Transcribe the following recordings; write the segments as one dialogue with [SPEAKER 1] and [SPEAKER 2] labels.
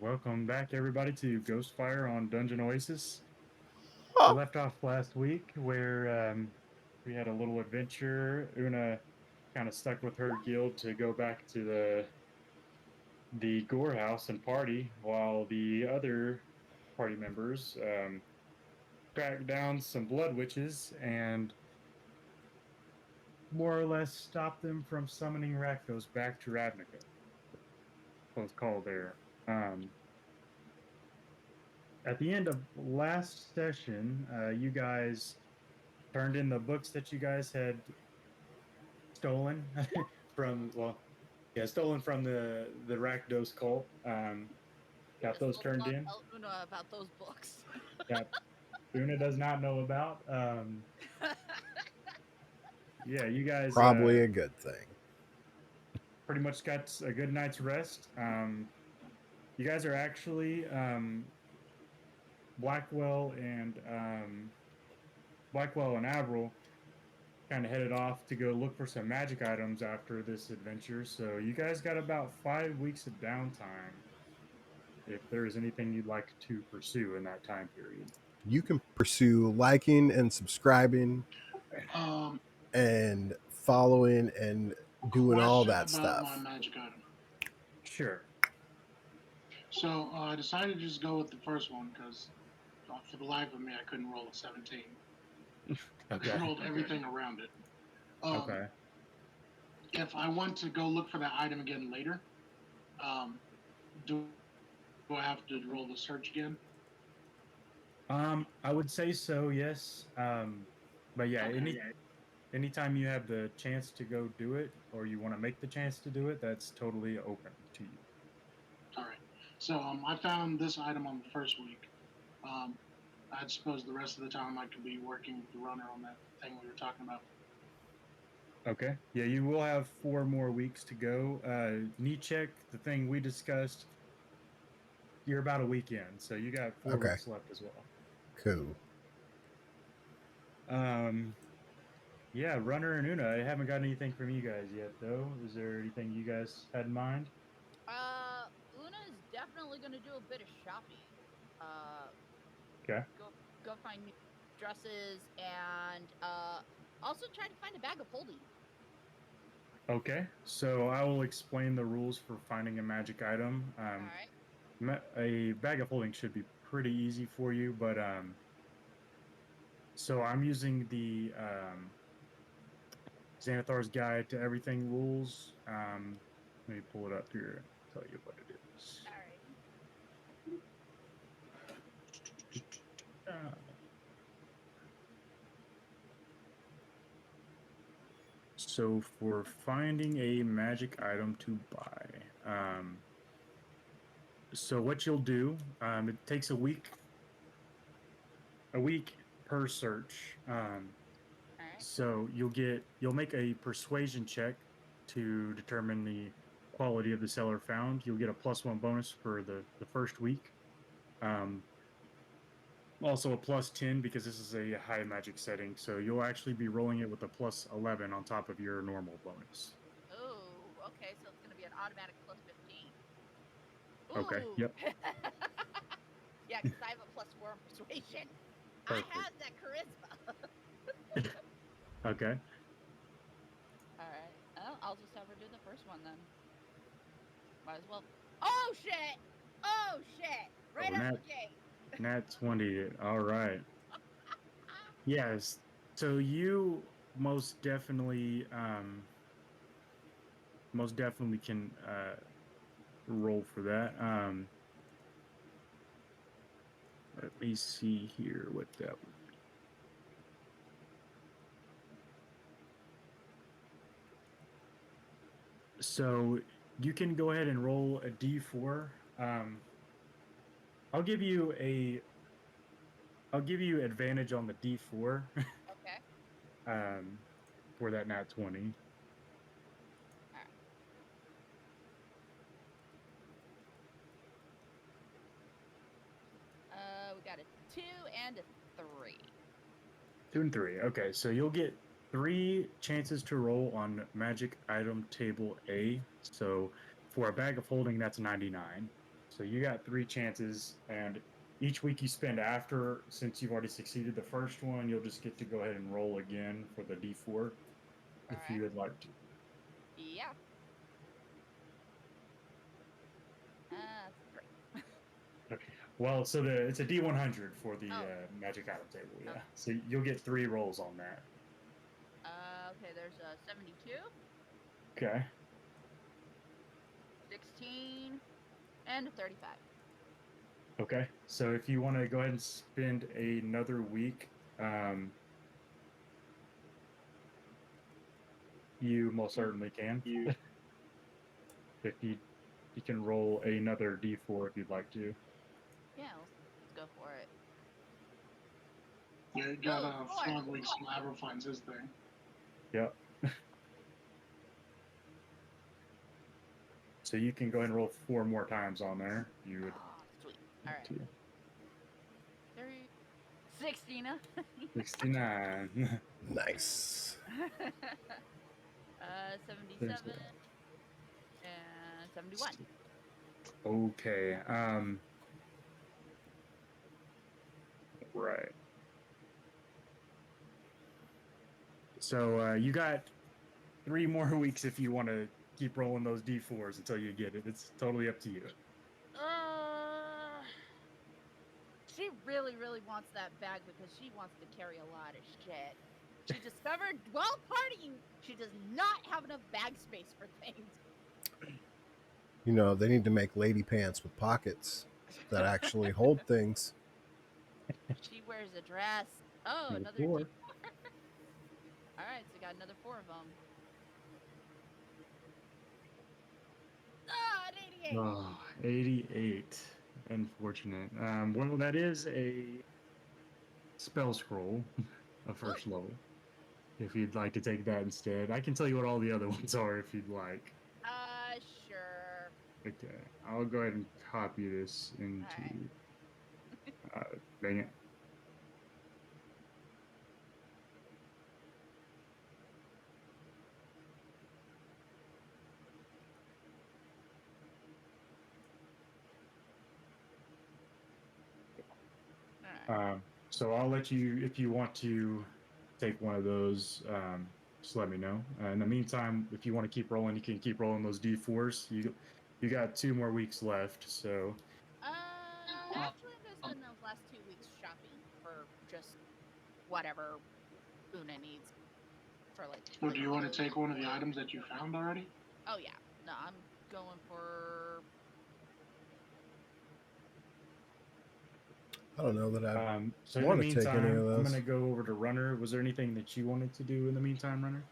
[SPEAKER 1] Welcome back, everybody, to Ghostfire on Dungeon Oasis. We
[SPEAKER 2] Oh,
[SPEAKER 1] left off last week where we had a little adventure. Una kind of stuck with her guild to go back to the Gore House and party, while the other party members tracked down some blood witches and more or less stopped them from summoning Rakdos back to Ravnica. What was called there. Um, at the end of last session, you guys turned in the books that you guys had stolen from, well, yeah, stolen from the Rakdos cult.
[SPEAKER 3] You're
[SPEAKER 1] Got those
[SPEAKER 3] supposed to
[SPEAKER 1] turned
[SPEAKER 3] not
[SPEAKER 1] in.
[SPEAKER 3] tell Una about those books.
[SPEAKER 1] That Una does not know about. Yeah, you guys
[SPEAKER 2] probably a good thing.
[SPEAKER 1] pretty much got a good night's rest. You guys are actually Blackwell and Blackwell and Avril kind of headed off to go look for some magic items after this adventure. So you guys got about 5 weeks of downtime if there is anything you'd like to pursue in that time period.
[SPEAKER 2] You can pursue liking and subscribing
[SPEAKER 4] Um,
[SPEAKER 2] and following and doing all
[SPEAKER 4] Question
[SPEAKER 2] that
[SPEAKER 4] about my
[SPEAKER 2] stuff.
[SPEAKER 4] magic item.
[SPEAKER 1] Sure.
[SPEAKER 4] So I decided to just go with the first one because for the life of me, I couldn't roll a 17. I
[SPEAKER 1] Okay.
[SPEAKER 4] rolled everything around it. Um,
[SPEAKER 1] Okay.
[SPEAKER 4] if I want to go look for that item again later, um, do I have to roll the search again?
[SPEAKER 1] I would say so, yes. But yeah,
[SPEAKER 4] Okay.
[SPEAKER 1] anytime you have the chance to go do it or you want to make the chance to do it, that's totally open to you.
[SPEAKER 4] All right. So I found this item on the first week. Um, I suppose the rest of the time I could be working with the runner on that thing we were talking about.
[SPEAKER 1] Okay. Yeah, you will have 4 more weeks to go. Knee check, the thing we discussed, you're about a week in, so you got four
[SPEAKER 2] Okay,
[SPEAKER 1] weeks left as well.
[SPEAKER 2] cool.
[SPEAKER 1] Um, yeah, Runner and Una, I haven't got anything from you guys yet, though. Is there anything you guys had in mind?
[SPEAKER 3] Una is definitely gonna do a bit of shopping. Uh,
[SPEAKER 1] Okay.
[SPEAKER 3] go find new dresses and also try to find a bag of holding.
[SPEAKER 1] Okay, so I will explain the rules for finding a magic item.
[SPEAKER 3] All right.
[SPEAKER 1] A bag of holding should be pretty easy for you, but so I'm using the Xanathar's Guide to Everything rules. Let me pull it up here. Tell you what it is.
[SPEAKER 3] Alrighty.
[SPEAKER 1] Uh, So for finding a magic item to buy, so what you'll do, it takes a week per search.
[SPEAKER 3] All right.
[SPEAKER 1] So you'll make a persuasion check to determine the quality of the seller found. You'll get a +1 bonus for the first week. Um, Also a +10 because this is a high magic setting, so you'll actually be rolling it with a +11 on top of your normal bonus.
[SPEAKER 3] Oh, okay. So it's gonna be an automatic +15.
[SPEAKER 1] Okay.
[SPEAKER 3] Ooh.
[SPEAKER 1] Yep.
[SPEAKER 3] Yeah, because I have a +4 on persuasion. I
[SPEAKER 1] Perfect.
[SPEAKER 3] have that charisma.
[SPEAKER 1] Okay.
[SPEAKER 3] All right. I'll just have her do the first one then. Might as well. Oh shit! Oh shit! Right
[SPEAKER 1] Oh,
[SPEAKER 3] out
[SPEAKER 1] nat
[SPEAKER 3] the gate.
[SPEAKER 1] nat 20. All right. Yes. So you most definitely can roll for that. Let me see here what that would be. So you can go ahead and roll a d4. I'll give you a I'll give you advantage on the d4
[SPEAKER 3] Okay.
[SPEAKER 1] um, for that nat 20.
[SPEAKER 3] All right. We got a 2 and a 3.
[SPEAKER 1] 2 and 3. Okay, so you'll get 3 chances to roll on magic item table A. So for a bag of holding, that's 99. So you got 3 chances, and each week you spend after, since you've already succeeded the first one, you'll just get to go ahead and roll again for the D4 if
[SPEAKER 3] Alright.
[SPEAKER 1] you would like to.
[SPEAKER 3] Yeah. That's 3.
[SPEAKER 1] Okay. Well, so it's a D100 for the
[SPEAKER 3] Oh.
[SPEAKER 1] magic item table, yeah.
[SPEAKER 3] Okay.
[SPEAKER 1] So you'll get 3 rolls on that.
[SPEAKER 3] Okay, there's a 72,
[SPEAKER 1] Okay.
[SPEAKER 3] 16, and a 35.
[SPEAKER 1] Okay. So if you want to go ahead and spend another week, you most certainly can. If you can roll another D4 if you'd like to.
[SPEAKER 3] Yeah, let's go for it.
[SPEAKER 4] Yeah, you got
[SPEAKER 3] Oh,
[SPEAKER 4] a
[SPEAKER 3] four.
[SPEAKER 4] frog week Slabber finds his thing.
[SPEAKER 1] Yep. So you can go ahead and roll 4 more times on there. If you would
[SPEAKER 3] Oh, sweet.
[SPEAKER 1] like
[SPEAKER 3] Alright.
[SPEAKER 1] to.
[SPEAKER 3] 69.
[SPEAKER 1] 69.
[SPEAKER 2] Nice.
[SPEAKER 3] 77 and 71.
[SPEAKER 1] Okay. Right. So you got 3 more weeks if you want to keep rolling those D4s until you get it. It's totally up to you.
[SPEAKER 3] She really, really wants that bag because she wants to carry a lot of shit. She discovered while partying, she does not have enough bag space for things.
[SPEAKER 2] You know, they need to make lady pants with pockets that actually hold things.
[SPEAKER 3] She wears a dress. Oh,
[SPEAKER 1] Number
[SPEAKER 3] another
[SPEAKER 1] 4.
[SPEAKER 3] D4. All right, so got another 4 of them. Oh, an 88.
[SPEAKER 1] Oh, 88. Unfortunate. Well, that is a spell scroll of first level. If you'd like to take that instead, I can tell you what all the other ones are if you'd like.
[SPEAKER 3] Sure.
[SPEAKER 1] Okay, I'll go ahead and copy this into. Dang it.
[SPEAKER 3] All right.
[SPEAKER 1] So I'll let you, if you want to take one of those, just let me know. In the meantime, if you want to keep rolling, you can keep rolling those D4s. You got 2 more weeks left, so
[SPEAKER 3] Actually, I'm gonna spend those last 2 weeks shopping for just whatever Una needs for like.
[SPEAKER 4] Or do you want to take one of the items that you found already?
[SPEAKER 3] Oh yeah, no, I'm going for.
[SPEAKER 2] I don't know that I
[SPEAKER 1] so in the
[SPEAKER 2] want to take any of
[SPEAKER 1] meantime, I'm
[SPEAKER 2] those.
[SPEAKER 1] gonna go over to Runner. Was there anything that you wanted to do in the meantime, Runner?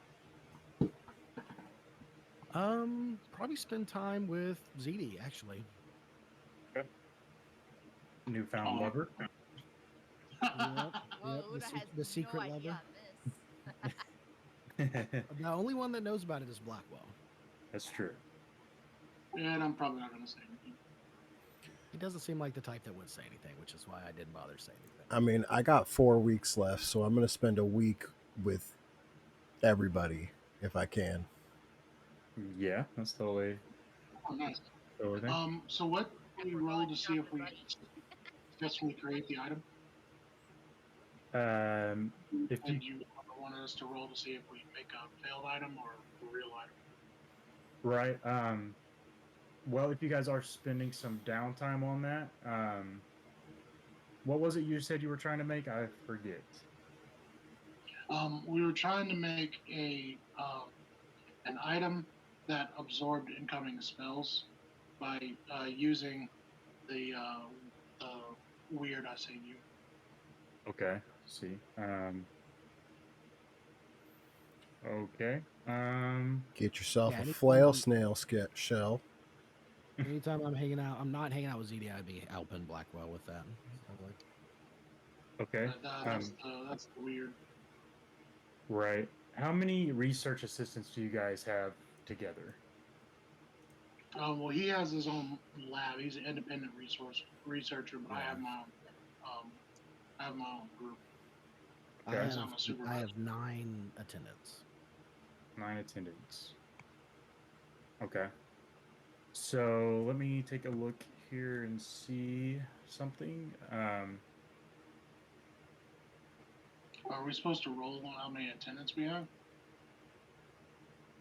[SPEAKER 5] Probably spend time with ZD actually.
[SPEAKER 1] Okay. Newfound
[SPEAKER 4] Oh.
[SPEAKER 1] lover.
[SPEAKER 5] Yep,
[SPEAKER 3] Whoa,
[SPEAKER 5] yep.
[SPEAKER 3] Una has
[SPEAKER 5] The secret
[SPEAKER 3] no idea
[SPEAKER 5] lover.
[SPEAKER 3] on this.
[SPEAKER 5] The only one that knows about it is Blackwell.
[SPEAKER 1] That's true.
[SPEAKER 4] And I'm probably not going to say anything.
[SPEAKER 5] He doesn't seem like the type that would say anything, which is why I didn't bother saying anything.
[SPEAKER 2] I mean, I got 4 weeks left, so I'm going to spend a week with everybody if I can.
[SPEAKER 1] Yeah, that's totally
[SPEAKER 4] Oh, nice.
[SPEAKER 1] thing.
[SPEAKER 4] So what do we
[SPEAKER 3] We're
[SPEAKER 4] roll
[SPEAKER 3] going
[SPEAKER 4] to see if we
[SPEAKER 3] shopping, buddy.
[SPEAKER 4] successfully create the item?
[SPEAKER 1] If you
[SPEAKER 4] And you wanted us to roll to see if we make a failed item or a real item?
[SPEAKER 1] right, well, if you guys are spending some downtime on that, what was it you said you were trying to make? I forget.
[SPEAKER 4] We were trying to make an item that absorbed incoming spells by using the weird I save you.
[SPEAKER 1] Okay, see. Okay.
[SPEAKER 2] Get yourself
[SPEAKER 5] Yeah,
[SPEAKER 2] a
[SPEAKER 5] anytime
[SPEAKER 2] flail
[SPEAKER 5] I'm-
[SPEAKER 2] snail shell.
[SPEAKER 5] Anytime I'm hanging out, I'm not hanging out with ZD. I'd be helping Blackwell with that.
[SPEAKER 1] Okay.
[SPEAKER 4] That's the weird.
[SPEAKER 1] Right. How many research assistants do you guys have together?
[SPEAKER 4] Well, he has his own lab. He's an independent researcher, but I
[SPEAKER 5] Yeah.
[SPEAKER 4] have my own. I have my own group.
[SPEAKER 1] Okay.
[SPEAKER 4] I'm a supervisor.
[SPEAKER 5] I have 9 attendants.
[SPEAKER 1] 9 attendants. Okay. So let me take a look here and see something.
[SPEAKER 4] Are we supposed to roll on how many attendants we have?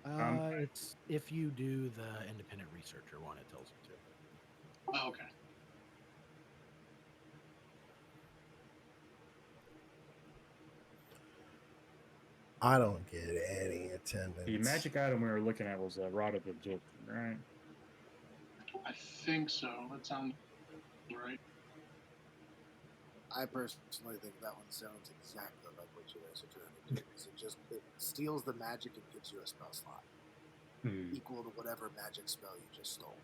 [SPEAKER 5] It's if you do the independent researcher one, it tells you to.
[SPEAKER 4] Oh, okay.
[SPEAKER 2] I don't get any attendance.
[SPEAKER 1] The magic item we were looking at was a Rod of Absorption, right?
[SPEAKER 4] I think so. That sounds right.
[SPEAKER 6] I personally think that one sounds exactly like what you guys are trying to do. Because it steals the magic and gives you a spell slot equal to whatever magic spell you just stole.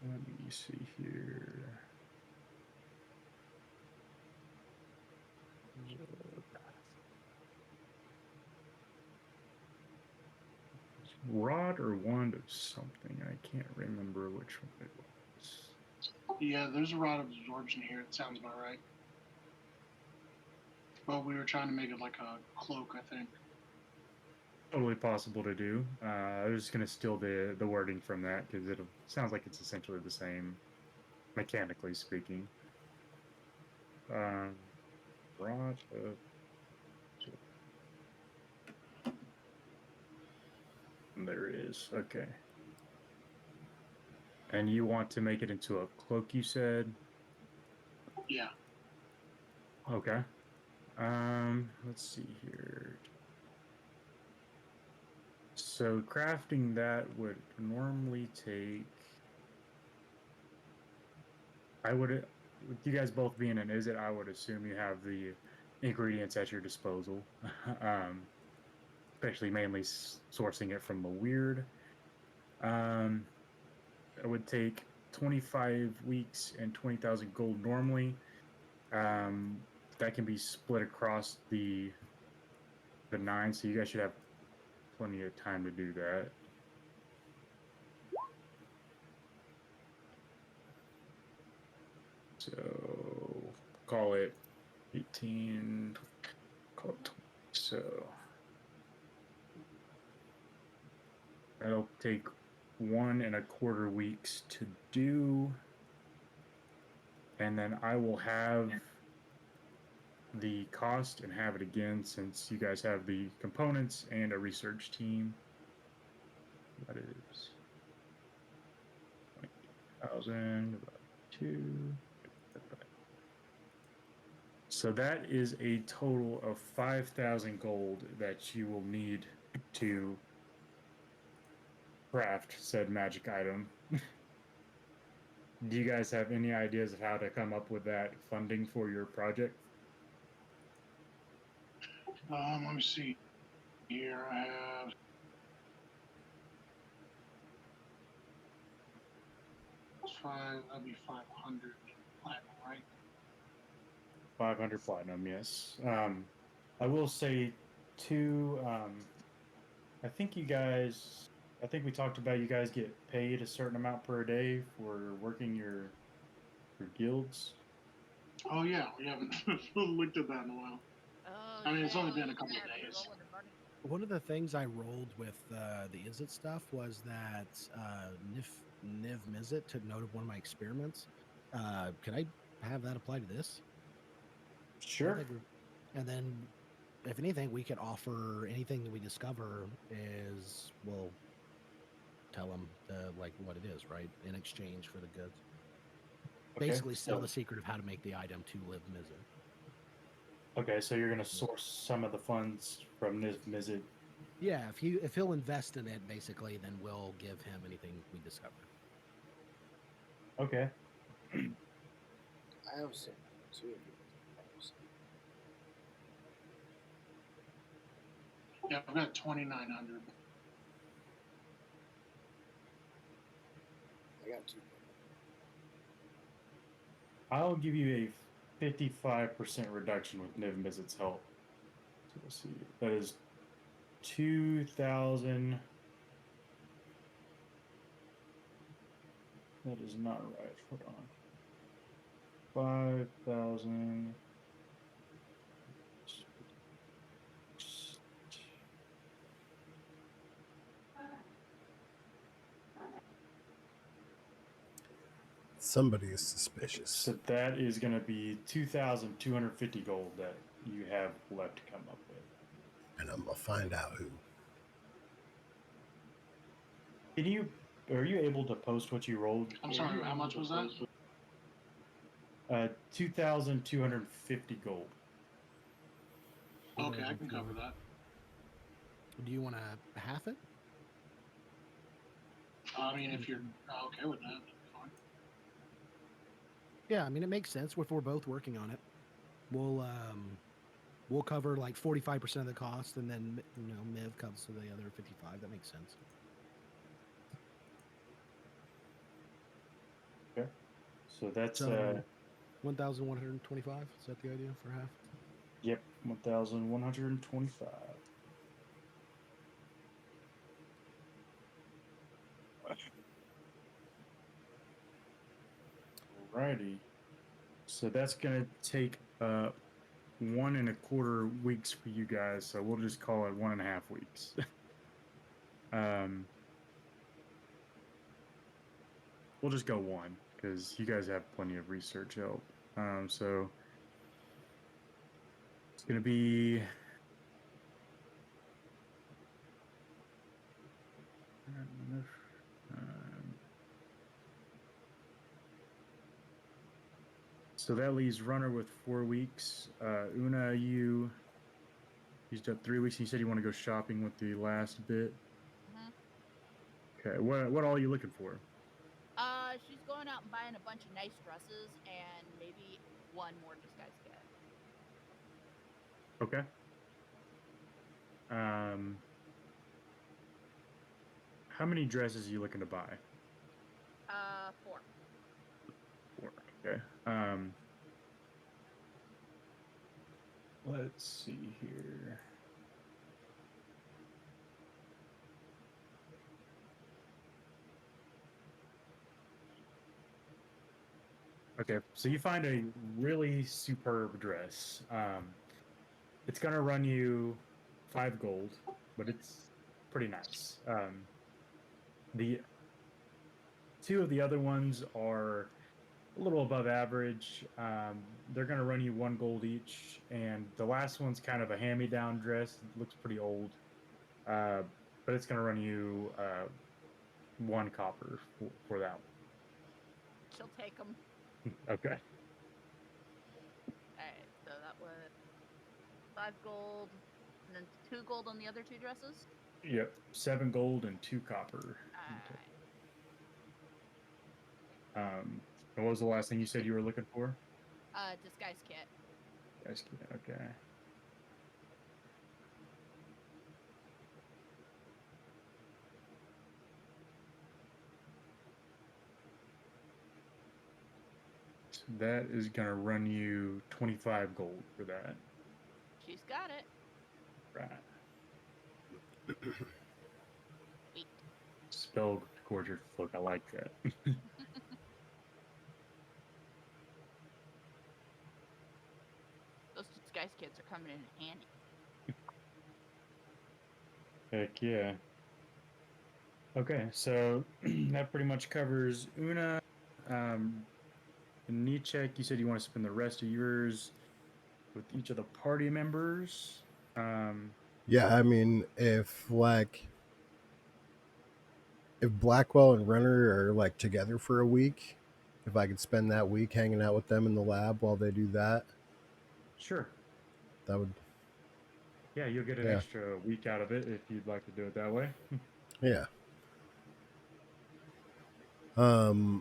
[SPEAKER 1] Let me see here. Rod or wand of something. I can't remember which one it was.
[SPEAKER 4] Yeah, there's a rod of absorption here. It sounds about right. But we were trying to make it like a cloak, I think.
[SPEAKER 1] Totally possible to do. I was just gonna steal the wording from that because it sounds like it's essentially the same, mechanically speaking. Rod of there it is. Okay. And you want to make it into a cloak, you said?
[SPEAKER 4] Yeah.
[SPEAKER 1] Okay. Let's see here. So crafting that would normally take. With you guys both being an Izzet, I would assume you have the ingredients at your disposal. Especially mainly sourcing it from the weird. It would take 25 weeks and 20,000 gold normally. That can be split across the 9, so you guys should have plenty of time to do that. So call it 18, call it 20. So that'll take 1.25 weeks to do. And then I will have the cost and have it again since you guys have the components and a research team. That is 20,000 divided by 2. So that is a total of 5,000 gold that you will need to craft said magic item. Do you guys have any ideas of how to come up with that funding for your project?
[SPEAKER 4] Let me see. Here I have. That'd be 500 platinum, right?
[SPEAKER 1] 500 platinum, yes. I will say, too, I think we talked about you guys get paid a certain amount per day for working your guilds.
[SPEAKER 4] Oh, yeah. We haven't looked at that in a while.
[SPEAKER 3] Oh,
[SPEAKER 4] I mean, it's only
[SPEAKER 3] yeah,
[SPEAKER 4] been a couple of
[SPEAKER 3] yeah,
[SPEAKER 4] days.
[SPEAKER 3] rolling the money.
[SPEAKER 5] One of the things I rolled with the Izzet stuff was that Niv Mizzet took note of one of my experiments. Could I have that apply to this?
[SPEAKER 1] Sure.
[SPEAKER 5] And then, if anything, we could offer anything that we discover is, we'll tell them like what it is, right? In exchange for the goods.
[SPEAKER 1] Okay,
[SPEAKER 5] Basically, sell
[SPEAKER 1] so-
[SPEAKER 5] the secret of how to make the item to Liv Mizzet.
[SPEAKER 1] Okay, so you're gonna source some of the funds from Niv Mizzet.
[SPEAKER 5] Yeah, if he'll invest in it, basically, then we'll give him anything we discover.
[SPEAKER 1] Okay.
[SPEAKER 6] I have some too.
[SPEAKER 4] Yeah, I've got 2,900.
[SPEAKER 6] I got 2.
[SPEAKER 1] I'll give you a 55% reduction with Niv Mizzet's help. So we'll see. That is 2,000. That is not right. Hold on. 5,000.
[SPEAKER 2] Somebody is suspicious.
[SPEAKER 1] So that is going to be 2,250 gold that you have left to come up with.
[SPEAKER 2] And I'm going to find out who.
[SPEAKER 1] Are you able to post what you rolled?
[SPEAKER 4] I'm sorry, how much was that?
[SPEAKER 1] 2,250 gold.
[SPEAKER 4] Okay, I can cover that.
[SPEAKER 5] Do you want to half it?
[SPEAKER 4] I mean, if you're okay with that, that'd be fine.
[SPEAKER 5] Yeah, I mean, it makes sense if we're both working on it. We'll cover like 45% of the cost, and then Miv comes to the other 55. That makes sense.
[SPEAKER 1] Okay. So that's
[SPEAKER 5] 1,125. Is that the idea for half?
[SPEAKER 1] Yep, 1,125. Alrighty. So that's gonna take 1.25 weeks for you guys. So we'll just call it 1.5 weeks. We'll just go 1 because you guys have plenty of research help. So it's gonna be. So that leaves Runner with 4 weeks. Una, you used up 3 weeks. And you said you want to go shopping with the last bit. Okay. What all are you looking for?
[SPEAKER 3] She's going out and buying a bunch of nice dresses and maybe one more disguise kit.
[SPEAKER 1] Okay. How many dresses are you looking to buy?
[SPEAKER 3] 4.
[SPEAKER 1] 4. Okay. Let's see here. Okay, so you find a really superb dress. It's gonna run you 5 gold, but it's pretty nice. The 2 of the other ones are a little above average. They're gonna run you 1 gold each, and the last one's kind of a hand-me-down dress. It looks pretty old, but it's gonna run you 1 copper for that one.
[SPEAKER 3] She'll take them.
[SPEAKER 1] Okay.
[SPEAKER 3] Alright, so that was 5 gold, and then 2 gold on the other 2 dresses?
[SPEAKER 1] Yep, 7 gold and 2 copper.
[SPEAKER 3] Alright.
[SPEAKER 1] And what was the last thing you said you were looking for?
[SPEAKER 3] Disguise kit.
[SPEAKER 1] Disguise kit, okay. So that is gonna run you 25 gold for that.
[SPEAKER 3] She's got it.
[SPEAKER 1] Right.
[SPEAKER 3] Wait.
[SPEAKER 1] Spell gorgeous. Look, I like that.
[SPEAKER 3] Those disguise kits are coming in handy.
[SPEAKER 1] Heck yeah. Okay, so that pretty much covers Una. Nietzsche, you said you want to spend the rest of yours with each of the party members.
[SPEAKER 2] Yeah, I mean, if Blackwell and Renner are like together for a week, if I could spend that week hanging out with them in the lab while they do that,
[SPEAKER 1] Sure.
[SPEAKER 2] that would.
[SPEAKER 1] Yeah, you'll get an extra week out of it if you'd like to do it that way.
[SPEAKER 2] Yeah. I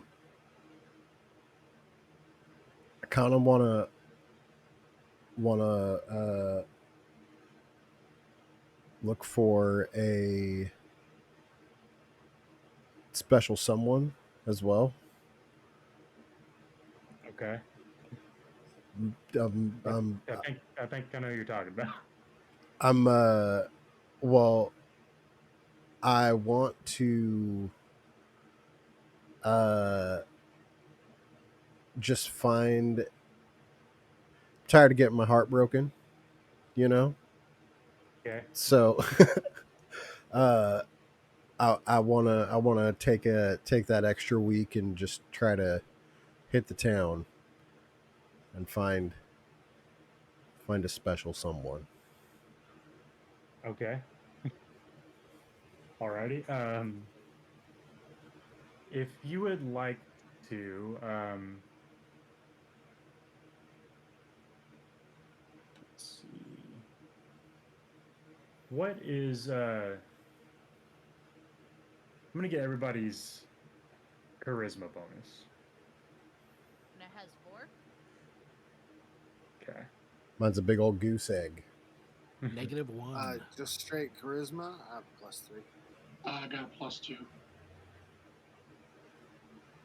[SPEAKER 2] kind of wanna look for a special someone as well.
[SPEAKER 1] Okay. I think I know who you're talking about.
[SPEAKER 2] Well, I want to just find. Tired of getting my heart broken, you know.
[SPEAKER 1] Okay.
[SPEAKER 2] So, I wanna take that extra week and just try to hit the town and find a special someone.
[SPEAKER 1] Okay. Alrighty. If you would like to, let's see. What is I'm gonna get everybody's charisma bonus.
[SPEAKER 3] And it has 4.
[SPEAKER 1] Okay.
[SPEAKER 2] Mine's a big old goose egg.
[SPEAKER 5] -1.
[SPEAKER 6] Just straight charisma. I have +3.
[SPEAKER 4] I got a +2.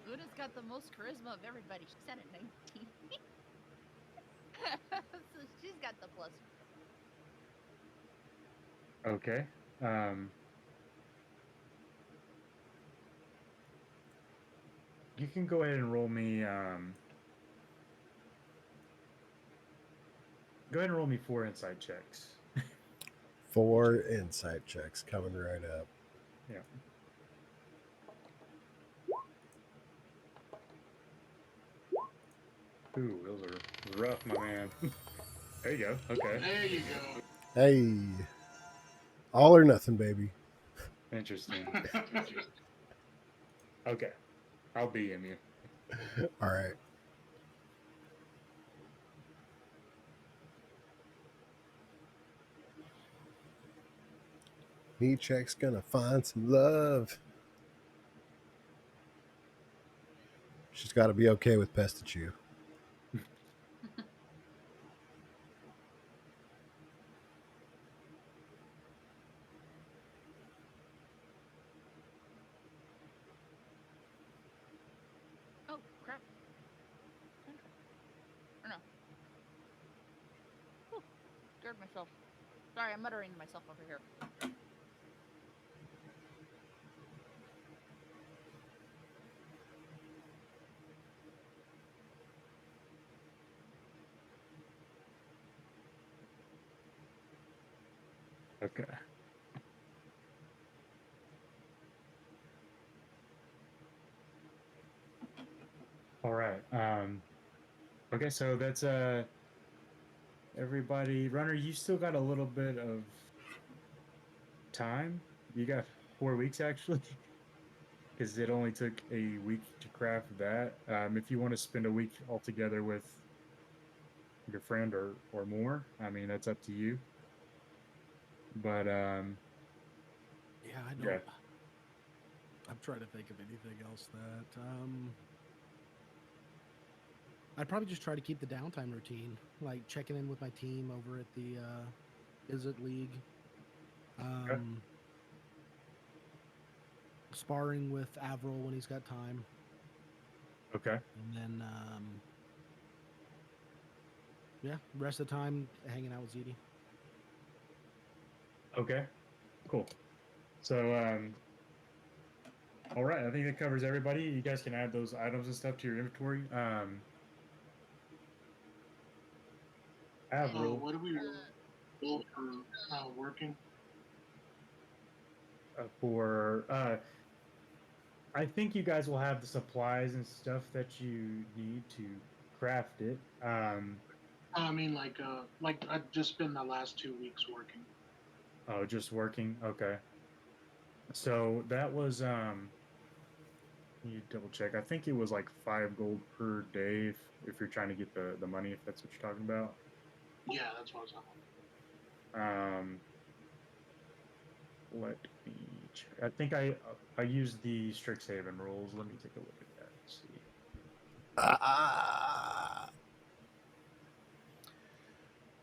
[SPEAKER 3] Luna's got the most charisma of everybody. She's at a 19. So she's got the plus.
[SPEAKER 1] Okay. You can go ahead and roll me. Go ahead and roll me 4 insight checks.
[SPEAKER 2] 4 insight checks coming right up.
[SPEAKER 1] Yeah. Ooh, those are rough, my man. There you go. Okay.
[SPEAKER 4] There you go.
[SPEAKER 2] Hey, all or nothing, baby.
[SPEAKER 1] Interesting. Okay. I'll BM you.
[SPEAKER 2] All right. Me check's gonna find some love. She's got to be okay with Pestachew.
[SPEAKER 3] Oh, crap. Or no. Whew, scared myself. Sorry, I'm muttering to myself over here.
[SPEAKER 1] Okay. All right. Okay, so that's everybody. Runner, you still got a little bit of time. You got 4 weeks actually, because it only took a week to craft that. If you want to spend a week altogether with your friend or more, I mean that's up to you. But
[SPEAKER 5] Yeah, I don't.
[SPEAKER 1] yeah.
[SPEAKER 5] I'm trying to think of anything else that. I'd probably just try to keep the downtime routine, like checking in with my team over at the Izzet League. Sparring with Avril when he's got time.
[SPEAKER 1] Okay.
[SPEAKER 5] And then, yeah, rest of the time hanging out with ZD.
[SPEAKER 1] Okay. Cool. So all right, I think that covers everybody. You guys can add those items and stuff to your inventory. Avril,
[SPEAKER 4] What do we roll for working?
[SPEAKER 1] for I think you guys will have the supplies and stuff that you need to craft it.
[SPEAKER 4] I mean, like I've just been the last 2 weeks working.
[SPEAKER 1] Oh, just working. Okay. So that was you double check. I think it was like 5 gold per day if you're trying to get the money, if that's what you're talking about.
[SPEAKER 4] Yeah, that's what I was on.
[SPEAKER 1] Let me check. I think I used the Strixhaven rules. Let me take a look at that and see.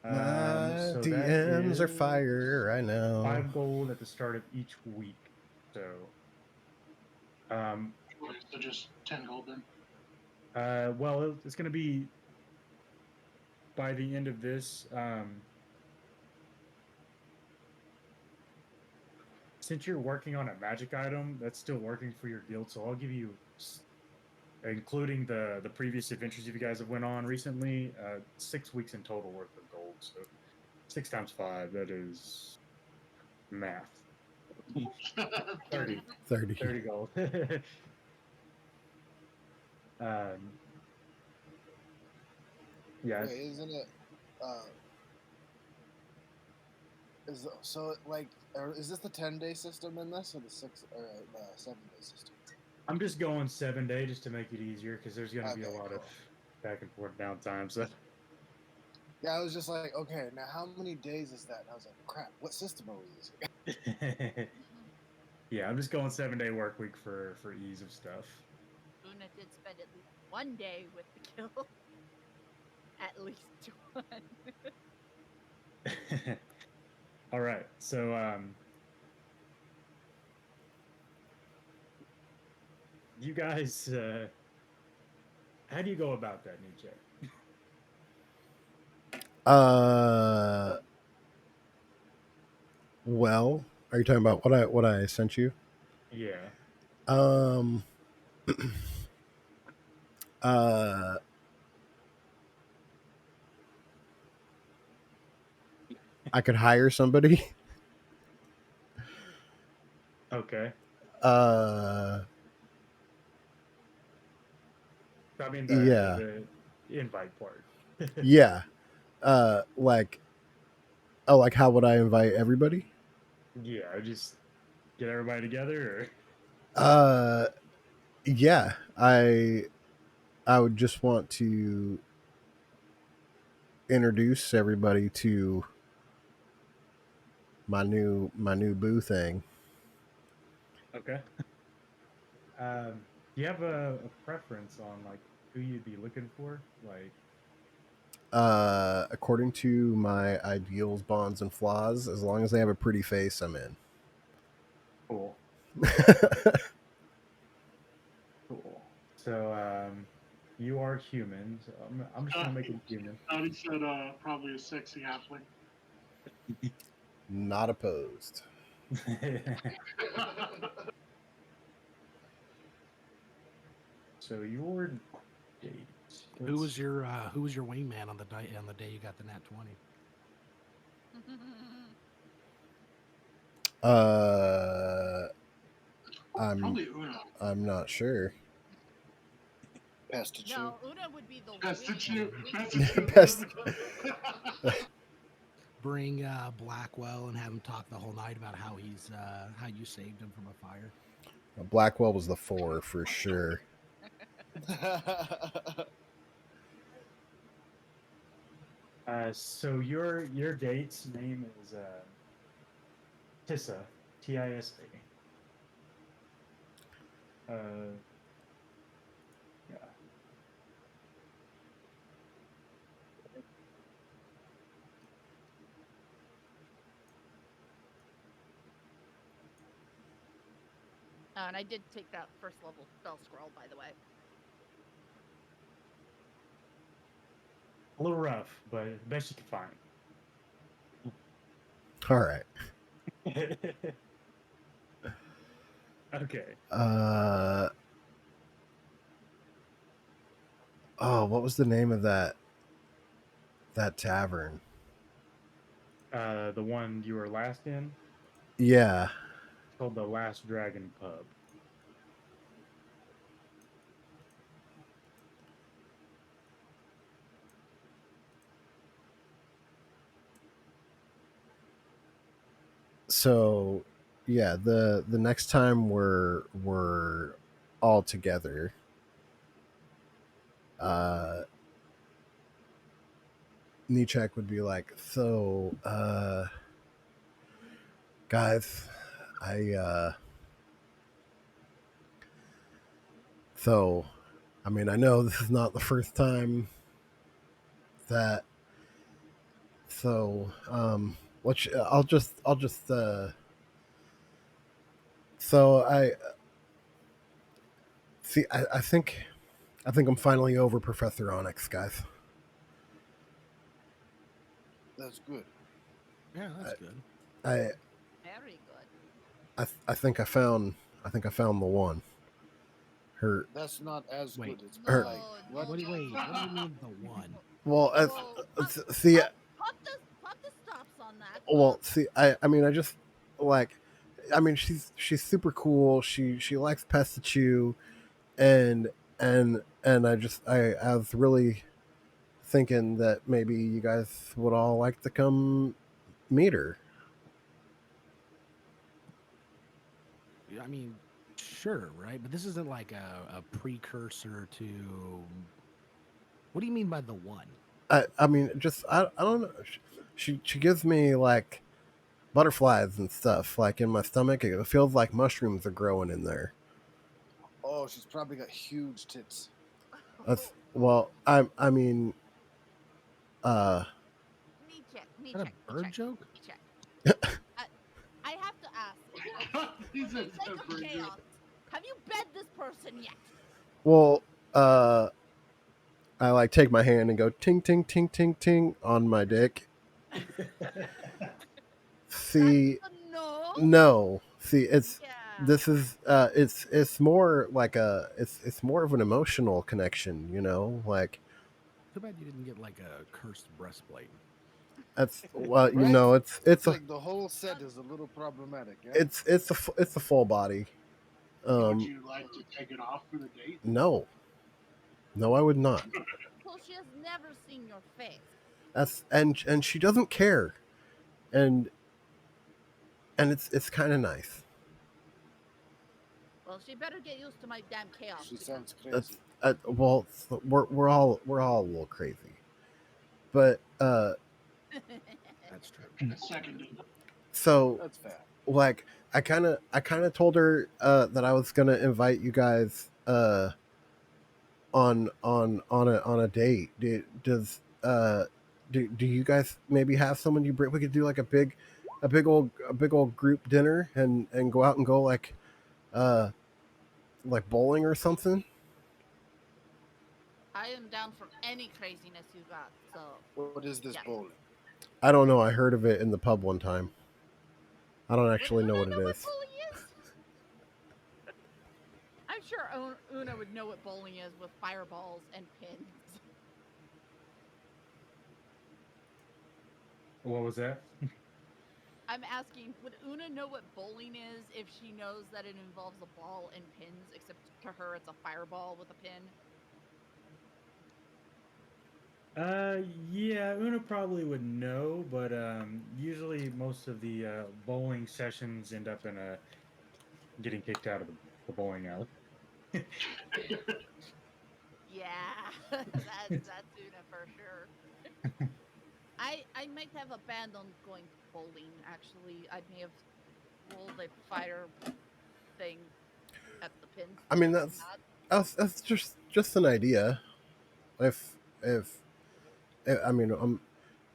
[SPEAKER 2] My
[SPEAKER 1] So
[SPEAKER 2] DMs
[SPEAKER 1] that
[SPEAKER 2] are fire right now.
[SPEAKER 1] 5 gold at the start of each week. So
[SPEAKER 4] Okay, so just 10 gold then.
[SPEAKER 1] well, it's going to be by the end of this. Since you're working on a magic item, that's still working for your guild. So I'll give you, including the previous adventures you guys have went on recently, 6 weeks in total worth of gold. So 6 times 5, that is math. 30 gold. Yeah.
[SPEAKER 6] Wait, isn't it? Is this the 10-day system in this, or the 7-day system?
[SPEAKER 1] I'm just going 7-day just to make it easier because there's going to be a
[SPEAKER 6] Okay,
[SPEAKER 1] lot of
[SPEAKER 6] cool.
[SPEAKER 1] back and forth downtime. So
[SPEAKER 6] Yeah, I was just like, okay, now how many days is that? And I was like, crap, what system are we using?
[SPEAKER 1] yeah, I'm just going 7-day work week for ease of stuff.
[SPEAKER 3] Una did spend at least one day with the kill. At least one.
[SPEAKER 1] All right, so you guys, how do you go about that, Nietzsche?
[SPEAKER 2] Well, are you talking about what I sent you?
[SPEAKER 1] Yeah.
[SPEAKER 2] Um. Uh. I could hire somebody.
[SPEAKER 1] Okay.
[SPEAKER 2] Uh.
[SPEAKER 1] I mean
[SPEAKER 2] Yeah.
[SPEAKER 1] the invite part.
[SPEAKER 2] Yeah. Like, oh, like how would I invite everybody?
[SPEAKER 1] Yeah, just get everybody together.
[SPEAKER 2] Uh. Yeah. I would just want to introduce everybody to my new boo thing.
[SPEAKER 1] Okay. Do you have a preference on like who you'd be looking for? Like,
[SPEAKER 2] According to my ideals, bonds, and flaws, as long as they have a pretty face, I'm in.
[SPEAKER 1] cool, cool. So, you are human. So I'm just gonna make it human.
[SPEAKER 4] He said probably a sexy halfling.
[SPEAKER 2] Not opposed.
[SPEAKER 1] So your date.
[SPEAKER 5] Who was your wingman on the day you got the nat 20?
[SPEAKER 4] Probably Una.
[SPEAKER 2] I'm not sure.
[SPEAKER 6] Pastor
[SPEAKER 3] No, Una would be the
[SPEAKER 4] That's the
[SPEAKER 3] wing.
[SPEAKER 4] chew.
[SPEAKER 3] wing-
[SPEAKER 4] That's the chew.
[SPEAKER 2] Best-
[SPEAKER 5] Bring Blackwell and have him talk the whole night about how how you saved him from a fire.
[SPEAKER 2] Blackwell was the 4 for sure.
[SPEAKER 1] So your date's name is Tissa, Tisa. Yeah.
[SPEAKER 3] And I did take that first level spell scroll, by the way.
[SPEAKER 1] A little rough, but best you can find.
[SPEAKER 2] All right.
[SPEAKER 1] Okay.
[SPEAKER 2] Oh, what was the name of that tavern?
[SPEAKER 1] The one you were last in,
[SPEAKER 2] Yeah.
[SPEAKER 1] it's called the Last Dragon Pub.
[SPEAKER 2] So, yeah, the next time we're all together, Nichek would be like, so, guys, I so, I mean, I know this is not the first time that. So, I'll just. So I see. I think I'm finally over Professor Onyx, guys.
[SPEAKER 6] That's good.
[SPEAKER 5] Yeah, that's good.
[SPEAKER 2] I
[SPEAKER 3] Very good.
[SPEAKER 2] I think I found the one. Her.
[SPEAKER 6] That's not as
[SPEAKER 5] Wait.
[SPEAKER 6] good. It's
[SPEAKER 3] No,
[SPEAKER 2] Her-
[SPEAKER 5] What do you
[SPEAKER 3] no,
[SPEAKER 5] mean the one?
[SPEAKER 2] Well,
[SPEAKER 3] Whoa,
[SPEAKER 2] see.
[SPEAKER 3] pop the stops on that.
[SPEAKER 2] Well, see. I mean, I just like. I mean, she's super cool. She likes Pestachew, and I was really thinking that maybe you guys would all like to come meet her.
[SPEAKER 5] I mean, sure, right? But this isn't like a precursor to. What do you mean by the one?
[SPEAKER 2] I mean, just I don't know. She gives me like butterflies and stuff like in my stomach. It feels like mushrooms are growing in there.
[SPEAKER 6] Oh, she's probably got huge tits.
[SPEAKER 2] That's, well, I mean, uh,
[SPEAKER 3] Me check. Me
[SPEAKER 5] Is that
[SPEAKER 3] check.
[SPEAKER 5] a
[SPEAKER 3] Me
[SPEAKER 5] bird
[SPEAKER 3] check.
[SPEAKER 5] joke?
[SPEAKER 3] Me check. I have to ask.
[SPEAKER 4] He
[SPEAKER 3] For the
[SPEAKER 4] said
[SPEAKER 3] sake of
[SPEAKER 4] bird
[SPEAKER 3] chaos, have you bed this person yet?
[SPEAKER 2] well, I like take my hand and go ting ting ting ting ting on my dick. See,
[SPEAKER 3] That's a no.
[SPEAKER 2] no, see, it's
[SPEAKER 3] Yeah.
[SPEAKER 2] this is it's more like it's more of an emotional connection, you know, like
[SPEAKER 5] Too bad you didn't get like a cursed breastplate.
[SPEAKER 2] that's well, you
[SPEAKER 6] Right?
[SPEAKER 2] know, it's a
[SPEAKER 6] Like the whole set is a little problematic. Yeah?
[SPEAKER 2] it's a full body.
[SPEAKER 4] Would you like to take it off for the date?
[SPEAKER 2] No, no, I would not.
[SPEAKER 3] So she has never seen your face.
[SPEAKER 2] That's and she doesn't care, and it's kind of nice.
[SPEAKER 3] Well, she better get used to my damn chaos.
[SPEAKER 6] She
[SPEAKER 3] because-
[SPEAKER 6] sounds
[SPEAKER 2] That's
[SPEAKER 6] crazy.
[SPEAKER 2] well, we're all a little crazy, but
[SPEAKER 5] That's true.
[SPEAKER 4] Seconded.
[SPEAKER 2] so
[SPEAKER 6] That's fair.
[SPEAKER 2] like I kind of told her that I was gonna invite you guys on a date. Do you guys maybe have someone you bring? We could do like a big old group dinner and go out and go uh like bowling or something.
[SPEAKER 3] I am down for any craziness you got. So
[SPEAKER 6] What is this
[SPEAKER 3] Yeah.
[SPEAKER 6] bowling?
[SPEAKER 2] I don't know. I heard of it in the pub one time. I don't
[SPEAKER 3] would
[SPEAKER 2] actually know
[SPEAKER 3] Una
[SPEAKER 2] what it
[SPEAKER 3] know
[SPEAKER 2] is.
[SPEAKER 3] what bowling is? I'm sure Una would know what bowling is with fireballs and pins.
[SPEAKER 1] What was that?
[SPEAKER 3] I'm asking, would Una know what bowling is if she knows that it involves a ball and pins, except to her it's a fireball with a pin?
[SPEAKER 1] Yeah, Una probably would know, but usually most of the bowling sessions end up in getting kicked out of the bowling alley.
[SPEAKER 3] Yeah, that's Una for sure. I might have abandoned going bowling. Actually, I may have rolled a fire thing at the pins.
[SPEAKER 2] I mean,
[SPEAKER 3] Maybe not.
[SPEAKER 2] that's just an idea. If I mean,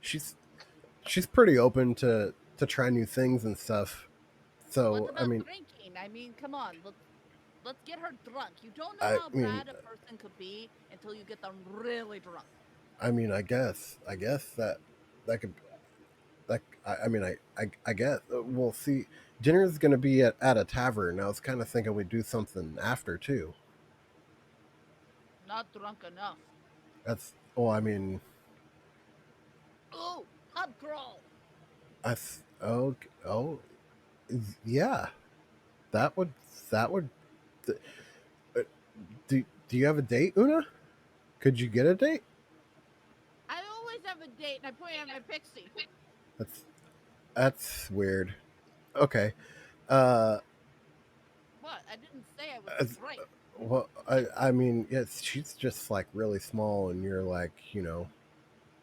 [SPEAKER 2] she's pretty open to try new things and stuff.
[SPEAKER 3] What
[SPEAKER 2] So
[SPEAKER 3] about drinking? I mean, come on, let's get her drunk. You don't know
[SPEAKER 2] I
[SPEAKER 3] how
[SPEAKER 2] mean,
[SPEAKER 3] bad a person could be until you get them really drunk.
[SPEAKER 2] I guess that could that I mean I guess we'll see. Dinner's gonna be at a tavern. I was kind of thinking we'd do something after too.
[SPEAKER 3] Not drunk enough.
[SPEAKER 2] That's well, I mean,
[SPEAKER 3] Ooh, pub crawl.
[SPEAKER 2] oh yeah, that would that would. Uh, do you have a date, Una? Could you get a date?
[SPEAKER 3] I always have a date, and I point at my pixie.
[SPEAKER 2] That's weird. Okay.
[SPEAKER 3] What? I didn't say I was
[SPEAKER 2] As-
[SPEAKER 3] right.
[SPEAKER 2] Well, I mean, yes, she's just like really small, and you're like, you know,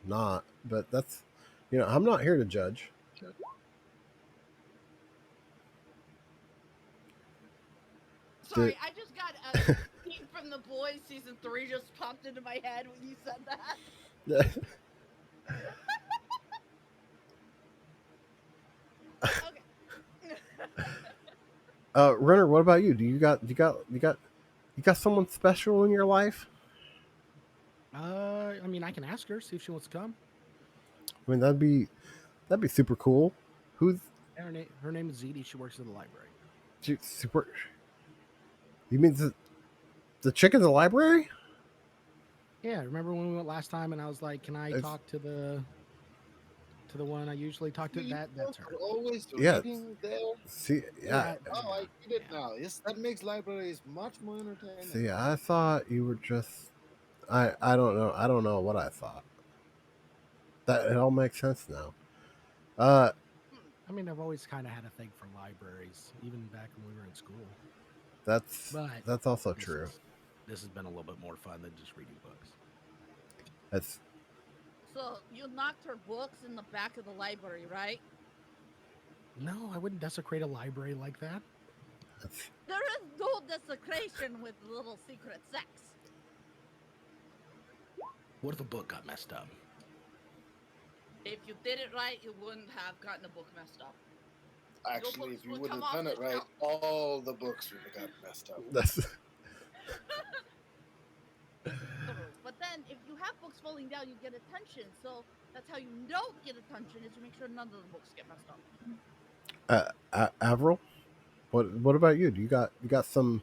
[SPEAKER 2] not. But that's, you know, I'm not here to judge.
[SPEAKER 3] Sorry, I just got a scene from The Boys season 3 just popped into my head when you said that. Okay.
[SPEAKER 2] Renner, what about you? Do you got someone special in your life?
[SPEAKER 5] I mean, I can ask her, see if she wants to come.
[SPEAKER 2] I mean, that'd be super cool. Who's
[SPEAKER 5] Her name is Zeddy. She works in the library.
[SPEAKER 2] super? You mean the chick in the library?
[SPEAKER 5] Yeah, remember when we went last time and I was like, "Can I talk to the one I usually talk to?" That's her.
[SPEAKER 6] Always
[SPEAKER 2] Yeah.
[SPEAKER 6] reading there.
[SPEAKER 2] See, yeah.
[SPEAKER 6] Oh, I get it now. Yes, that makes libraries much more entertaining.
[SPEAKER 2] See, I thought you were just. I don't know. I don't know what I thought. That it all makes sense now. Uh,
[SPEAKER 5] I mean, I've always kind of had a thing for libraries, even back when we were in school.
[SPEAKER 2] that's
[SPEAKER 5] But
[SPEAKER 2] that's also
[SPEAKER 5] this
[SPEAKER 2] true.
[SPEAKER 5] this has been a little bit more fun than just reading books.
[SPEAKER 2] That's
[SPEAKER 3] So you knocked her books in the back of the library, right?
[SPEAKER 5] No, I wouldn't desecrate a library like that.
[SPEAKER 2] that's
[SPEAKER 3] There is no desecration with little secret sex.
[SPEAKER 5] What if a book got messed up?
[SPEAKER 3] If you did it right, you wouldn't have gotten the book messed up.
[SPEAKER 6] Actually,
[SPEAKER 3] books
[SPEAKER 6] if you
[SPEAKER 3] would
[SPEAKER 6] would
[SPEAKER 3] come
[SPEAKER 6] have
[SPEAKER 3] off
[SPEAKER 6] done it
[SPEAKER 3] the
[SPEAKER 6] right,
[SPEAKER 3] shelf.
[SPEAKER 6] all the books would have gotten messed up.
[SPEAKER 2] that's
[SPEAKER 3] But then, if you have books falling down, you get attention. So that's how you don't get attention is you make sure none of the books get messed up.
[SPEAKER 2] Avril. What about you? Do you got some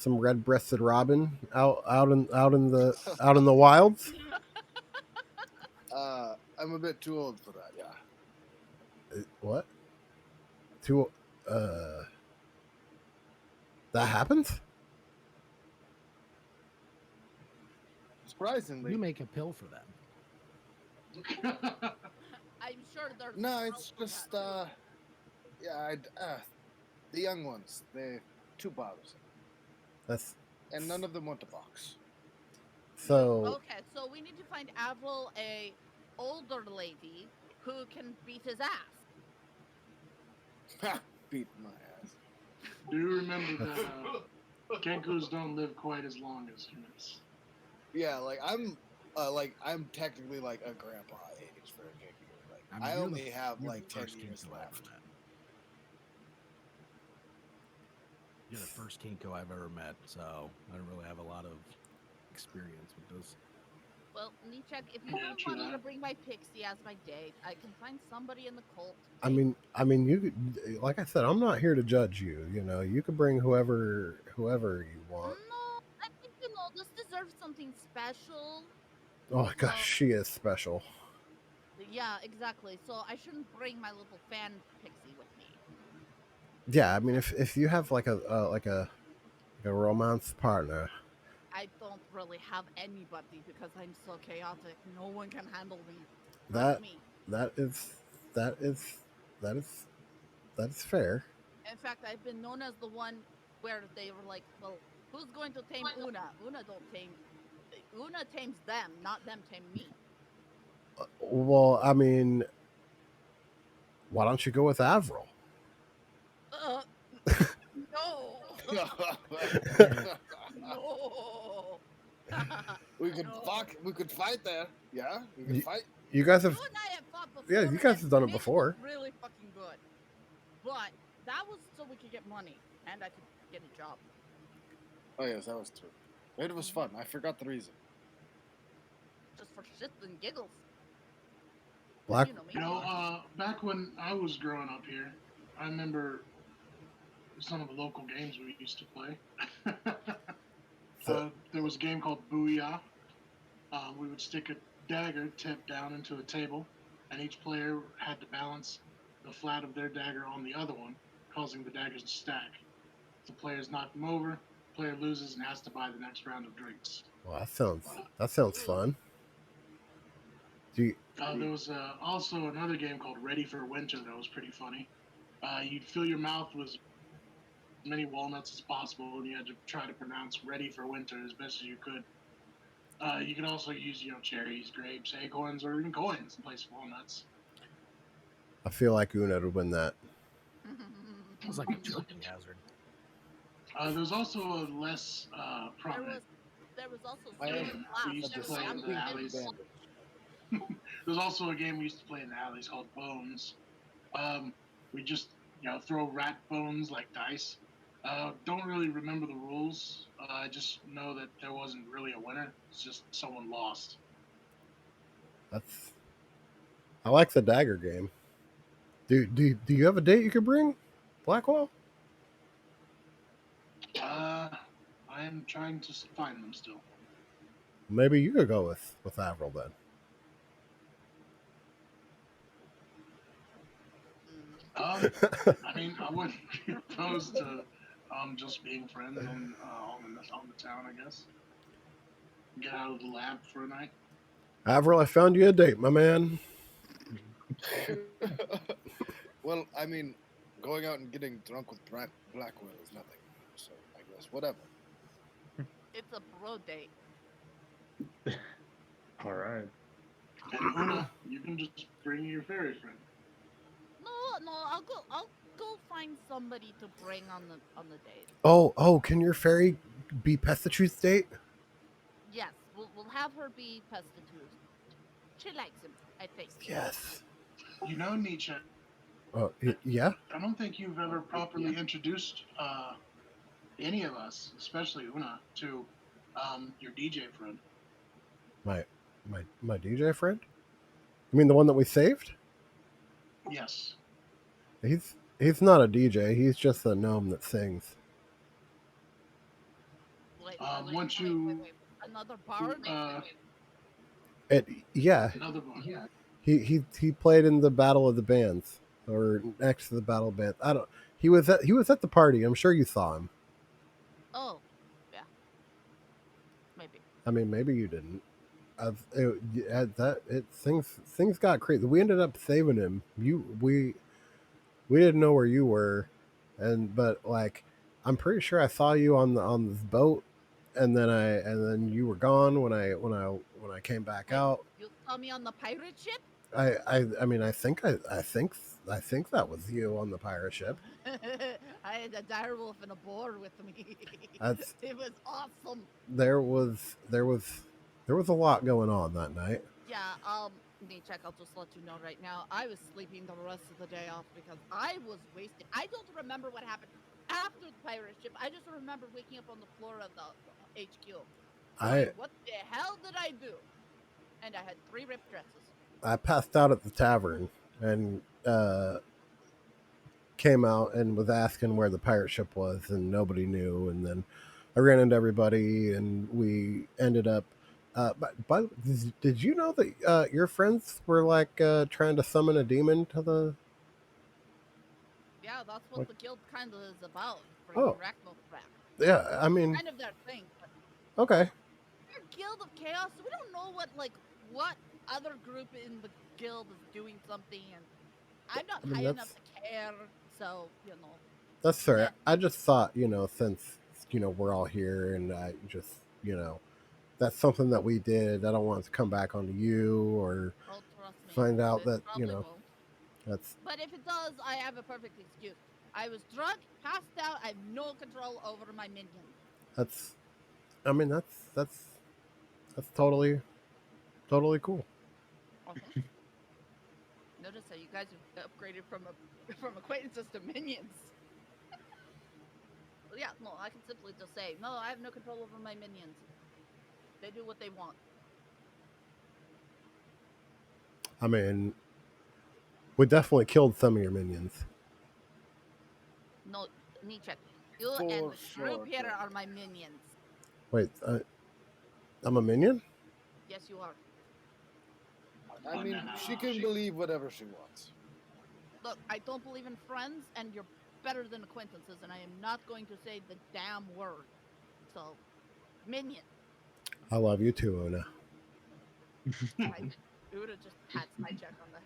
[SPEAKER 2] red-breasted robin out in the wilds?
[SPEAKER 6] I'm a bit too old for that. Yeah.
[SPEAKER 2] What? Too that happens?
[SPEAKER 6] Surprisingly,
[SPEAKER 5] You make a pill for them.
[SPEAKER 3] I'm sure there's
[SPEAKER 6] no,
[SPEAKER 3] a
[SPEAKER 6] it's
[SPEAKER 3] pill for
[SPEAKER 6] just
[SPEAKER 3] that, too.
[SPEAKER 6] yeah, the young ones, they too bothersome,
[SPEAKER 2] That's
[SPEAKER 6] and none of them want the box.
[SPEAKER 2] so.
[SPEAKER 3] Okay, so we need to find Avril a older lady who can beat his ass.
[SPEAKER 6] Beat my ass.
[SPEAKER 4] Do you remember that Kenkus don't live quite as long as humans?
[SPEAKER 6] Yeah, I'm technically like a grandpa age for a Kenku. Like
[SPEAKER 5] I mean,
[SPEAKER 6] I
[SPEAKER 5] you're
[SPEAKER 6] only have
[SPEAKER 5] you're
[SPEAKER 6] like
[SPEAKER 5] the
[SPEAKER 6] 10
[SPEAKER 5] first
[SPEAKER 6] years
[SPEAKER 5] Kinko I've ever
[SPEAKER 6] left.
[SPEAKER 5] met. You're the first Kinko I've ever met, so I don't really have a lot of experience with this.
[SPEAKER 3] Well, Nichek, if you
[SPEAKER 4] Yeah,
[SPEAKER 3] really
[SPEAKER 4] true
[SPEAKER 3] want me to
[SPEAKER 4] that.
[SPEAKER 3] bring my pixie as my date, I can find somebody in the cult.
[SPEAKER 2] I mean, you could, like I said, I'm not here to judge you. You know, you can bring whoever you want.
[SPEAKER 3] No, I think this deserves something special.
[SPEAKER 2] Oh
[SPEAKER 3] So
[SPEAKER 2] gosh, she is special.
[SPEAKER 3] yeah, exactly. So I shouldn't bring my little fan pixie with me.
[SPEAKER 2] Yeah, I mean, if you have like a romance partner,
[SPEAKER 3] I don't really have anybody because I'm so chaotic. No one can handle me. Not
[SPEAKER 2] that
[SPEAKER 3] me.
[SPEAKER 2] that is that is that is that's fair.
[SPEAKER 3] In fact, I've been known as the one where they were like, "Well, who's going to tame Una? Una don't tame. Una tames them, not them tame me."
[SPEAKER 2] Well, I mean, why don't you go with Avril?
[SPEAKER 3] Uh, no, no. No.
[SPEAKER 6] We could fight there. Yeah, we could
[SPEAKER 2] you,
[SPEAKER 6] fight.
[SPEAKER 2] you guys
[SPEAKER 3] You
[SPEAKER 2] have,
[SPEAKER 3] and I have fought
[SPEAKER 2] yeah,
[SPEAKER 3] before,
[SPEAKER 2] you guys
[SPEAKER 3] and
[SPEAKER 2] have done it
[SPEAKER 3] it was
[SPEAKER 2] before.
[SPEAKER 3] really fucking good. But that was so we could get money and I could get a job.
[SPEAKER 6] Oh yes, that was true. It was fun. I forgot the reason.
[SPEAKER 3] Just for shits and giggles.
[SPEAKER 2] Black,
[SPEAKER 3] You know me.
[SPEAKER 4] You know, back when I was growing up here, I remember some of the local games we used to play.
[SPEAKER 2] so,
[SPEAKER 4] There was a game called Booyah. We would stick a dagger tipped down into a table, and each player had to balance the flat of their dagger on the other one, causing the daggers to stack. If the players knock them over, the player loses and has to buy the next round of drinks.
[SPEAKER 2] well, that sounds fun. Do you,
[SPEAKER 4] There was also another game called Ready for Winter that was pretty funny. You'd fill your mouth with as many walnuts as possible, and you had to try to pronounce "ready for winter" as best as you could. You could also use, cherries, grapes, acorns, or even coins in place of walnuts.
[SPEAKER 2] I feel like Una would win that.
[SPEAKER 5] It was like a choking hazard.
[SPEAKER 4] There was also a less prominent
[SPEAKER 3] there was also
[SPEAKER 6] I
[SPEAKER 3] Silver
[SPEAKER 6] am
[SPEAKER 4] we
[SPEAKER 3] Blast.
[SPEAKER 4] used to
[SPEAKER 3] There was
[SPEAKER 4] play in the
[SPEAKER 3] absolutely
[SPEAKER 4] alleys.
[SPEAKER 6] bandage.
[SPEAKER 4] There's also a game we used to play in the alleys called Bones. We just, throw rat bones like dice. Don't really remember the rules. I just know that there wasn't really a winner. It's just someone lost.
[SPEAKER 2] That's I like the dagger game. Do you have a date you could bring, Blackwell?
[SPEAKER 4] I am trying to find them still.
[SPEAKER 2] Maybe you could go with Avril then.
[SPEAKER 4] I mean, I wouldn't be opposed to just being friends on the town, I guess. Get out of the lab for a night.
[SPEAKER 2] Avril, I found you a date, my man.
[SPEAKER 7] Well, I mean, going out and getting drunk with Blackwell is nothing new, so I guess whatever.
[SPEAKER 3] It's a bro date.
[SPEAKER 1] All right.
[SPEAKER 4] And Una, you can just bring your fairy friend.
[SPEAKER 3] No, I'll go find somebody to bring on the date.
[SPEAKER 2] Oh, can your fairy be Pestatru's date?
[SPEAKER 3] Yes, we'll have her be Pestitute. She likes him, I think.
[SPEAKER 2] Yes.
[SPEAKER 4] You know, Nietzsche,
[SPEAKER 2] Yeah.
[SPEAKER 4] I don't think you've ever properly introduced any of us, especially Una, to your DJ friend.
[SPEAKER 2] My DJ friend. You mean the one that we saved?
[SPEAKER 4] Yes.
[SPEAKER 2] He's not a DJ. He's just a gnome that sings.
[SPEAKER 4] Once you
[SPEAKER 3] Wait. Another bard?
[SPEAKER 2] Yeah.
[SPEAKER 4] another one.
[SPEAKER 2] He played in the Battle of the Bands or next to the Battle of Bands. I don't. He was at the party. I'm sure you saw him.
[SPEAKER 3] Oh, yeah. Maybe.
[SPEAKER 2] I mean, maybe you didn't. Things got crazy. We ended up saving him. We didn't know where you were, but like I'm pretty sure I saw you on this boat, and then you were gone when I came back
[SPEAKER 3] Wait,
[SPEAKER 2] out.
[SPEAKER 3] you saw me on the pirate ship?
[SPEAKER 2] I mean I think that was you on the pirate ship.
[SPEAKER 3] I had a direwolf and a boar with me.
[SPEAKER 2] That's
[SPEAKER 3] It was awesome.
[SPEAKER 2] there was a lot going on that night.
[SPEAKER 3] Yeah, Check, I'll just let you know right now. I was sleeping the rest of the day off because I was wasted. I don't remember what happened after the pirate ship. I just remember waking up on the floor of the HQ. What the hell did I do? And I had 3 ripped dresses.
[SPEAKER 2] I passed out at the tavern and came out and was asking where the pirate ship was, and nobody knew. And then I ran into everybody, and we ended up. But did you know that your friends were like trying to summon a demon to the?
[SPEAKER 3] Yeah, that's what the guild kind of is about.
[SPEAKER 2] Oh.
[SPEAKER 3] Bringing Rachnos back.
[SPEAKER 2] Yeah, I mean.
[SPEAKER 3] Kind of their thing. But
[SPEAKER 2] Okay.
[SPEAKER 3] we're Guild of Chaos. So we don't know what other group in the guild is doing something, and I'm not high enough to care. So
[SPEAKER 2] That's fair.
[SPEAKER 3] Yeah.
[SPEAKER 2] I just thought, since we're all here, and I just that's something that we did. I don't want it to come back onto you or
[SPEAKER 3] trust me,
[SPEAKER 2] find out
[SPEAKER 3] it
[SPEAKER 2] that
[SPEAKER 3] probably won't.
[SPEAKER 2] that's.
[SPEAKER 3] But if it does, I have a perfect excuse. I was drunk, passed out. I have no control over my minions.
[SPEAKER 2] That's. I mean, that's totally cool.
[SPEAKER 3] Uh-huh. Notice how you guys have upgraded from acquaintances to minions. Yeah, no, I can simply just say, no, I have no control over my minions. They do what they want.
[SPEAKER 2] I mean, we definitely killed some of your minions.
[SPEAKER 3] No, Nietzsche, you and the group here are my minions.
[SPEAKER 2] Wait, I'm a minion?
[SPEAKER 3] Yes, you are.
[SPEAKER 7] I mean, she can believe whatever she wants.
[SPEAKER 3] Look, I don't believe in friends, and you're better than acquaintances, and I am not going to say the damn word. So, minion.
[SPEAKER 2] I love you too, Una.
[SPEAKER 3] Una just pats my check on the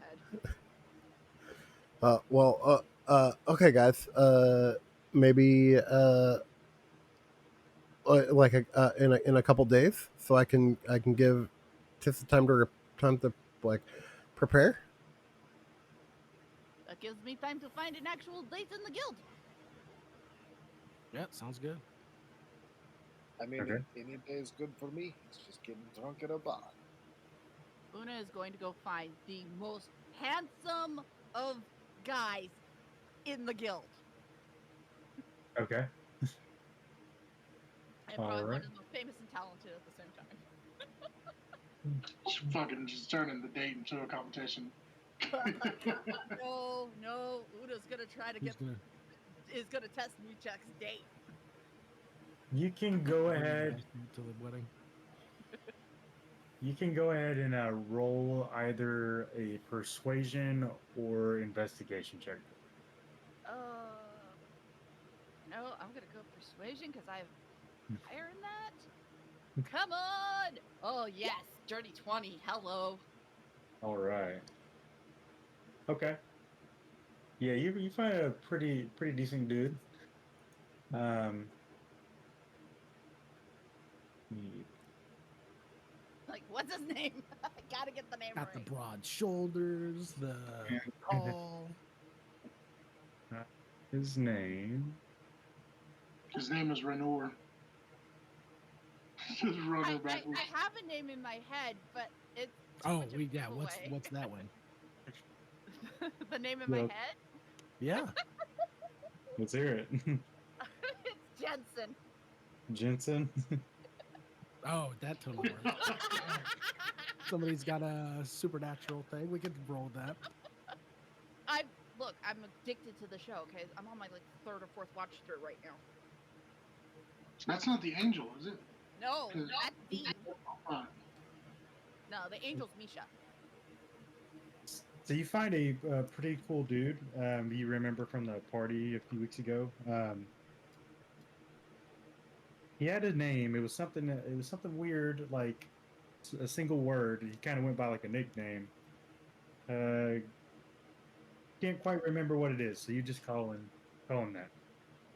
[SPEAKER 3] head.
[SPEAKER 2] Okay, guys. Maybe like in a couple days, so I can give Tissa time to like prepare.
[SPEAKER 3] That gives me time to find an actual date in the guild.
[SPEAKER 5] Yeah, sounds good.
[SPEAKER 7] I mean, any day is good for me. It's just getting drunk at a bar.
[SPEAKER 3] Una is going to go find the most handsome of guys in the guild.
[SPEAKER 1] Okay.
[SPEAKER 3] And probably one of the most famous and talented at the same time.
[SPEAKER 4] Fucking just turning the date into a competition.
[SPEAKER 3] No, Una's gonna try to is gonna test Nietzsche's date.
[SPEAKER 1] You can go ahead
[SPEAKER 5] to the wedding.
[SPEAKER 1] You can go ahead and roll either a persuasion or investigation check.
[SPEAKER 3] No, I'm gonna go persuasion because I have higher in that. Come on! Oh yes, Dirty 20. Hello.
[SPEAKER 1] All right. Okay. Yeah, you find a pretty decent dude. he-
[SPEAKER 3] Like, what's his name? I gotta get the name
[SPEAKER 5] Got the
[SPEAKER 3] right.
[SPEAKER 5] broad shoulders, the tall.
[SPEAKER 1] his name.
[SPEAKER 4] His name is Renor. Just runner
[SPEAKER 3] I
[SPEAKER 4] backwards.
[SPEAKER 3] have a name in my head, but it's too
[SPEAKER 5] Oh,
[SPEAKER 3] much of a giveaway.
[SPEAKER 5] what's that one?
[SPEAKER 3] The name in my
[SPEAKER 1] Yeah.
[SPEAKER 3] head?
[SPEAKER 5] Yeah.
[SPEAKER 1] Let's hear it.
[SPEAKER 3] It's Jensen.
[SPEAKER 1] Jensen.
[SPEAKER 5] Oh, that totally works. Somebody's got a supernatural thing. We could roll with that.
[SPEAKER 3] Look, I'm addicted to the show, okay? I'm on my like third or fourth watch through right now.
[SPEAKER 4] That's not the angel, is it?
[SPEAKER 3] No,
[SPEAKER 4] 'Cause-
[SPEAKER 3] that's Dean.
[SPEAKER 4] Uh,
[SPEAKER 3] No, the angel's Misha.
[SPEAKER 1] So you find a pretty cool dude. You remember from the party a few weeks ago. He had a name. It was something. It was something weird, like a single word. He kind of went by like a nickname. Can't quite remember what it is, so you just call him that.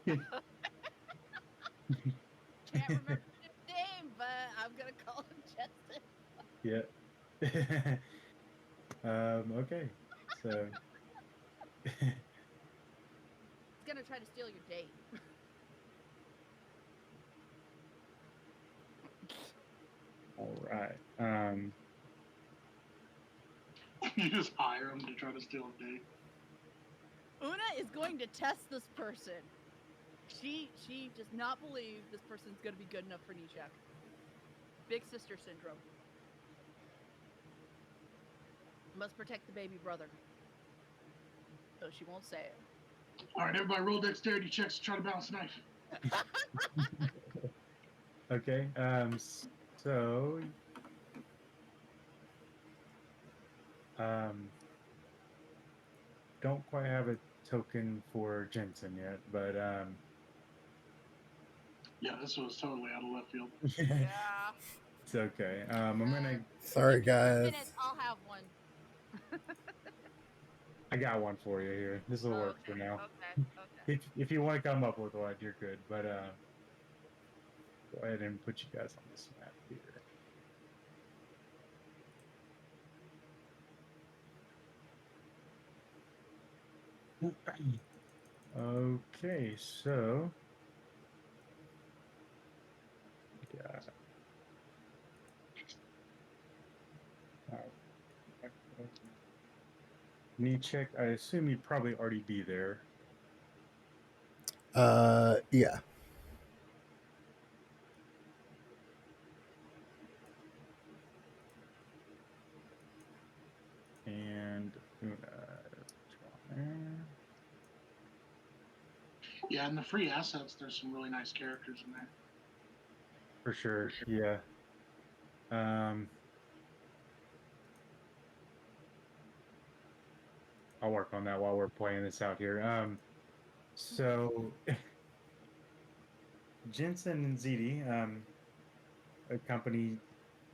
[SPEAKER 3] Can't remember his name, but I'm gonna call him Jensen.
[SPEAKER 1] Yeah. Okay. So.
[SPEAKER 3] He's gonna try to steal your date.
[SPEAKER 1] All right.
[SPEAKER 4] you just hire him to try to steal a date.
[SPEAKER 3] Una is going to test this person. She does not believe this person's gonna be good enough for Nishak. Big sister syndrome. Must protect the baby brother. So she won't say it.
[SPEAKER 4] All right, everybody, roll dexterity checks to try to balance a knife.
[SPEAKER 1] Okay. So. Don't quite have a token for Jensen yet, but
[SPEAKER 4] Yeah, this was totally out of left field.
[SPEAKER 3] Yeah.
[SPEAKER 1] it's okay. I'm gonna.
[SPEAKER 2] Sorry,
[SPEAKER 3] Give me 2
[SPEAKER 2] guys.
[SPEAKER 3] minutes, I'll have one.
[SPEAKER 1] I got one for you here. This will work for now.
[SPEAKER 3] Okay.
[SPEAKER 1] If you want to come up with one, you're good. But go ahead and put you guys on this map here. Okay, so yeah. Knee check. I assume you'd probably already be there.
[SPEAKER 2] Yeah.
[SPEAKER 1] And
[SPEAKER 4] Yeah, in the free assets, there's some really nice characters in there.
[SPEAKER 1] for sure. Yeah. I'll work on that while we're playing this out here. So Jensen and Ziti, a company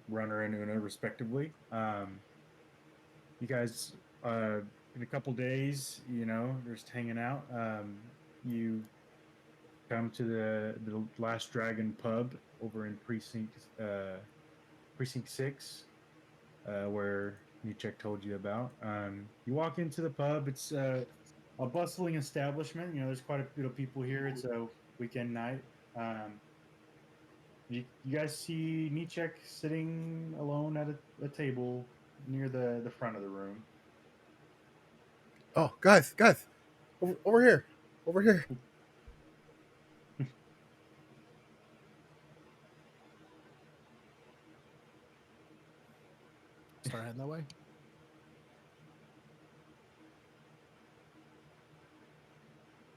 [SPEAKER 1] runner and Una, respectively. You guys, in a couple days, just hanging out. You come to the Last Dragon pub over in Precinct 6, where Nichek told you about. You walk into the pub. It's a bustling establishment. There's quite a bit of people here. It's a weekend night. You guys see Nichek sitting alone at a table near the front of the room.
[SPEAKER 2] Oh, guys, over here.
[SPEAKER 5] Start heading that way.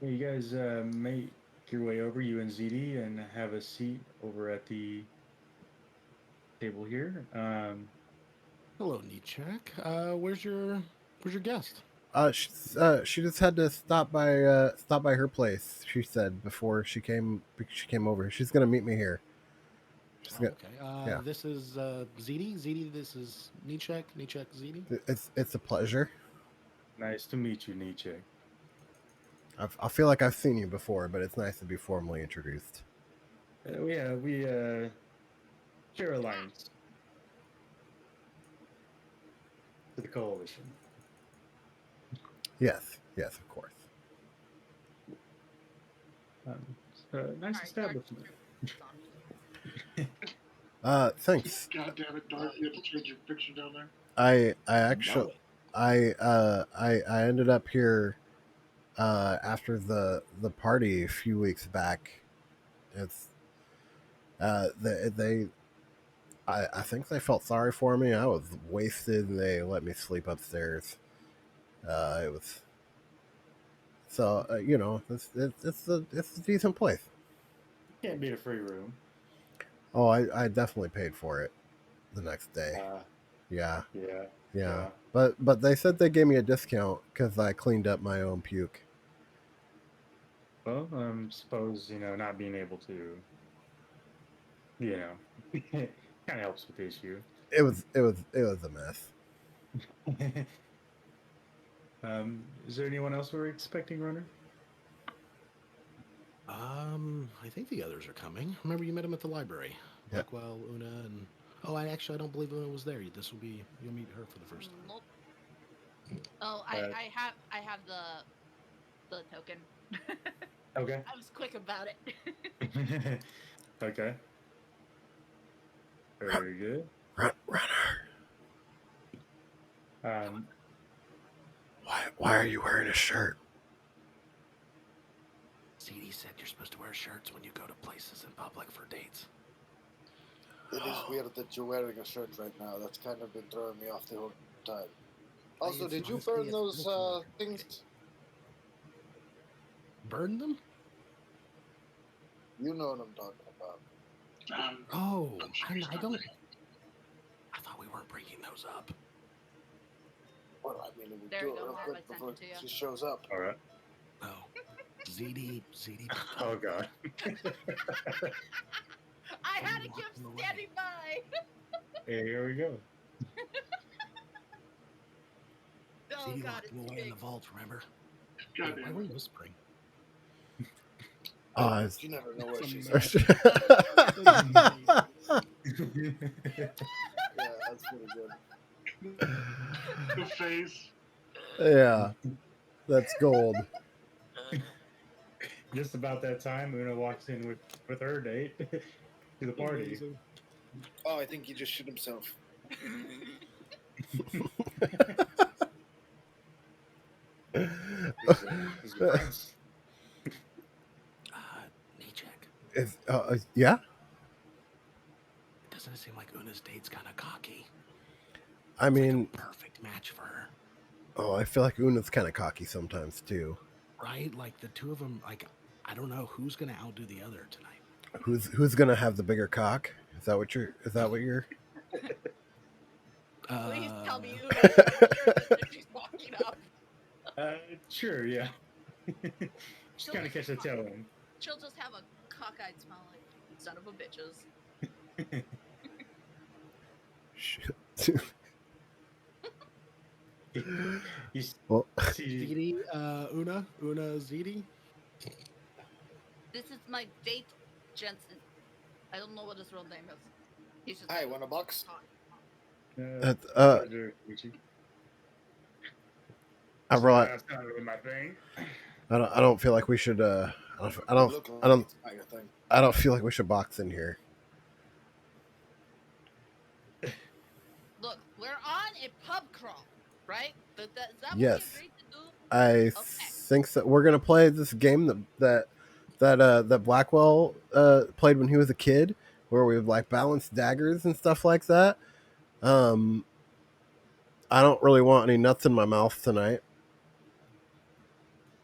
[SPEAKER 1] Yeah, you guys make your way over, you and ZD, and have a seat over at the table here.
[SPEAKER 5] Hello, Nichek. Where's your guest?
[SPEAKER 2] She just had to stop by her place. She said before she came over. She's gonna meet me here. Just
[SPEAKER 5] Oh,
[SPEAKER 2] get-
[SPEAKER 5] okay.
[SPEAKER 2] yeah.
[SPEAKER 5] This is Ziti. Ziti, this is Nichek. Nichek, Ziti.
[SPEAKER 2] It's a pleasure.
[SPEAKER 1] Nice to meet you, Nietzsche.
[SPEAKER 2] I feel like I've seen you before, but it's nice to be formally introduced.
[SPEAKER 1] We share alliance to the coalition.
[SPEAKER 2] Yes, of course.
[SPEAKER 1] Nice
[SPEAKER 3] Alright,
[SPEAKER 1] establishment.
[SPEAKER 2] Thanks.
[SPEAKER 4] God damn it, Dark! You have to change your picture down there.
[SPEAKER 2] I
[SPEAKER 5] Know
[SPEAKER 2] actually
[SPEAKER 5] it.
[SPEAKER 2] I ended up here after the party a few weeks back. It's they I think they felt sorry for me. I was wasted and they let me sleep upstairs. It was so it's a decent place.
[SPEAKER 1] Can't beat a free room.
[SPEAKER 2] Oh, I definitely paid for it the next day.
[SPEAKER 1] Yeah.
[SPEAKER 2] Yeah. But they said they gave me a discount because I cleaned up my own puke.
[SPEAKER 1] Well, suppose not being able to, kind of helps with the issue.
[SPEAKER 2] It was a mess.
[SPEAKER 1] Is there anyone else we're expecting, Runner?
[SPEAKER 5] I think the others are coming. Remember, you met them at the library.
[SPEAKER 2] Yeah.
[SPEAKER 5] Blackwell, Una, and I don't believe Una was there. You'll meet her for the first time.
[SPEAKER 3] Nope. Oh, I have the token.
[SPEAKER 1] Okay.
[SPEAKER 3] I was quick about it.
[SPEAKER 1] Okay. Very good.
[SPEAKER 2] Runner,
[SPEAKER 1] Um,
[SPEAKER 2] why are you wearing a shirt?
[SPEAKER 5] CD said you're supposed to wear shirts when you go to places in public for dates.
[SPEAKER 7] It is weird that you're wearing a shirt right now. That's kind of been throwing me off the whole time. Also, did you burn those things?
[SPEAKER 5] Burn them?
[SPEAKER 7] You know what I'm talking about.
[SPEAKER 5] Oh,
[SPEAKER 4] I'm sure he's
[SPEAKER 5] I
[SPEAKER 4] not
[SPEAKER 5] don't.
[SPEAKER 4] there.
[SPEAKER 5] I thought we weren't bringing those up.
[SPEAKER 7] Well, I mean, we
[SPEAKER 3] There
[SPEAKER 7] do
[SPEAKER 3] you
[SPEAKER 7] it
[SPEAKER 3] go,
[SPEAKER 7] real
[SPEAKER 3] Marv, I
[SPEAKER 7] quick
[SPEAKER 3] sent
[SPEAKER 7] before
[SPEAKER 3] it to you.
[SPEAKER 7] she shows up.
[SPEAKER 1] all right.
[SPEAKER 5] Oh, ZD.
[SPEAKER 1] Oh God.
[SPEAKER 3] I had a
[SPEAKER 5] Walk
[SPEAKER 3] gift
[SPEAKER 5] them away.
[SPEAKER 3] standing by.
[SPEAKER 1] Here we go.
[SPEAKER 3] Oh
[SPEAKER 5] ZD
[SPEAKER 3] God,
[SPEAKER 5] locked
[SPEAKER 3] it's
[SPEAKER 5] them away in
[SPEAKER 3] big.
[SPEAKER 5] the vault. Remember?
[SPEAKER 4] God
[SPEAKER 5] Why
[SPEAKER 4] damn
[SPEAKER 5] were
[SPEAKER 4] it.
[SPEAKER 5] you whispering?
[SPEAKER 7] You never know where she's
[SPEAKER 1] Some-
[SPEAKER 7] at. Yeah, that's pretty good.
[SPEAKER 4] The face.
[SPEAKER 2] Yeah, that's gold.
[SPEAKER 1] Just about that time, Una walks in with her date to the party.
[SPEAKER 5] Amazing.
[SPEAKER 7] Oh, I think he just shit himself.
[SPEAKER 1] Is your friends?
[SPEAKER 5] Nichek.
[SPEAKER 2] Yeah.
[SPEAKER 5] Doesn't it seem like Una's date's kind of cocky?
[SPEAKER 2] I
[SPEAKER 5] It's like
[SPEAKER 2] mean,
[SPEAKER 5] a perfect match for her,
[SPEAKER 2] I feel like Una's kind of cocky sometimes too.
[SPEAKER 5] right? Like the two of them. Like I don't know who's gonna outdo the other tonight.
[SPEAKER 2] Who's gonna have the bigger cock? Is that what you're?
[SPEAKER 3] Please tell me
[SPEAKER 5] Uh,
[SPEAKER 3] Una is sure that she's walking up.
[SPEAKER 1] Sure, yeah. Just
[SPEAKER 3] She'll
[SPEAKER 1] kind of catch the tail end.
[SPEAKER 3] She'll just have a cockeyed smile like, son of a bitches.
[SPEAKER 1] You
[SPEAKER 2] Well,
[SPEAKER 1] see,
[SPEAKER 5] ZD, Una ZD.
[SPEAKER 3] This is my date, Jensen. I don't know what his real name is. He's just
[SPEAKER 7] Hi, want a box?
[SPEAKER 1] pleasure, Richie.
[SPEAKER 2] I really,
[SPEAKER 1] That's not really my thing.
[SPEAKER 2] I don't feel like we should. I don't.
[SPEAKER 7] Look like
[SPEAKER 2] I don't.
[SPEAKER 7] it's not your thing.
[SPEAKER 2] I don't feel like we should box in here.
[SPEAKER 3] Look, we're on a pub crawl, right? Is that
[SPEAKER 2] Yes.
[SPEAKER 3] what we agreed to do?
[SPEAKER 2] I think that we're gonna play this game that Blackwell played when he was a kid, where we would like balance daggers and stuff like that. I don't really want any nuts in my mouth tonight.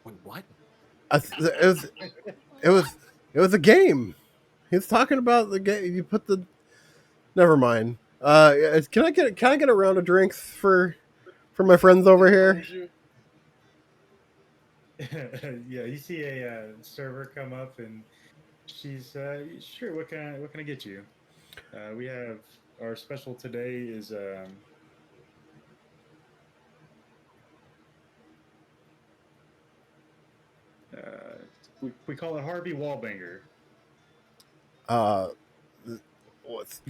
[SPEAKER 5] Wait, what?
[SPEAKER 2] It was a game. He was talking about the game. You put the. Never mind. Can I get a round of drinks for my friends over here?
[SPEAKER 1] Yeah, you see a server come up and she's sure. What can I get you? We have our special today is we call it Harvey Wallbanger.
[SPEAKER 2] Uh, what's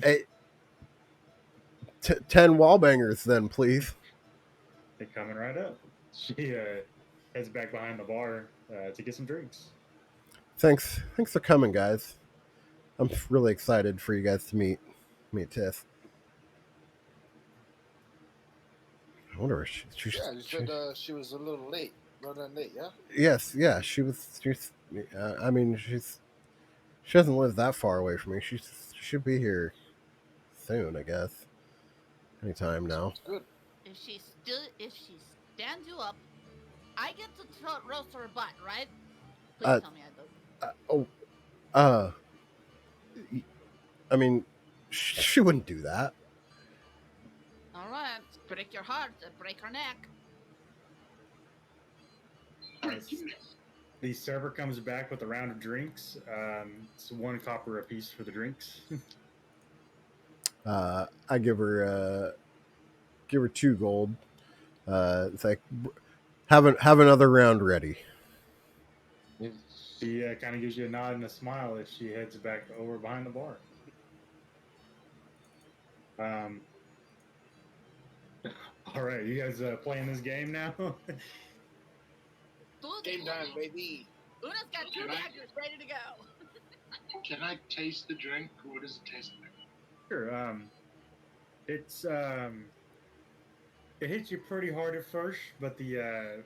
[SPEAKER 2] 10 wall bangers then, please.
[SPEAKER 1] They're coming right up. She heads back behind the bar to get some drinks.
[SPEAKER 2] Thanks for coming, guys. I'm really excited for you guys to meet Tiff. I wonder if
[SPEAKER 7] Yeah, you said she was a little late, running late. Yeah.
[SPEAKER 2] Yes, yeah, she was. I mean, she doesn't live that far away from me. She should be here soon, I guess. Anytime now.
[SPEAKER 7] Sounds good.
[SPEAKER 3] If she stands you up, I get to roast her butt, right? Please
[SPEAKER 2] Uh,
[SPEAKER 3] tell me I do.
[SPEAKER 2] oh, uh, I mean, she wouldn't do that.
[SPEAKER 3] All right, break your heart, break her neck.
[SPEAKER 1] The server comes back with a round of drinks. It's 1 copper apiece for the drinks.
[SPEAKER 2] I give her 2 gold. It's like have another round ready.
[SPEAKER 1] She kind of gives you a nod and a smile as she heads back over behind the bar. All right, you guys playing this game now?
[SPEAKER 6] Game time, baby.
[SPEAKER 3] Una's got 2 daggers ready to go.
[SPEAKER 4] Can I taste the drink? What does it taste like?
[SPEAKER 1] Sure. It's it hits you pretty hard at first, but the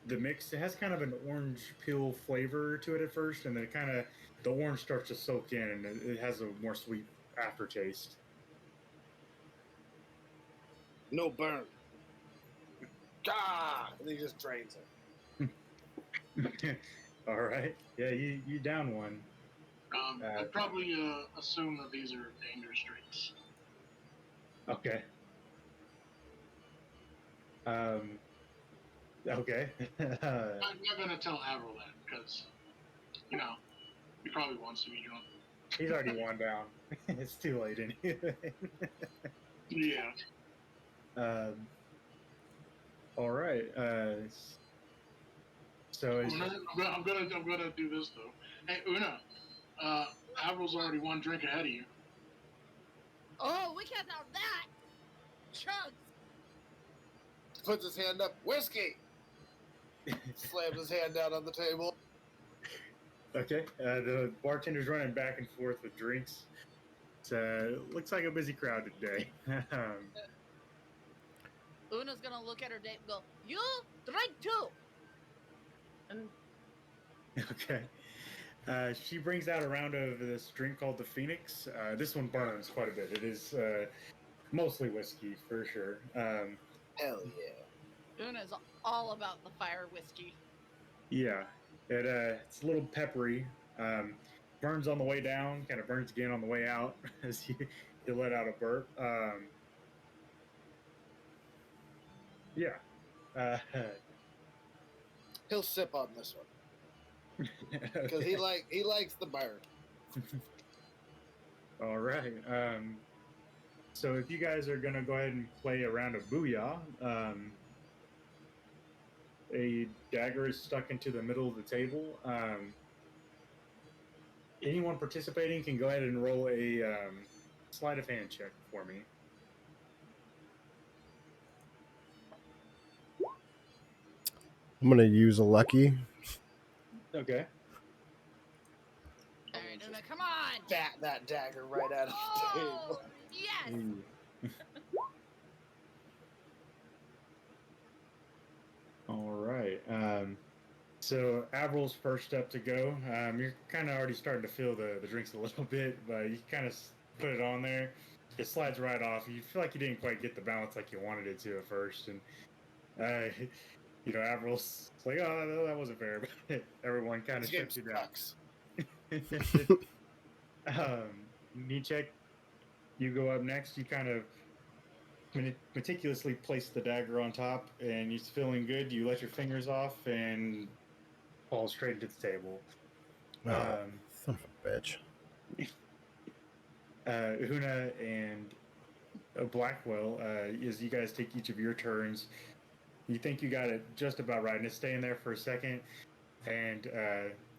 [SPEAKER 1] mix, it has kind of an orange peel flavor to it at first, and then it kind of the orange starts to soak in, and it has a more sweet aftertaste.
[SPEAKER 6] No burn. Gah! And he just drains it.
[SPEAKER 1] All right, yeah, you down one.
[SPEAKER 4] I'd probably assume that these are dangerous drinks.
[SPEAKER 1] Okay. Okay.
[SPEAKER 4] I'm not gonna tell Avril that because, he probably wants to be drunk.
[SPEAKER 1] He's already one down. It's too late anyway.
[SPEAKER 4] Yeah.
[SPEAKER 1] All right. So
[SPEAKER 4] I'm gonna do this though. Hey, Una, Avril's already 1 drink ahead of you.
[SPEAKER 3] Oh, we can't have that. Chugs.
[SPEAKER 6] Puts his hand up. Whiskey. Slams his hand down on the table.
[SPEAKER 1] Okay. The bartender's running back and forth with drinks. Looks like a busy crowd today.
[SPEAKER 3] Una's gonna look at her date and go, "You drink too." And
[SPEAKER 1] okay. She brings out a round of this drink called the Phoenix. This one burns quite a bit. It is mostly whiskey for sure.
[SPEAKER 6] Hell yeah.
[SPEAKER 3] Una's all about the fire whiskey.
[SPEAKER 1] Yeah, it's a little peppery. Burns on the way down, kind of burns again on the way out as you let out a burp. Yeah.
[SPEAKER 6] He'll sip on this one because he likes the burn.
[SPEAKER 1] All right. So if you guys are gonna go ahead and play a round of Booyah, a dagger is stuck into the middle of the table. Anyone participating can go ahead and roll a sleight of hand check for me.
[SPEAKER 2] I'm gonna use a lucky.
[SPEAKER 1] Okay.
[SPEAKER 3] All right, Una, come on.
[SPEAKER 6] Bat that dagger right out of the table.
[SPEAKER 3] Yes.
[SPEAKER 1] All right. So Avril's first up to go. You're kind of already starting to feel the drinks a little bit, but you kind of put it on there. It slides right off. You feel like you didn't quite get the balance like you wanted it to at first, and Avril's like, "Oh, that wasn't fair," but everyone kind of shuts you down. Nichek, you go up next. You kind of meticulously place the dagger on top, and you're feeling good. You let your fingers off and fall straight into the table.
[SPEAKER 2] Oh, son of a bitch.
[SPEAKER 1] Una and Blackwell, as you guys take each of your turns, you think you got it just about right, and it's staying there for a second. And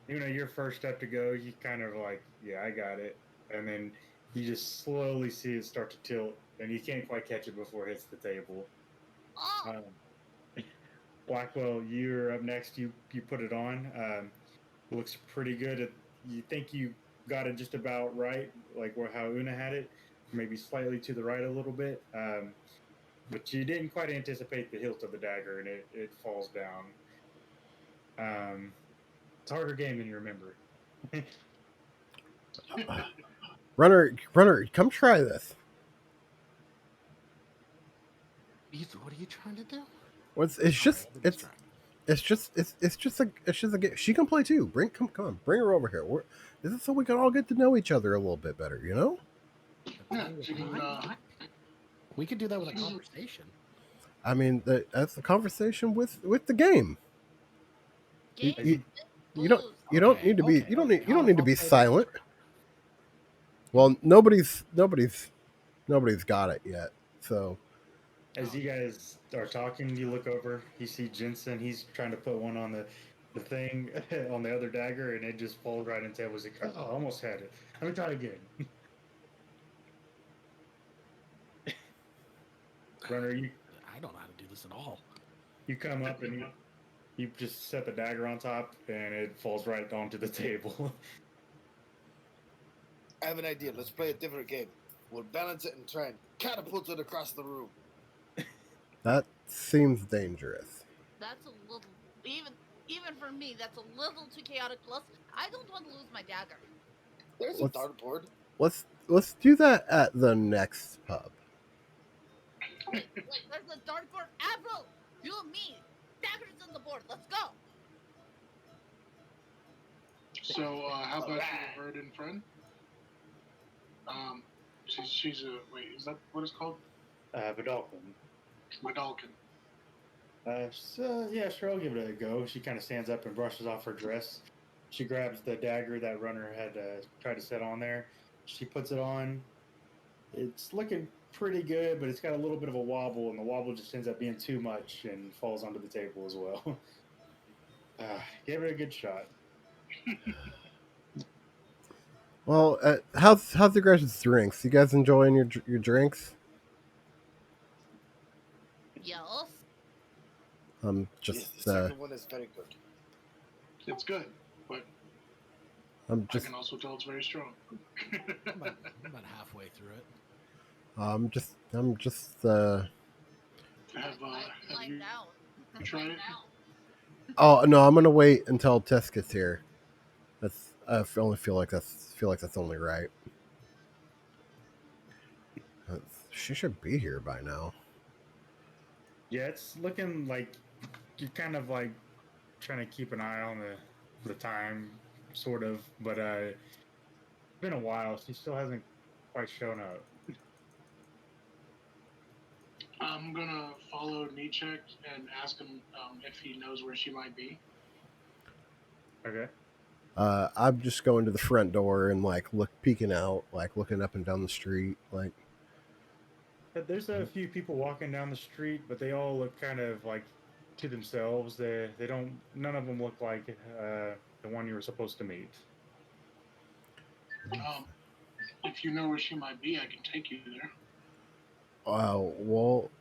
[SPEAKER 1] your first step to go, you kind of like, yeah, I got it, and then you just slowly see it start to tilt, and you can't quite catch it before it hits the table.
[SPEAKER 3] Oh,
[SPEAKER 1] Blackwell, you're up next. You put it on. Looks pretty good. You think you got it just about right, like how Una had it, maybe slightly to the right a little bit. But you didn't quite anticipate the hilt of the dagger, and it falls down. It's a harder game than you remember.
[SPEAKER 2] Runner, come try this.
[SPEAKER 5] What are you trying to do?
[SPEAKER 2] It's
[SPEAKER 5] Sorry,
[SPEAKER 2] just
[SPEAKER 5] I've been
[SPEAKER 2] it's
[SPEAKER 5] distracted.
[SPEAKER 2] it's just a game. She can play too. Come on, bring her over here. This is so we can all get to know each other a little bit better. You know.
[SPEAKER 4] Yeah, she can,
[SPEAKER 5] We could do that with a conversation.
[SPEAKER 2] I mean, that's the conversation with the game. You,
[SPEAKER 3] game
[SPEAKER 2] you,
[SPEAKER 3] booze.
[SPEAKER 2] you don't need to be you don't
[SPEAKER 5] I'll
[SPEAKER 2] need to be
[SPEAKER 5] play the
[SPEAKER 2] silent.
[SPEAKER 5] intro.
[SPEAKER 2] Well, nobody's got it yet. So
[SPEAKER 1] As you guys are talking, you look over. You see Jensen. He's trying to put one on the thing on the other dagger, and it just falls right into it. Was like, oh, I almost had it. Let me try again. Runner,
[SPEAKER 5] I don't know how to do this at all.
[SPEAKER 1] you come up and you just set the dagger on top, and it falls right onto the table.
[SPEAKER 7] I have an idea. Let's play a different game. We'll balance it and try and catapult it across the room.
[SPEAKER 2] that seems dangerous.
[SPEAKER 3] That's a little even for me. That's a little too chaotic. Plus, I don't want to lose my dagger.
[SPEAKER 7] There's a dartboard.
[SPEAKER 2] Let's do that at the next pub.
[SPEAKER 3] Wait, there's a dartboard. Avril, you and me. Daggers on the board. Let's go.
[SPEAKER 4] So how about your bird and friend? She's a wait. Is that what it's called?
[SPEAKER 1] Vidalkin.
[SPEAKER 4] Medalkin.
[SPEAKER 1] So yeah, sure, I'll give it a go. She kind of stands up and brushes off her dress. She grabs the dagger that Runner had tried to set on there. She puts it on. It's looking pretty good, but it's got a little bit of a wobble, and the wobble just ends up being too much and falls onto the table as well. Gave it a good shot.
[SPEAKER 2] Well, how's your guys' drinks? You guys enjoying your drinks?
[SPEAKER 3] Yes.
[SPEAKER 7] Yes, the second one is very good.
[SPEAKER 4] It's good, but I can also tell it's very strong.
[SPEAKER 5] I'm about halfway through it.
[SPEAKER 2] I'm just
[SPEAKER 4] Have you tried it?
[SPEAKER 2] Oh no, I'm gonna wait until Tess gets here. I only feel like that's only right. She should be here by now.
[SPEAKER 1] Yeah, it's looking like you're kind of like trying to keep an eye on the time, sort of, but it's been a while. She still hasn't quite shown up.
[SPEAKER 4] I'm gonna follow Nietzsche and ask him if he knows where she might be.
[SPEAKER 1] Okay.
[SPEAKER 2] I'm just going to the front door and like peeking out, like looking up and down the street, like.
[SPEAKER 1] There's a few people walking down the street, but they all look kind of like to themselves. They don't. None of them look like the one you were supposed to meet.
[SPEAKER 4] If you know where she might be, I can take you there.
[SPEAKER 2] Well,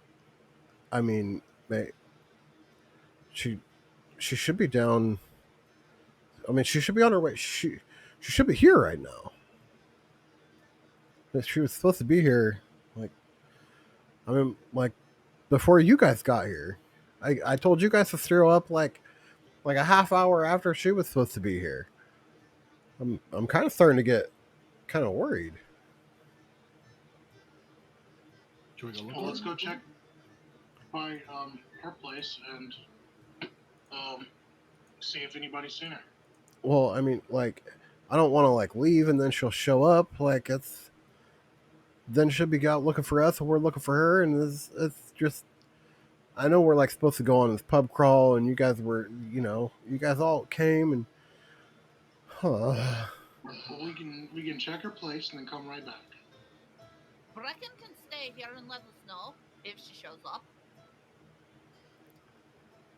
[SPEAKER 2] I mean, she should be down. I mean, she should be on her way. She should be here right now. She was supposed to be here, like before you guys got here. I told you guys to throw up like a half hour after she was supposed to be here. I'm kind of starting to get kind of worried.
[SPEAKER 4] Well, let's go check by her place and see if anybody's seen her.
[SPEAKER 2] Well, I mean, like, I don't want to like leave and then she'll show up. Like then she'll be out looking for us and we're looking for her, and it's just. I know we're like supposed to go on this pub crawl, and you guys you guys all came and.
[SPEAKER 4] Well, we can check her place and then come right back.
[SPEAKER 3] Brecken can stay here and let us know if she shows up.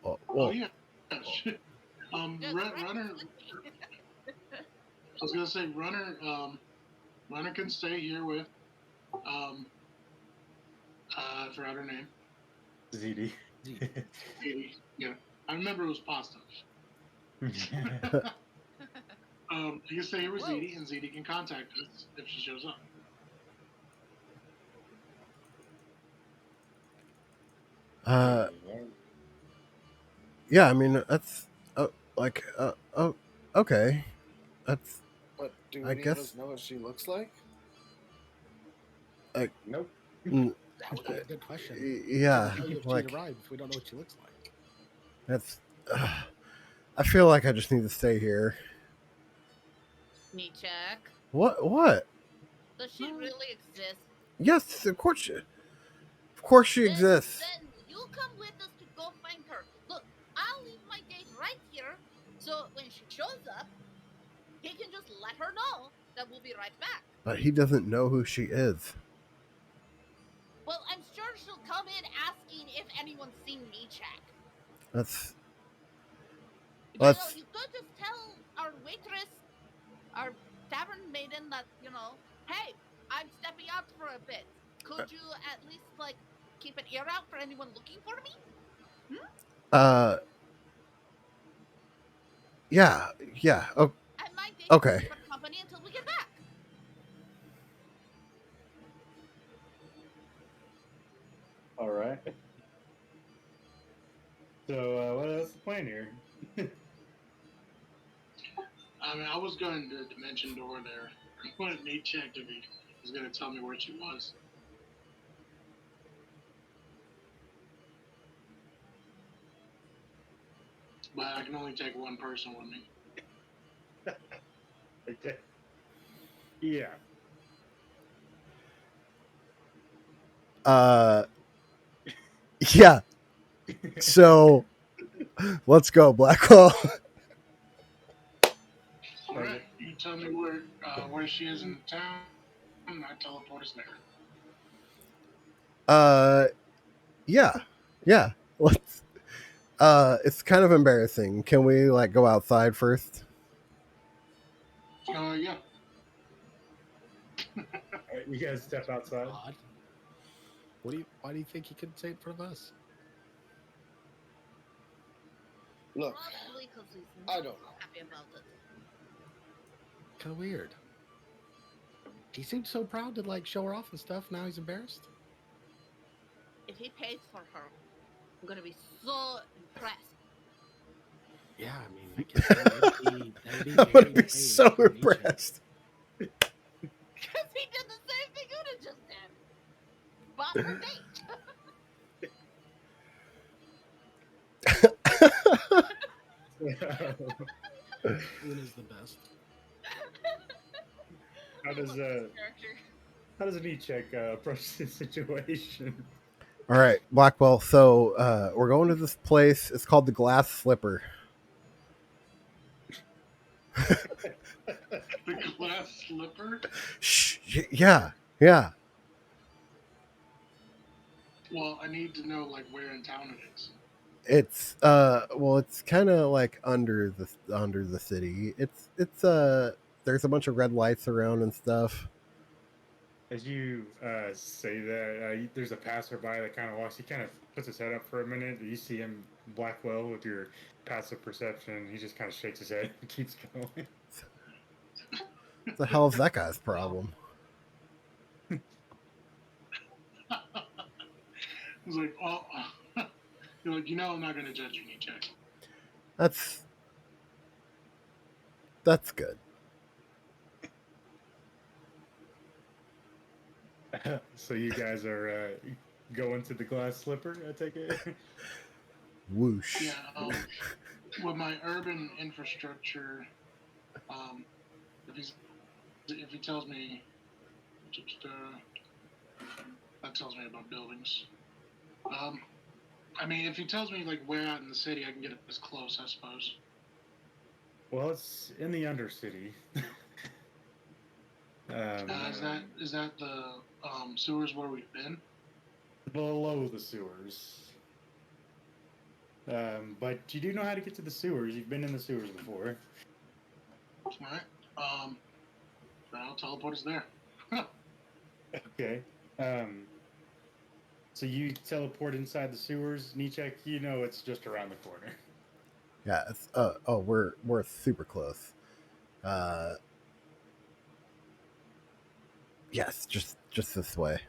[SPEAKER 2] Oh,
[SPEAKER 4] Oh
[SPEAKER 2] well,
[SPEAKER 4] yeah.
[SPEAKER 3] Just
[SPEAKER 4] Runner. I was gonna say Runner. Runner can stay here with. Um, I forgot her name.
[SPEAKER 1] ZD.
[SPEAKER 4] Katie. Yeah, I remember it was pasta. You can stay here with
[SPEAKER 3] Whoa.
[SPEAKER 4] ZD, and ZD can contact us if she shows up.
[SPEAKER 2] yeah, I mean, that's okay. That's,
[SPEAKER 7] But do
[SPEAKER 2] I
[SPEAKER 7] any of
[SPEAKER 2] guess,
[SPEAKER 7] us know what she looks like?
[SPEAKER 1] Nope.
[SPEAKER 5] That would be a good question.
[SPEAKER 2] yeah,
[SPEAKER 5] Can we tell you if
[SPEAKER 2] like,
[SPEAKER 5] she's arrived if we don't know what she looks like?
[SPEAKER 2] that's, I feel like I just need to stay here.
[SPEAKER 3] Knee check.
[SPEAKER 2] What?
[SPEAKER 3] Does she really exist?
[SPEAKER 2] Yes, of course she exists.
[SPEAKER 3] Then you come with us to go find her. Look, I'll leave my date right here, so when she shows up, he can just let her know that we'll be right back.
[SPEAKER 2] But he doesn't know who she is.
[SPEAKER 3] Well, I'm sure she'll come in asking if anyone's seen me check.
[SPEAKER 2] That's
[SPEAKER 3] You could just tell our waitress, our tavern maiden, that, hey, I'm stepping out for a bit. Could you at least, keep an ear out for anyone looking for me?
[SPEAKER 2] Yeah.
[SPEAKER 3] And my date
[SPEAKER 2] Okay.
[SPEAKER 3] will keep her company until we get back.
[SPEAKER 1] All right. So, what else is the plan here?
[SPEAKER 4] I mean, I was going to Dimension Door there. I wanted Nate check if he was going to tell me where she was. But I can only take one person with me.
[SPEAKER 1] Okay. Yeah.
[SPEAKER 2] Yeah. So, let's go, Blackwell.
[SPEAKER 4] All right, you tell me where she is in town, and I teleport us there.
[SPEAKER 2] Yeah. Let's. It's kind of embarrassing. Can we go outside first?
[SPEAKER 4] Yeah.
[SPEAKER 1] All right, you guys step outside.
[SPEAKER 5] Odd. Why do you think he couldn't say it in front of us?
[SPEAKER 7] Look,
[SPEAKER 3] Probably because he's
[SPEAKER 7] I
[SPEAKER 3] not
[SPEAKER 7] don't know.
[SPEAKER 3] happy about it.
[SPEAKER 5] Kind of weird. He seemed so proud to show her off and stuff. Now he's embarrassed.
[SPEAKER 3] If he pays for her, I'm gonna be so impressed.
[SPEAKER 5] Yeah, I mean, I guess that'd be
[SPEAKER 2] I'm
[SPEAKER 5] very
[SPEAKER 2] gonna be
[SPEAKER 5] vague
[SPEAKER 2] so
[SPEAKER 5] for an ancient.
[SPEAKER 2] impressed.
[SPEAKER 3] Because he did the same thing Una just did. Bought her date.
[SPEAKER 5] Una's the best.
[SPEAKER 1] How does a knee check approach this situation?
[SPEAKER 2] All right, Blackwell. So we're going to this place. It's called the Glass Slipper.
[SPEAKER 4] The glass slipper?
[SPEAKER 2] Shh. Yeah.
[SPEAKER 4] Well, I need to know where in town it is.
[SPEAKER 2] It's it's kind of under the city. It's there's a bunch of red lights around and stuff.
[SPEAKER 1] As you say that, there's a passerby that kind of walks. He kind of puts his head up for a minute. You see him, Blackwell, with your passive perception. He just kind of shakes his head and keeps going.
[SPEAKER 2] What the hell is that guy's problem?
[SPEAKER 4] He's like, oh, you're like, I'm not going to judge you, check.
[SPEAKER 2] That's good.
[SPEAKER 1] So you guys are going to the Glass Slipper, I take it?
[SPEAKER 2] Whoosh.
[SPEAKER 4] Yeah, with my urban infrastructure, if he tells me, that tells me about buildings. I mean, if he tells me where out in the city, I can get as close, I suppose.
[SPEAKER 1] Well, it's in the Undercity.
[SPEAKER 4] Is that the sewers where we've been?
[SPEAKER 1] Below the sewers. But you do know how to get to the sewers. You've been in the sewers before.
[SPEAKER 4] All right. I'll teleport us there.
[SPEAKER 1] Okay. So you teleport inside the sewers, Nichek. You know it's just around the corner.
[SPEAKER 2] Yeah. It's, we're super close. Yes, just this way.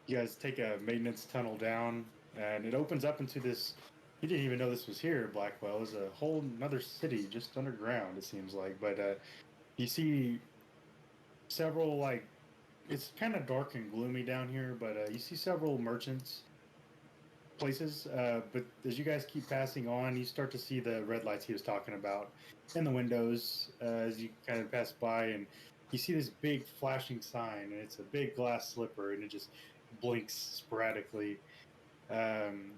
[SPEAKER 1] You guys take a maintenance tunnel down, and it opens up into this. You didn't even know this was here. Blackwell is a whole another city just underground. It seems like, but you see several like it's kind of dark and gloomy down here, but you see several merchants places. But as you guys keep passing on, you start to see the red lights he was talking about in the windows as you kind of pass by, and you see this big flashing sign, and it's a big glass slipper, and it just blinks sporadically. Um,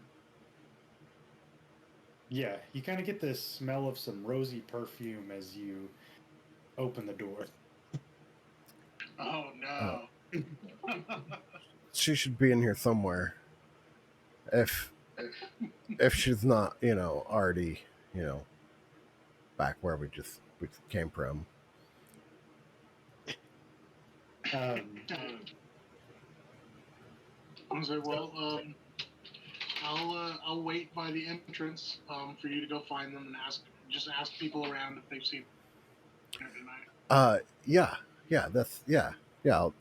[SPEAKER 1] yeah, you kind of get the smell of some rosy perfume as you open the door.
[SPEAKER 4] Oh no.
[SPEAKER 2] She should be in here somewhere. If she's not, already, back where we came from.
[SPEAKER 4] I say, well, I'll wait by the entrance for you to go find them and ask people around if they've seen her tonight.
[SPEAKER 2] Yeah, that's yeah, I'll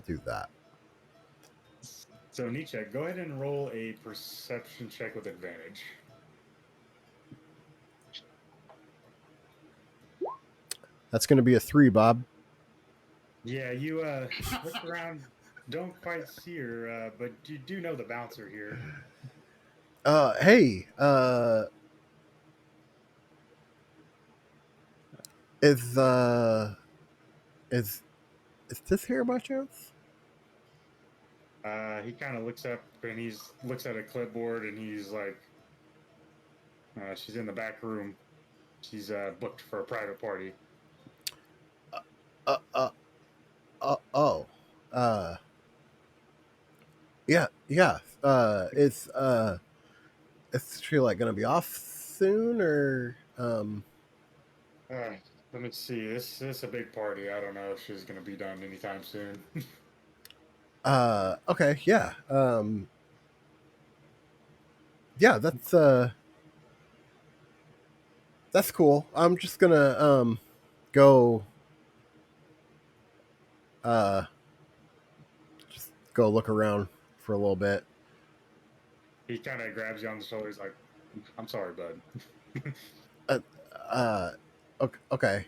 [SPEAKER 2] do that.
[SPEAKER 1] So Nietzsche, go ahead and roll a perception check with advantage.
[SPEAKER 2] That's going to be a 3, Bob.
[SPEAKER 1] Yeah, you look around, don't quite see her, but you do know the bouncer here.
[SPEAKER 2] Hey, is this here by chance?
[SPEAKER 1] He kind of looks up and looks at a clipboard and he's like, she's in the back room. She's booked for a private party.
[SPEAKER 2] Oh, yeah. Is she like gonna be off soon or
[SPEAKER 1] Let me see. This is a big party. I don't know if she's gonna be done anytime soon.
[SPEAKER 2] Okay, yeah. Yeah, that's cool. I'm just gonna go just go look around for a little bit.
[SPEAKER 1] He kind of grabs you on the shoulder. He's like, "I'm sorry, bud."
[SPEAKER 2] Okay.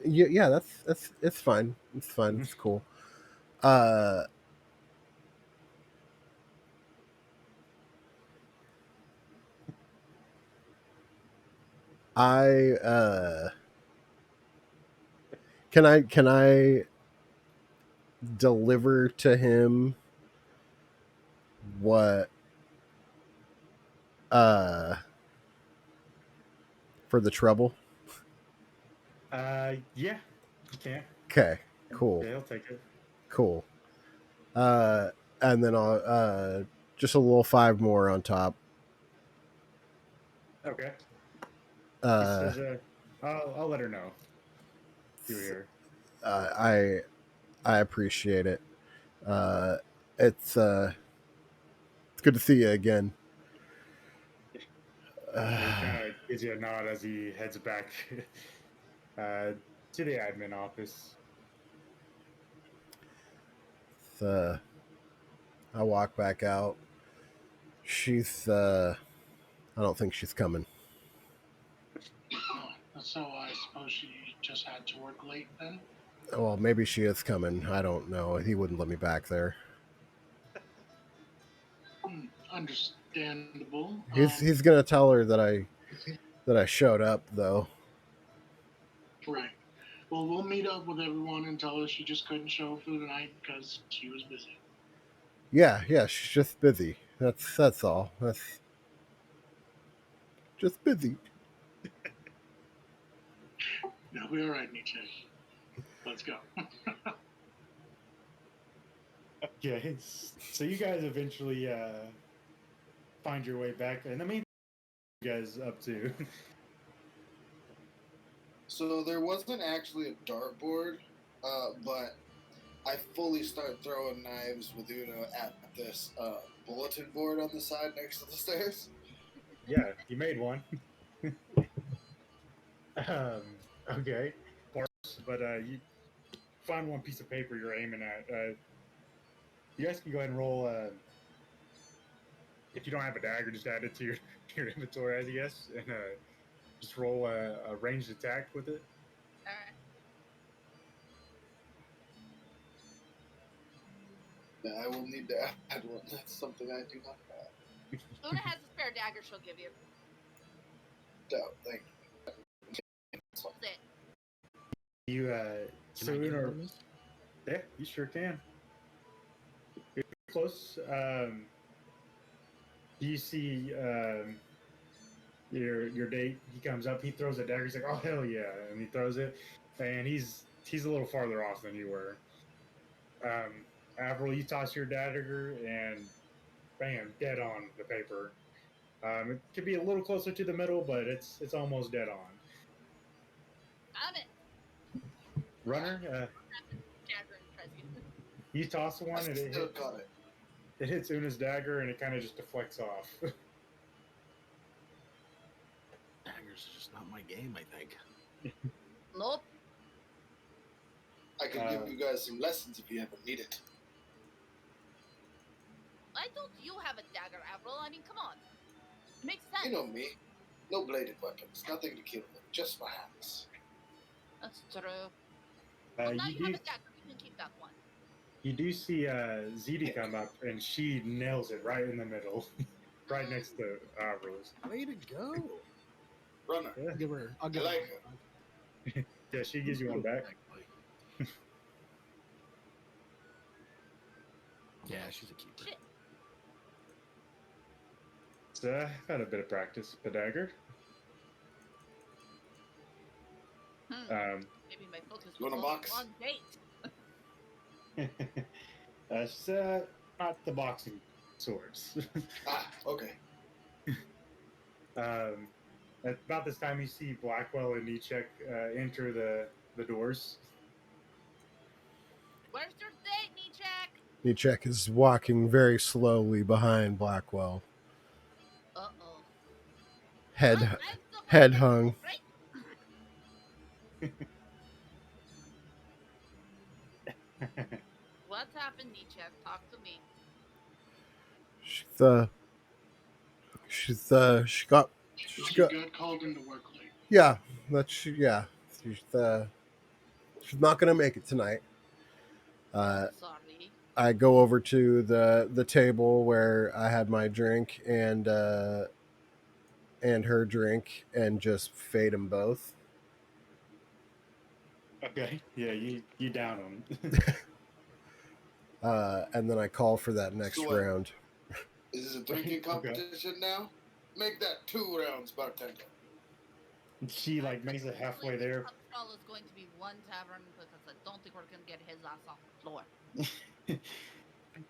[SPEAKER 2] Yeah, that's it's fine. It's fine. It's cool. I can I deliver to him what for the trouble?
[SPEAKER 1] Yeah, you can.
[SPEAKER 2] Okay, cool.
[SPEAKER 1] Yeah, he'll take it.
[SPEAKER 2] Cool. And then I'll just a little 5 more on top.
[SPEAKER 1] Okay. He says, I'll let her know. You're here.
[SPEAKER 2] I appreciate it. It's good to see you again.
[SPEAKER 1] He kind of gives you a nod as he heads back to the admin office.
[SPEAKER 2] I walk back out. She's I don't think she's coming.
[SPEAKER 4] So I suppose she just had to work late then?
[SPEAKER 2] Well, maybe she is coming. I don't know. He wouldn't let me back there.
[SPEAKER 4] Understandable.
[SPEAKER 2] He's gonna tell her that I showed up though.
[SPEAKER 4] Right. Well, we'll meet up with everyone and tell her she just couldn't show up for the night because she was busy.
[SPEAKER 2] Yeah, she's just busy. That's all. That's just busy.
[SPEAKER 4] You'll be all right, Nietzsche. Let's go.
[SPEAKER 1] Okay, so you guys eventually find your way back, and I mean, you guys up to?
[SPEAKER 7] So there wasn't actually a dartboard, but I fully start throwing knives with Una at this bulletin board on the side next to the stairs.
[SPEAKER 1] Yeah, you made one. um, okay, but you find one piece of paper you're aiming at. You guys can go ahead and roll. If you don't have a dagger, just add it to your inventory, I guess, and just roll a ranged attack with it.
[SPEAKER 3] All right.
[SPEAKER 7] Yeah, I will need to add one. That's something I do not have.
[SPEAKER 3] Una has a spare dagger she'll give you.
[SPEAKER 7] No, thank you.
[SPEAKER 3] That's it.
[SPEAKER 1] You
[SPEAKER 5] Can I get
[SPEAKER 1] Una,
[SPEAKER 5] on this?
[SPEAKER 1] yeah, you sure can. You're close. You see your date. He comes up. He throws a dagger. He's like, "Oh hell yeah!" And he throws it, and he's a little farther off than you were. Avril, you toss your dagger, and bam, dead on the paper. It could be a little closer to the middle, but it's almost dead on.
[SPEAKER 3] Damn it.
[SPEAKER 1] Runner,
[SPEAKER 3] Dagger and tries to get
[SPEAKER 1] you toss
[SPEAKER 7] I
[SPEAKER 1] one, and
[SPEAKER 7] still got it.
[SPEAKER 1] it hits Una's dagger, and it kind of just deflects off.
[SPEAKER 5] Daggers is just not my game, I think.
[SPEAKER 3] Nope.
[SPEAKER 7] I can give you guys some lessons if you ever need it.
[SPEAKER 3] Why don't you have a dagger, Avril? I mean, come on. It makes sense.
[SPEAKER 7] You know me. No bladed weapons. Nothing to kill them. Just my hands.
[SPEAKER 3] That's true. Well, now you have a dagger. You can keep that one.
[SPEAKER 1] You do see ZD come up, and she nails it right in the middle, right next to Avril's.
[SPEAKER 5] Way to go!
[SPEAKER 7] Runner.
[SPEAKER 1] Yeah.
[SPEAKER 5] I'll give
[SPEAKER 7] I like
[SPEAKER 5] her.
[SPEAKER 1] Yeah, she gives you one back.
[SPEAKER 5] Yeah, she's a keeper.
[SPEAKER 3] Shit.
[SPEAKER 1] It's had a bit of practice, the dagger.
[SPEAKER 3] Maybe my focus
[SPEAKER 7] You
[SPEAKER 3] was
[SPEAKER 7] want a
[SPEAKER 3] on
[SPEAKER 7] box?
[SPEAKER 3] one date.
[SPEAKER 1] That's not the boxing swords.
[SPEAKER 7] Okay.
[SPEAKER 1] At about this time, you see Blackwell and Nichek enter the doors.
[SPEAKER 3] Where's your date, Nichek?
[SPEAKER 2] Nichek is walking very slowly behind Blackwell,
[SPEAKER 3] Uh-oh.
[SPEAKER 2] head
[SPEAKER 3] Well, I'm so glad
[SPEAKER 2] head
[SPEAKER 3] that
[SPEAKER 2] hung.
[SPEAKER 3] you right. What's happened, Nichek? Talk to me.
[SPEAKER 2] She got
[SPEAKER 4] She got called into work late.
[SPEAKER 2] yeah, she's not gonna make it tonight.
[SPEAKER 3] Sorry.
[SPEAKER 2] I go over to the table where I had my drink and her drink and just fade them both.
[SPEAKER 1] Okay, yeah, you down them.
[SPEAKER 2] And then I call for that next
[SPEAKER 7] So what?
[SPEAKER 2] round.
[SPEAKER 7] Is this a drinking competition now? Make that 2 rounds, bartender.
[SPEAKER 1] She like makes it halfway there.
[SPEAKER 3] Pub crawl is going to be one tavern because I don't think we're going to get his ass off the floor.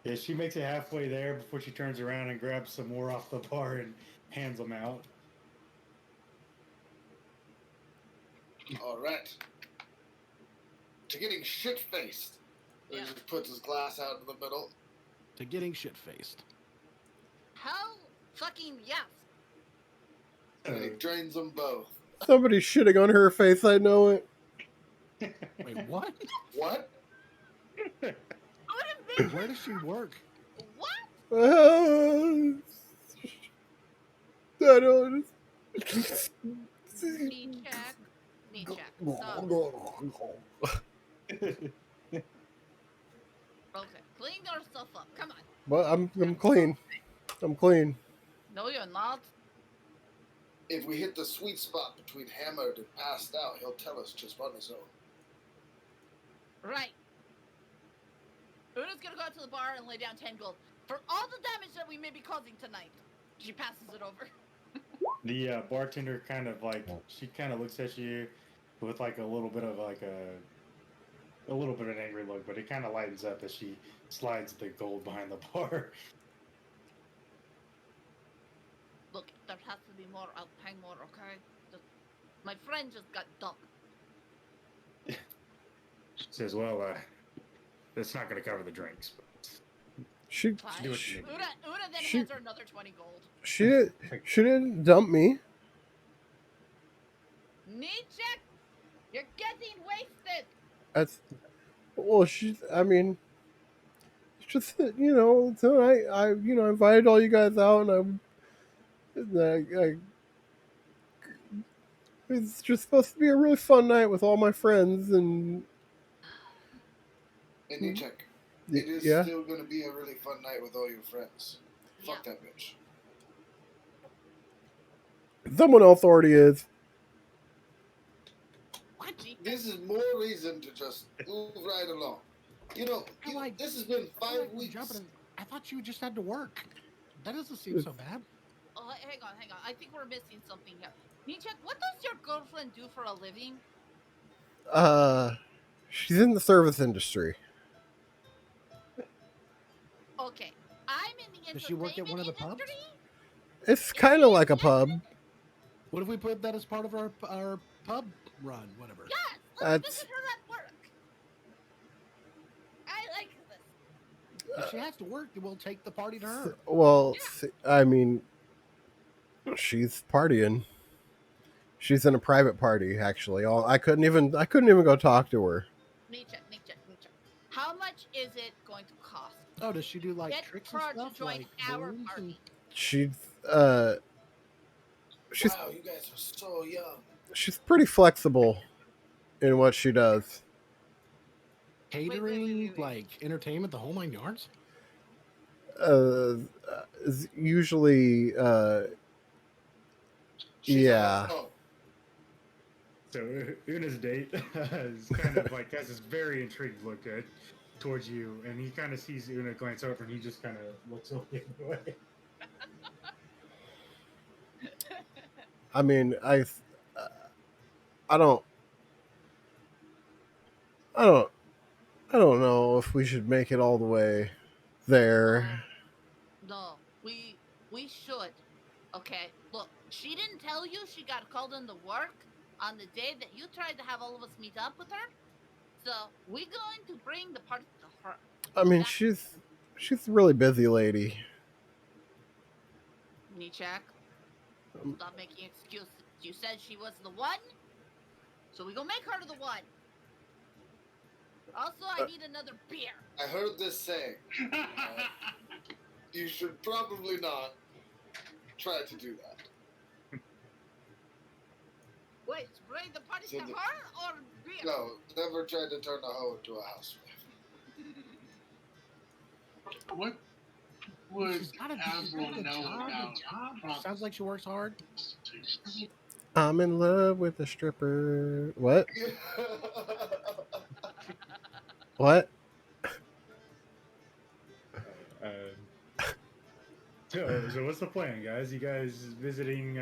[SPEAKER 1] Yeah, she makes it halfway there before she turns around and grabs some more off the bar and hands them out.
[SPEAKER 7] All right. To getting shit-faced. He
[SPEAKER 3] Yeah.
[SPEAKER 7] just puts his glass out in the middle.
[SPEAKER 5] To getting shit-faced.
[SPEAKER 3] Hell fucking yes.
[SPEAKER 7] And he drains them both.
[SPEAKER 2] Somebody's shitting on her face. I know it.
[SPEAKER 5] Wait, what?
[SPEAKER 7] What?
[SPEAKER 5] Where does she work?
[SPEAKER 3] What?
[SPEAKER 2] I don't.
[SPEAKER 3] Knee check. Stop. Okay, clean yourself up. Come on.
[SPEAKER 2] But I'm clean. I'm clean.
[SPEAKER 3] No, you're not.
[SPEAKER 7] If we hit the sweet spot between hammered and passed out, he'll tell us just on his own.
[SPEAKER 3] Right. Una's gonna go out to the bar and lay down 10 gold for all the damage that we may be causing tonight. She passes it over.
[SPEAKER 1] The bartender kind of like, she kind of looks at you, with like a little bit of a little bit of an angry look, but it kind of lightens up as she slides the gold behind the bar.
[SPEAKER 3] Look, there has to be more. I'll pay more, okay? My friend just got dumped.
[SPEAKER 1] She says, "Well, that's not going to cover the drinks." But
[SPEAKER 2] She
[SPEAKER 3] Fine.
[SPEAKER 1] do what you need.
[SPEAKER 3] Una then
[SPEAKER 2] She-
[SPEAKER 3] hands her another 20 gold.
[SPEAKER 2] she didn't dump me.
[SPEAKER 3] Nietzsche, you're getting wasted.
[SPEAKER 2] That's well. I mean, it's just that, you know. So I invited all you guys out, and it's just supposed to be a really fun night with all my friends, and
[SPEAKER 7] And you check.
[SPEAKER 2] y-
[SPEAKER 7] It is
[SPEAKER 2] yeah.
[SPEAKER 7] still going to be a really fun night with all your friends. Fuck that bitch.
[SPEAKER 2] Someone else already is.
[SPEAKER 5] What?
[SPEAKER 7] This is more reason to just move right along. You know, this has been 5 weeks.
[SPEAKER 5] I thought you just had to work. That doesn't seem so bad.
[SPEAKER 3] Oh, hang on. I think we're missing something here. Nietzsche, what does your girlfriend do for a living?
[SPEAKER 2] She's in the service industry.
[SPEAKER 3] Okay, I'm in the
[SPEAKER 5] Does she work at one of the
[SPEAKER 3] industry?
[SPEAKER 5] pubs?
[SPEAKER 2] It's kind of like a pub.
[SPEAKER 5] What if we put that as part of our pub run, whatever?
[SPEAKER 3] Yes, let's
[SPEAKER 2] That's-
[SPEAKER 3] visit her at work. I like this.
[SPEAKER 5] If she has to work, we'll take the party to her.
[SPEAKER 2] Well, I mean, she's partying. She's in a private party, actually. I couldn't even go talk to her.
[SPEAKER 3] Nietzsche. How much is it going to cost?
[SPEAKER 5] Oh, does she do like
[SPEAKER 3] Get
[SPEAKER 5] tricks
[SPEAKER 3] her
[SPEAKER 5] and
[SPEAKER 3] to
[SPEAKER 5] stuff?
[SPEAKER 3] join
[SPEAKER 5] Like
[SPEAKER 3] our
[SPEAKER 5] balloons
[SPEAKER 3] party.
[SPEAKER 2] She's
[SPEAKER 7] Wow, you guys are so young.
[SPEAKER 2] she's pretty flexible in what she does.
[SPEAKER 5] catering,
[SPEAKER 3] wait.
[SPEAKER 5] like entertainment, the whole 9 yards?
[SPEAKER 2] Is usually
[SPEAKER 7] She's
[SPEAKER 2] yeah.
[SPEAKER 7] like, oh,
[SPEAKER 1] So Una's date is kind of like has this very intrigued look towards you, and he kind of sees Una glance over, and he just kind of looks away.
[SPEAKER 2] I mean, I don't know if we should make it all the way there.
[SPEAKER 3] No, we should. Okay, look, she didn't tell you she got called into work on the day that you tried to have all of us meet up with her. So we're going to bring the party to her.
[SPEAKER 2] I mean, she's a really busy lady.
[SPEAKER 3] Nichak, stop making excuses. You said she was the one, so we gonna make her the one. Also, I need another beer.
[SPEAKER 7] I heard this saying. You should probably not try to do that.
[SPEAKER 3] Wait, bring the party
[SPEAKER 7] So
[SPEAKER 3] to
[SPEAKER 7] the-
[SPEAKER 3] her or beer?
[SPEAKER 7] No, never try to turn a hoe into a housewife.
[SPEAKER 4] What would
[SPEAKER 5] She's got a
[SPEAKER 4] Asriel
[SPEAKER 5] good
[SPEAKER 4] know
[SPEAKER 5] job.
[SPEAKER 4] about
[SPEAKER 5] Sounds like she works hard.
[SPEAKER 4] prostitution?
[SPEAKER 2] I'm in love with a stripper. What? What?
[SPEAKER 1] So what's the plan, guys? You guys visiting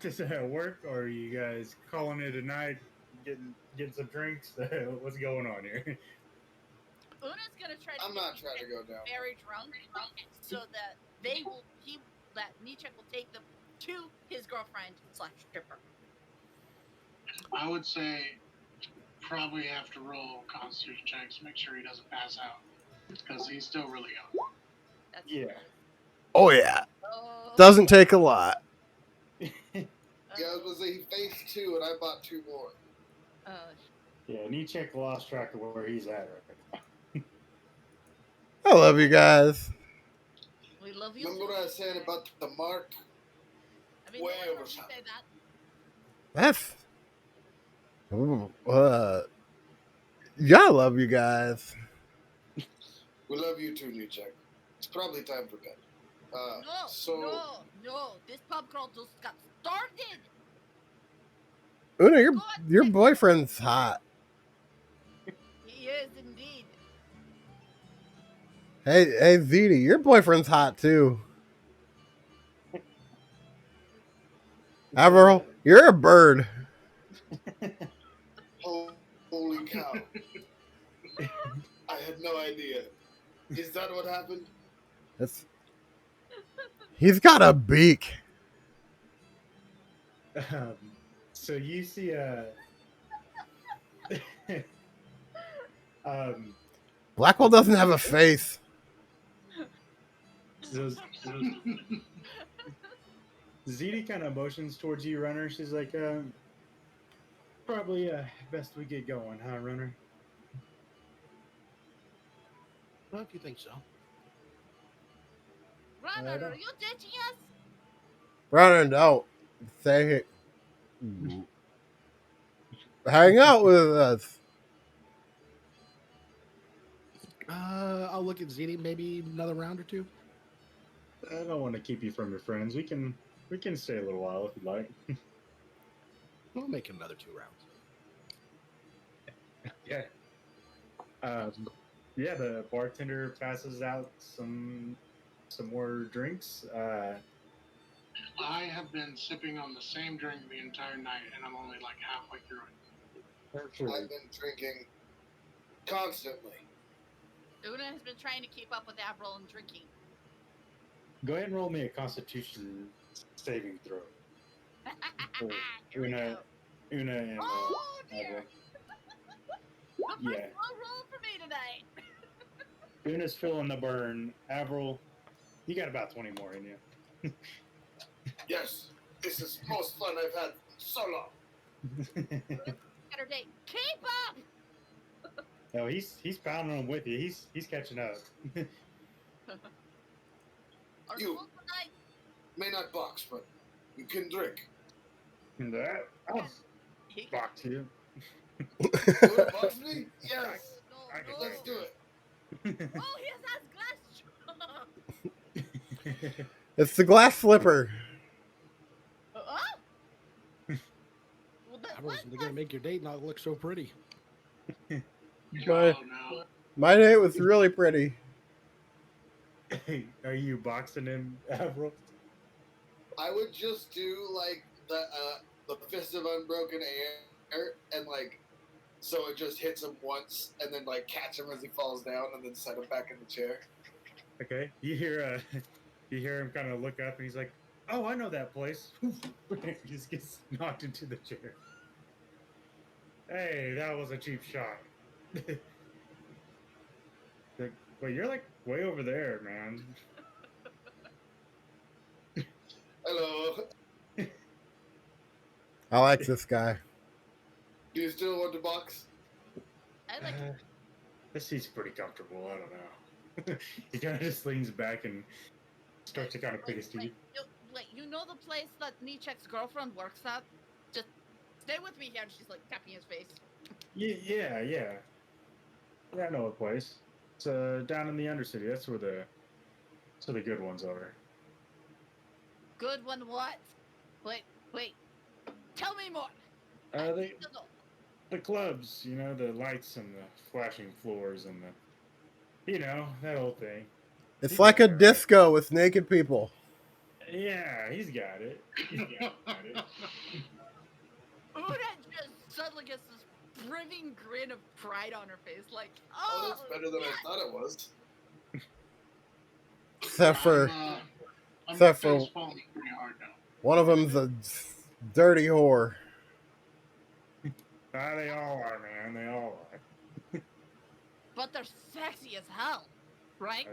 [SPEAKER 1] just at work, or are you guys calling it a night, getting some drinks? What's going on here?
[SPEAKER 3] Una's gonna try to
[SPEAKER 7] I'm
[SPEAKER 3] get
[SPEAKER 7] not
[SPEAKER 3] these
[SPEAKER 7] trying to
[SPEAKER 3] guys
[SPEAKER 7] go down.
[SPEAKER 3] very drunk, so that that Nichak will take them to his girlfriend / stripper.
[SPEAKER 4] I would say probably have to roll constitution checks, make sure he doesn't pass out, because he's still really young.
[SPEAKER 3] That's
[SPEAKER 1] Yeah.
[SPEAKER 2] Oh yeah.
[SPEAKER 3] Oh,
[SPEAKER 2] Doesn't take a lot.
[SPEAKER 7] Yeah, I was gonna say he faced 2 and I bought 2 more.
[SPEAKER 1] Yeah, Nietzsche lost track of where he's at right now.
[SPEAKER 2] I love you guys.
[SPEAKER 3] we love you.
[SPEAKER 7] Remember
[SPEAKER 3] too,
[SPEAKER 7] what I said
[SPEAKER 3] Nichak.
[SPEAKER 7] about the mark?
[SPEAKER 3] I mean,
[SPEAKER 7] way
[SPEAKER 3] no one
[SPEAKER 7] over
[SPEAKER 3] heard you
[SPEAKER 7] top.
[SPEAKER 3] say that.
[SPEAKER 2] That's yeah, I love you guys.
[SPEAKER 7] We love you too, Nietzsche. It's probably time for bed.
[SPEAKER 3] No. This pub crawl just got started.
[SPEAKER 2] Una, your boyfriend's hot.
[SPEAKER 3] He is indeed.
[SPEAKER 2] Hey, Ziti, your boyfriend's hot too. Avril, you're a bird.
[SPEAKER 7] cow. I had no idea. Is that what happened?
[SPEAKER 2] That's he's got a beak.
[SPEAKER 1] So you see um,
[SPEAKER 2] Blackwell doesn't have a face.
[SPEAKER 1] so ZD kind of motions towards you, Runner. She's like, probably best we get going, huh, Runner?
[SPEAKER 5] Well, if you think so.
[SPEAKER 3] Runner,
[SPEAKER 1] no.
[SPEAKER 3] are you ditching us?
[SPEAKER 2] Runner, no. Say hang out with us.
[SPEAKER 5] I'll look at ZD maybe another round or two.
[SPEAKER 1] I don't want to keep you from your friends. We can stay a little while if you'd like.
[SPEAKER 5] We'll make it another 2 rounds.
[SPEAKER 1] Yeah. Yeah, the bartender passes out some more drinks.
[SPEAKER 4] I have been sipping on the same drink the entire night, and I'm only like halfway through it.
[SPEAKER 7] I've been drinking constantly.
[SPEAKER 3] Una has been trying to keep up with Avril and drinking.
[SPEAKER 1] Go ahead and roll me a Constitution saving throw.
[SPEAKER 3] Here we
[SPEAKER 1] Una,
[SPEAKER 3] go.
[SPEAKER 1] Una, and
[SPEAKER 3] Oh dear.
[SPEAKER 1] Avril.
[SPEAKER 3] The first
[SPEAKER 1] Yeah.
[SPEAKER 3] low roll for me tonight.
[SPEAKER 1] Una's feeling the burn. Avril, you got about 20 more in you.
[SPEAKER 7] Yes, this is most fun I've had so long.
[SPEAKER 3] Better date. Keep up.
[SPEAKER 1] No, he's pounding them with you. He's catching up.
[SPEAKER 3] Our
[SPEAKER 7] You.
[SPEAKER 3] goal tonight.
[SPEAKER 7] May not box, but you can drink.
[SPEAKER 1] And that I'll
[SPEAKER 3] He-
[SPEAKER 1] box you.
[SPEAKER 7] You wanna box me? Yes.
[SPEAKER 3] No,
[SPEAKER 1] I can
[SPEAKER 3] no.
[SPEAKER 7] Let's do it.
[SPEAKER 3] Oh, he has glass.
[SPEAKER 2] It's the glass slipper.
[SPEAKER 3] Oh. Well, that,
[SPEAKER 5] I
[SPEAKER 3] what?
[SPEAKER 5] was gonna make your date not look so pretty.
[SPEAKER 2] My,
[SPEAKER 4] Oh no.
[SPEAKER 2] my date was really pretty.
[SPEAKER 1] Are you boxing him, Avril?
[SPEAKER 7] I would just do like the fist of unbroken air and like so it just hits him once and then like catch him as he falls down and then set him back in the chair.
[SPEAKER 1] Okay. You hear him kind of look up and he's like, "Oh, I know that place." He just gets knocked into the chair. Hey, that was a cheap shot. Like, well, you're like way over there, man.
[SPEAKER 7] Hello.
[SPEAKER 2] I like this guy.
[SPEAKER 7] Do you still want to box?
[SPEAKER 3] I like
[SPEAKER 1] This seat's pretty comfortable. I don't know. He kind of just leans back and starts to kind of pick his teeth.
[SPEAKER 3] you know the place that Nichek's girlfriend works at? Just stay with me here. And she's like tapping his face.
[SPEAKER 1] Yeah. Yeah, I know a place. It's down in the Undercity. That's where the good ones are.
[SPEAKER 3] Good one, what? Wait. Tell me more. I
[SPEAKER 1] They
[SPEAKER 3] need to know.
[SPEAKER 1] the clubs, you know, the lights and the flashing floors and the, that old thing.
[SPEAKER 2] It's like a disco with naked people.
[SPEAKER 1] Yeah, he's got it.
[SPEAKER 3] Una just suddenly gets this brimming grin of pride on her face, like,
[SPEAKER 7] Oh, that's better than I thought it was.
[SPEAKER 2] Except for
[SPEAKER 4] I'm
[SPEAKER 2] Except for-
[SPEAKER 4] face falling pretty hard now.
[SPEAKER 2] one of them's a dirty whore.
[SPEAKER 1] They all are, man. They all are.
[SPEAKER 3] But they're sexy as hell, right?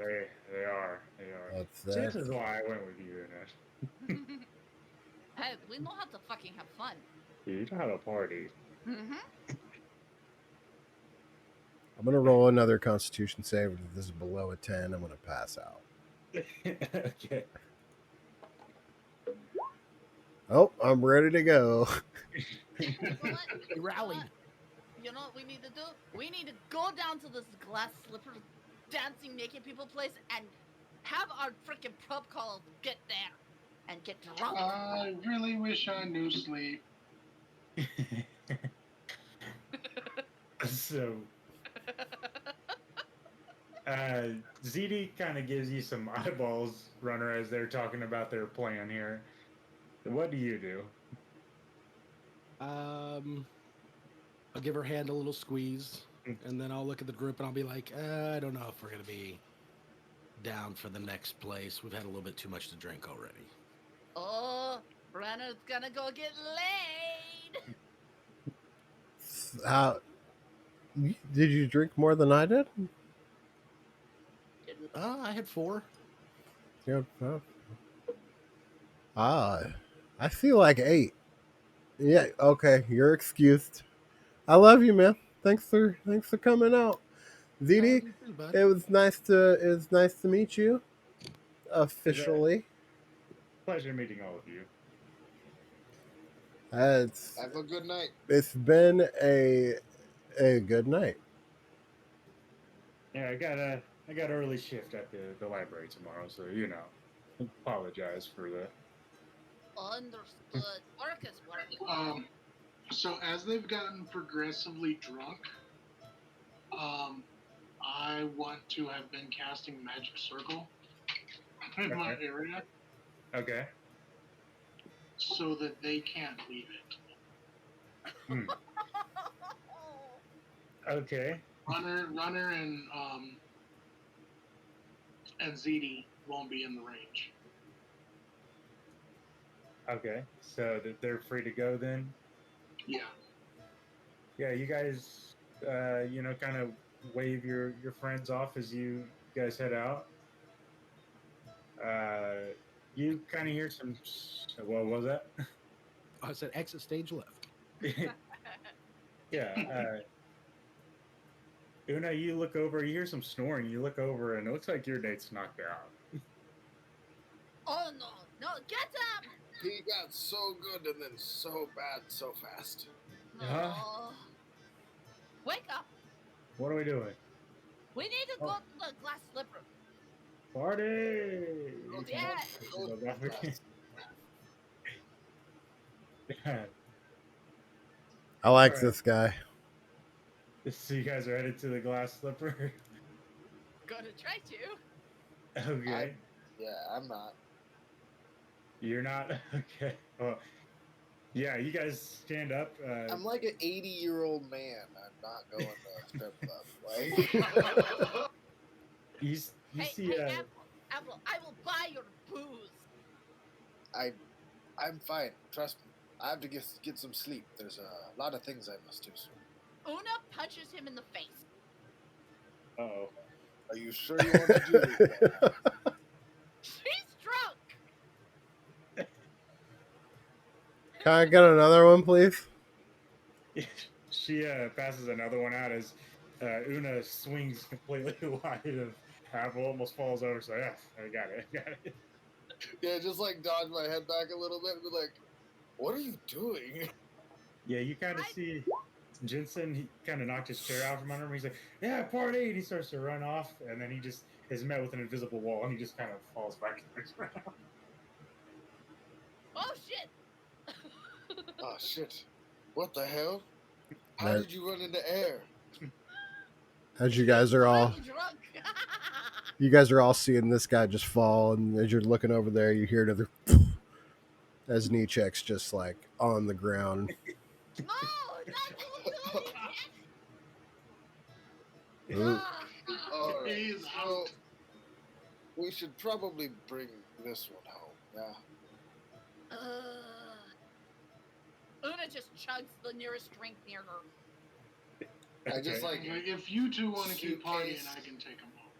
[SPEAKER 1] They are.
[SPEAKER 2] That's
[SPEAKER 1] This
[SPEAKER 2] that.
[SPEAKER 1] is why I went with you in it.
[SPEAKER 3] Hey, we know how to fucking have fun.
[SPEAKER 1] You know how to party.
[SPEAKER 3] Mm-hmm.
[SPEAKER 2] I'm gonna roll another Constitution save. If this is below a 10, I'm gonna pass out.
[SPEAKER 1] Okay.
[SPEAKER 2] Oh, I'm ready to go.
[SPEAKER 3] You know what?
[SPEAKER 5] He rallied.
[SPEAKER 3] You know what we need to do? We need to go down to this glass slipper dancing naked people place and have our freaking pub call get there and get drunk.
[SPEAKER 4] I really wish I knew sleep.
[SPEAKER 1] So, ZD kind of gives you some eyeballs, Runner, as they're talking about their plan here. What do you do?
[SPEAKER 5] I'll give her hand a little squeeze, and then I'll look at the group and I'll be like, I don't know if we're gonna be down for the next place. We've had a little bit too much to drink already.
[SPEAKER 3] Oh, Brenner's gonna go get laid.
[SPEAKER 2] How did you drink more than I did?
[SPEAKER 5] I had 4.
[SPEAKER 2] Yeah. I feel like 8. Yeah. Okay, you're excused. I love you, man. Thanks for coming out,
[SPEAKER 5] I love
[SPEAKER 2] ZD.
[SPEAKER 5] you too, bud.
[SPEAKER 2] It was nice to meet you officially.
[SPEAKER 1] Pleasure meeting all of you.
[SPEAKER 2] It's
[SPEAKER 7] Have a good night.
[SPEAKER 2] it's been a good night.
[SPEAKER 1] Yeah, I got early shift at the library tomorrow, so apologize for the.
[SPEAKER 3] Understood. Work is work.
[SPEAKER 4] So as they've gotten progressively drunk, I want to have been casting Magic Circle in my
[SPEAKER 1] Okay.
[SPEAKER 4] area
[SPEAKER 1] Okay.
[SPEAKER 4] so that they can't leave it.
[SPEAKER 1] Hmm. Okay.
[SPEAKER 4] Runner, and ZD won't be in the range.
[SPEAKER 1] Okay. So that they're free to go then.
[SPEAKER 4] Yeah.
[SPEAKER 1] Yeah, you guys, kind of wave your friends off as you guys head out. You kind of hear some. What was that?
[SPEAKER 5] I said exit stage left.
[SPEAKER 1] Yeah. Una, you look over. You hear some snoring. You look over, and it looks like your date's knocked out.
[SPEAKER 3] Oh no, get him!
[SPEAKER 7] He got so good and then so bad so fast.
[SPEAKER 1] Huh?
[SPEAKER 3] No. Wake up!
[SPEAKER 1] What are we doing?
[SPEAKER 3] We need to go to the glass slipper.
[SPEAKER 1] Party!
[SPEAKER 7] Go to
[SPEAKER 3] Yeah.
[SPEAKER 7] go to
[SPEAKER 1] Go back.
[SPEAKER 2] I like
[SPEAKER 1] Alright.
[SPEAKER 2] this guy.
[SPEAKER 1] So you guys are headed to the glass slipper.
[SPEAKER 3] Gonna try to.
[SPEAKER 1] Okay.
[SPEAKER 7] Yeah, I'm not.
[SPEAKER 1] You're not okay. Well, yeah, you guys stand up.
[SPEAKER 7] I'm like an 80-year-old man. I'm not going to strip club. Like,
[SPEAKER 1] you
[SPEAKER 3] Hey,
[SPEAKER 1] see.
[SPEAKER 3] Apple, I will buy your booze.
[SPEAKER 6] I'm fine. Trust me. I have to get some sleep. There's a lot of things I must do soon.
[SPEAKER 3] Una punches him in the face.
[SPEAKER 1] Oh.
[SPEAKER 6] Are you sure you want to do this?
[SPEAKER 3] She's drunk.
[SPEAKER 2] Can I get another one, please?
[SPEAKER 1] She passes another one out as Una swings completely wide of Apple, almost falls over. So yeah, I got it.
[SPEAKER 7] yeah, just like dodge my head back a little bit and be like, what are you doing?
[SPEAKER 1] Yeah, you kind of see Jensen. He kind of knocked his chair out from under him. He's like, "Yeah, party!" And he starts to run off, and then he just is met with an invisible wall, and he just kind of falls back to the ground.
[SPEAKER 3] Oh shit.
[SPEAKER 7] Oh shit! What the hell? How did you run into air?
[SPEAKER 2] As you guys are all
[SPEAKER 3] I'm drunk.
[SPEAKER 2] you guys are all seeing this guy just fall, and as you're looking over there, you hear another as Nietzsche's just like on the ground.
[SPEAKER 3] No, not you.
[SPEAKER 2] Ooh.
[SPEAKER 7] All right,
[SPEAKER 4] He's
[SPEAKER 7] so
[SPEAKER 4] out.
[SPEAKER 7] we should probably bring this one home. Yeah.
[SPEAKER 3] Una just chugs the nearest drink near her.
[SPEAKER 7] I just like
[SPEAKER 4] If you two want to keep partying,
[SPEAKER 7] Suitcase.
[SPEAKER 4] I can take them home.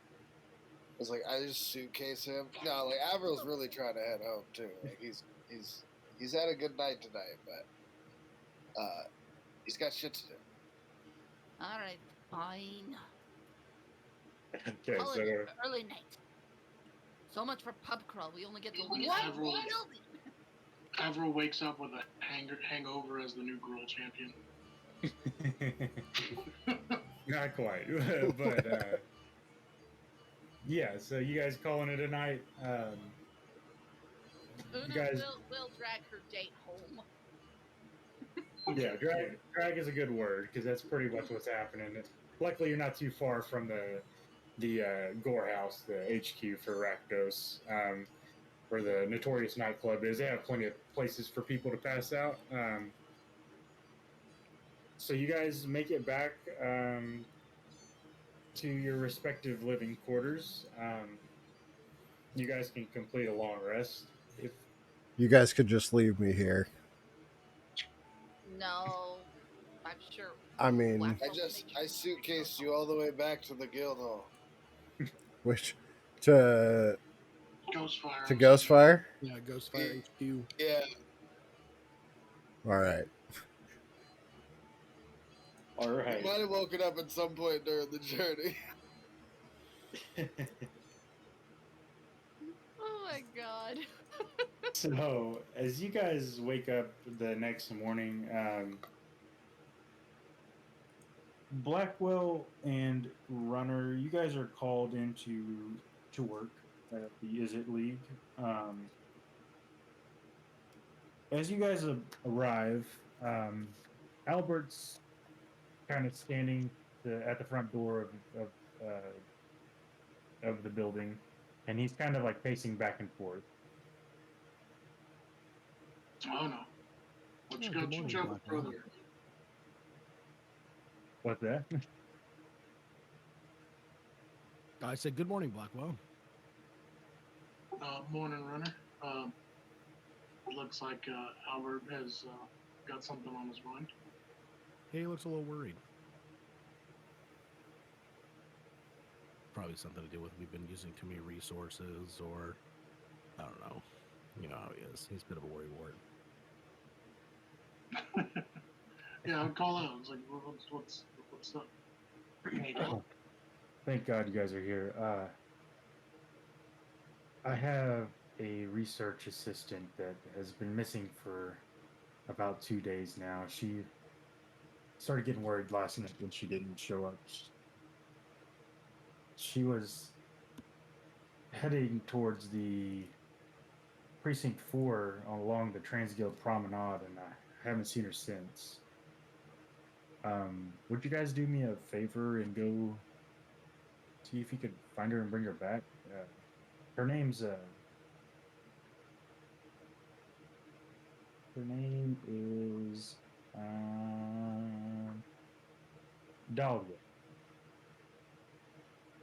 [SPEAKER 7] it's like I just suitcase him. No, like Avril's really trying to head home too. Like he's had a good night tonight, but he's got shit to do.
[SPEAKER 3] All right, fine.
[SPEAKER 1] Okay,
[SPEAKER 3] Call
[SPEAKER 1] so
[SPEAKER 3] it early night. So much for pub crawl. We only get to one
[SPEAKER 4] Avril.
[SPEAKER 3] building.
[SPEAKER 4] Avril wakes up with a hangover as the new girl champion.
[SPEAKER 1] not quite, but yeah. So you guys calling it a night?
[SPEAKER 3] Una
[SPEAKER 1] guys-
[SPEAKER 3] will drag her date home.
[SPEAKER 1] Yeah, drag is a good word because that's pretty much what's happening. Luckily, you're not too far from the Gore House, the HQ for Rakdos, where the notorious nightclub is. They have plenty of places for people to pass out. So you guys make it back to your respective living quarters. You guys can complete a long rest if
[SPEAKER 2] You guys could just leave me here.
[SPEAKER 3] No, I'm sure
[SPEAKER 2] I mean,
[SPEAKER 3] Blackwell will make
[SPEAKER 7] I
[SPEAKER 3] sure you reach those
[SPEAKER 7] suitcased you all the way back to the guild hall.
[SPEAKER 2] which to
[SPEAKER 4] Ghostfire.
[SPEAKER 2] to
[SPEAKER 4] I'm sending you.
[SPEAKER 2] Ghostfire.
[SPEAKER 5] Yeah, Ghostfire HQ.
[SPEAKER 7] Yeah,
[SPEAKER 2] All right.
[SPEAKER 1] all
[SPEAKER 7] you
[SPEAKER 1] right.
[SPEAKER 7] might have woken up at some point during the journey.
[SPEAKER 3] Oh my god.
[SPEAKER 1] So as you guys wake up the next morning, Blackwell and Runner, you guys are called into to work at the Is It League. Um, as you guys arrive, Albert's kind of standing at the front door of the building, and he's kind of like pacing back and forth.
[SPEAKER 4] Oh no. What you
[SPEAKER 5] Oh,
[SPEAKER 4] got
[SPEAKER 5] good
[SPEAKER 4] your
[SPEAKER 5] morning,
[SPEAKER 4] trouble,
[SPEAKER 5] Blackwell.
[SPEAKER 4] brother?
[SPEAKER 1] What's that?
[SPEAKER 5] I said, good morning, Blackwell.
[SPEAKER 4] Morning, runner. Looks like Albert has got something on his mind.
[SPEAKER 5] He looks a little worried. Probably something to do with we've been using too many resources, or I don't know. You know how he is. He's a bit of a worrywart.
[SPEAKER 4] Yeah, I would call out. It's like, what's up? You need help?
[SPEAKER 1] Thank God you guys are here. I have a research assistant that has been missing for about 2 days now. She started getting worried last night when she didn't show up. She was heading towards the precinct 4 along the Transguild Promenade, and I haven't seen her since. Would you guys do me a favor and go see if you could find her and bring her back? Her name's her name is Dahlia.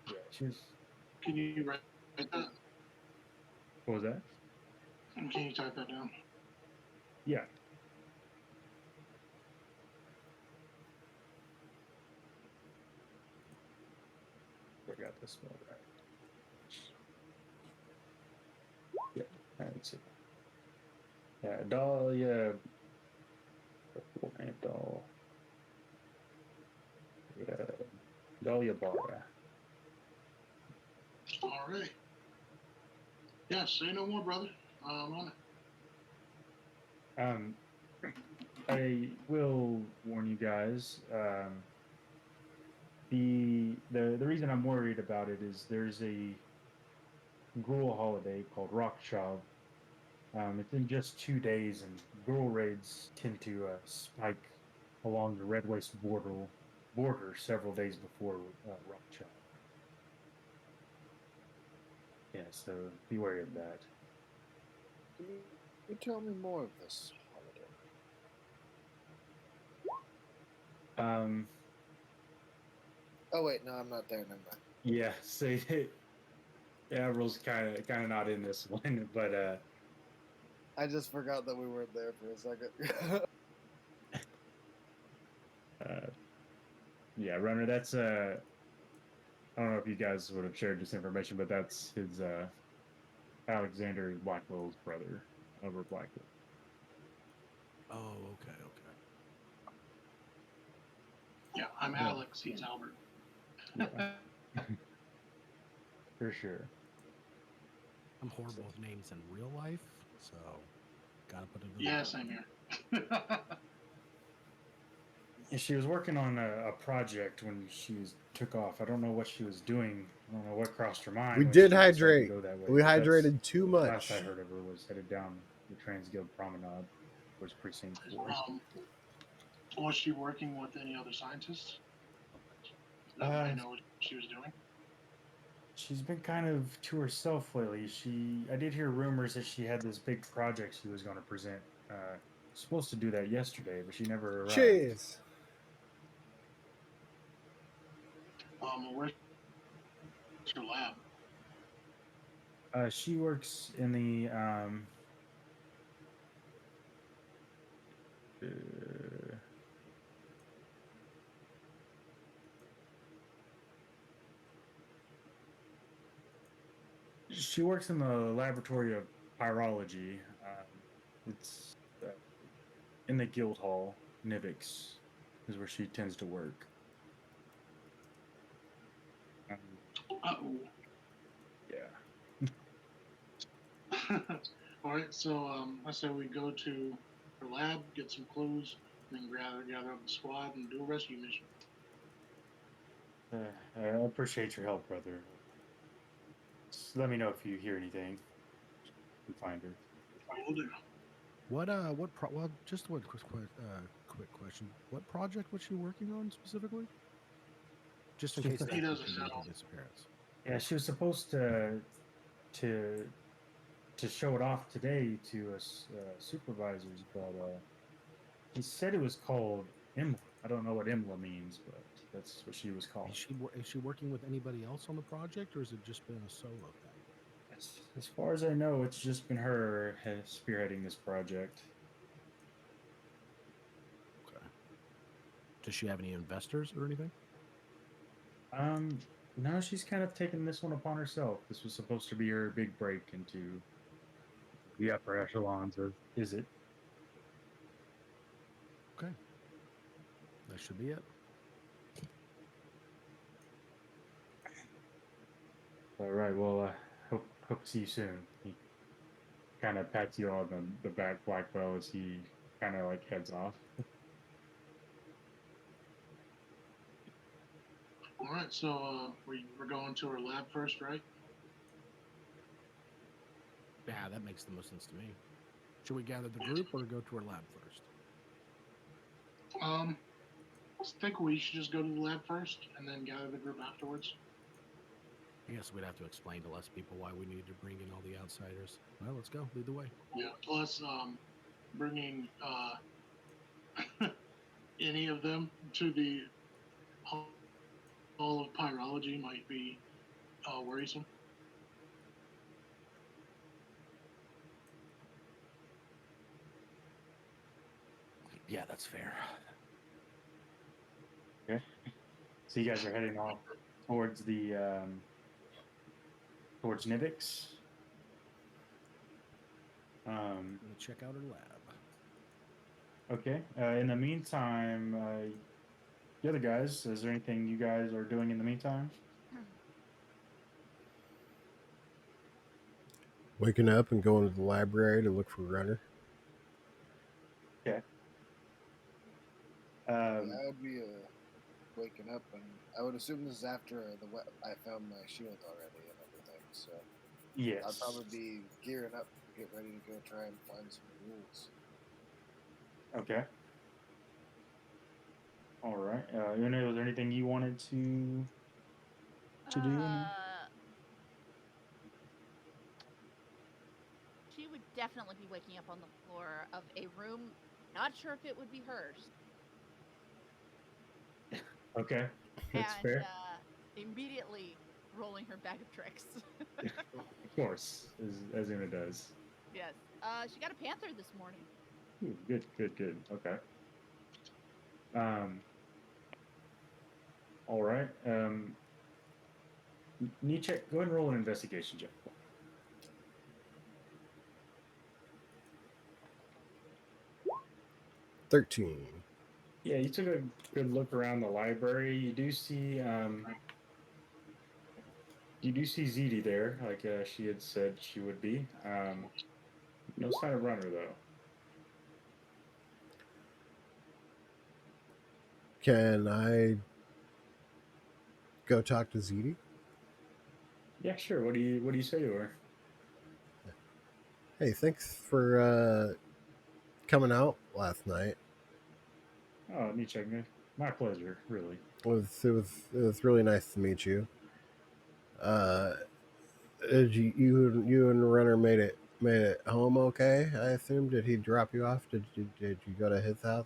[SPEAKER 1] Yeah, she was.
[SPEAKER 4] Can you write that?
[SPEAKER 1] What was that?
[SPEAKER 4] Can you type that down?
[SPEAKER 1] Yeah. I got this spell right. Yeah, that's it. Yeah, Dahlia. Full name, yeah, Dahlia Barra.
[SPEAKER 4] All right. Yeah, say no more, brother. On it.
[SPEAKER 1] I will warn you guys. The reason I'm worried about it is there's a Gruul holiday called Rockshov. It's in just 2 days, and Gruul raids tend to spike along the Red Waste border several days before Rockshov. Yeah, so be wary of that.
[SPEAKER 7] Can you tell me more of this holiday? Oh wait, no, I'm not there. Never mind.
[SPEAKER 1] Yeah, so Avril's kind of not in this one, but
[SPEAKER 7] I just forgot that we weren't there for a second.
[SPEAKER 1] yeah, Runner. That's I don't know if you guys would have shared this information, but that's his Alexander Blackwell's brother, Albert Blackwell.
[SPEAKER 5] Oh, okay.
[SPEAKER 4] Yeah, I'm Alex. He's Albert.
[SPEAKER 1] Yeah. For sure.
[SPEAKER 5] I'm horrible with names in real life, so gotta put it in.
[SPEAKER 4] Yeah, same here.
[SPEAKER 1] She was working on a project when she took off. I don't know what she was doing. I don't know what crossed her mind.
[SPEAKER 2] We
[SPEAKER 1] when
[SPEAKER 2] did
[SPEAKER 1] she decided to
[SPEAKER 2] hydrate.
[SPEAKER 1] go that way,
[SPEAKER 2] We
[SPEAKER 1] but that's
[SPEAKER 2] hydrated too
[SPEAKER 1] the last
[SPEAKER 2] much.
[SPEAKER 1] I heard of her was headed down the Transguild Promenade, was precinct 4.
[SPEAKER 4] Was she working with any other scientists that might know what she was doing?
[SPEAKER 1] She's been kind of to herself lately. I did hear rumors that she had this big project she was going to present. Supposed to do that yesterday, but she never arrived.
[SPEAKER 2] Cheers.
[SPEAKER 4] Where's your lab?
[SPEAKER 1] She works in the she works in the laboratory of pyrology. It's in the guild hall. Nivix is where she tends to work.
[SPEAKER 4] Uh-oh.
[SPEAKER 1] Yeah.
[SPEAKER 4] All right, so I say we go to her lab, get some clues, and then gather up the squad and do a rescue mission.
[SPEAKER 1] I appreciate your help, brother. Just let me know if you hear anything. You find her.
[SPEAKER 4] Will do.
[SPEAKER 5] Well, just one quick question. What project was she working on specifically? Just in
[SPEAKER 1] She
[SPEAKER 5] case
[SPEAKER 1] said-
[SPEAKER 5] that
[SPEAKER 4] He
[SPEAKER 5] could
[SPEAKER 4] doesn't
[SPEAKER 5] be
[SPEAKER 4] know.
[SPEAKER 5] a disappearance.
[SPEAKER 1] Yeah, she was supposed to show it off today to us supervisors, but he said it was called IMLA. I don't know what IMLA means, but that's what she was called.
[SPEAKER 5] Is she working with anybody else on the project, or has it just been a solo thing?
[SPEAKER 1] As far as I know, it's just been her spearheading this project.
[SPEAKER 5] Okay. Does she have any investors or anything?
[SPEAKER 1] No, she's kind of taken this one upon herself. This was supposed to be her big break into the upper echelons of Is It.
[SPEAKER 5] Okay. That should be it.
[SPEAKER 1] All right. Well, hope to see you soon. He kind of pats you on the back, Blackwell, as he kind of like heads off.
[SPEAKER 4] All right, so we're going to her lab first, right?
[SPEAKER 5] Yeah, that makes the most sense to me. Should we gather the group or go to her lab first?
[SPEAKER 4] I think we should just go to the lab first and then gather the group afterwards.
[SPEAKER 5] I guess we'd have to explain to less people why we need to bring in all the outsiders. Well, let's go. Lead the way.
[SPEAKER 4] Yeah. Plus, bringing any of them to the Hall of Pyrology might be worrisome.
[SPEAKER 5] Yeah, that's fair.
[SPEAKER 1] Okay. So you guys are heading off towards the towards Nivix.
[SPEAKER 5] I'm gonna check out her lab.
[SPEAKER 1] Okay. In the meantime, the other guys, is there anything you guys are doing in the meantime?
[SPEAKER 2] Waking up and going to the library to look for Runner.
[SPEAKER 1] Okay.
[SPEAKER 6] Yeah, I would be waking up, and I would assume this is after I found my shield already and everything. So
[SPEAKER 1] yes.
[SPEAKER 6] I'd probably be gearing up, get ready to go try and find some rules.
[SPEAKER 1] Okay. All right. Una, was there anything you wanted to do?
[SPEAKER 3] She would definitely be waking up on the floor of a room. Not sure if it would be hers.
[SPEAKER 1] Okay, that's
[SPEAKER 3] and
[SPEAKER 1] fair.
[SPEAKER 3] Immediately rolling her bag of tricks.
[SPEAKER 1] Of course, as Una does.
[SPEAKER 3] Yes. She got a panther this morning.
[SPEAKER 1] Ooh, good. Okay. All right. Nietzsche, go ahead and roll an investigation check.
[SPEAKER 2] $13.
[SPEAKER 1] Yeah, you took a good look around the library. You do see Zeddy there, like she had said she would be. No sign of Runner though.
[SPEAKER 2] Can I go talk to Zeddy?
[SPEAKER 1] Yeah, sure. What do you say to her?
[SPEAKER 2] Hey, thanks for coming out last night.
[SPEAKER 1] Oh, Nietzsche, my pleasure, really.
[SPEAKER 2] It was really nice to meet you. Did you and Runner made it home okay? I assume. Did he drop you off? Did you go to his house?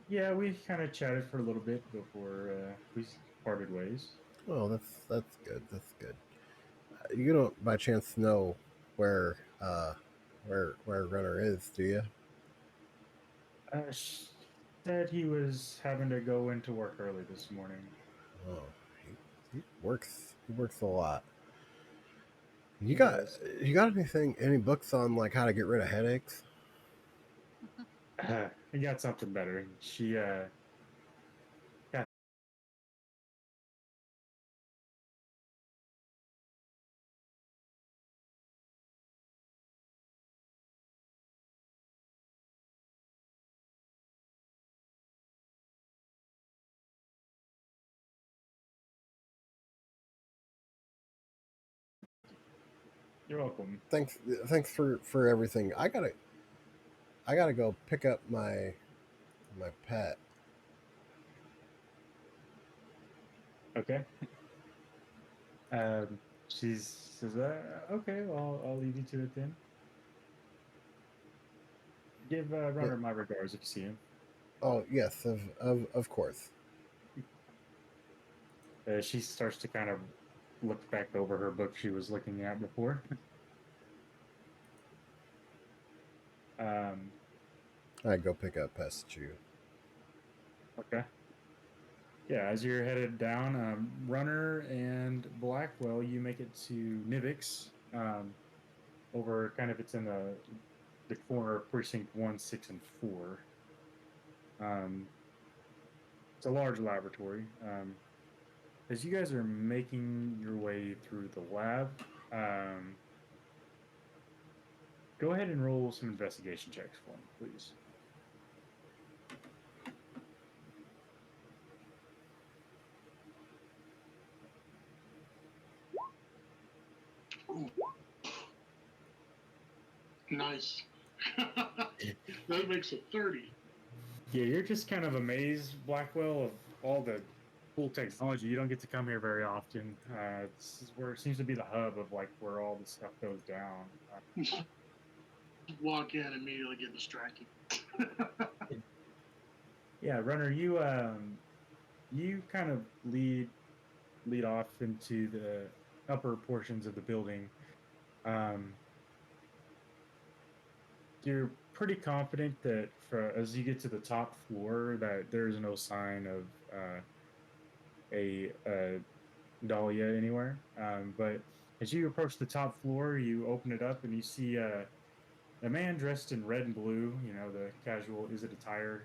[SPEAKER 1] Yeah, we kind of chatted for a little bit before we parted ways.
[SPEAKER 2] Oh, that's good. That's good. You don't by chance know where where Runner is, do you?
[SPEAKER 1] Said he was having to go into work early this morning.
[SPEAKER 2] Oh, he works. He works a lot. You
[SPEAKER 1] He
[SPEAKER 2] got
[SPEAKER 1] does.
[SPEAKER 2] you got anything? Any books on like how to get rid of headaches?
[SPEAKER 1] He got something better. She got you're welcome.
[SPEAKER 2] Thanks for everything. I gotta go pick up my pet.
[SPEAKER 1] Okay. She says, "Okay, well, I'll leave you to it then. Give
[SPEAKER 2] Yeah.
[SPEAKER 1] Runner my regards if you see him."
[SPEAKER 2] Oh yes, of course.
[SPEAKER 1] She starts to kind of look back over her book she was looking at before. um,
[SPEAKER 2] I go pick up Pestachu.
[SPEAKER 1] okay. Yeah, as you're headed down, Runner and Blackwell, you make it to Nivix. Over kind of it's in the corner of precinct 1, 6, and 4. Um, it's a large laboratory. As you guys are making your way through the lab, um, go ahead and roll some investigation checks for me, please.
[SPEAKER 4] Ooh, nice. That makes it 30.
[SPEAKER 1] Yeah, you're just kind of amazed, Blackwell, of all the cool technology. You don't get to come here very often. This is where it seems to be the hub of like where all this stuff goes down.
[SPEAKER 4] Walk in, immediately get distracted.
[SPEAKER 1] Yeah, Runner, you kind of lead off into the upper portions of the building. Um, you're pretty confident that as you get to the top floor, that there is no sign of a Dahlia anywhere. But as you approach the top floor, you open it up and you see a man dressed in red and blue. You know, the casual is it attire.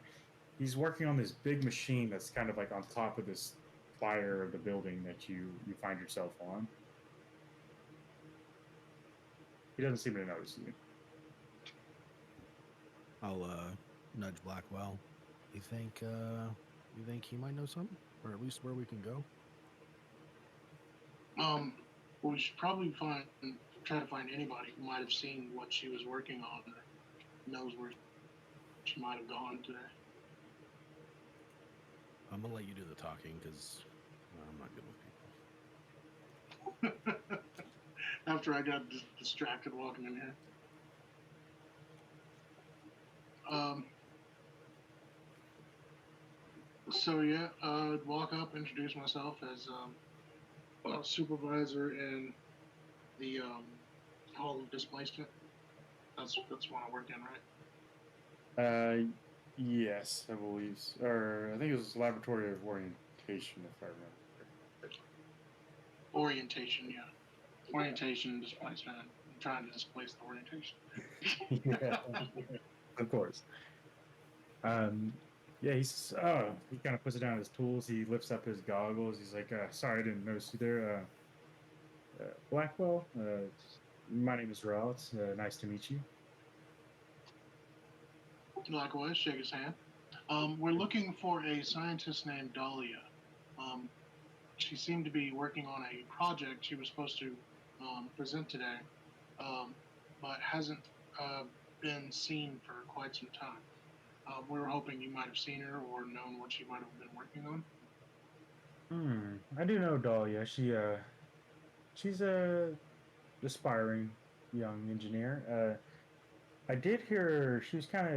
[SPEAKER 1] He's working on this big machine that's kind of like on top of this spire of the building that you find yourself on. He doesn't seem to notice you.
[SPEAKER 5] I'll nudge Blackwell. You think he might know something, or at least where we can go?
[SPEAKER 4] Um, we should probably try to find anybody who might have seen what she was working on or knows where she might have gone today.
[SPEAKER 5] I'm gonna let you do the talking because I'm not good with people.
[SPEAKER 4] After I got distracted walking in here. Um, so yeah, I'd walk up, introduce myself as a supervisor in the hall of displacement. That's one I work in, right?
[SPEAKER 1] Yes, I believe, or I think it was laboratory of orientation, if I remember.
[SPEAKER 4] Orientation, yeah. Orientation, displacement. I'm trying to displace the orientation.
[SPEAKER 1] Yeah, of course. Um, yeah, he kind of puts it down his tools. He lifts up his goggles. He's like, "Sorry, I didn't notice you there." Blackwell, my name is Raul. It's nice to meet you.
[SPEAKER 4] Likewise, shake his hand. We're looking for a scientist named Dahlia. Um, she seemed to be working on a project she was supposed to present today, um, but hasn't uh, been seen for quite some time. We were hoping you might have seen her or known what she might have been working on.
[SPEAKER 1] I do know Dahlia. She's a aspiring young engineer. I did hear she was kind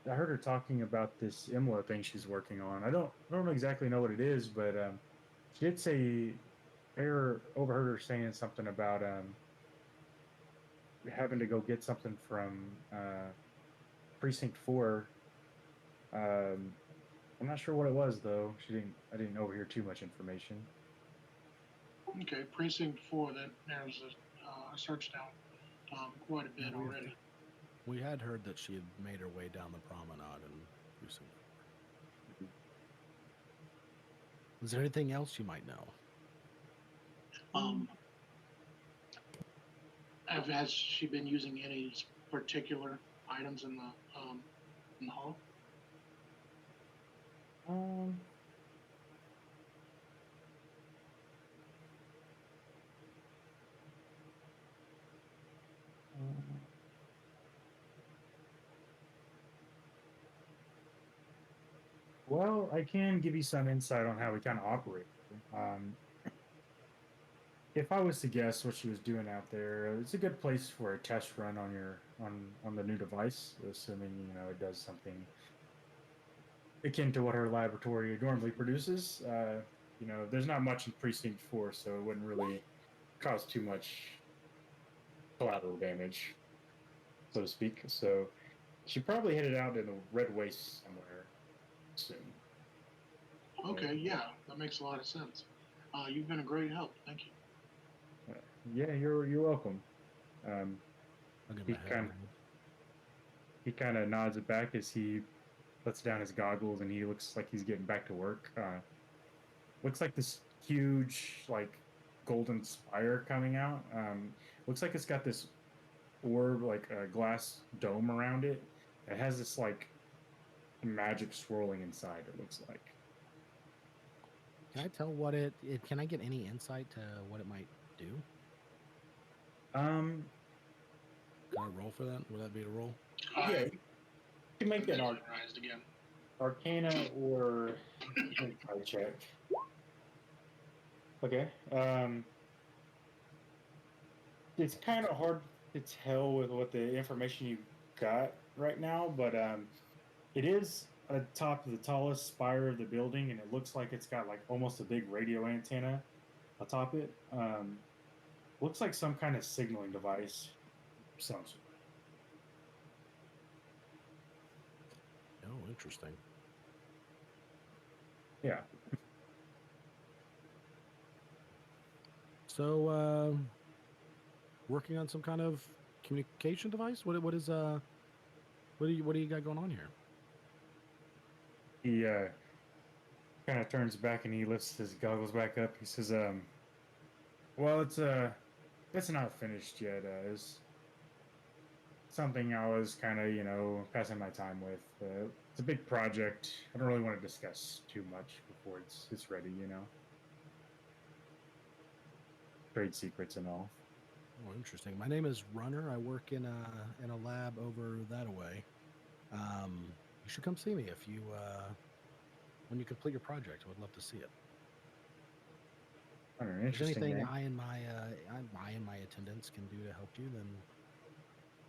[SPEAKER 1] of I heard her talking about this IMLA thing she's working on. I don't exactly know what it is, but she did say I overheard her saying something about having to go get something from Precinct 4. Um, I'm not sure what it was though. I didn't overhear too much information.
[SPEAKER 4] Okay, Precinct 4. That narrows a search down quite a bit
[SPEAKER 5] Yeah,
[SPEAKER 4] already.
[SPEAKER 5] we had heard that she had made her way down the promenade and precinct 4. Is there anything else you might know?
[SPEAKER 4] Has she been using any particular items in the hall?
[SPEAKER 1] Um, well, I can give you some insight on how we kind of operate. Um, if I was to guess what she was doing out there, it's a good place for a test run on on the new device, assuming it does something akin to what her laboratory normally produces. There's not much in Precinct 4, so it wouldn't really cause too much collateral damage, so to speak. So she probably headed out in the Red Waste somewhere soon.
[SPEAKER 4] Okay, yeah, that makes a lot of sense. You've been a great help. Thank you.
[SPEAKER 1] Yeah, you're welcome. Um,
[SPEAKER 5] I'll give him
[SPEAKER 1] he
[SPEAKER 5] a head
[SPEAKER 1] kind
[SPEAKER 5] nod.
[SPEAKER 1] he kind of nods it back as he puts down his goggles and he looks like he's getting back to work. Looks like this huge like golden spire coming out. Looks like it's got this orb, like a glass dome around it. It has this like magic swirling inside. It looks like.
[SPEAKER 5] Can I tell what can I get any insight to what it might do?
[SPEAKER 1] Um,
[SPEAKER 5] Can I roll for that? Would that be a roll?
[SPEAKER 1] yeah,
[SPEAKER 4] I
[SPEAKER 1] you can make an
[SPEAKER 4] mesmerized again.
[SPEAKER 1] Arcana or insight check. Okay. It's kind of hard to tell with what the information you got right now, but it is atop of the tallest spire of the building, and it looks like it's got like almost a big radio antenna atop it. Looks like some kind of signaling device. Sounds.
[SPEAKER 5] Oh, interesting.
[SPEAKER 1] Yeah.
[SPEAKER 5] So, working on some kind of communication device. What do you got going on here?
[SPEAKER 1] He kind of turns back and he lifts his goggles back up. He says, well, it's not finished yet. It's something I was kind of, passing my time with. It's a big project. I don't really want to discuss too much before it's ready. Trade secrets and all.
[SPEAKER 5] Oh, interesting. My name is Runner. I work in a lab over that away. You should come see me if you when you complete your project. I would love to see it.
[SPEAKER 1] I don't know,
[SPEAKER 5] If there's
[SPEAKER 1] interesting
[SPEAKER 5] anything
[SPEAKER 1] name.
[SPEAKER 5] I and my attendants can do to help you, then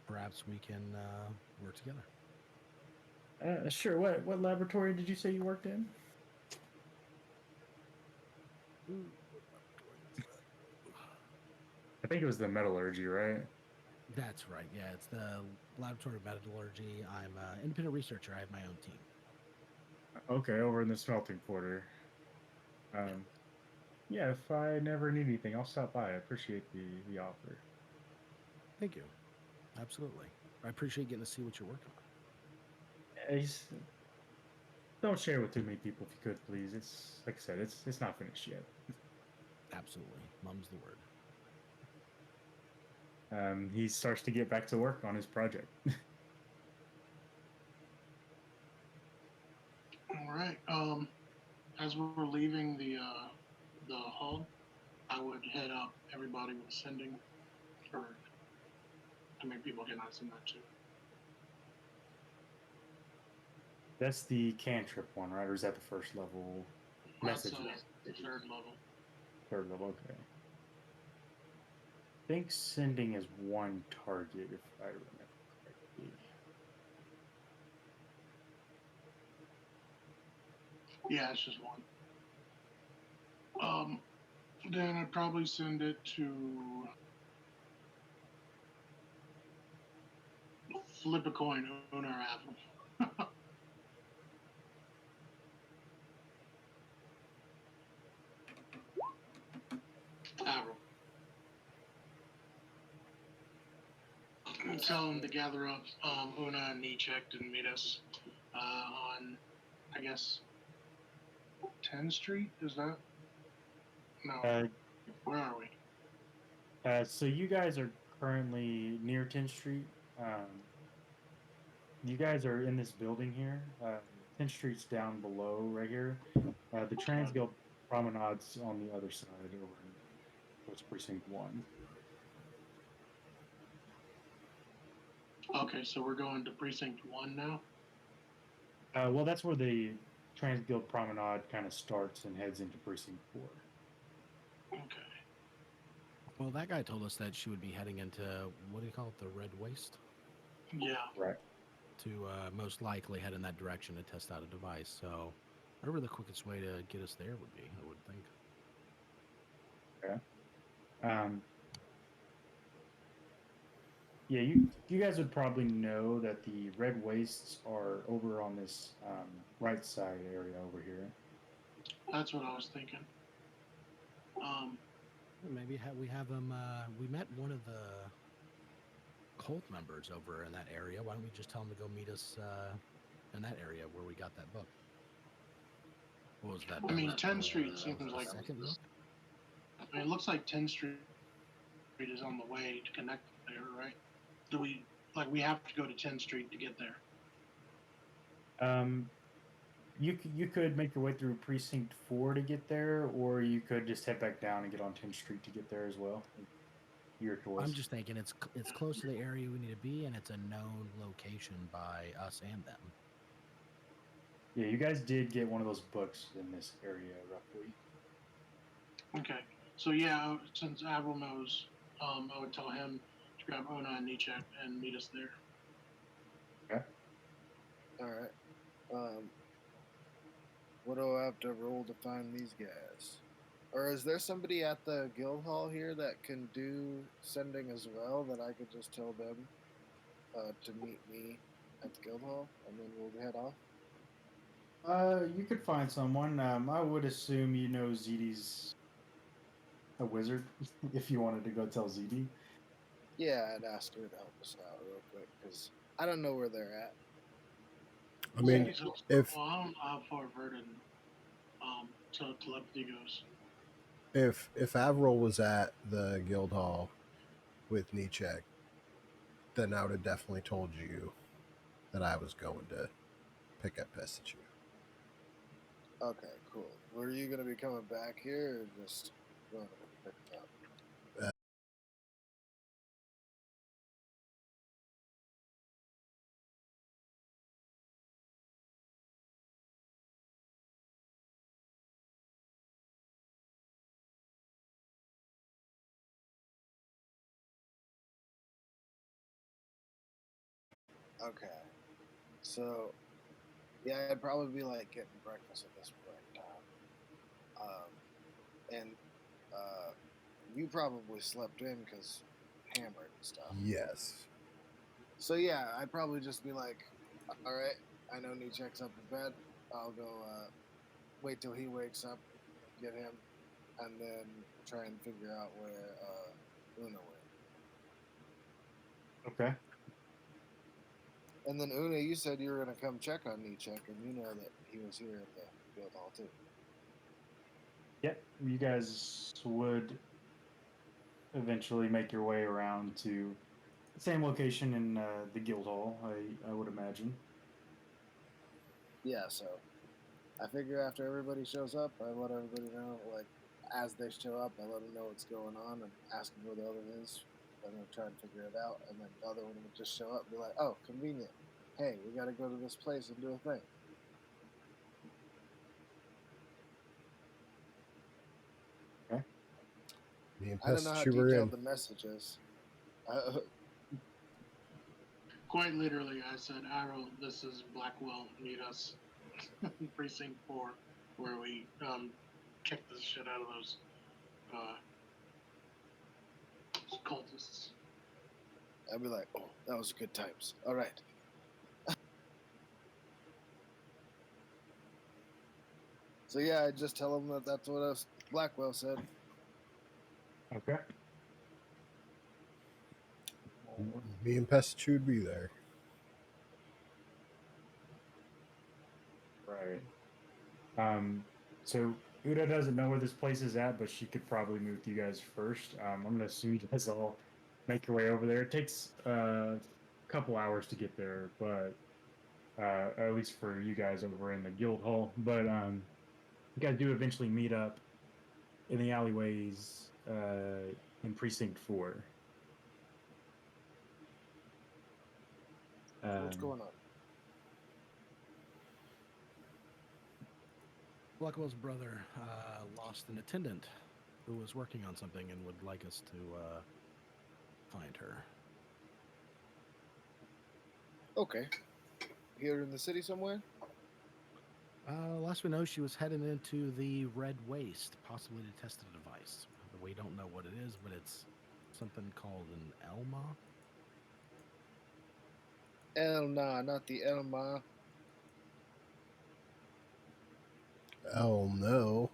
[SPEAKER 5] perhaps we can work together.
[SPEAKER 1] Sure. What laboratory did you say you worked in? I think it was the metallurgy, right?
[SPEAKER 5] That's right. Yeah, it's the laboratory of metallurgy. I'm an independent researcher. I have my own team.
[SPEAKER 1] Okay, over in the smelting quarter. Um, yeah, if I never need anything, I'll stop by. I appreciate the offer.
[SPEAKER 5] Thank you. Absolutely. I appreciate getting to see what you're working on.
[SPEAKER 1] Don't share with too many people if you could, please. It's like I said, it's not finished yet.
[SPEAKER 5] Absolutely. Mum's the word.
[SPEAKER 1] He starts to get back to work on his project.
[SPEAKER 4] All right. As we're leaving the hall, I would head up everybody with sending for to make people get nice in that too.
[SPEAKER 1] That's the cantrip one, right? Or is that the first level
[SPEAKER 4] That's
[SPEAKER 1] message?
[SPEAKER 4] the third level.
[SPEAKER 1] Third level, okay. I think sending is one target, if I remember correctly.
[SPEAKER 4] Yeah, it's just one. Then I'd probably send it to flip a coin, Una or Apple. Apple. Tell them to gather up Una and Nichek and meet us on, I guess, 10th Street? Is that? No.
[SPEAKER 1] Uh,
[SPEAKER 4] Where are we?
[SPEAKER 1] so you guys are currently near 10th Street. You guys are in this building here. 10th Street's down below right here. The Transguild Promenade's on the other side over in towards Precinct 1.
[SPEAKER 4] Okay, so we're going to Precinct 1 now?
[SPEAKER 1] Well, that's where the Transguild Promenade kind of starts and heads into Precinct 4.
[SPEAKER 4] Okay.
[SPEAKER 5] Well, that guy told us that she would be heading into, what do you call it, the Red Waste?
[SPEAKER 4] Yeah.
[SPEAKER 1] Right.
[SPEAKER 5] To most likely head in that direction to test out a device. So, whatever the quickest way to get us there would be, I would think.
[SPEAKER 1] Okay. Yeah, you guys would probably know that the red wastes are over on this right side area over here.
[SPEAKER 4] That's what I was thinking.
[SPEAKER 5] Maybe we have them. We met one of the cult members over in that area. Why don't we just tell them to go meet us in that area where we got that book? What was that?
[SPEAKER 4] I mean, 10th Street seems like
[SPEAKER 5] second book.
[SPEAKER 4] I mean, it looks like 10th Street is on the way to connect there, right? Do we we have to go to 10th Street to get there?
[SPEAKER 1] You could make your way through Precinct 4 to get there, or you could just head back down and get on 10th Street to get there as well. Your choice.
[SPEAKER 5] I'm just thinking it's close to the area we need to be, and it's a known location by us and them.
[SPEAKER 1] Yeah, you guys did get one of those books in this area, roughly.
[SPEAKER 4] Okay, so yeah, since Avril knows, I would tell him to grab Ona and Nichek and meet us there.
[SPEAKER 1] Okay.
[SPEAKER 6] All right. What do I have to roll to find these guys? Or is there somebody at the guild hall here that can do sending as well that I could just tell them to meet me at the guild hall and then we'll head off?
[SPEAKER 1] You could find someone. I would assume you know ZD's a wizard if you wanted to go tell ZD.
[SPEAKER 6] Yeah, I'd ask her to help us out real quick because I don't know where they're at.
[SPEAKER 2] I mean, if
[SPEAKER 4] I don't know how far Verdant telepathy goes.
[SPEAKER 2] if Avril was at the guild hall with Nichek, then I would have definitely told you that I was going to pick up Pestachu.
[SPEAKER 6] Okay, cool. Were you gonna be coming back here or just going to pick it up? Okay. So, yeah, I'd probably be like getting breakfast at this point in time. And you probably slept in because hammered and stuff.
[SPEAKER 2] Yes.
[SPEAKER 6] So, yeah, I'd probably just be like, all right, I know Nichek's up in bed. I'll go wait till he wakes up, get him, and then try and figure out where Una went.
[SPEAKER 1] Okay.
[SPEAKER 6] And then Una, you said you were going to come check on Nichek, and you know that he was here at the guild hall too.
[SPEAKER 1] Yep, you guys would eventually make your way around to the same location in the guild hall, I would imagine.
[SPEAKER 6] Yeah, so I figure after everybody shows up, I let everybody know, like, as they show up, I let them know what's going on and ask them where the other is. I'm going to try and figure it out, and then the other one would just show up and be like, oh, convenient. Hey, we got to go to this place and do a thing.
[SPEAKER 1] Okay.
[SPEAKER 2] Me and
[SPEAKER 6] I don't know how
[SPEAKER 2] Pestachu were in.
[SPEAKER 6] detailed the message is.
[SPEAKER 4] Quite literally, I said, Arrow, this is Blackwell, meet us in Precinct 4. really kick the shit out of those cultists.
[SPEAKER 6] I'd be like, oh, that was good times. All right. So yeah, I just tell him that that's what Blackwell said.
[SPEAKER 1] Okay.
[SPEAKER 2] Me and Pesach would be there.
[SPEAKER 1] Right. So Uda doesn't know where this place is at, but she could probably move with you guys first. I'm gonna assume you guys all make your way over there. It takes a couple hours to get there, but at least for you guys over in the guild hall. But you guys do eventually meet up in the alleyways in Precinct 4.
[SPEAKER 6] What's going on?
[SPEAKER 5] Blackwell's brother lost an attendant who was working on something and would like us to find her.
[SPEAKER 6] Okay. Here in the city somewhere?
[SPEAKER 5] Last we know, she was heading into the Red Waste, possibly to test a device. We don't know what it is, but it's something called an Elma.
[SPEAKER 6] Elna, not the Elma.
[SPEAKER 2] Oh no.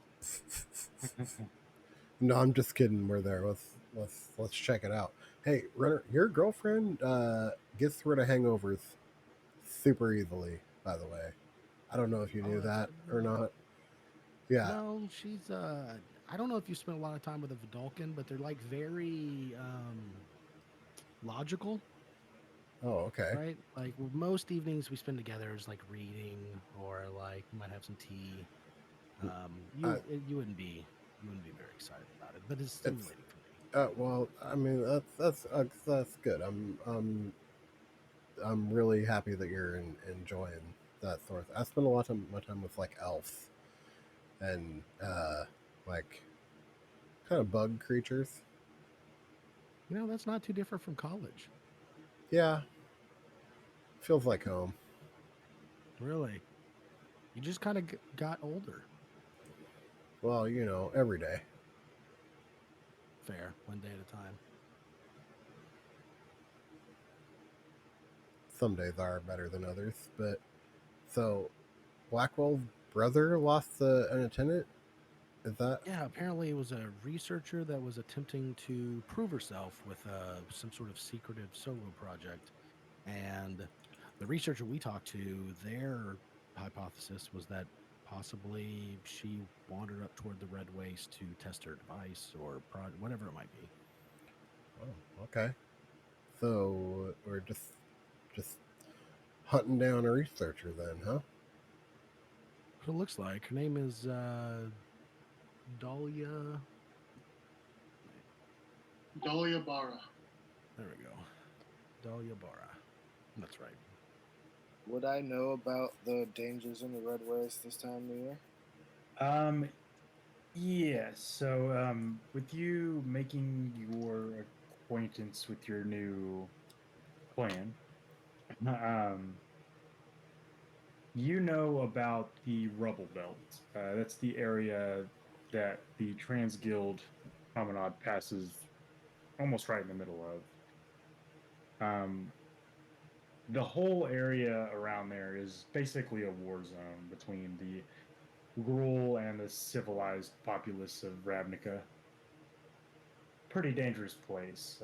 [SPEAKER 2] No, I'm just kidding. We're there. Let's check it out. Hey, Runner, your girlfriend gets rid of hangovers super easily. By the way, I don't know if you knew that or not. Yeah.
[SPEAKER 5] No, she's I don't know if you spent a lot of time with a Vidalcan, but they're like very logical.
[SPEAKER 2] Oh, okay.
[SPEAKER 5] Right? Like most evenings we spend together is like reading or like we might have some tea. You wouldn't be very excited about it, but it's stimulating for me.
[SPEAKER 2] Well, I mean that's good. I'm really happy that you're enjoying that sort of. I spend a lot of my time with like elves and like kind of bug creatures.
[SPEAKER 5] You know, that's not too different from college.
[SPEAKER 2] Yeah, feels like home.
[SPEAKER 5] Really, you just kind of got older.
[SPEAKER 2] Well, you know, every day.
[SPEAKER 5] Fair, one day at a time.
[SPEAKER 2] Some days are better than others, but so Blackwell's brother lost an attendant. Is that?
[SPEAKER 5] Yeah, apparently it was a researcher that was attempting to prove herself with some sort of secretive solo project. And the researcher we talked to, their hypothesis was that possibly she wandered up toward the Red Waste to test her device or whatever it might be.
[SPEAKER 2] Oh, okay. So we're just hunting down a researcher then, huh?
[SPEAKER 5] What it looks like. Her name is Dahlia.
[SPEAKER 4] Dahlia Barra.
[SPEAKER 5] There we go. Dahlia Barra. That's right.
[SPEAKER 6] Would I know about the dangers in the Red Waste this time of year?
[SPEAKER 1] Yes. So, with you making your acquaintance with your new clan, um, you know about the Rubblebelt. That's the area that the Trans Guild promenade passes almost right in the middle of. The whole area around there is basically a war zone between the rural and the civilized populace of Ravnica. Pretty dangerous place.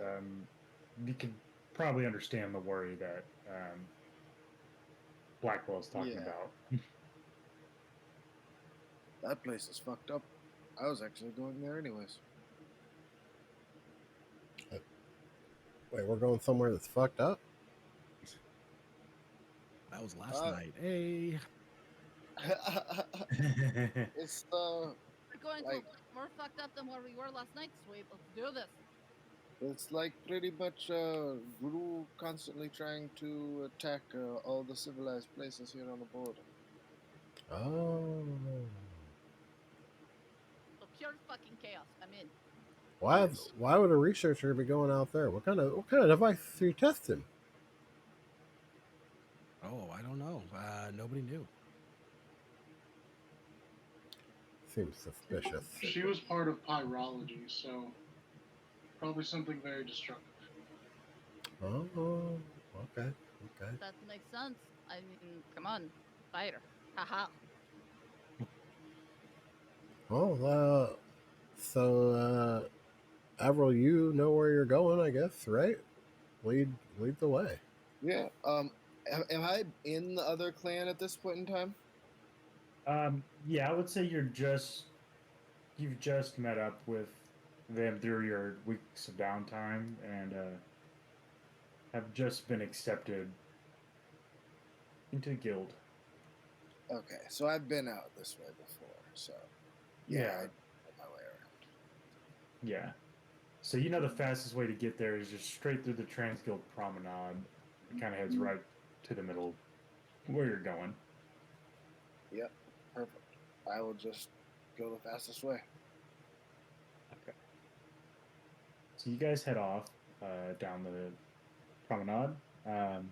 [SPEAKER 1] You could probably understand the worry that Blackwell's talking about.
[SPEAKER 6] That place is fucked up. I was actually going there anyways.
[SPEAKER 2] Wait, we're going somewhere that's fucked up?
[SPEAKER 5] That was last night. Hey.
[SPEAKER 6] It's
[SPEAKER 3] We're going to a
[SPEAKER 6] like
[SPEAKER 3] place more fucked up than where we were last night, Sweep. Let's do this.
[SPEAKER 6] it's like pretty much Guru constantly trying to attack all the civilized places here on the border.
[SPEAKER 2] Oh.
[SPEAKER 3] So pure fucking chaos. I'm in.
[SPEAKER 2] Why would a researcher be going out there? What kind of device are you testing?
[SPEAKER 5] Oh, I don't know. Nobody knew.
[SPEAKER 2] Seems suspicious.
[SPEAKER 4] She was part of pyrology, so probably something very destructive.
[SPEAKER 2] Oh, okay, okay.
[SPEAKER 3] That makes sense. I mean, come on, fire. Haha.
[SPEAKER 2] Well, so Avril, you know where you're going, I guess, right? Lead the way.
[SPEAKER 6] Yeah. Am I in the other clan at this point in time?
[SPEAKER 1] Yeah, I would say you've just met up with them through your weeks of downtime and have just been accepted into the guild.
[SPEAKER 6] Okay, so I've been out this way before, so yeah,
[SPEAKER 1] Yeah,
[SPEAKER 6] I know my way around.
[SPEAKER 1] yeah. So you know the fastest way to get there is just straight through the Transguild Promenade. It kind of heads right to the middle where you're going.
[SPEAKER 6] Yep, perfect. I will just go the fastest way.
[SPEAKER 1] Okay. So you guys head off down the promenade. Um,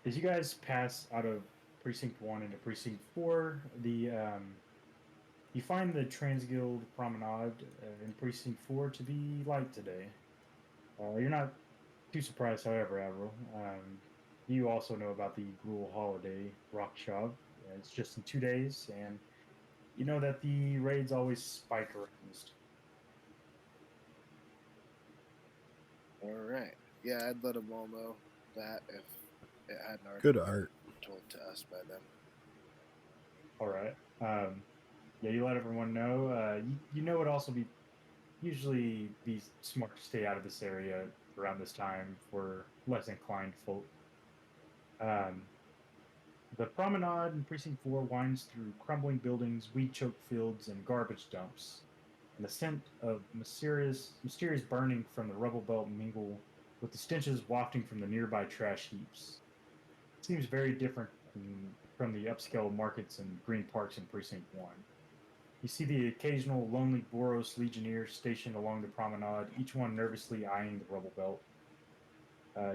[SPEAKER 1] as you guys pass out of Precinct 1 into Precinct 4, you find the Transguild Promenade in Precinct 4 to be light today. You're not too surprised, however, Avril. You also know about the Gruel Holiday Rock Shop. It's just in 2 days, and you know that the raids always spike around this time.
[SPEAKER 6] All right. Yeah, I'd let them all know that if it hadn't already
[SPEAKER 2] Good
[SPEAKER 6] been
[SPEAKER 2] art.
[SPEAKER 6] told to us by them.
[SPEAKER 1] All right. Yeah, you let everyone know. You know it'd also usually be smart to stay out of this area around this time for less inclined folk. Um, the promenade in Precinct 4 winds through crumbling buildings, weed-choked fields, and garbage dumps. And the scent of mysterious burning from the Rubblebelt mingle with the stenches wafting from the nearby trash heaps. It seems very different from the upscale markets and green parks in Precinct 1. You see the occasional lonely Boros legionnaire stationed along the promenade, each one nervously eyeing the rubble belt.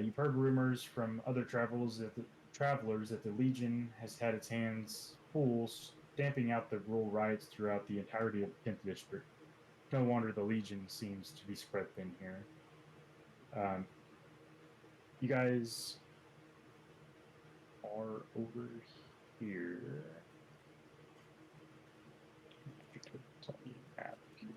[SPEAKER 1] You've heard rumors from other travelers that the Legion has had its hands full stamping out the rural riots throughout the entirety of the 10th District. No wonder the Legion seems to be spread thin here. Um, you guys are over here. Tell me a map here.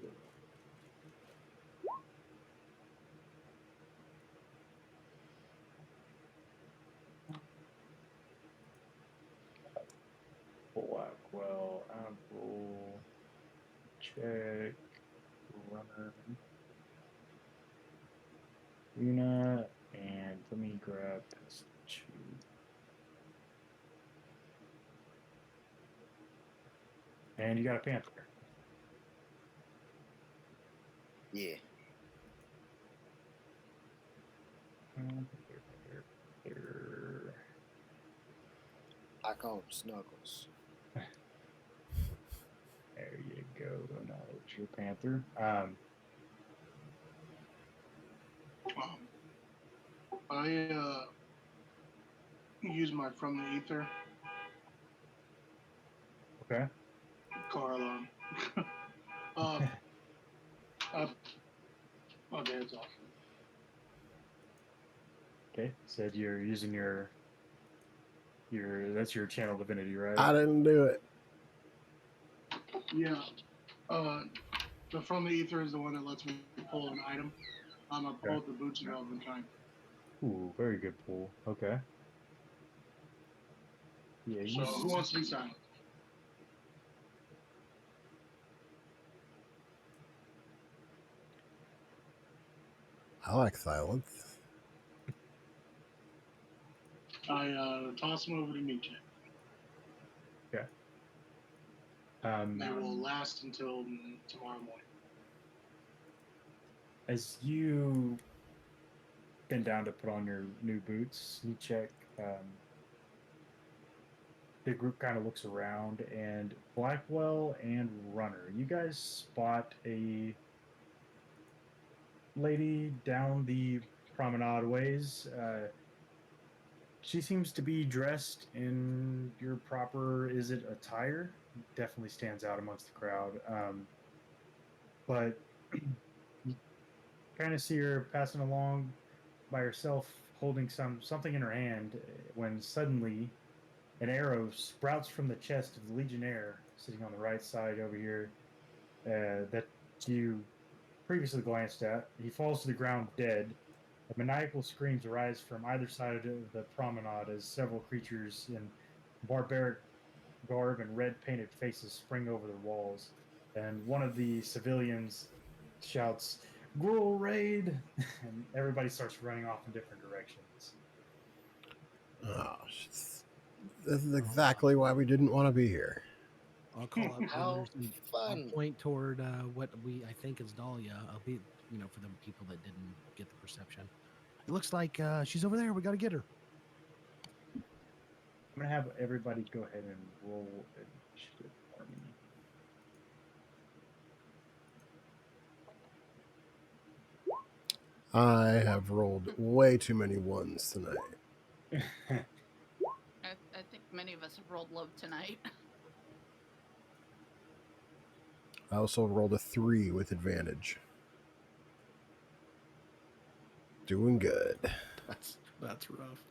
[SPEAKER 1] Blackwell, Apple, check, runner, Una, and let me grab this two. And you got a panther.
[SPEAKER 6] Yeah.
[SPEAKER 1] Here.
[SPEAKER 6] I call them Snuggles.
[SPEAKER 1] There you go. Now there's your panther.
[SPEAKER 4] I use my from the ether
[SPEAKER 1] Okay.
[SPEAKER 4] car alarm. My dad's off.
[SPEAKER 1] Okay. Said you're using your that's your channel divinity, right?
[SPEAKER 2] I didn't do it.
[SPEAKER 4] Yeah. The from the ether is the one that lets me pull an item. I pulled the boots of Elvenkind.
[SPEAKER 1] Ooh, very good pull. Okay. Yeah,
[SPEAKER 4] So who wants to be silent?
[SPEAKER 2] I like silence.
[SPEAKER 4] I toss them over to Nietzsche.
[SPEAKER 1] Okay.
[SPEAKER 4] They will last until tomorrow morning.
[SPEAKER 1] As you bend down to put on your new boots, you check. The group kind of looks around, and Blackwell and Runner, you guys spot a lady down the promenade ways. She seems to be dressed in your proper, is it attire? definitely stands out amongst the crowd. But you kind of see her passing along by herself, holding something in her hand, when suddenly an arrow sprouts from the chest of the legionnaire sitting on the right side over here, that you previously glanced at. He falls to the ground dead. Maniacal screams arise from either side of the promenade as several creatures in barbaric garb and red painted faces spring over the walls. And one of the civilians shouts, "Gruel raid!" And everybody starts running off in different directions.
[SPEAKER 2] Oh, this is exactly why we didn't want to be here.
[SPEAKER 5] I'll call up
[SPEAKER 6] How
[SPEAKER 5] others and I'll
[SPEAKER 6] fun.
[SPEAKER 5] point toward what I think is Dahlia. I'll be, for the people that didn't get the perception. It looks like she's over there. We got to get her.
[SPEAKER 1] I'm going to have everybody go ahead and roll initiative for me.
[SPEAKER 2] I have rolled way too many ones tonight.
[SPEAKER 3] I think many of us have rolled low tonight.
[SPEAKER 2] I also rolled a 3 with advantage. Doing good.
[SPEAKER 5] That's rough.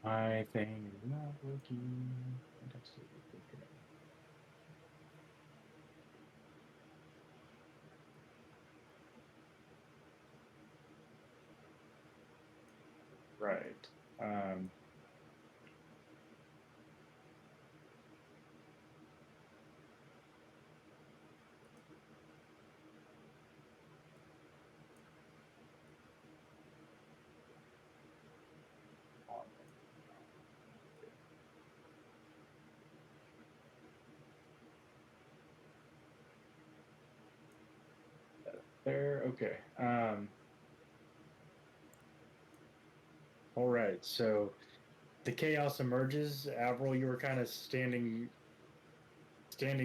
[SPEAKER 1] My thing is not working. Fantastic. Okay. Right. There. Okay. All right. So the chaos emerges. Avril, you were kind of standing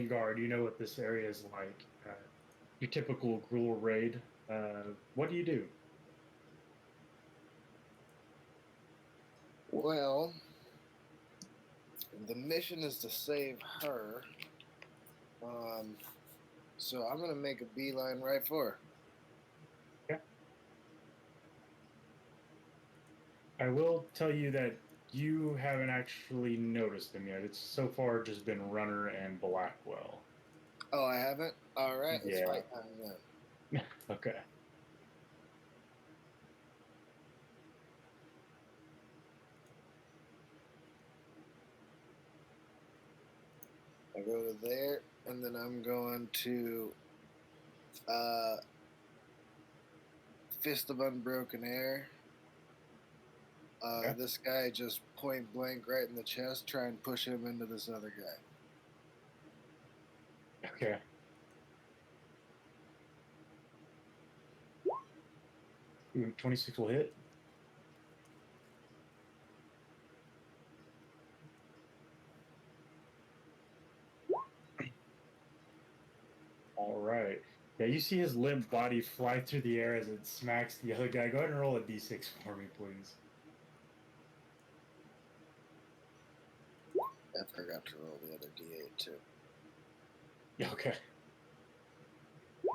[SPEAKER 1] guard. You know what this area is like. Your typical Gruul raid. What do you do?
[SPEAKER 6] Well, the mission is to save her. So I'm gonna make a beeline right for her.
[SPEAKER 1] Okay. I will tell you that you haven't actually noticed them yet. It's so far just been Runner and Blackwell.
[SPEAKER 6] Oh, I haven't? Alright, it's
[SPEAKER 1] Yeah.
[SPEAKER 6] fight time then.
[SPEAKER 1] Okay.
[SPEAKER 6] I go to there, and then I'm going to Fist of Unbroken Air.
[SPEAKER 1] Okay.
[SPEAKER 6] This guy just point blank right in the chest, try and push him into this other guy.
[SPEAKER 1] Okay. Ooh, 26 will hit. All right. Yeah, you see his limp body fly through the air as it smacks the other guy. Go ahead and roll a d6 for me, please.
[SPEAKER 6] I forgot to roll the other D8 too.
[SPEAKER 1] Okay.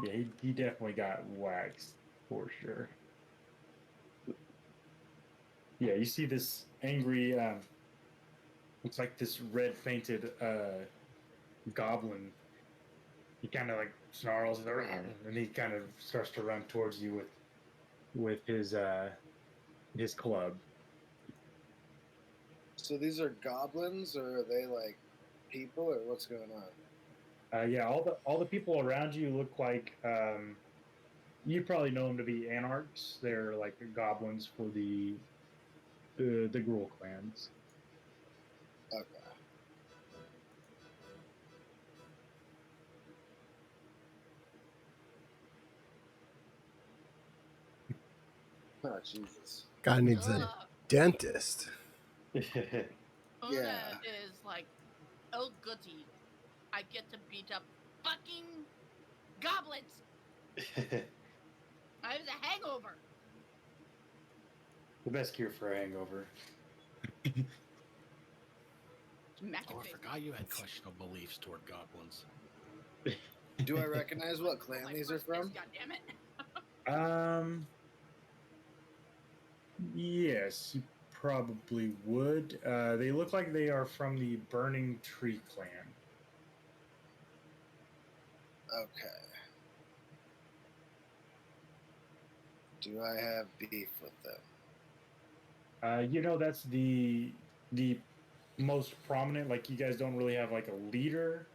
[SPEAKER 1] Yeah, he definitely got waxed for sure. Yeah, you see this angry, looks like this red painted goblin. He kind of like snarls and he kind of starts to run towards you with his club.
[SPEAKER 6] So these are goblins, or are they like people, or what's going on?
[SPEAKER 1] Yeah, all the people around you look like you probably know them to be anarchs. They're like goblins for the Gruul clans.
[SPEAKER 6] Okay. Oh Jesus.
[SPEAKER 2] Guy needs a
[SPEAKER 3] Ugh.
[SPEAKER 2] dentist.
[SPEAKER 3] Una
[SPEAKER 6] Yeah.
[SPEAKER 3] is like, oh goody, I get to beat up fucking goblins. I was a hangover.
[SPEAKER 1] The best cure for a hangover.
[SPEAKER 3] Mac
[SPEAKER 5] Oh,
[SPEAKER 3] and
[SPEAKER 5] I
[SPEAKER 3] face.
[SPEAKER 5] forgot you had questionable beliefs toward goblins.
[SPEAKER 6] Do I recognize what
[SPEAKER 3] Oh,
[SPEAKER 6] clan
[SPEAKER 3] my
[SPEAKER 6] these are
[SPEAKER 3] first kiss,
[SPEAKER 6] from?
[SPEAKER 3] God damn it.
[SPEAKER 1] Yes, you probably would. They look like they are from the Burning Tree clan.
[SPEAKER 6] Okay. Do I have beef with them?
[SPEAKER 1] That's the most prominent. Like you guys don't really have like a leader,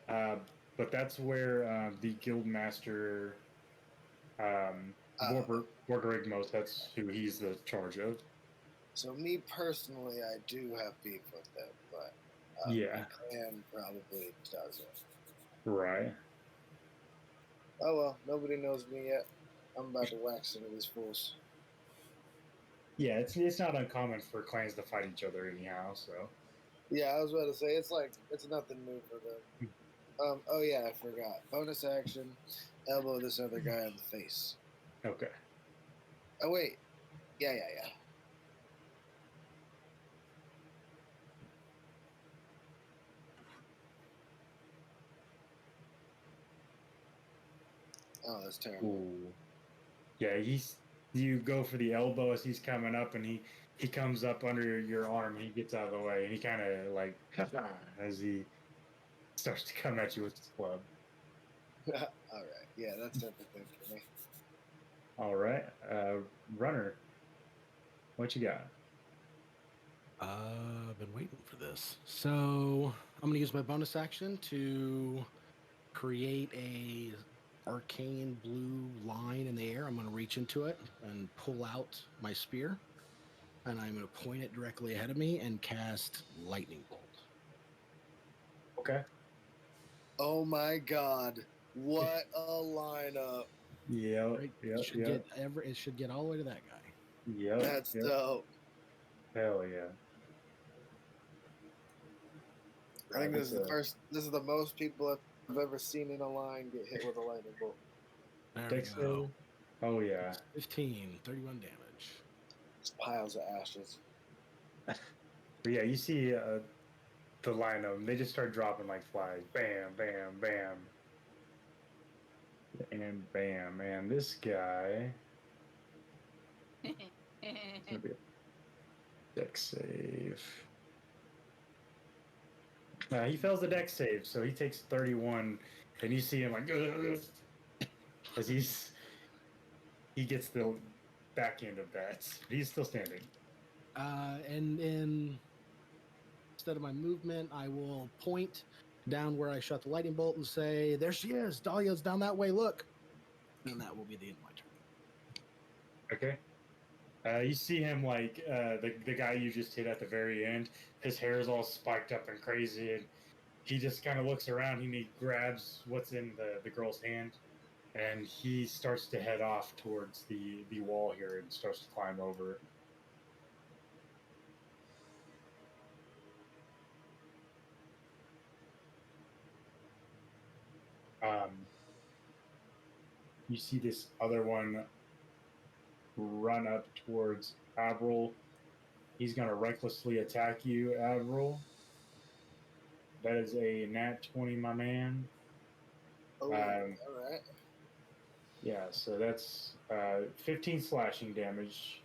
[SPEAKER 1] uh, but that's where the guild master,
[SPEAKER 6] Oh,
[SPEAKER 1] Borgerigmos. That's who he's the charge of.
[SPEAKER 6] so me personally, I do have beef with them, but my
[SPEAKER 1] Yeah,
[SPEAKER 6] clan probably doesn't.
[SPEAKER 1] right.
[SPEAKER 6] Oh well, nobody knows me yet. I'm about to wax some of these fools.
[SPEAKER 1] Yeah, it's not uncommon for clans to fight each other anyhow. So
[SPEAKER 6] Yeah, I was about to say it's nothing new for them. Oh yeah, I forgot. Bonus action, elbow this other guy in the face.
[SPEAKER 1] okay.
[SPEAKER 6] Oh wait, yeah. Oh, that's terrible.
[SPEAKER 1] Ooh. Yeah, you go for the elbow as he's coming up, and he comes up under your arm. And he gets out of the way, and he kind of like as he starts to come at you with his club.
[SPEAKER 6] All right, yeah, that's everything for me.
[SPEAKER 1] All right, runner, what you got?
[SPEAKER 5] I've been waiting for this. So I'm going to use my bonus action to create a arcane blue line in the air. I'm going to reach into it and pull out my spear, and I'm going to point it directly ahead of me and cast lightning bolt.
[SPEAKER 1] Okay.
[SPEAKER 6] Oh my god, what a lineup!
[SPEAKER 1] Yep.
[SPEAKER 5] Right?
[SPEAKER 1] Yep. Yep.
[SPEAKER 5] It should get all the way to that guy.
[SPEAKER 1] Yep.
[SPEAKER 6] That's
[SPEAKER 1] Yep.
[SPEAKER 6] dope.
[SPEAKER 1] Hell yeah.
[SPEAKER 6] I think this
[SPEAKER 1] That's
[SPEAKER 6] is the first. This is the most people I've ever seen in a line get hit with a lightning bolt.
[SPEAKER 5] There we
[SPEAKER 1] Dex
[SPEAKER 5] go.
[SPEAKER 1] save. Oh yeah.
[SPEAKER 5] 15, 31 damage.
[SPEAKER 6] It's piles of ashes.
[SPEAKER 1] But yeah, you see the line of them. They just start dropping like flies. Bam, bam, bam, and bam. Man, this guy. It's gonna be a deck save. He fails the deck save, so he takes 31, and you see him like as he gets the back end of that. He's still standing.
[SPEAKER 5] And instead of my movement, I will point down where I shot the lightning bolt and say, "There she is. Dahlia's down that way. Look." And that will be the end of my turn.
[SPEAKER 1] Okay. You see him like the guy you just hit at the very end. His hair is all spiked up and crazy, and he just kind of looks around and he grabs what's in the girl's hand, and he starts to head off towards the wall here and starts to climb over. Um, you see this other one run up towards Avril. He's going to recklessly attack you, Avril. That is a nat 20, my man.
[SPEAKER 6] Oh,
[SPEAKER 1] Um,
[SPEAKER 6] all right.
[SPEAKER 1] yeah, so that's 15 slashing damage.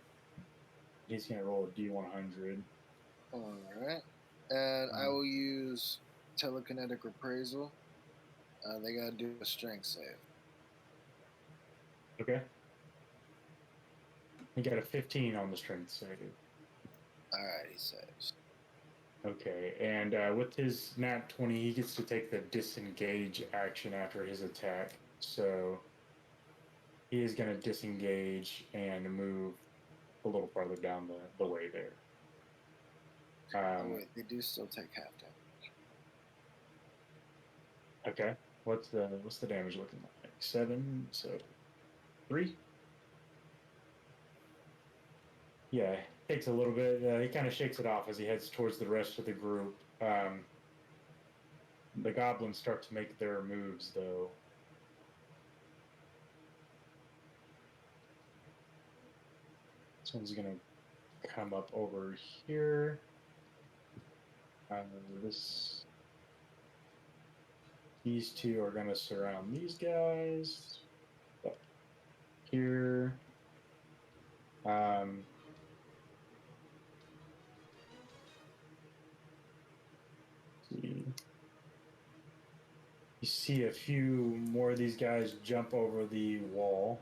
[SPEAKER 1] He's going to roll a D100.
[SPEAKER 6] All right. And I
[SPEAKER 1] Um,
[SPEAKER 6] will use telekinetic appraisal. They gotta do a strength save.
[SPEAKER 1] okay. He got a 15 on the strength save.
[SPEAKER 6] All right, he saves.
[SPEAKER 1] Okay, and with his nat 20, he gets to take the disengage action after his attack. So he is going to disengage and move a little farther down the way there.
[SPEAKER 6] Oh wait, they do still take half damage.
[SPEAKER 1] Okay, what's the damage looking like? 7, so 3. Yeah, takes a little bit. He kind of shakes it off as he heads towards the rest of the group. The goblins start to make their moves, though. This one's gonna come up over here. This. These two are gonna surround these guys. Up here. See. You see a few more of these guys jump over the wall.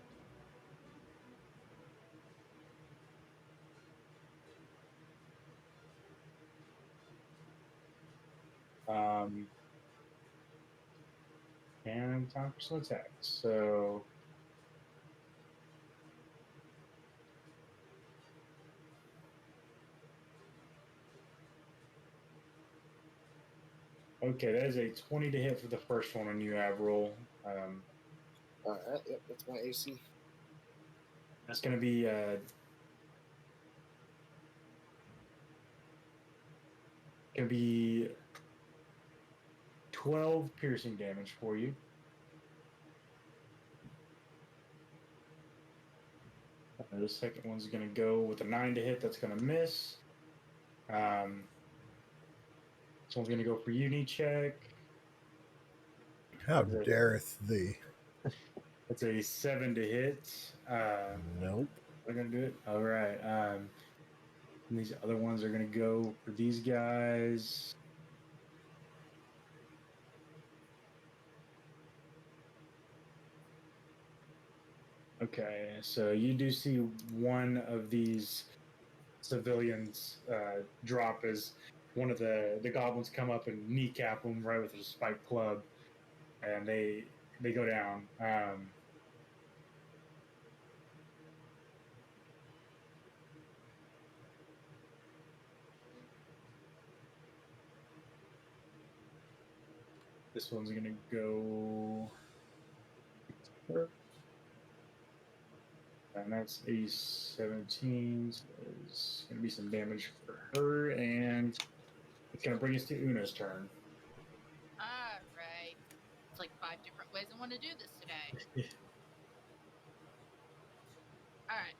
[SPEAKER 1] And time for some attacks. So okay, that is a 20 to hit for the first one on you, Avril.
[SPEAKER 6] All right, yep, that's my AC.
[SPEAKER 1] That's going to be going to be 12 piercing damage for you. The second one's going to go with a 9 to hit. That's going to miss. This one's going to go for uni check.
[SPEAKER 2] How dareth thee?
[SPEAKER 1] That's a 7 to hit.
[SPEAKER 2] Nope.
[SPEAKER 1] We're going to do it. All right. And these other ones are going to go for these guys. Okay, so you do see one of these civilians drop as one of the goblins come up and kneecap him right with a spiked club, and they go down. This one's gonna go, and that's a 17. So there's gonna be some damage for her, and it's gonna bring us to Una's turn.
[SPEAKER 3] All right. It's like 5 different ways I want to do this today. All right.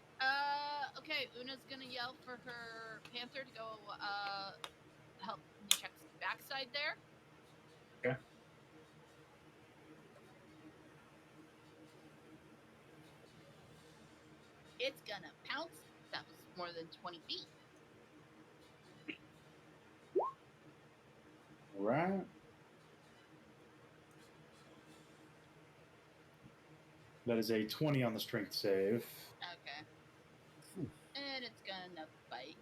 [SPEAKER 3] Okay. Una's gonna yell for her panther to go help me check the backside there.
[SPEAKER 1] Okay.
[SPEAKER 3] It's gonna pounce. That was more than 20 feet.
[SPEAKER 1] Right. That is a 20 on the strength save.
[SPEAKER 3] Okay. And it's gonna bite.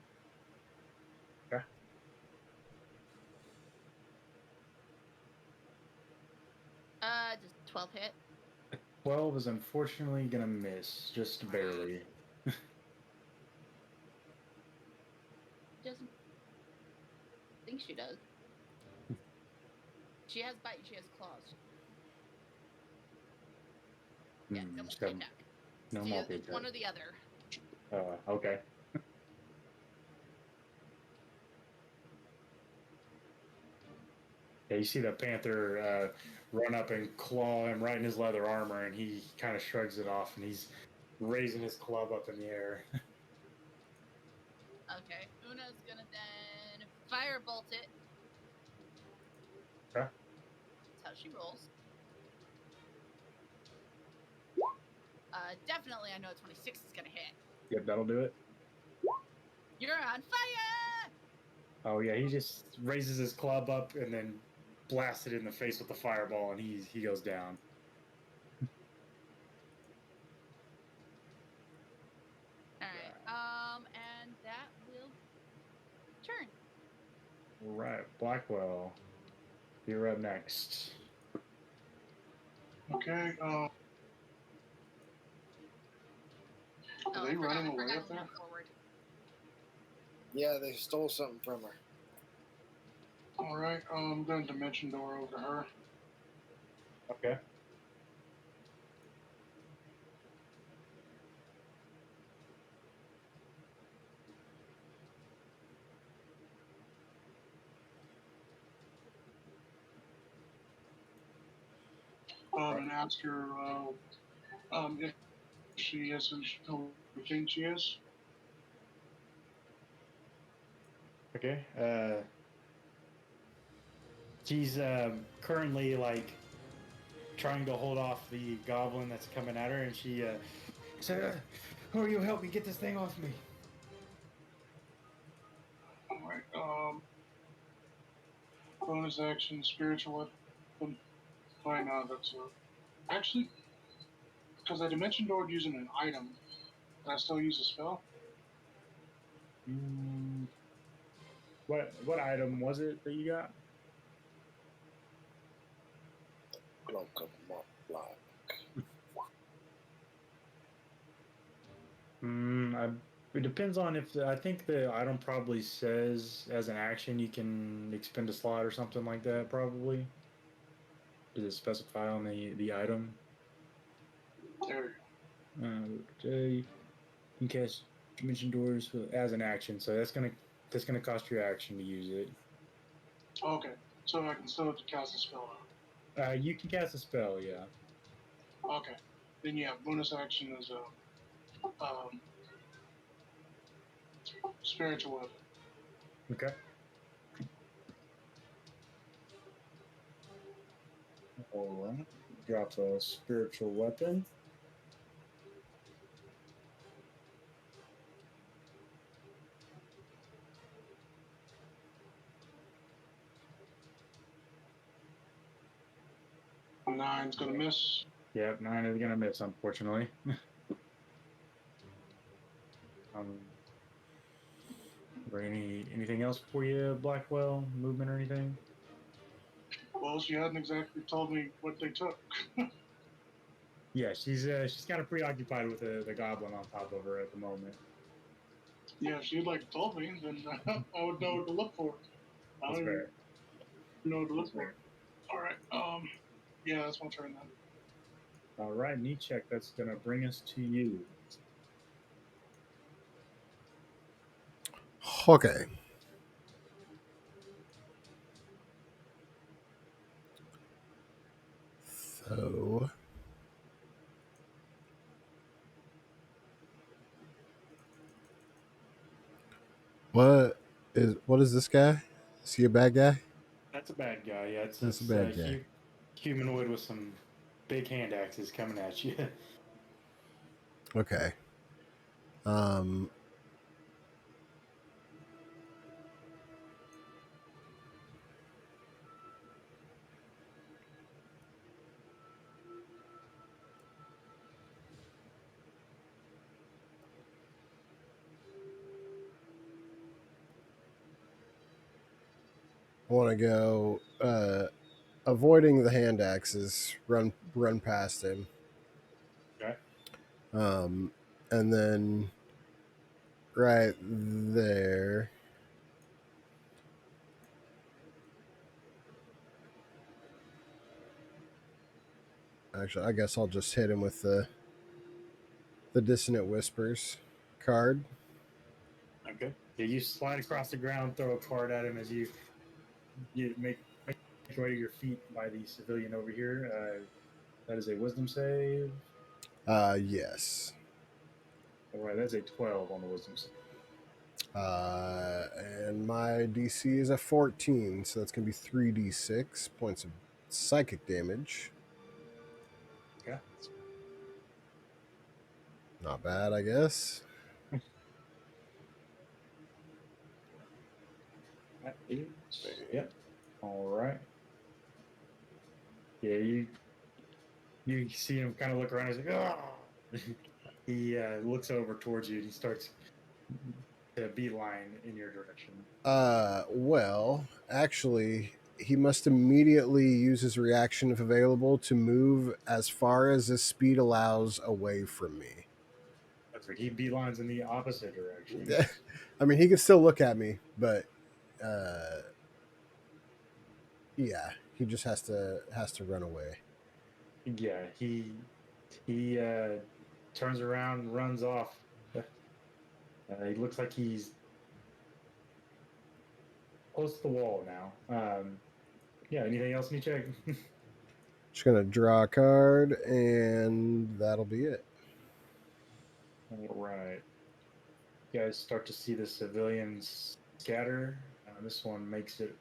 [SPEAKER 1] Okay.
[SPEAKER 3] Does 12 hit?
[SPEAKER 1] 12 is unfortunately gonna miss, just barely.
[SPEAKER 3] Doesn't think she does. She has bite. She has claws. Yeah, double attack.
[SPEAKER 1] No
[SPEAKER 3] See,
[SPEAKER 1] multi
[SPEAKER 3] it's
[SPEAKER 1] attack.
[SPEAKER 3] one or the other.
[SPEAKER 1] Okay. Yeah, you see the panther run up and claw him right in his leather armor, and he kind of shrugs it off, and he's raising his club up in the air.
[SPEAKER 3] Okay, Una's gonna then firebolt it.
[SPEAKER 1] Okay.
[SPEAKER 3] That's how she rolls. Definitely, I know 26 is gonna hit.
[SPEAKER 1] Yep, that'll do it.
[SPEAKER 3] You're on fire!
[SPEAKER 1] Oh yeah, he just raises his club up and then blasts it in the face with the fireball, and he goes down.
[SPEAKER 3] All right. And that will turn.
[SPEAKER 1] All right, Blackwell, you're up next.
[SPEAKER 4] Okay. Are they running away up there?
[SPEAKER 3] Forward.
[SPEAKER 6] Yeah, they stole something from her.
[SPEAKER 4] All right. I'm going to dimension door over to her.
[SPEAKER 1] Okay.
[SPEAKER 4] And ask her if she is who we think she is.
[SPEAKER 1] Okay. She's currently like trying to hold off the goblin that's coming at her, and she said, "Oh, you help me get this thing off me."
[SPEAKER 4] All right. Bonus action, spiritual weapon. Fine. That's actually because I dimension doored using an item. Can I still use a spell?
[SPEAKER 1] Mm, what item was it that you got?
[SPEAKER 6] Cloak of Mont Blanc.
[SPEAKER 1] It depends on if I think the item probably says as an action you can expend a slot or something like that. Probably does it specify on the item?
[SPEAKER 4] There.
[SPEAKER 1] You can cast dimension doors as an action, so that's gonna cost your action to use it.
[SPEAKER 4] Okay. So I can still cast a spell.
[SPEAKER 1] You can cast a spell, yeah.
[SPEAKER 4] Okay. Then yeah, bonus action is um, spiritual weapon.
[SPEAKER 1] Okay. All right. Drop a spiritual weapon.
[SPEAKER 4] Nine's gonna miss.
[SPEAKER 1] Yep, 9 is gonna miss, unfortunately. um, anything else for you, Blackwell? Movement or anything?
[SPEAKER 4] Well, she hadn't exactly told me what they took.
[SPEAKER 1] Yeah, she's kind of preoccupied with the goblin on top of her at the moment.
[SPEAKER 4] Yeah, if she'd like told me, then I would know what to look for. I
[SPEAKER 1] That's
[SPEAKER 4] don't even
[SPEAKER 1] fair.
[SPEAKER 4] know what to look
[SPEAKER 1] That's
[SPEAKER 4] for.
[SPEAKER 1] fair.
[SPEAKER 4] All right. Yeah, that's my turn then.
[SPEAKER 1] All right, knee check. That's gonna bring us to you.
[SPEAKER 2] Okay. So what is this guy? Is he a bad guy?
[SPEAKER 1] That's a bad guy. Yeah, it's
[SPEAKER 2] That's a
[SPEAKER 1] it's a
[SPEAKER 2] bad guy.
[SPEAKER 1] humanoid with some big hand axes coming at you.
[SPEAKER 2] Okay. Um. I want to go avoiding the hand axes. Run past him.
[SPEAKER 1] Okay.
[SPEAKER 2] And then right there. Actually, I guess I'll just hit him with the dissonant whispers card.
[SPEAKER 1] Okay. Yeah, you slide across the ground, throw a card at him as you make your way to your feet by the civilian over here. That is a wisdom save.
[SPEAKER 2] Yes.
[SPEAKER 1] All right, that's a 12 on the wisdom save.
[SPEAKER 2] And my DC is a 14, so that's gonna be 3d6 points of psychic damage.
[SPEAKER 1] Okay.
[SPEAKER 2] Not bad, I guess.
[SPEAKER 1] That is, yep. All right. Yeah, you see him kind of look around. He's like, oh. He looks over towards you and he starts to beeline in your direction.
[SPEAKER 2] Well, actually, he must immediately use his reaction, if available, to move as far as his speed allows away from me.
[SPEAKER 1] That's right. He beelines in the opposite direction.
[SPEAKER 2] I mean, he can still look at me, but yeah, he just has to run away.
[SPEAKER 1] Yeah, he turns around and runs off. He looks like he's close to the wall now. Yeah, anything else in you check?
[SPEAKER 2] Just gonna draw a card, and that'll be it.
[SPEAKER 1] All right. You guys start to see the civilians scatter. This one makes it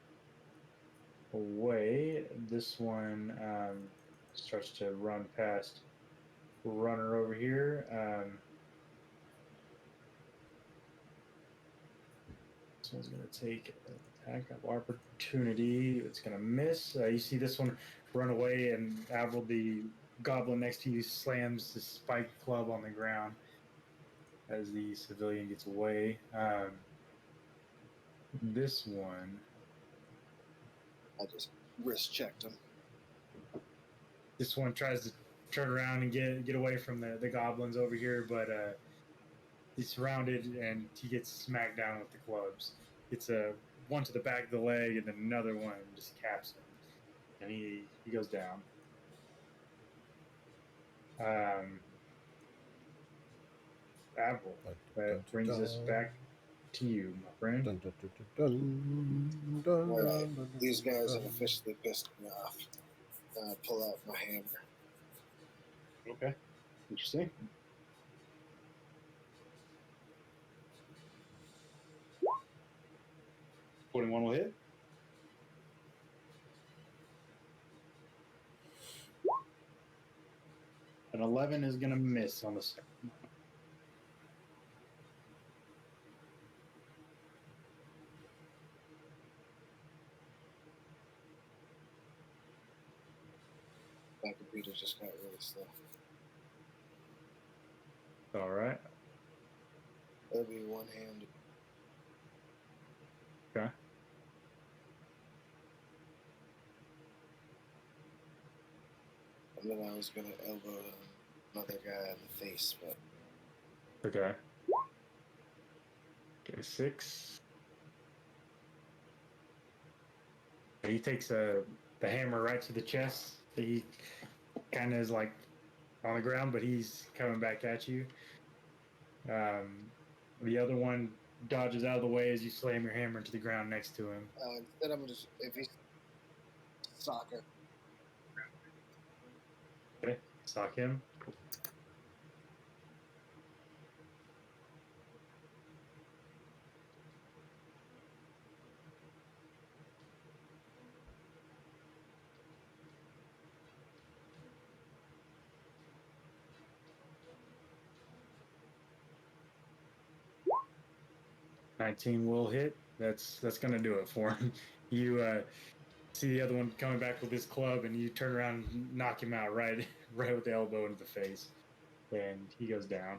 [SPEAKER 1] away. This one starts to run past runner over here. This one's going to take an attack of opportunity. It's going to miss. You see this one run away, and Avril, the goblin next to you, slams the spiked club on the ground as the civilian gets away. This one.
[SPEAKER 6] I just wrist checked him.
[SPEAKER 1] This one tries to turn around and get away from the goblins over here, but he's surrounded and he gets smacked down with the clubs. It's one to the back of the leg and then another one just caps him, and he goes down. Avril, that brings us back to you, my friend.
[SPEAKER 2] Dun, dun, dun, dun, dun,
[SPEAKER 6] All right,
[SPEAKER 2] dun, dun,
[SPEAKER 6] these guys
[SPEAKER 2] dun.
[SPEAKER 6] have officially pissed me off. Pull out my hammer.
[SPEAKER 1] Okay, interesting. One will hit. An 11 is going to miss on the second.
[SPEAKER 6] My computer just got really slow.
[SPEAKER 1] All right.
[SPEAKER 6] It'll be one-handed.
[SPEAKER 1] Okay.
[SPEAKER 6] And then I was gonna elbow another guy in the face, but
[SPEAKER 1] Okay. Okay, 6. He takes the hammer right to the chest. He kind of is like on the ground, but he's coming back at you. The other one dodges out of the way as you slam your hammer into the ground next to him.
[SPEAKER 6] instead I'm just, if he's soccer,
[SPEAKER 1] Okay, sock him. $19 will hit. That's gonna do it for him. You see the other one coming back with his club, and you turn around and knock him out right with the elbow into the face, and he goes down.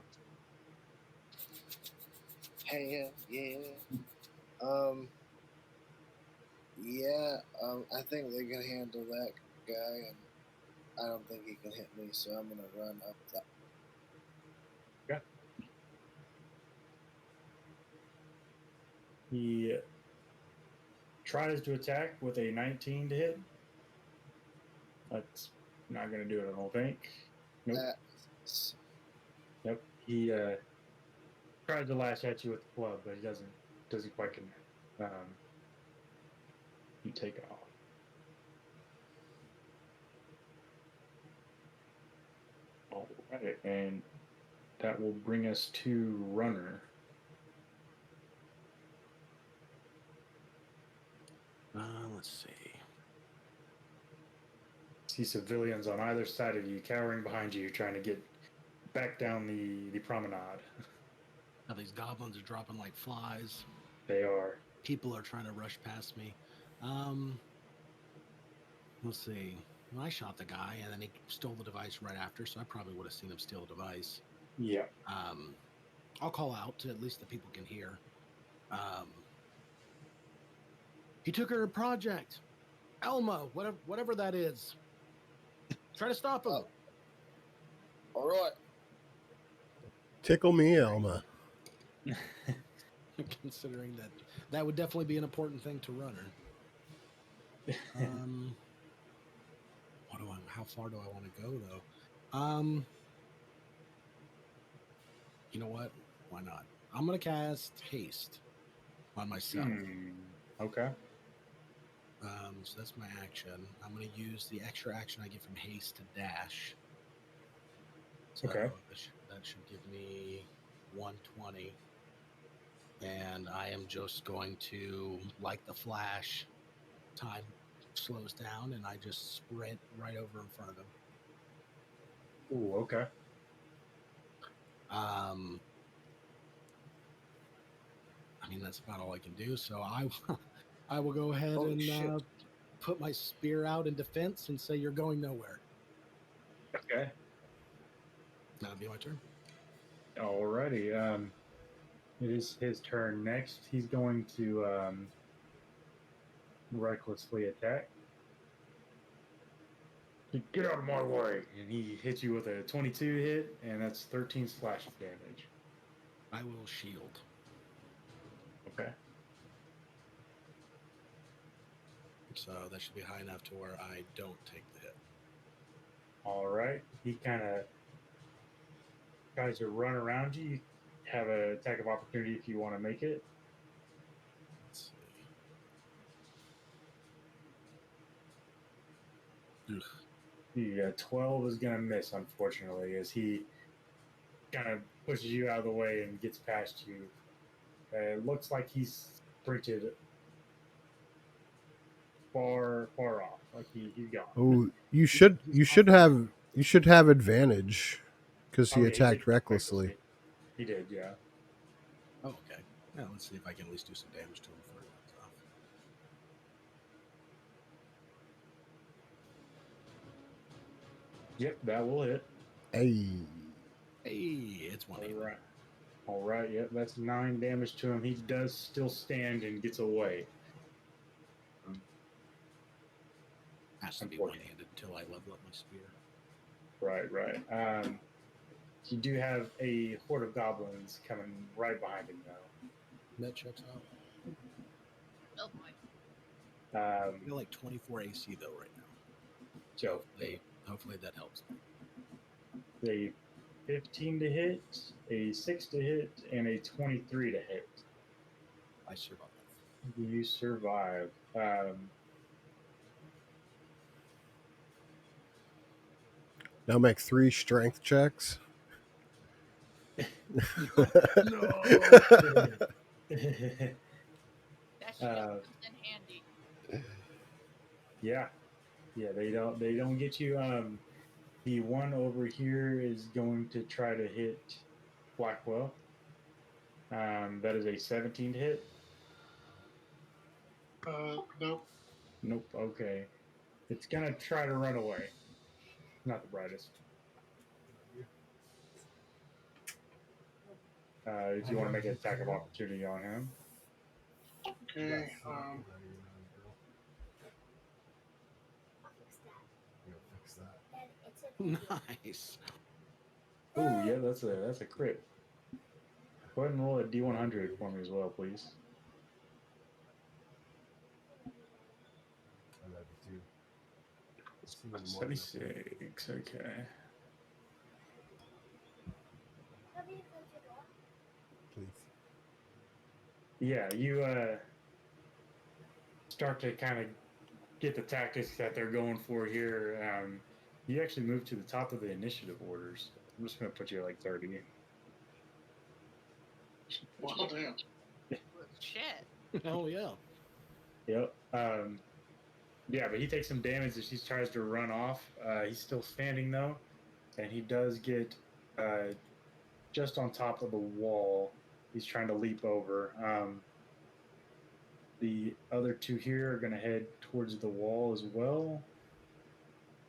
[SPEAKER 6] hell yeah. I think they can handle that guy, and I don't think he can hit me, so I'm gonna run up that.
[SPEAKER 1] Okay. He tries to attack with a 19 to hit. That's not going to do it, I don't think. Nope. Yep. He tries to lash at you with the club, but he doesn't quite connect. You take off. All right, and that will bring us to runner.
[SPEAKER 5] Let's see.
[SPEAKER 1] See civilians on either side of you, cowering behind you, trying to get back down the promenade.
[SPEAKER 5] Now these goblins are dropping like flies.
[SPEAKER 1] They are.
[SPEAKER 5] People are trying to rush past me. Let's see. Well, I shot the guy, and then he stole the device right after, so I probably would have seen him steal a device.
[SPEAKER 1] Yeah.
[SPEAKER 5] I'll call out to at least the people can hear. He took her project. Elma, whatever that is. Try to stop him.
[SPEAKER 6] All right.
[SPEAKER 2] Tickle me, Elma.
[SPEAKER 5] Considering that would definitely be an important thing to runner. How far do I want to go though? You know what? Why not? I'm gonna cast haste on myself.
[SPEAKER 1] Okay.
[SPEAKER 5] So that's my action. I'm gonna use the extra action I get from haste to dash. So
[SPEAKER 1] Okay.
[SPEAKER 5] that should give me 120. And and I am just going to, like the Flash, time slows down, and I just sprint right over in front of him.
[SPEAKER 1] Ooh, okay.
[SPEAKER 5] I mean, that's about all I can do. So I will go ahead
[SPEAKER 6] Holy
[SPEAKER 5] and
[SPEAKER 6] shit.
[SPEAKER 5] put my spear out in defense and say, "You're going nowhere."
[SPEAKER 1] Okay.
[SPEAKER 5] That'll be my turn.
[SPEAKER 1] Alrighty. It is his turn next. He's going to recklessly attack. Get out of my way! And he hits you with a 22 hit, and that's 13 slashing damage.
[SPEAKER 5] I will shield.
[SPEAKER 1] Okay.
[SPEAKER 5] So that should be high enough to where I don't take the hit.
[SPEAKER 1] All right. He kind of tries to run around you. You have an attack of opportunity if you want to make it.
[SPEAKER 5] Let's see. Ugh.
[SPEAKER 1] The 12 is going to miss, unfortunately, as he kind of pushes you out of the way and gets past you. It looks like he's sprinted far off. Like he's gone.
[SPEAKER 2] Oh, you
[SPEAKER 5] He's
[SPEAKER 2] should have advantage because
[SPEAKER 1] Oh
[SPEAKER 2] he
[SPEAKER 1] yeah, he did
[SPEAKER 2] attacked recklessly.
[SPEAKER 1] He did, yeah.
[SPEAKER 5] Oh, okay. Now let's see if I can at least do some damage to him before he runs off.
[SPEAKER 1] Yep, that will hit.
[SPEAKER 2] Hey,
[SPEAKER 5] Hey, it's 180.
[SPEAKER 1] All right. All right, yep, that's 9 damage to him. He does still stand and gets away.
[SPEAKER 5] Has to be
[SPEAKER 1] Unfortunate.
[SPEAKER 5] one-handed until I level up my spear.
[SPEAKER 1] Right. You do have a horde of goblins coming right behind him now.
[SPEAKER 5] That checks out.
[SPEAKER 3] Oh boy.
[SPEAKER 5] I feel like 24 AC though right now.
[SPEAKER 1] So
[SPEAKER 5] Hopefully that helps me.
[SPEAKER 1] a 15 to hit, a 6 to hit, and a 23 to hit.
[SPEAKER 5] I survive.
[SPEAKER 1] You survive.
[SPEAKER 2] now make 3 strength checks.
[SPEAKER 5] No.
[SPEAKER 3] That shield comes in handy.
[SPEAKER 1] Yeah, they don't get you. The one over here is going to try to hit Blackwell. That is a 17 to hit.
[SPEAKER 4] Nope.
[SPEAKER 1] Nope. Okay, it's gonna try to run away. Not the brightest. If you want to make an attack of opportunity on him.
[SPEAKER 4] Okay.
[SPEAKER 5] Nice.
[SPEAKER 1] Oh yeah, that's a crit. Go ahead and roll a D100 for me as well, please. 76. Okay.
[SPEAKER 2] Please.
[SPEAKER 1] Yeah, you start to kind of get the tactics that they're going for here. You actually move to the top of the initiative orders. I'm just going to put you at like 30.
[SPEAKER 4] Well, damn.
[SPEAKER 3] Shit.
[SPEAKER 5] Oh yeah.
[SPEAKER 1] Yep. Yeah, but he takes some damage as he tries to run off. He's still standing though, and he does get just on top of the wall. He's trying to leap over. The other two here are going to head towards the wall as well.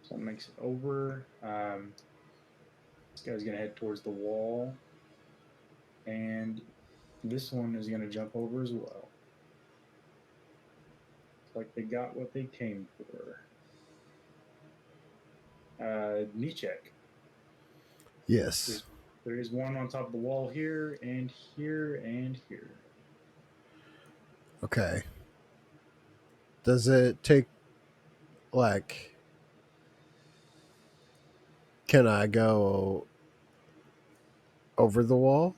[SPEAKER 1] So that makes it over. This guy's going to head towards the wall. And this one is going to jump over as well. It's like they got what they came for. Knee check.
[SPEAKER 2] Yes.
[SPEAKER 1] There is one on top of the wall here, and here, and here.
[SPEAKER 2] Okay. Does it take, like, can I go over the wall?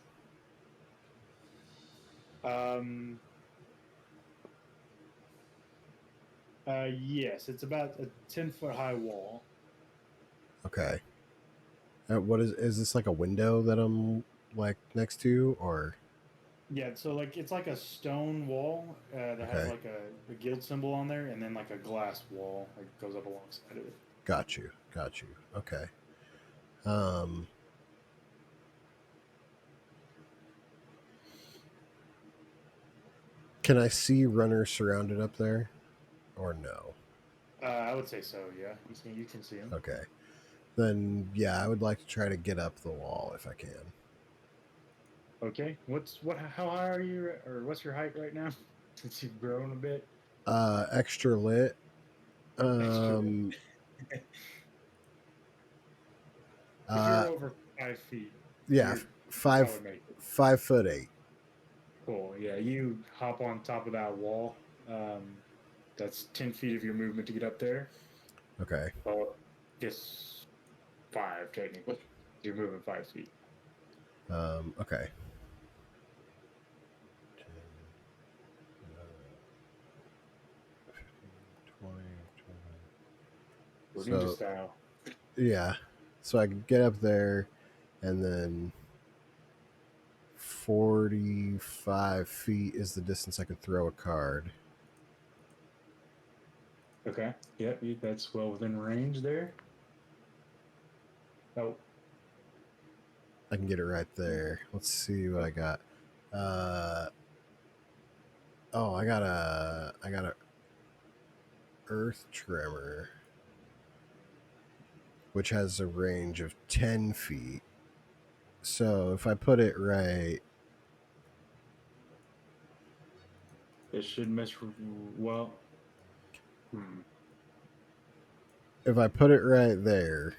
[SPEAKER 1] Yes, it's about a 10-foot high wall.
[SPEAKER 2] Okay. What is this like a window that I'm like next to, or?
[SPEAKER 1] Yeah, so like it's like a stone wall that has
[SPEAKER 2] Okay.
[SPEAKER 1] like a guild symbol on there, and then like a glass wall like goes up alongside of it.
[SPEAKER 2] Got you. Got you. Okay. Um, can I see runners surrounded up there, or no?
[SPEAKER 1] I would say so. Yeah, you can see them.
[SPEAKER 2] Okay. Then yeah, I would like to try to get up the wall if I can.
[SPEAKER 1] Okay, how high are you, or what's your height right now? Since you've grown a bit.
[SPEAKER 2] Extra lit.
[SPEAKER 1] Extra.
[SPEAKER 2] Um,
[SPEAKER 1] If you're
[SPEAKER 2] uh,
[SPEAKER 1] over 5 feet,
[SPEAKER 2] yeah,
[SPEAKER 1] you probably
[SPEAKER 2] five,
[SPEAKER 1] make it.
[SPEAKER 2] 5'8".
[SPEAKER 1] Cool. Yeah, you hop on top of that wall. Um, that's 10 feet of your movement to get up there.
[SPEAKER 2] Okay.
[SPEAKER 1] Well, just five technically. You're moving 5 feet.
[SPEAKER 2] Okay. 10, 20, 20.
[SPEAKER 1] Go ninja
[SPEAKER 2] So
[SPEAKER 1] style.
[SPEAKER 2] yeah, so I can get up there, and then 45 feet is the distance I could throw a card.
[SPEAKER 1] Okay. Yep, that's well within range there. Oh,
[SPEAKER 2] I can get it right there. Let's see what I got. Oh, I got a earth tremor, which has a range of 10 feet. So if I put it right,
[SPEAKER 1] it should miss. Well,
[SPEAKER 2] if I put it right there,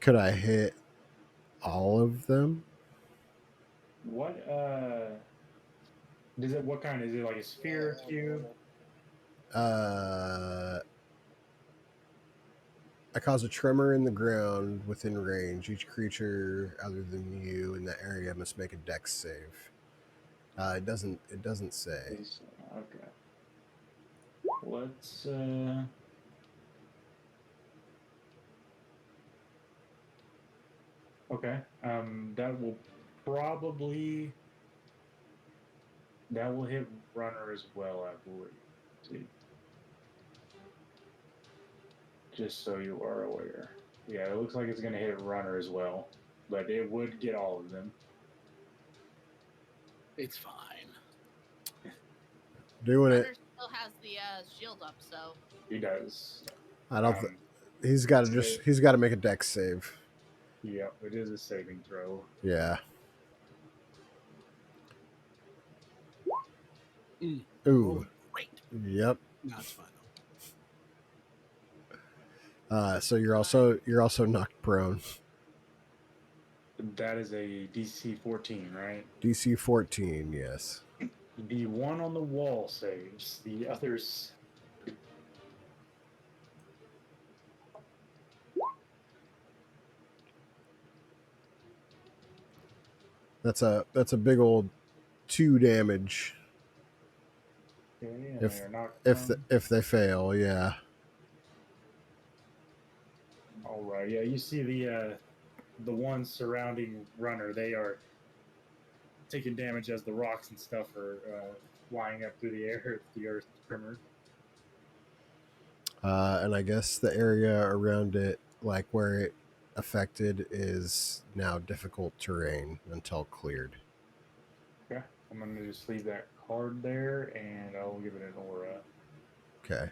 [SPEAKER 2] could I hit all of them?
[SPEAKER 1] what is it? What kind is it? Like a sphere, cube?
[SPEAKER 2] Uh, I cause a tremor in the ground within range. Each creature other than you in the area must make a dex save. It doesn't. It doesn't say.
[SPEAKER 1] Okay. Let's okay. That will probably that will hit runner as well, I believe. See, just so you are aware. Yeah, it looks like it's going to hit runner as well, but it would get all of them.
[SPEAKER 5] It's fine.
[SPEAKER 2] Doing it.
[SPEAKER 3] Runner still has the shield up, so
[SPEAKER 1] He does.
[SPEAKER 2] I don't.
[SPEAKER 1] Um,
[SPEAKER 2] He's got to
[SPEAKER 1] so,
[SPEAKER 2] just. He's got to make a dex save.
[SPEAKER 1] yeah, it is a saving throw.
[SPEAKER 2] Yeah.
[SPEAKER 5] Oh,
[SPEAKER 2] Ooh.
[SPEAKER 5] great.
[SPEAKER 2] Yep.
[SPEAKER 5] No, it's fine
[SPEAKER 2] So you're also knocked prone.
[SPEAKER 1] That is a DC 14, right?
[SPEAKER 2] DC 14. Yes.
[SPEAKER 1] The one on the wall saves. The others.
[SPEAKER 2] That's a big old 2 damage.
[SPEAKER 1] Okay, and
[SPEAKER 2] If
[SPEAKER 1] they are knocked
[SPEAKER 2] if
[SPEAKER 1] prone.
[SPEAKER 2] if they fail, yeah.
[SPEAKER 1] All right. Yeah, you see the ones surrounding runner. They are taking damage as the rocks and stuff are flying up through the air. The earth tremor.
[SPEAKER 2] And I guess the area around it, like where it affected, is now difficult terrain until cleared.
[SPEAKER 1] Okay, I'm gonna just leave that card there, and I'll give it an aura.
[SPEAKER 2] Okay.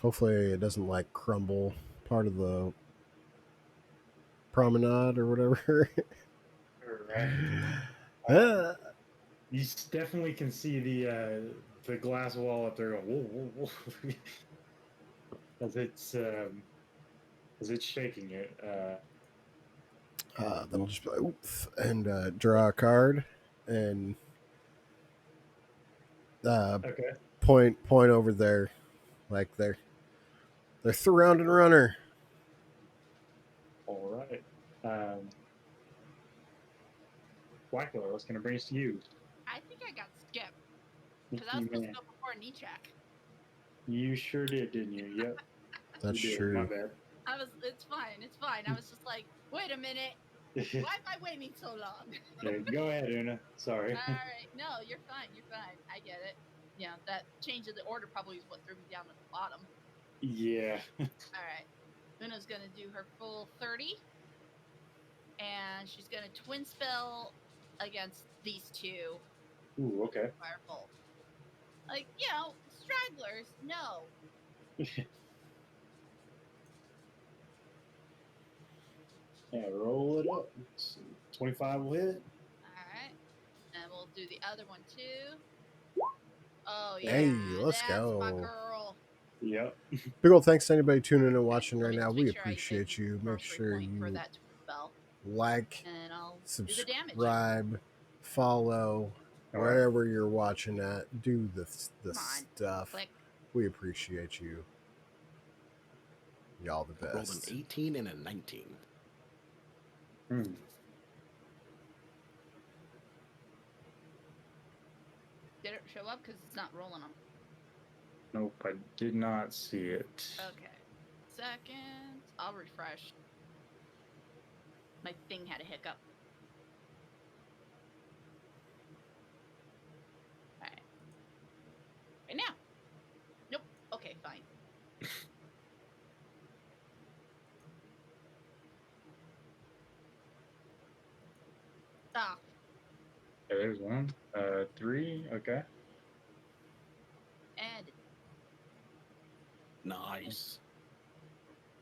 [SPEAKER 2] Hopefully it doesn't like crumble part of the promenade or whatever.
[SPEAKER 1] All right.
[SPEAKER 2] Ah.
[SPEAKER 1] You definitely can see the glass wall up there going whoa, whoa, whoa. As it's shaking it.
[SPEAKER 2] Then I'll just be like, oops, and draw a card and
[SPEAKER 1] Okay.
[SPEAKER 2] point over there, like they're surrounding runner.
[SPEAKER 1] All right. Blackula, what's gonna bring us to you?
[SPEAKER 3] I think I got skipped because I was
[SPEAKER 1] You
[SPEAKER 3] supposed to
[SPEAKER 1] man.
[SPEAKER 3] go before Nichak.
[SPEAKER 1] You sure did, didn't you? Yep.
[SPEAKER 2] That's
[SPEAKER 1] You did. My
[SPEAKER 2] true.
[SPEAKER 1] bad.
[SPEAKER 3] It's fine. It's fine. I was just like, wait a minute. Why am I waiting so long?
[SPEAKER 1] Yeah, go ahead, Una. Sorry.
[SPEAKER 3] All right. No, you're fine. You're fine. I get it. Yeah, that change of the order probably is what threw me down at the bottom.
[SPEAKER 1] Yeah.
[SPEAKER 3] All right. Una's going to do her full 30. And she's going to twin spell against these two.
[SPEAKER 1] Ooh, okay.
[SPEAKER 3] Firebolt. Like, stragglers. No.
[SPEAKER 1] Yeah, roll it up. 25 will hit.
[SPEAKER 3] All right. And we'll do the other one too. Oh, yeah.
[SPEAKER 2] Hey, let's
[SPEAKER 3] That's my
[SPEAKER 2] go.
[SPEAKER 3] girl.
[SPEAKER 1] Yep.
[SPEAKER 2] Big ol' thanks to anybody tuning in and
[SPEAKER 3] Okay,
[SPEAKER 2] watching
[SPEAKER 3] let
[SPEAKER 2] right
[SPEAKER 3] me
[SPEAKER 2] now.
[SPEAKER 3] just
[SPEAKER 2] We
[SPEAKER 3] make sure I hit
[SPEAKER 2] appreciate you. Make
[SPEAKER 3] grocery
[SPEAKER 2] sure
[SPEAKER 3] point for
[SPEAKER 2] you
[SPEAKER 3] that twin spell.
[SPEAKER 2] like,
[SPEAKER 3] And I'll do the damage.
[SPEAKER 2] subscribe, follow,
[SPEAKER 1] All right.
[SPEAKER 2] wherever you're watching at. Do the
[SPEAKER 3] Come on.
[SPEAKER 2] stuff.
[SPEAKER 3] Click.
[SPEAKER 2] We appreciate you. Y'all the
[SPEAKER 5] Rolled an
[SPEAKER 2] best.
[SPEAKER 5] 18 and a 19.
[SPEAKER 1] Hmm.
[SPEAKER 3] Did it show up? Because it's not rolling them.
[SPEAKER 1] Nope, I did not see it.
[SPEAKER 3] Okay. Second. I'll refresh. My thing had a hiccup. All right. Right now. Nope. Okay, fine. Ah.
[SPEAKER 1] Okay, there's one. 3. Okay.
[SPEAKER 3] And
[SPEAKER 5] Nice.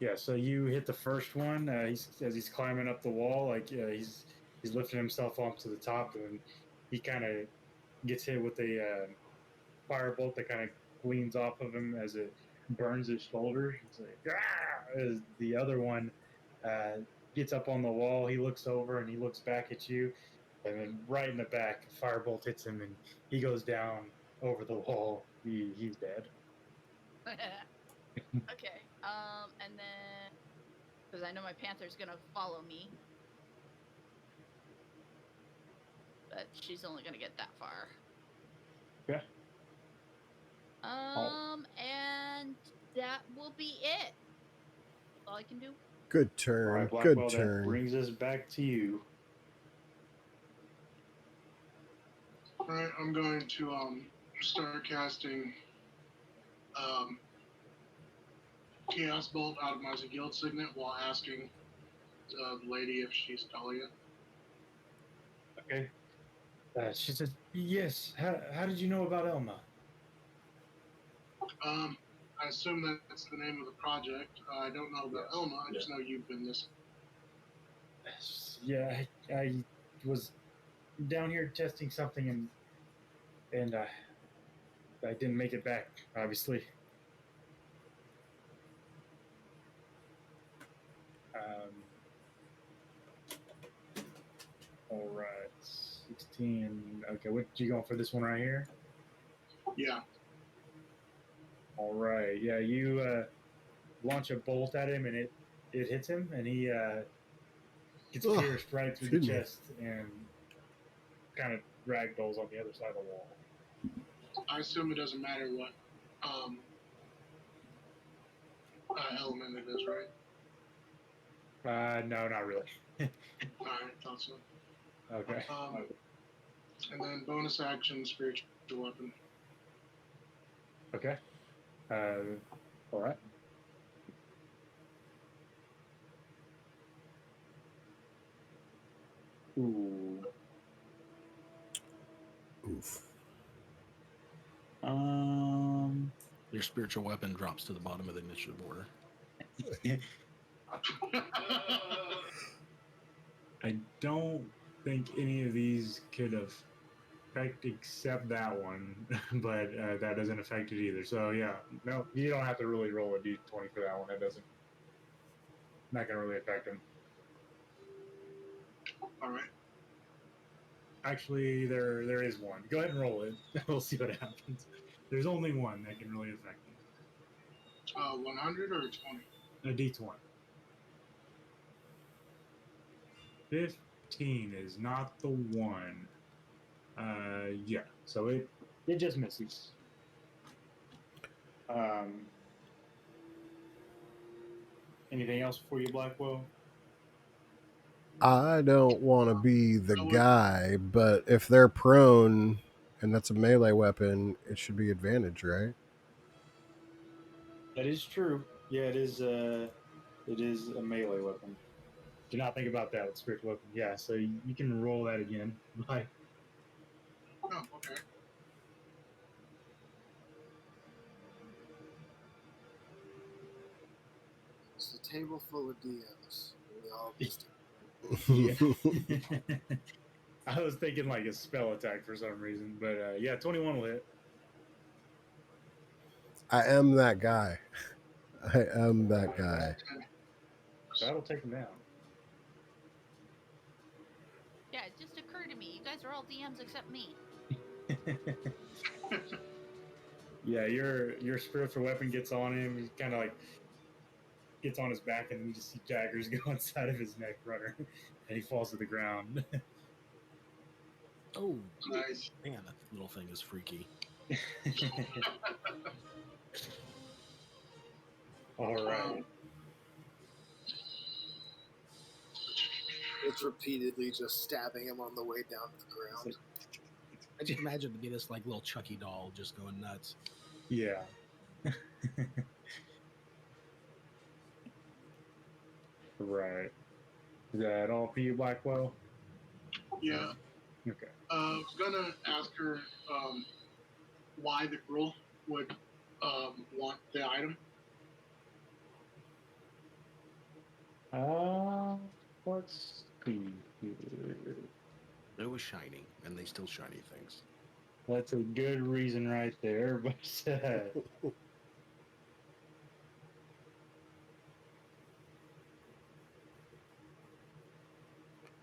[SPEAKER 1] Yeah, so you hit the first one. As he's climbing up the wall, like he's lifting himself onto the top, and he kind of gets hit with a firebolt that kind of gleams off of him as it burns his shoulder. He's like, ah! As the other one uh, gets up on the wall, he looks over and he looks back at you, and then right in the back, a firebolt hits him, and he goes down over the wall. He's dead.
[SPEAKER 3] okay. And then because I know my panther's gonna follow me, but she's only gonna get that far.
[SPEAKER 1] Yeah.
[SPEAKER 3] And that will be it. That's all I can do.
[SPEAKER 2] Good
[SPEAKER 1] All
[SPEAKER 2] turn.
[SPEAKER 1] right,
[SPEAKER 2] Good
[SPEAKER 1] Blackwell, that
[SPEAKER 2] turn.
[SPEAKER 1] brings us back to you.
[SPEAKER 4] All right, I'm going to start casting Chaos Bolt out of my guild signet while asking the lady if she's Dahlia.
[SPEAKER 1] Okay. She says, yes. How did you know about Elma?
[SPEAKER 4] I assume that's the name of the project. I don't know about Elma. I just know you've been missing.
[SPEAKER 1] Yeah, I was down here testing something, and I didn't make it back, obviously. All right, 16. Okay, what you going for this one right here?
[SPEAKER 4] Yeah.
[SPEAKER 1] All right, yeah, you launch a bolt at him, and it hits him, and he gets
[SPEAKER 2] Ugh,
[SPEAKER 1] pierced right through the
[SPEAKER 2] excuse me.
[SPEAKER 1] chest and kind of ragdolls on the other side of the wall.
[SPEAKER 4] I assume it doesn't matter what element it is, right?
[SPEAKER 1] No, not really.
[SPEAKER 4] All right, thought so.
[SPEAKER 1] Okay.
[SPEAKER 4] And then bonus action, spiritual weapon.
[SPEAKER 1] Okay. All right. Ooh.
[SPEAKER 2] Oof.
[SPEAKER 5] Your spiritual weapon drops to the bottom of the initiative order.
[SPEAKER 1] I don't think any of these could affect except that one, but that doesn't affect it either. So yeah, no, you don't have to really roll a d20 for that one. That doesn't, not gonna really affect him.
[SPEAKER 4] All right.
[SPEAKER 1] Actually, there is one. Go ahead and roll it. We'll see what happens. There's only one that can really affect him.
[SPEAKER 4] 100 or 20?
[SPEAKER 1] A d20. 15 is not the one. Yeah. So it just misses. Anything else for you, Blackwell?
[SPEAKER 2] I don't want to be the
[SPEAKER 4] I would-
[SPEAKER 2] guy, but if they're prone and that's a melee weapon, it should be advantage, right?
[SPEAKER 1] That is true. Yeah, it is. It is a melee weapon. Do not think about that with spiritual weapon. Yeah, so you can roll that again. Like,
[SPEAKER 4] Oh, okay.
[SPEAKER 6] It's a table full of DMs. We all missed
[SPEAKER 1] yeah. I was thinking like a spell attack for some reason, but yeah, 21 will hit.
[SPEAKER 2] I am that guy. I am that guy.
[SPEAKER 1] That'll take him down.
[SPEAKER 3] Yeah, it just occurred to me. You guys are all DMs except me.
[SPEAKER 1] Yeah, your spiritual weapon gets on him. He kind of like gets on his back, and then you just see daggers go inside of his neck, runner, and he falls to the ground.
[SPEAKER 5] Oh,
[SPEAKER 4] Nice.
[SPEAKER 5] man, that little thing is freaky.
[SPEAKER 1] All right.
[SPEAKER 6] It's repeatedly just stabbing him on the way down to the ground.
[SPEAKER 5] I just imagine to be this like little Chucky doll just going nuts.
[SPEAKER 1] Yeah. Right. Is that all for you, Blackwell?
[SPEAKER 4] Yeah.
[SPEAKER 1] Okay.
[SPEAKER 4] I was gonna ask her why the girl would want the item.
[SPEAKER 1] Let's see.
[SPEAKER 5] It was shiny, and they still shiny things.
[SPEAKER 1] That's a good reason right there, but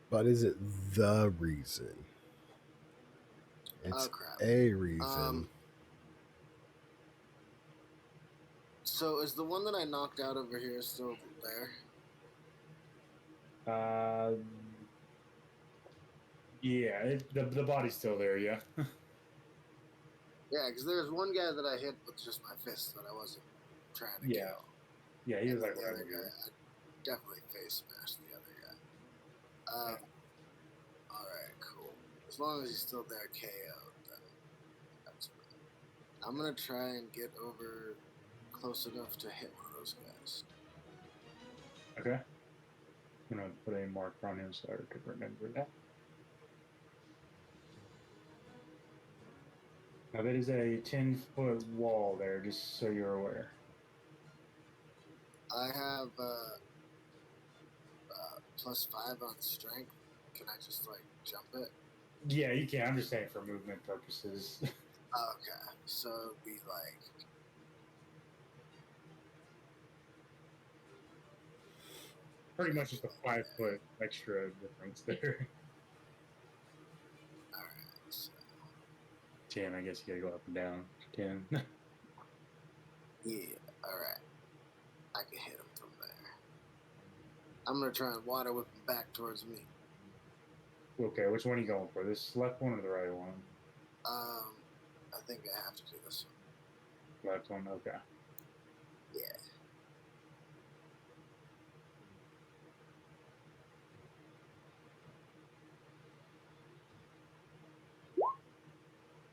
[SPEAKER 2] But is it the reason? It's
[SPEAKER 6] Oh crap.
[SPEAKER 2] a reason.
[SPEAKER 6] So is the one that I knocked out over here still there?
[SPEAKER 1] yeah, the body's still there. Yeah.
[SPEAKER 6] Yeah, because there's one guy that I hit with just my fist that I wasn't trying to
[SPEAKER 1] Yeah.
[SPEAKER 6] kill.
[SPEAKER 1] Yeah, he
[SPEAKER 6] And
[SPEAKER 1] was
[SPEAKER 6] then
[SPEAKER 1] like
[SPEAKER 6] the
[SPEAKER 1] right
[SPEAKER 6] other
[SPEAKER 1] over
[SPEAKER 6] guy,
[SPEAKER 1] here.
[SPEAKER 6] I definitely face smashed the other guy. Alright, cool. As long as he's still there KO'd, then that's fine. I'm gonna try and get over close enough to hit one of those guys.
[SPEAKER 1] Okay. I'm gonna put a marker on him so I could remember that. Now that is a 10-foot wall there, just so you're aware.
[SPEAKER 6] I have +5 on strength. Can I just like jump it?
[SPEAKER 1] Yeah, you can. I'm just saying for movement purposes.
[SPEAKER 6] Okay, so it'd be like
[SPEAKER 1] Pretty much just a 5-foot extra difference there.
[SPEAKER 6] alright. So
[SPEAKER 1] 10, I guess you gotta go up and down. 10.
[SPEAKER 6] yeah, alright. I can hit him from there. I'm gonna try and water whip him back towards me.
[SPEAKER 1] Okay, which one are you going for? This left one or the right one?
[SPEAKER 6] I think I have to do this one.
[SPEAKER 1] Left one, okay.
[SPEAKER 6] Yeah.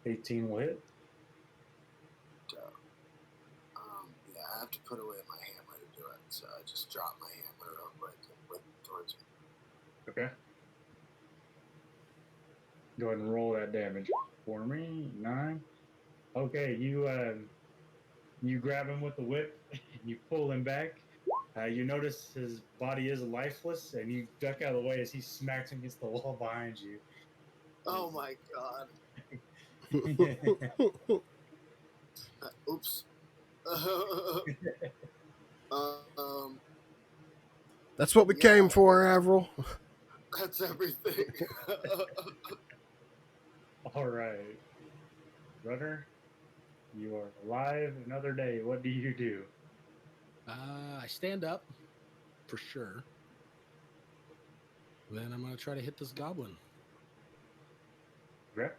[SPEAKER 1] $18 will hit.
[SPEAKER 6] So, yeah, I have to put away my hammer to do it. So I just drop my hammer real quick and whip towards me.
[SPEAKER 1] Okay. Go ahead and roll that damage for me. 9. Okay, you grab him with the whip, and you pull him back. You notice his body is lifeless, and you duck out of the way as he smacks against the wall behind you.
[SPEAKER 6] Oh my god. Oops.
[SPEAKER 2] That's what we
[SPEAKER 6] Yeah.
[SPEAKER 2] came for, Avril.
[SPEAKER 6] That's everything.
[SPEAKER 1] All right, Runner, you are alive another day. What do you do?
[SPEAKER 5] I stand up for sure. Then I'm gonna try to hit this goblin.
[SPEAKER 1] Okay.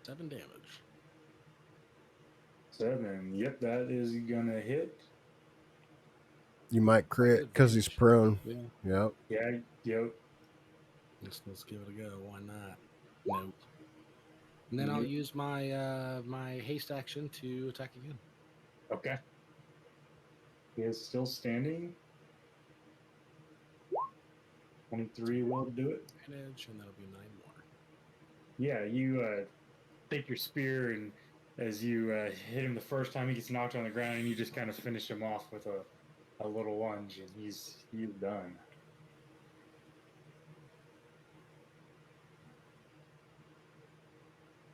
[SPEAKER 5] 7 damage.
[SPEAKER 1] 7. Yep, that is gonna hit.
[SPEAKER 2] You might crit because he's
[SPEAKER 5] Advantage.
[SPEAKER 2] prone.
[SPEAKER 5] Yeah.
[SPEAKER 2] Yep.
[SPEAKER 1] Yeah, yep.
[SPEAKER 5] Let's give it a go. Why not? Nope. And then I'll
[SPEAKER 1] Yep.
[SPEAKER 5] use my my haste action to attack again.
[SPEAKER 1] Okay. He is still standing. 23 will do it.
[SPEAKER 5] Advantage, and that'll be 9 more.
[SPEAKER 1] Yeah, you take your spear, and as you hit him the first time, he gets knocked on the ground, and you just kind of finish him off with a little lunge, and he's done.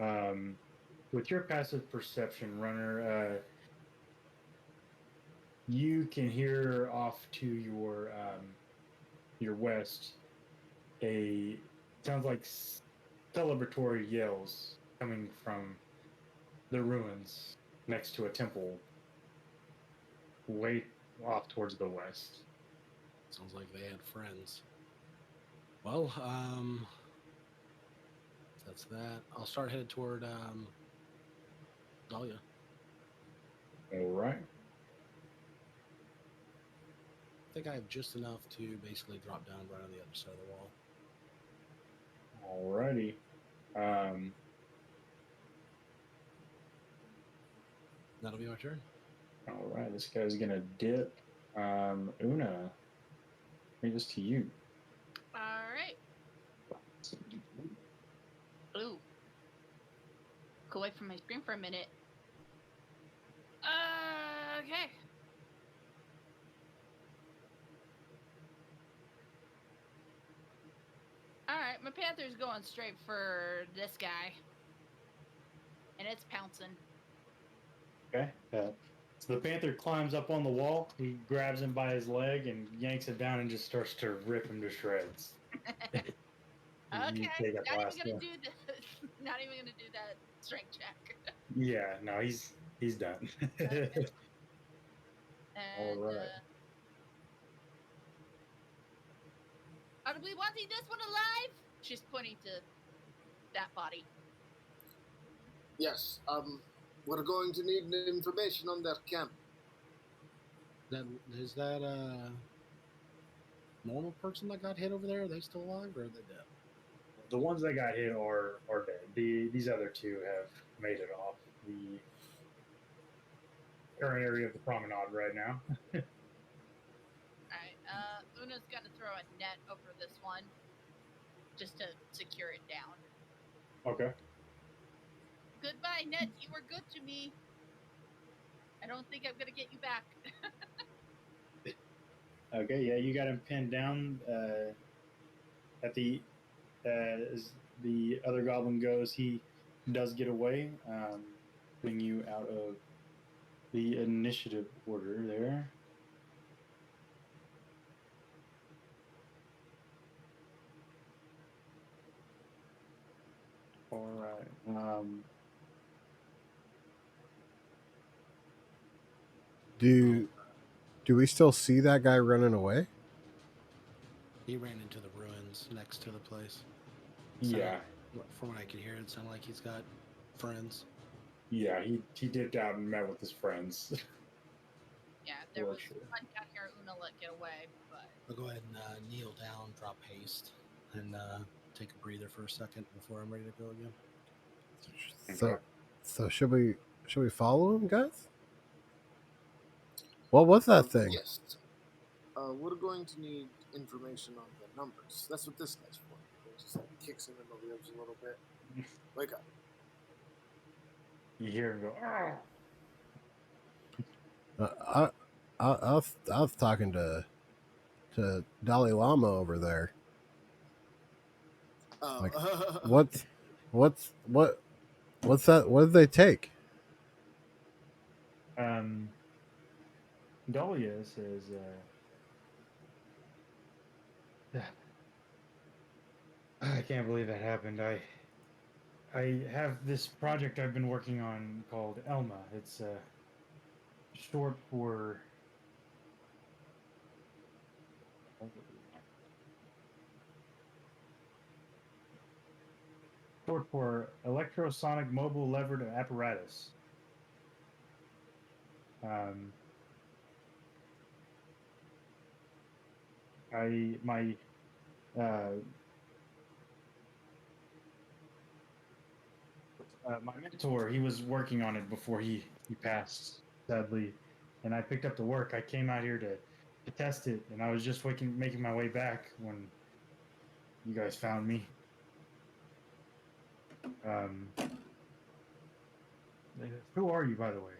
[SPEAKER 1] Um, with your passive perception, runner, you can hear off to your west a sounds like celebratory yells coming from the ruins next to a temple way off towards the west.
[SPEAKER 5] Sounds like they had friends. Well, that's that. I'll start headed toward Dahlia.
[SPEAKER 1] All right.
[SPEAKER 5] I think I have just enough to basically drop down right on the other side of the wall.
[SPEAKER 1] Alrighty.
[SPEAKER 5] That'll be my turn.
[SPEAKER 1] All right. This guy's gonna dip. Una, leave this to you.
[SPEAKER 3] All right. Ooh. Go away from my screen for a minute. Okay. All right, my panther's going straight for this guy, and it's pouncing.
[SPEAKER 1] Okay. So the panther climbs up on the wall. He grabs him by his leg and yanks him down and just starts to rip him to shreds.
[SPEAKER 3] Okay,
[SPEAKER 1] You take that
[SPEAKER 3] not
[SPEAKER 1] last
[SPEAKER 3] even gonna
[SPEAKER 1] one.
[SPEAKER 3] do the, not even gonna do that strength check.
[SPEAKER 1] Yeah. No, he's done.
[SPEAKER 3] Okay.
[SPEAKER 1] All
[SPEAKER 3] And
[SPEAKER 1] right.
[SPEAKER 3] are we wanting this one alive? She's pointing to that body.
[SPEAKER 6] Yes. We're going to need information on their camp.
[SPEAKER 5] That is that normal person that got hit over there? Are they still alive or are they dead?
[SPEAKER 1] The ones that got hit are dead. These other two have made it off the current area of the promenade right now.
[SPEAKER 3] All right. Una's gonna throw a net over this one, just to secure it down.
[SPEAKER 1] Okay.
[SPEAKER 3] Goodbye, net. You were good to me. I don't think I'm gonna get you back.
[SPEAKER 1] Okay. Yeah, you got him pinned down. At the as the other goblin goes, he does get away, putting you out of the initiative order there. All right.
[SPEAKER 2] Do we still see that guy running away?
[SPEAKER 5] He ran into the ruins next to the place.
[SPEAKER 1] Yeah.
[SPEAKER 5] From what I can hear, it sounded like he's got friends.
[SPEAKER 1] Yeah. He dipped out and met with his friends.
[SPEAKER 3] Yeah, there
[SPEAKER 1] For
[SPEAKER 3] was
[SPEAKER 1] sure.
[SPEAKER 3] one down here Una let get away, but
[SPEAKER 5] I'll go ahead and kneel down, drop haste, and take a breather for a second before I'm ready to go again.
[SPEAKER 2] So, so should we follow him, guys? What was that thing?
[SPEAKER 6] Yes. We're going to need information on the numbers. That's what this guy's for. He just kicks him in the ribs a little bit. Wake up.
[SPEAKER 1] You hear him go,
[SPEAKER 2] I was talking to Dalai Lama over there.
[SPEAKER 6] Oh.
[SPEAKER 2] Like, what's that? What did they take?
[SPEAKER 1] Dahlia says, I can't believe that happened. I have this project I've been working on called Elma. It's short for electrosonic mobile levered apparatus. Um, my my mentor, he was working on it before he passed, sadly, and I picked up the work. I came out here to test it, and I was just making my way back when you guys found me. Um, who are you, by the way?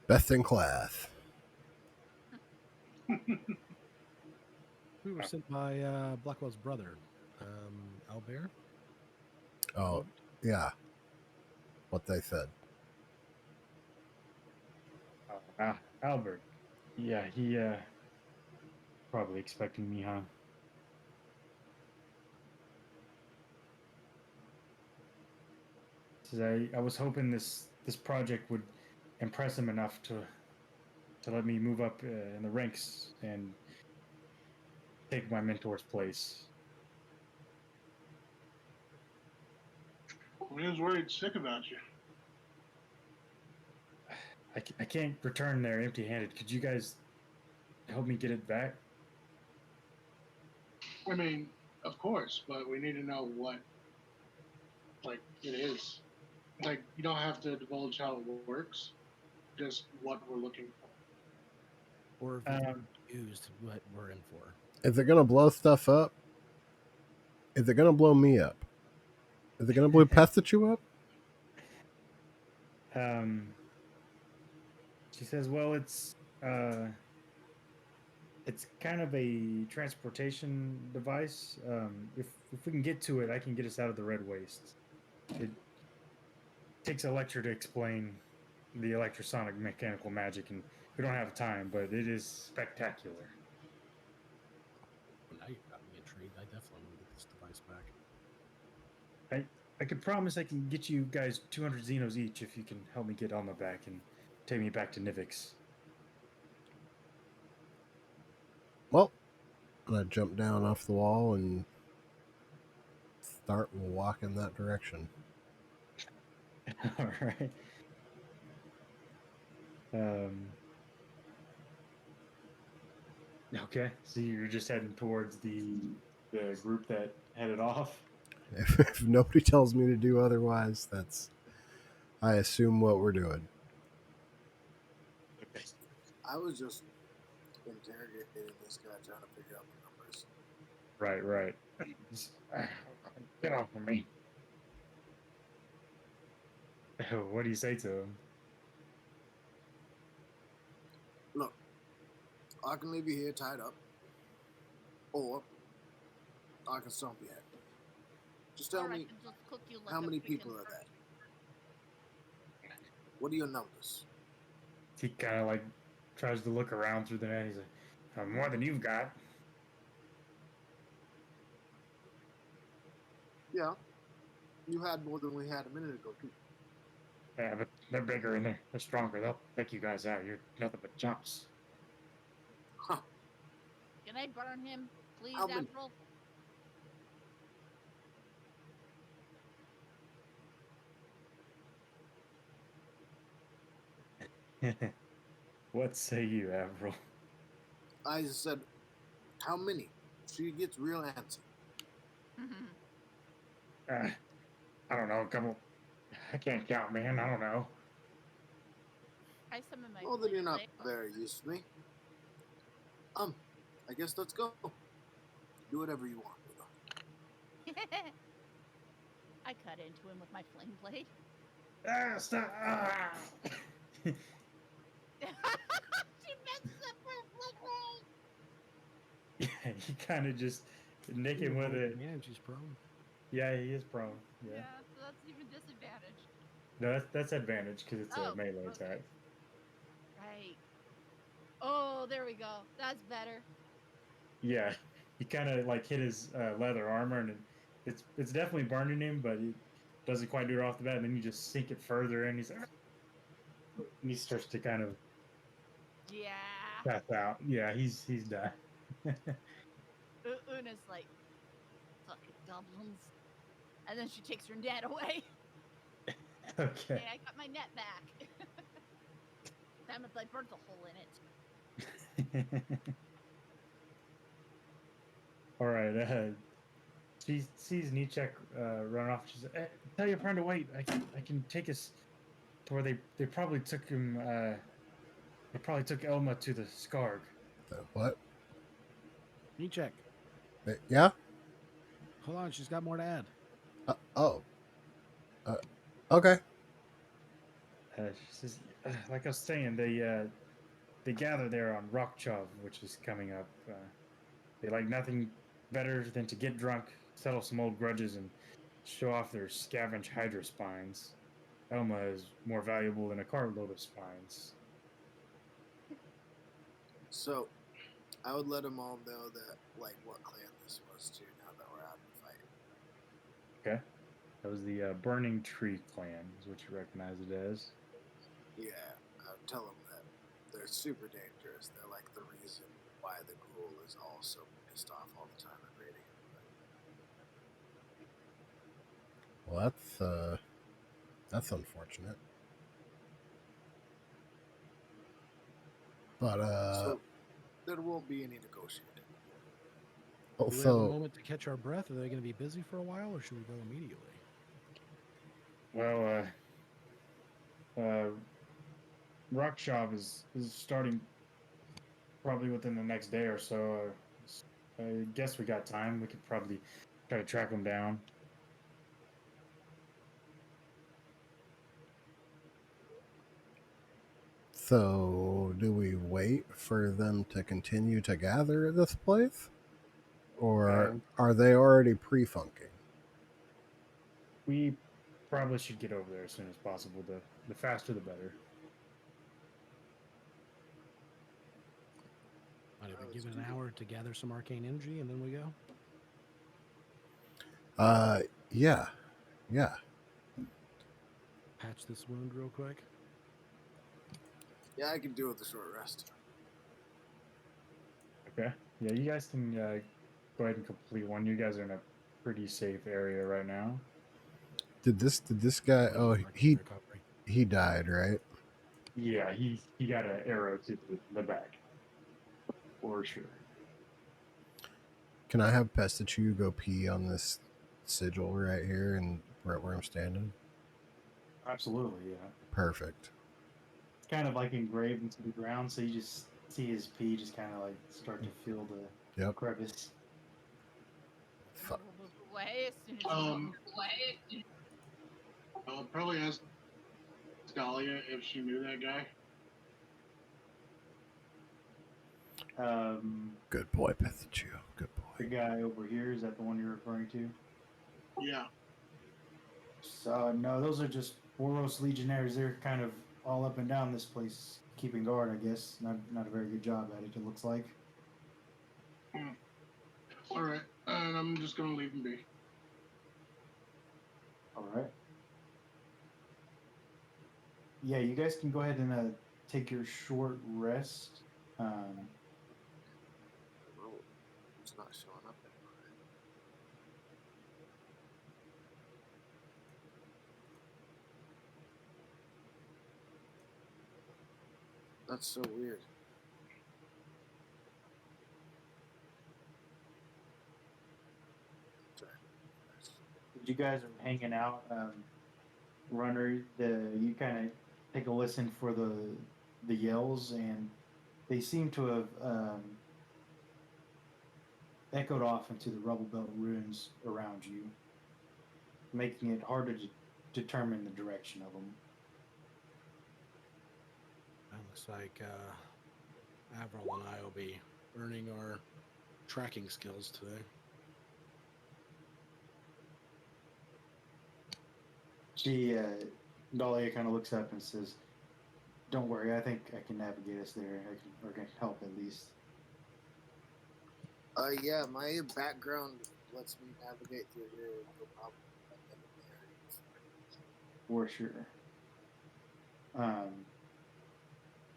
[SPEAKER 2] Best in class.
[SPEAKER 5] We were sent by Blackwell's brother, Albert.
[SPEAKER 2] Oh, yeah. What they said.
[SPEAKER 1] Albert. Yeah, he probably expecting me, huh? I was hoping this project would impress him enough to let me move up in the ranks and take my mentor's place.
[SPEAKER 4] Well, he was worried sick about you.
[SPEAKER 1] I can't return there empty-handed. Could you guys help me get it back?
[SPEAKER 4] I mean, of course, but we need to know what, like, it is. Like, you don't have to divulge how it works, just what we're looking for.
[SPEAKER 5] Or if you used what we're in for.
[SPEAKER 2] Is it going to blow stuff up? Is it going to blow me up? Is it going to blow Pestachu up?
[SPEAKER 1] She says, "Well, it's kind of a transportation device. If we can get to it, I can get us out of the red waste. It takes a lecture to explain the electrosonic mechanical magic, and we don't have time, but it is spectacular."
[SPEAKER 5] Well, now you've got me intrigued. I definitely want to get this device back.
[SPEAKER 1] I could promise I can get you guys 200 Xenos each if you can help me get on the back and take me back to Nivix.
[SPEAKER 2] Well, I'm going to jump down off the wall and start walking that direction.
[SPEAKER 1] All right. Okay, so you're just heading towards the group that headed off.
[SPEAKER 2] If nobody tells me to do otherwise, that's, I assume, what we're doing.
[SPEAKER 1] Okay.
[SPEAKER 6] I was just interrogating this guy, trying to figure out the numbers.
[SPEAKER 1] Right. Get off of me. What do you say to him?
[SPEAKER 6] Look, I can leave you here tied up, or I can stomp you head. Just tell
[SPEAKER 3] Or I
[SPEAKER 6] me
[SPEAKER 3] can just cook you like
[SPEAKER 6] how
[SPEAKER 3] a
[SPEAKER 6] many
[SPEAKER 3] chicken
[SPEAKER 6] people are
[SPEAKER 3] turkey.
[SPEAKER 6] there? What are your numbers?
[SPEAKER 1] He kind of like tries to look around through the net. He's like, more than you've got.
[SPEAKER 6] Yeah, you had more than we had a minute ago, too.
[SPEAKER 1] Yeah, but they're bigger and they're stronger. They'll take you guys out. You're nothing but chumps.
[SPEAKER 6] Huh.
[SPEAKER 3] Can I burn him, please,
[SPEAKER 6] How many?
[SPEAKER 3] April?
[SPEAKER 1] What say you, Avril?
[SPEAKER 6] I just said, how many? She gets real antsy.
[SPEAKER 1] I don't know. A couple. I can't count, man. I don't know.
[SPEAKER 3] I summon my
[SPEAKER 6] Well, then you're not
[SPEAKER 3] flame
[SPEAKER 6] very used to me. I guess let's go. Do whatever you want, Widow.
[SPEAKER 3] blade. I cut into him with my flame blade.
[SPEAKER 1] Stop!
[SPEAKER 3] She messes up her flame blade.
[SPEAKER 1] He kind of just nick him with it.
[SPEAKER 5] Man, she's prone.
[SPEAKER 1] Yeah, he is prone.
[SPEAKER 3] Yeah,
[SPEAKER 1] Yeah.
[SPEAKER 3] so that's even disadvantage.
[SPEAKER 1] No, that's advantage because it's a
[SPEAKER 3] Oh,
[SPEAKER 1] melee
[SPEAKER 3] okay.
[SPEAKER 1] attack.
[SPEAKER 3] Right. Oh, there we go. That's better.
[SPEAKER 1] Yeah, he kind of like hit his leather armor, and it's definitely burning him, but he doesn't quite do it off the bat. And then you just sink it further, and he's like, and he starts to kind of
[SPEAKER 3] Yeah.
[SPEAKER 1] pass out. Yeah, he's done.
[SPEAKER 3] Una's like, fucking goblins. And then she takes her net away.
[SPEAKER 1] Okay.
[SPEAKER 3] Hey, I got my net back. Damn it! I burnt a hole in it.
[SPEAKER 1] All right. She sees Nietzsche run off. She says, "Tell your friend to wait. I can take us to where they probably took him. They probably took Elma to the Scarg."
[SPEAKER 2] What?
[SPEAKER 5] You check.
[SPEAKER 2] Yeah?
[SPEAKER 5] Hold on, she's got more to add.
[SPEAKER 2] Oh. Okay.
[SPEAKER 1] She says, "Like I was saying, they gather there on Rockchov, which is coming up. They like nothing better than to get drunk, settle some old grudges, and show off their scavenge hydra spines. Elma is more valuable than a cartload of spines."
[SPEAKER 6] So, I would let them all know that, like, what clan this was too. Now that we're out of the fight.
[SPEAKER 1] Okay. That was the Burning Tree Clan, is what you recognize it as.
[SPEAKER 6] Yeah, tell them that they're super dangerous. They're like the reason why the ghoul is all so pissed off all the time and raiding everybody.
[SPEAKER 2] Well, that's unfortunate. But
[SPEAKER 6] So there won't be any negotiating.
[SPEAKER 5] Do we have a
[SPEAKER 2] also,
[SPEAKER 5] moment to catch our breath? Are they going to be busy for a while, or should we go immediately?
[SPEAKER 1] Well, Rockshop is starting probably within the next day or so. I guess we got time. We could probably try to track them down.
[SPEAKER 2] so do we wait for them to continue to gather at this place, or are they already pre-funking?
[SPEAKER 1] We probably should get over there as soon as possible. The faster, the better.
[SPEAKER 5] Might we give it an hour to gather some arcane energy, and then we go?
[SPEAKER 2] Yeah.
[SPEAKER 5] Patch this wound real quick.
[SPEAKER 6] Yeah, I can do with a short rest.
[SPEAKER 1] Okay. Yeah, you guys can go ahead and complete one. You guys are in a pretty safe area right now.
[SPEAKER 2] Did this guy? Oh,
[SPEAKER 5] Arcane recovery.
[SPEAKER 2] he died, right?
[SPEAKER 1] Yeah, he got an arrow to the back, for sure.
[SPEAKER 2] Can I have Pestachu go pee on this sigil right here and right where I'm standing?
[SPEAKER 1] Absolutely, yeah.
[SPEAKER 2] Perfect.
[SPEAKER 1] It's kind of like engraved into the ground, so you just see his pee just kind of like start to fill the
[SPEAKER 2] Yep.
[SPEAKER 1] crevice.
[SPEAKER 3] I will move away as soon as you
[SPEAKER 4] Um,
[SPEAKER 3] move.
[SPEAKER 4] Probably ask Dahlia if she knew that guy.
[SPEAKER 2] Good boy, Pestachu. Good
[SPEAKER 1] The
[SPEAKER 2] boy.
[SPEAKER 1] guy over here, is that the one you're referring to?
[SPEAKER 4] Yeah.
[SPEAKER 1] So no, those are just Boros legionaries. They're kind of all up and down this place, keeping guard. I guess not a very good job at it. It looks like.
[SPEAKER 4] All right, and I'm just gonna leave him be.
[SPEAKER 1] All right. Yeah, you guys can go ahead and take your short rest.
[SPEAKER 6] Oh, it's not showing up anymore. That's so weird.
[SPEAKER 1] You guys are hanging out. Runner, you kind of take a listen for the yells, and they seem to have echoed off into the Rubblebelt ruins around you, making it harder to determine the direction of them.
[SPEAKER 5] That looks like Avril and I will be earning our tracking skills today.
[SPEAKER 1] Dahlia kind of looks up and says, "Don't worry, I think I can navigate us there. Or can help at least."
[SPEAKER 6] Yeah, my background lets me navigate through here no problem.
[SPEAKER 1] For sure.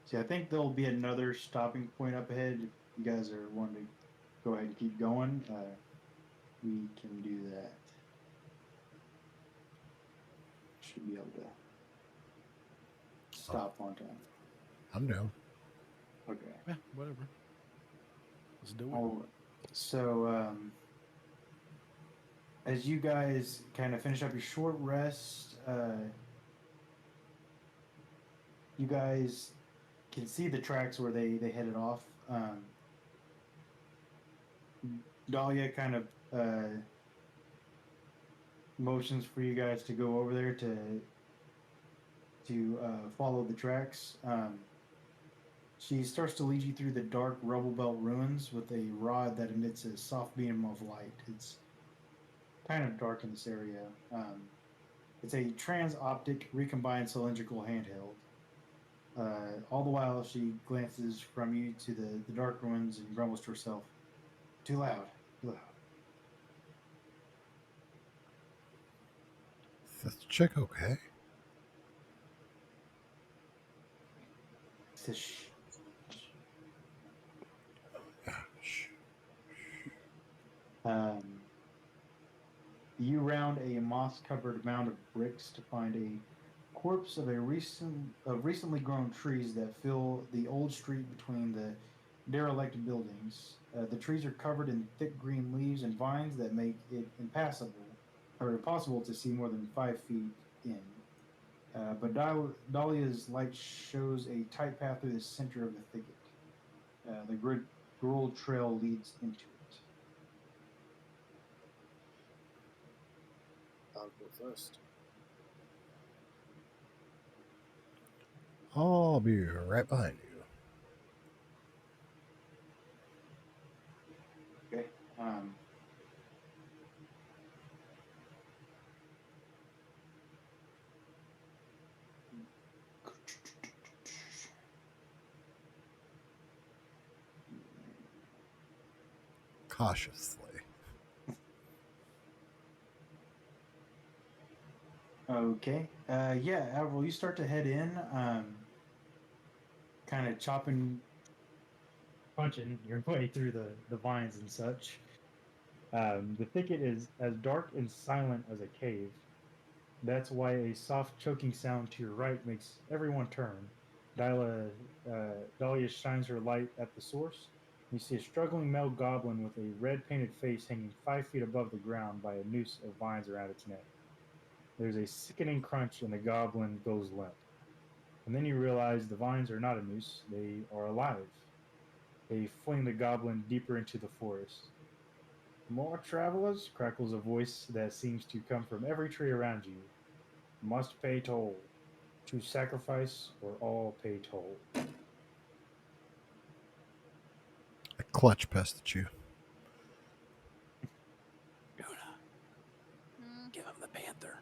[SPEAKER 1] See, I think there'll be another stopping point up ahead. If you guys are wanting to go ahead and keep going, we can do that. Should be able to stop on time.
[SPEAKER 2] I'm down.
[SPEAKER 1] Okay.
[SPEAKER 5] Yeah, whatever. Let's do it.
[SPEAKER 1] Oh, so as you guys kind of finish up your short rest, you guys can see the tracks where they headed off. Dahlia kind of motions for you guys to go over there to follow the tracks. She starts to lead you through the dark Rubblebelt ruins with a rod that emits a soft beam of light. It's kind of dark in this area. It's a trans-optic recombined cylindrical handheld. All the while, she glances from you to the dark ruins and grumbles to herself, "Too loud, too loud."
[SPEAKER 2] Is this chick okay?
[SPEAKER 1] Says, "Shh."
[SPEAKER 2] Yeah. Shh.
[SPEAKER 1] Um, you round a moss-covered mound of bricks to find a corpse of recently grown trees that fill the old street between the derelict buildings. The trees are covered in thick green leaves and vines that make it impassable or impossible to see more than 5 feet in. But Dahlia's light shows a tight path through the center of the thicket. The Gruel Trail leads into it.
[SPEAKER 6] I'll go first.
[SPEAKER 2] I'll be right behind you.
[SPEAKER 1] Okay.
[SPEAKER 2] Cautiously.
[SPEAKER 1] Okay. Yeah, Avril, you start to head in, kind of punching your way through the vines and such. The thicket is as dark and silent as a cave. That's why a soft choking sound to your right makes everyone turn. Dahlia shines her light at the source. You see a struggling male goblin with a red painted face hanging 5 feet above the ground by a noose of vines around its neck. There's a sickening crunch and the goblin goes limp. And then you realize the vines are not a noose, they are alive. They fling the goblin deeper into the forest. "More travelers," crackles a voice that seems to come from every tree around you. "Must pay toll. To sacrifice or all pay toll."
[SPEAKER 2] I clutch past at you.
[SPEAKER 5] Guna,
[SPEAKER 3] Hmm,
[SPEAKER 5] give him the panther.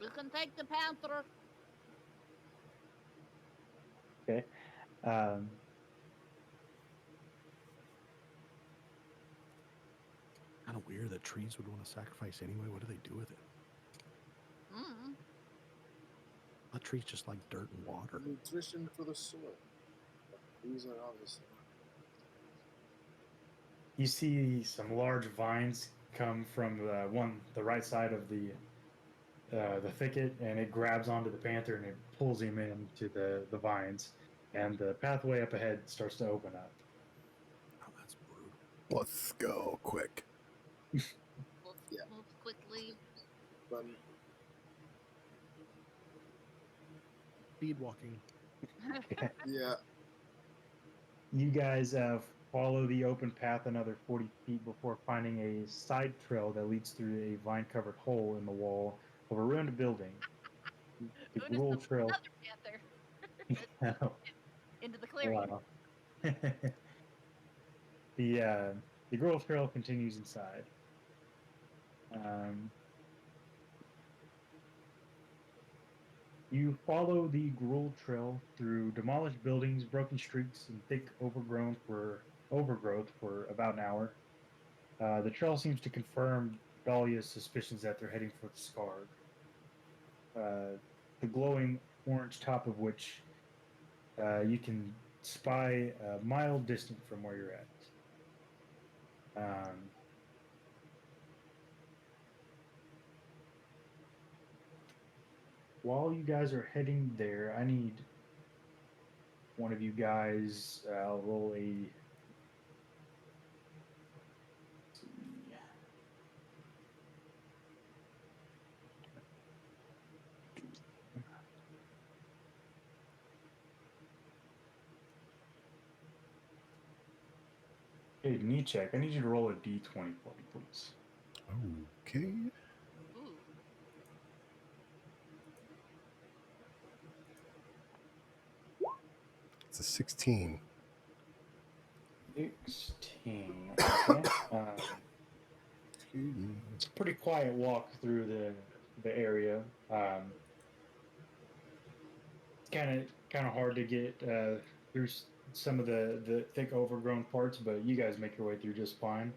[SPEAKER 3] you can take the panther.
[SPEAKER 1] Okay. Um,
[SPEAKER 5] Kind of weird that trees would want to sacrifice anyway. What do they do with it?
[SPEAKER 3] Mm.
[SPEAKER 5] A tree's just like dirt and water.
[SPEAKER 6] Nutrition for the soil. These are obviously.
[SPEAKER 1] you see some large vines come from the right side of the thicket, and it grabs onto the panther and it pulls him into the vines, and the pathway up ahead starts to open up.
[SPEAKER 5] Oh, that's brutal.
[SPEAKER 2] Let's go quick.
[SPEAKER 3] Move,
[SPEAKER 6] Yeah.
[SPEAKER 3] move quickly.
[SPEAKER 6] Run.
[SPEAKER 5] Speed walking.
[SPEAKER 6] Yeah.
[SPEAKER 1] You guys follow the open path another 40 feet before finding a side trail that leads through a vine covered hole in the wall of a ruined building. The
[SPEAKER 3] Una
[SPEAKER 1] Gruel
[SPEAKER 3] summons
[SPEAKER 1] Trail.
[SPEAKER 3] another panther into the clearing.
[SPEAKER 1] Wow. The Gruel Trail continues inside. Um, you follow the Gruel Trail through demolished buildings, broken streets, and thick overgrowth for about an hour. The trail seems to confirm Dahlia's suspicions that they're heading for the Scarred, the glowing orange top of which you can spy a mile distant from where you're at. Um, while you guys are heading there, I need one of you guys, I'll roll a. Let's see. Hey, knee check. I need you to roll a d20 for me, please.
[SPEAKER 2] Okay.
[SPEAKER 3] Ooh.
[SPEAKER 2] It's a 16.
[SPEAKER 1] 16. Okay. It's a pretty quiet walk through the area. It's kind of hard to get through some of the thick overgrown parts, but you guys make your way through just fine.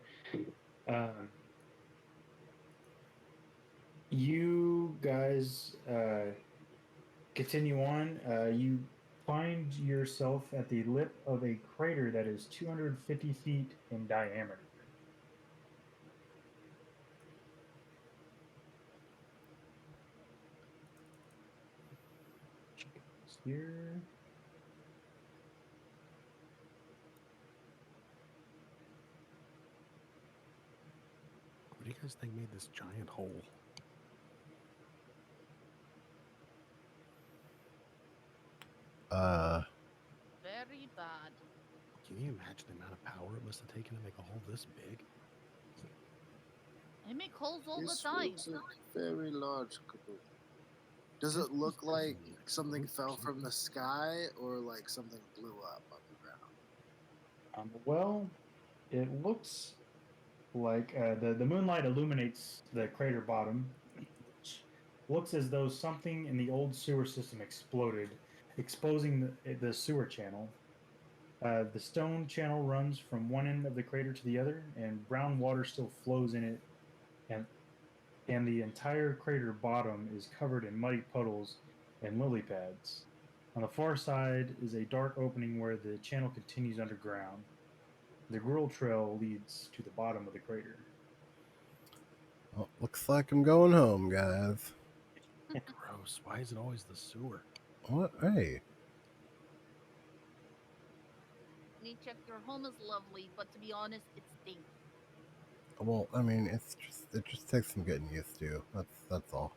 [SPEAKER 1] You guys continue on. You find yourself at the lip of a crater that is 250 feet in diameter. Here.
[SPEAKER 5] What do you guys think made this giant hole?
[SPEAKER 3] Very bad.
[SPEAKER 5] Can you imagine the amount of power it must have taken to make a hole this big?
[SPEAKER 3] I make holes all the
[SPEAKER 6] This
[SPEAKER 3] time.
[SPEAKER 6] looks very logical. Does
[SPEAKER 5] This
[SPEAKER 6] it look
[SPEAKER 5] doesn't
[SPEAKER 6] like
[SPEAKER 5] need
[SPEAKER 6] something fell
[SPEAKER 5] explosion.
[SPEAKER 6] from the sky or like something blew up on the ground?
[SPEAKER 1] Well, it looks like the moonlight illuminates the crater bottom, which looks as though something in the old sewer system exploded, exposing the sewer channel. The stone channel runs from one end of the crater to the other, and brown water still flows in it, and and the entire crater bottom is covered in muddy puddles and lily pads. On the far side is a dark opening where the channel continues underground. The gruel trail leads to the bottom of the crater.
[SPEAKER 2] Well, looks like I'm going home, guys.
[SPEAKER 5] Gross. Why is it always the sewer?
[SPEAKER 2] What? Hey.
[SPEAKER 3] Check, your home is lovely, but to be honest, it stinks.
[SPEAKER 2] Well, I mean, it just takes some getting used to. That's all.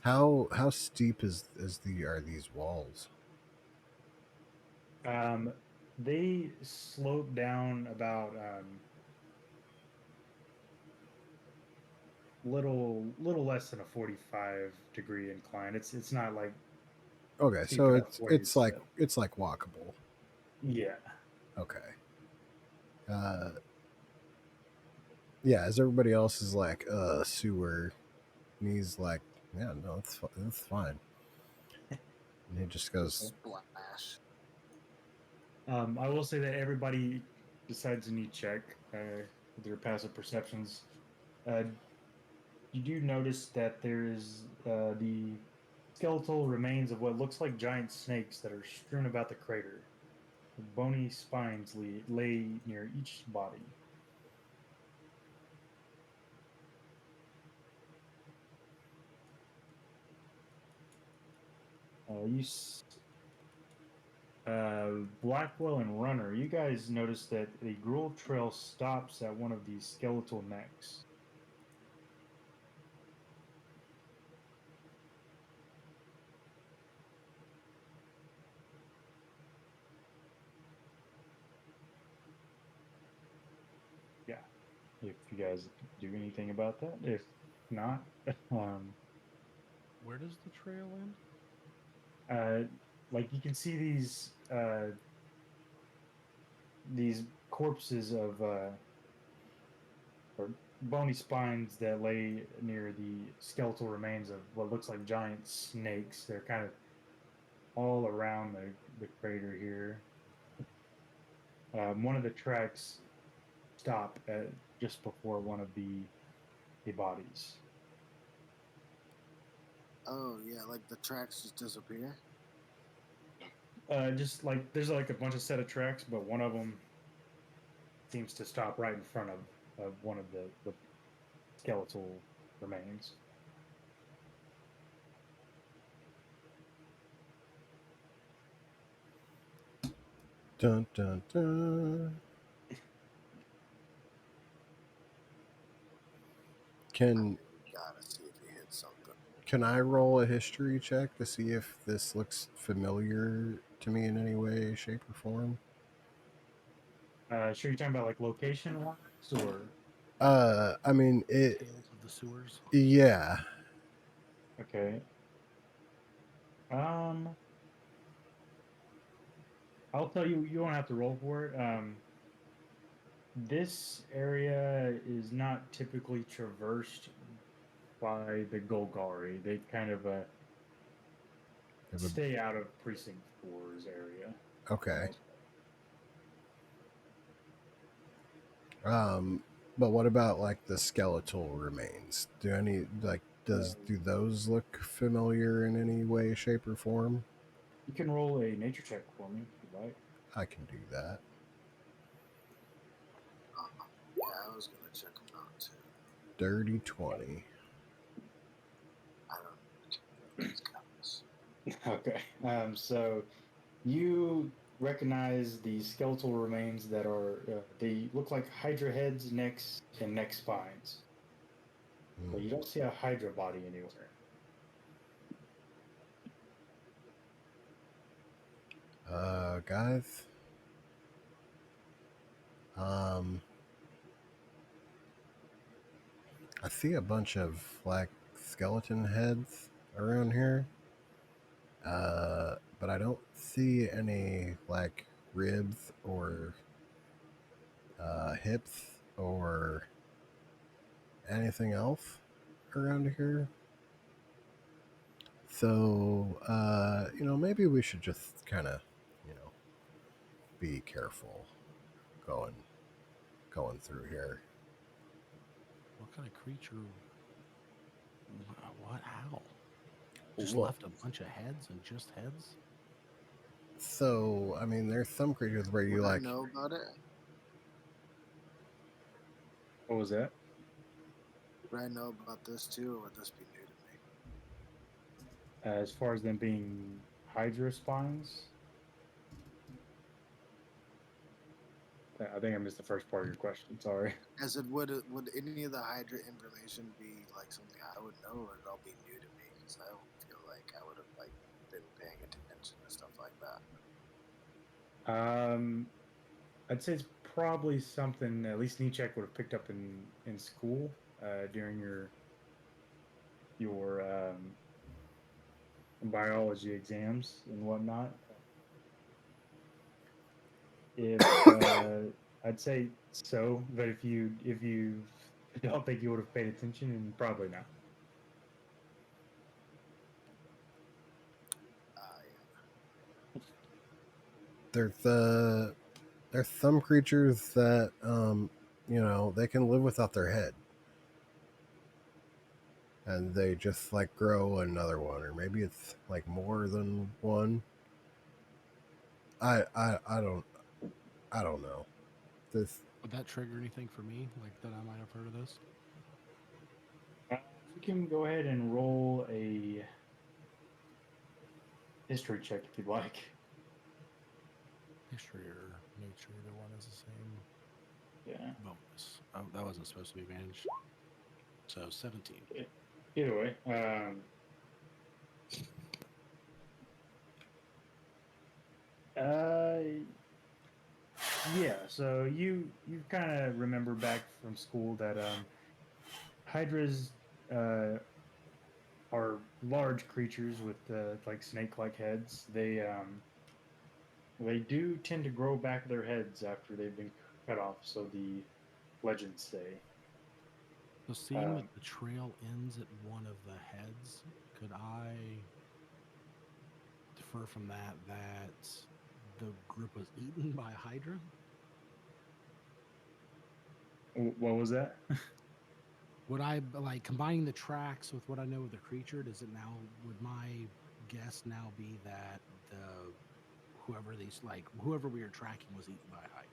[SPEAKER 2] How steep are these walls?
[SPEAKER 1] They slope down about little less than a 45-degree incline. It's not like
[SPEAKER 2] Okay,
[SPEAKER 1] steep
[SPEAKER 2] so
[SPEAKER 1] enough where you slip.
[SPEAKER 2] it's like walkable.
[SPEAKER 1] Yeah.
[SPEAKER 2] Okay. Yeah, as everybody else is like, sewer, and he's like, yeah, no, it's fine. And he just goes,
[SPEAKER 6] Splash.
[SPEAKER 1] I will say that everybody decides to need check with their passive perceptions. Uh, you do notice that there is the skeletal remains of what looks like giant snakes that are strewn about the crater. Bony spines lay near each body. Blackwell and Runner, you guys notice that the gruel trail stops at one of these skeletal necks. Yeah, if you guys do anything about that. If not,
[SPEAKER 5] Where does the trail end?
[SPEAKER 1] like you can see these corpses of or bony spines that lay near the skeletal remains of what looks like giant snakes. They're kind of all around the crater here. One of the tracks stop at just before one of the bodies.
[SPEAKER 6] Oh yeah, like the tracks just disappear.
[SPEAKER 1] Just like there's like a bunch of set of tracks, but one of them seems to stop right in front of one of the skeletal remains.
[SPEAKER 2] Dun dun dun. Can
[SPEAKER 6] Gotta see if he hits something.
[SPEAKER 2] can I roll a history check to see if this looks familiar to me in any way, shape, or form?
[SPEAKER 1] Sure, you're talking about like location wise, or
[SPEAKER 2] I mean it.
[SPEAKER 5] Tales of the sewers.
[SPEAKER 2] Yeah.
[SPEAKER 1] okay. Um, I'll tell you. You don't have to roll for it. This area is not typically traversed by the Golgari. They kind of
[SPEAKER 2] Have
[SPEAKER 1] stay out of Precinct 4's area for the
[SPEAKER 2] Okay.
[SPEAKER 1] most
[SPEAKER 2] But what about like the skeletal remains? Do any like
[SPEAKER 1] part.
[SPEAKER 2] do those look familiar in any way, shape, or form?
[SPEAKER 1] You can roll a nature check for me if you'd like.
[SPEAKER 2] I can do that.
[SPEAKER 6] Yeah, I was gonna check him out too.
[SPEAKER 2] Dirty 20.
[SPEAKER 6] I don't. He's got this.
[SPEAKER 1] Okay. So you recognize the skeletal remains that are they look like Hydra heads, necks, and neck spines, but you don't see a Hydra body anywhere.
[SPEAKER 2] Guys. Um, I see a bunch of like skeleton heads around here. But I don't see any like ribs or hips or anything else around here. So, maybe we should just kind of, be careful going through here.
[SPEAKER 5] What kind of creature? What? How? Just
[SPEAKER 2] Well,
[SPEAKER 5] left a bunch of heads and just heads?
[SPEAKER 2] so I mean, there's some creatures where you
[SPEAKER 6] Would I
[SPEAKER 2] like.
[SPEAKER 6] know about it?
[SPEAKER 1] What was that?
[SPEAKER 6] Would I know about this too, or would this be new to me?
[SPEAKER 1] As far as them being Hydra spines, I think I missed the first part of your question. Sorry.
[SPEAKER 6] I said, would any of the Hydra information be like something I would know, or it'd all be new to me? Because I don't feel like I would have like been paying attention to stuff like that.
[SPEAKER 1] I'd say it's probably something at least Nietzsche would have picked up in school during your biology exams and whatnot. If I'd say so, but if you don't think you would have paid attention, and probably not.
[SPEAKER 6] Yeah.
[SPEAKER 2] There's some creatures that they can live without their head, and they just like grow another one, or maybe it's like more than one. I don't know. This
[SPEAKER 5] Would that trigger anything for me? Like that I might have heard of this?
[SPEAKER 1] You can go ahead and roll a history check if you'd like.
[SPEAKER 5] History or nature, either one is the same
[SPEAKER 1] Yeah.
[SPEAKER 5] bonus. Oh, that wasn't supposed to be advantage. So 17.
[SPEAKER 1] Either way, yeah. So you kind of remember back from school that hydras are large creatures with like snake-like heads. They do tend to grow back their heads after they've been cut off. So the legends say.
[SPEAKER 5] So seeing that the trail ends at one of the heads, could I infer from that the group was eaten by Hydra?
[SPEAKER 1] What was that?
[SPEAKER 5] Would I like combining the tracks with what I know of the creature? Does it now? Would my guess now be that whoever we were tracking was eaten by Hydra?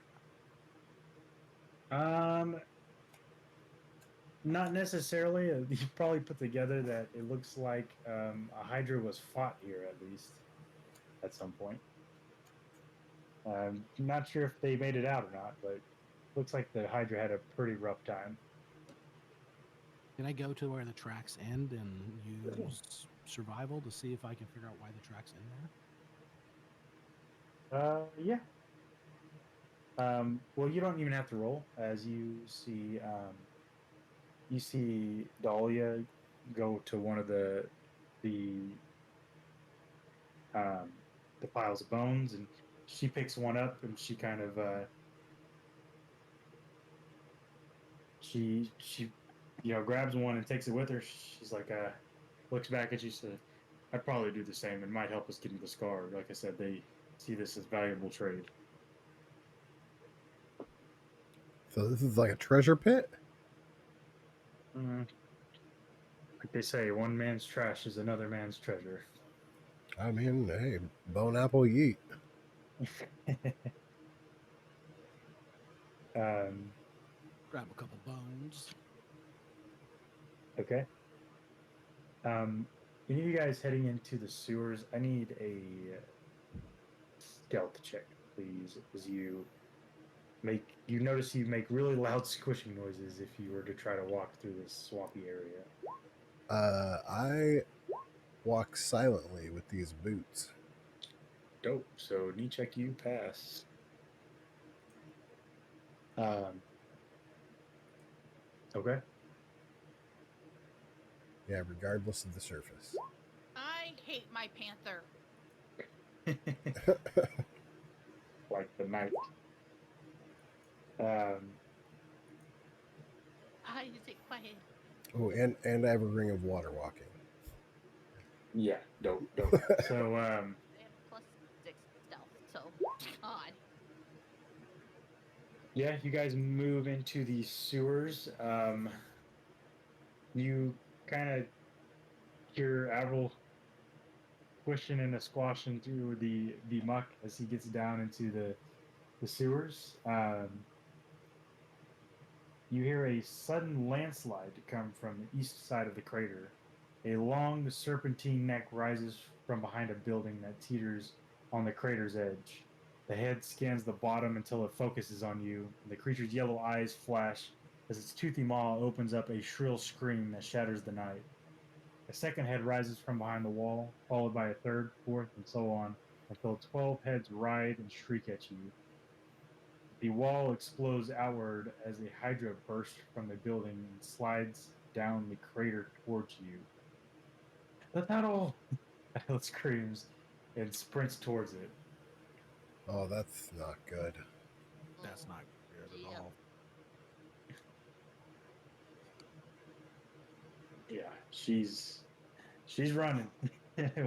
[SPEAKER 1] Not necessarily. You probably put together that it looks like a Hydra was fought here at least at some point. Not sure if they made it out or not, but looks like the Hydra had a pretty rough time.
[SPEAKER 5] Can I go to where the tracks end and use survival to see if I can figure out why the tracks end there?
[SPEAKER 1] Yeah. Well, you don't even have to roll, as you see Dahlia go to one of the um, the piles of bones, and she picks one up, and she kind of she grabs one and takes it with her. She's like looks back at you, says, "I'd probably do the same. It might help us get into the scar." Like I said, they see this as valuable trade.
[SPEAKER 2] So this is like a treasure pit?
[SPEAKER 1] Like they say, one man's trash is another man's treasure.
[SPEAKER 2] I mean, hey, bone apple yeet.
[SPEAKER 1] um,
[SPEAKER 5] Grab a couple bones.
[SPEAKER 1] okay. Any of you guys heading into the sewers? I need a stealth check, please. As you notice you make really loud squishing noises if you were to try to walk through this swampy area.
[SPEAKER 2] I walk silently with these boots.
[SPEAKER 1] Dope. So knee check, you pass. Okay.
[SPEAKER 2] Yeah, regardless of the surface.
[SPEAKER 3] I hate my panther.
[SPEAKER 1] Like the night.
[SPEAKER 3] Why is it quiet?
[SPEAKER 2] Oh, and I have a ring of water walking.
[SPEAKER 1] Yeah, dope. So
[SPEAKER 3] I have +6 stealth, so God.
[SPEAKER 1] yeah, you guys move into the sewers. You kind of hear Avril pushing and squashing through the muck as he gets down into the sewers. You hear a sudden landslide to come from the east side of the crater. A long serpentine neck rises from behind a building that teeters on the crater's edge. The head scans the bottom until it focuses on you, and the creature's yellow eyes flash as its toothy maw opens up a shrill scream that shatters the night. A second head rises from behind the wall, followed by a third, fourth, and so on, until 12 heads writhe and shriek at you. The wall explodes outward as a hydra bursts from the building and slides down the crater towards you. The tunnel! Atlas screams and sprints towards it.
[SPEAKER 2] Oh, that's not good.
[SPEAKER 5] That's not good at
[SPEAKER 3] Yep.
[SPEAKER 5] all.
[SPEAKER 1] Yeah, she's running.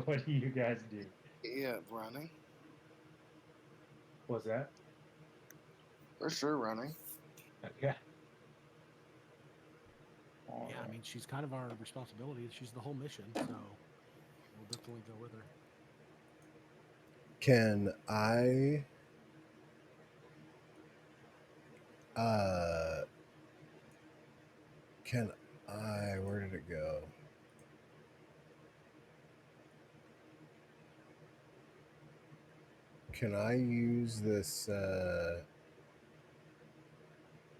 [SPEAKER 1] What do you guys do?
[SPEAKER 6] Yeah, running.
[SPEAKER 1] What's that?
[SPEAKER 6] For sure, running.
[SPEAKER 1] Okay.
[SPEAKER 5] Yeah, I mean, she's kind of our responsibility. She's the whole mission, so we'll definitely go with her.
[SPEAKER 2] Can I where did it go? Can I use this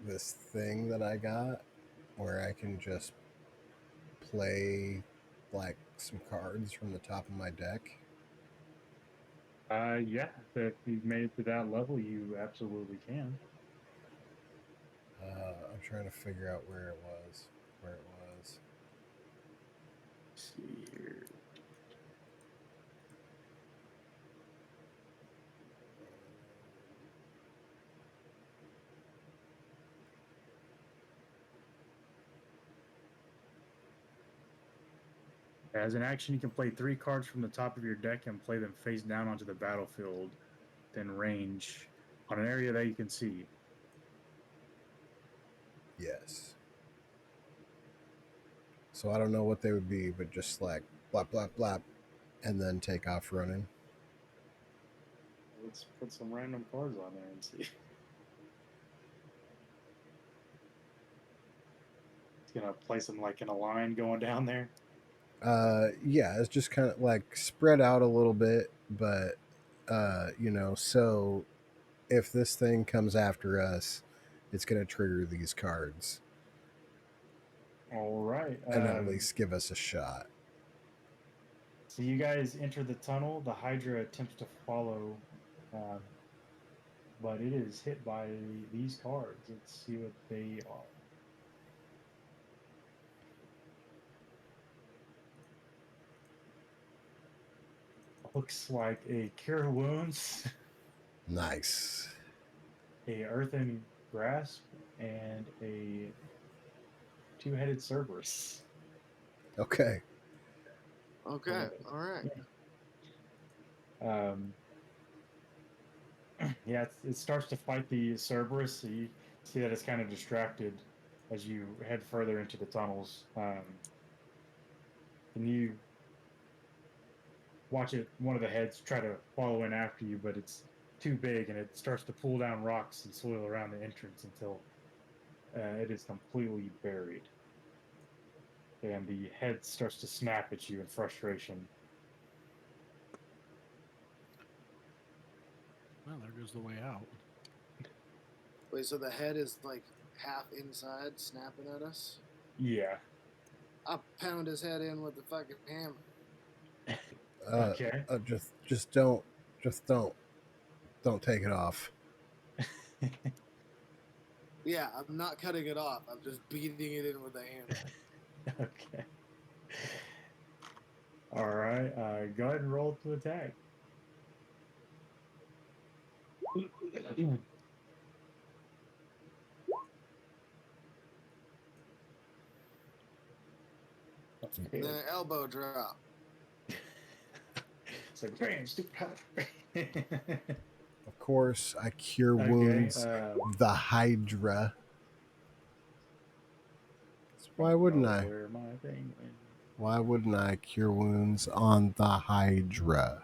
[SPEAKER 2] this thing that I got where I can just play like some cards from the top of my deck?
[SPEAKER 1] Yeah, if you've made it to that level, you absolutely can.
[SPEAKER 2] I'm trying to figure out where it was.
[SPEAKER 1] Let's see here. As an action, you can play 3 cards from the top of your deck and play them face down onto the battlefield, then range on an area that you can see.
[SPEAKER 2] Yes. So I don't know what they would be, but just like blap blap blap, and then take off running.
[SPEAKER 1] Let's put some random cards on there and see. It's gonna place them like in a line going down there.
[SPEAKER 2] Yeah, it's just kind of like spread out a little bit, but so if this thing comes after us, it's going to trigger these cards
[SPEAKER 1] All right.
[SPEAKER 2] and at least give us a shot.
[SPEAKER 1] So you guys enter the tunnel. The Hydra attempts to follow, um, but it is hit by these cards. Let's see what they are. Looks like a Cure Wounds,
[SPEAKER 2] Nice.
[SPEAKER 1] a Earthen Grasp, and a two-headed Cerberus.
[SPEAKER 2] Okay.
[SPEAKER 6] Okay. All right.
[SPEAKER 1] Um, yeah, it starts to fight the Cerberus. So you see that it's kind of distracted as you head further into the tunnels. And you watch it, one of the heads try to follow in after you, but it's too big and it starts to pull down rocks and soil around the entrance until it is completely buried. And the head starts to snap at you in frustration.
[SPEAKER 5] Well, there goes the way out.
[SPEAKER 6] Wait, so the head is like half inside, snapping at us?
[SPEAKER 1] Yeah.
[SPEAKER 6] I pound his head in with the fucking hammer.
[SPEAKER 1] Okay.
[SPEAKER 2] Just don't take it off.
[SPEAKER 6] Yeah, I'm not cutting it off. I'm just beating it in with a hammer.
[SPEAKER 1] Okay. All right. Go ahead and roll to attack. Okay.
[SPEAKER 6] Then an elbow drop.
[SPEAKER 1] It's like, bam, stupid hot.
[SPEAKER 2] Of course, I cure
[SPEAKER 1] Okay,
[SPEAKER 2] wounds the Hydra. Why wouldn't I?
[SPEAKER 1] Where my thing went.
[SPEAKER 2] Why wouldn't I cure wounds on the Hydra?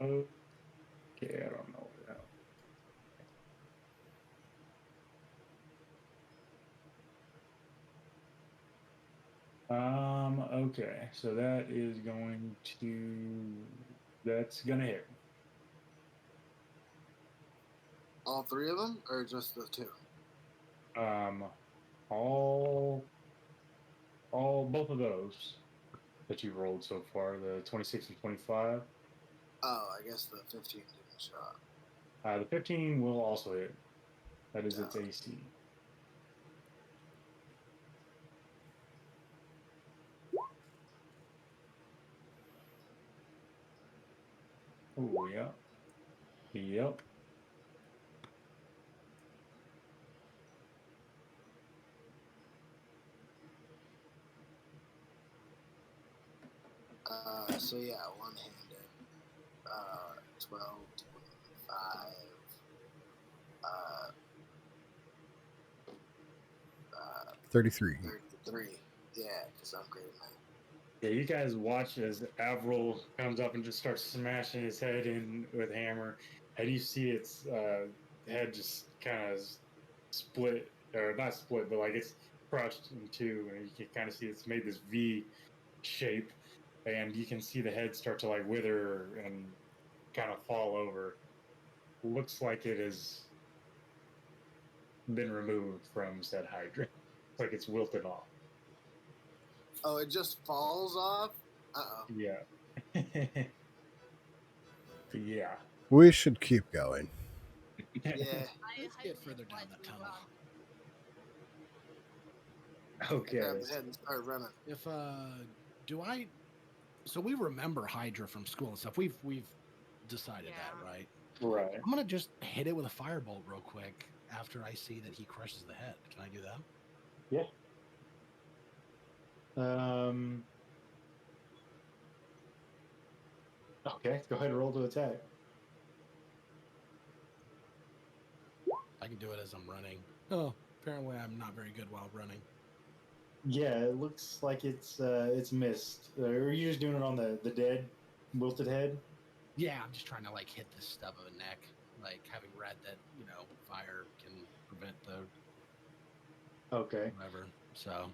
[SPEAKER 1] Okay, I don't know where that. Okay, so that is going to. That's gonna hit.
[SPEAKER 6] All three of them, or just the two?
[SPEAKER 1] Um, all both of those that you rolled so far, the 26 and 25.
[SPEAKER 6] Oh, I guess the 15 didn't show up.
[SPEAKER 1] The 15 will also hit. That is its
[SPEAKER 6] Oh.
[SPEAKER 1] AC. Oh, yep. Yep.
[SPEAKER 6] So yeah, one-handed. 12, 25.
[SPEAKER 2] 33.
[SPEAKER 6] 33. Yeah, because I'm great, man.
[SPEAKER 1] Yeah, you guys watch as Avril comes up and just starts smashing his head in with hammer, and you see its head just kind of split, or not split, but like it's crushed in two, and you can kind of see it's made this V shape, and you can see the head start to like wither and kind of fall over. Looks like it has been removed from said Hydra. It's like it's wilted off.
[SPEAKER 6] Oh, it just falls off? Uh-oh.
[SPEAKER 1] Yeah. Yeah.
[SPEAKER 2] We should keep going.
[SPEAKER 6] Yeah.
[SPEAKER 5] Let's get further down that tunnel.
[SPEAKER 1] Okay.
[SPEAKER 6] Grab his head and start running.
[SPEAKER 5] If so we remember Hydra from school and stuff. We've decided that, right?
[SPEAKER 1] Right.
[SPEAKER 5] I'm gonna just hit it with a firebolt real quick after I see that he crushes the head. Can I do that?
[SPEAKER 1] Yeah. Okay, go ahead and roll to attack.
[SPEAKER 5] I can do it as I'm running. Oh, apparently I'm not very good while running.
[SPEAKER 1] Yeah, it looks like it's missed. Are you just doing it on the dead wilted head?
[SPEAKER 5] Yeah, I'm just trying to like hit the stub of a neck, like having read that fire can prevent the
[SPEAKER 1] Okay.
[SPEAKER 5] whatever. So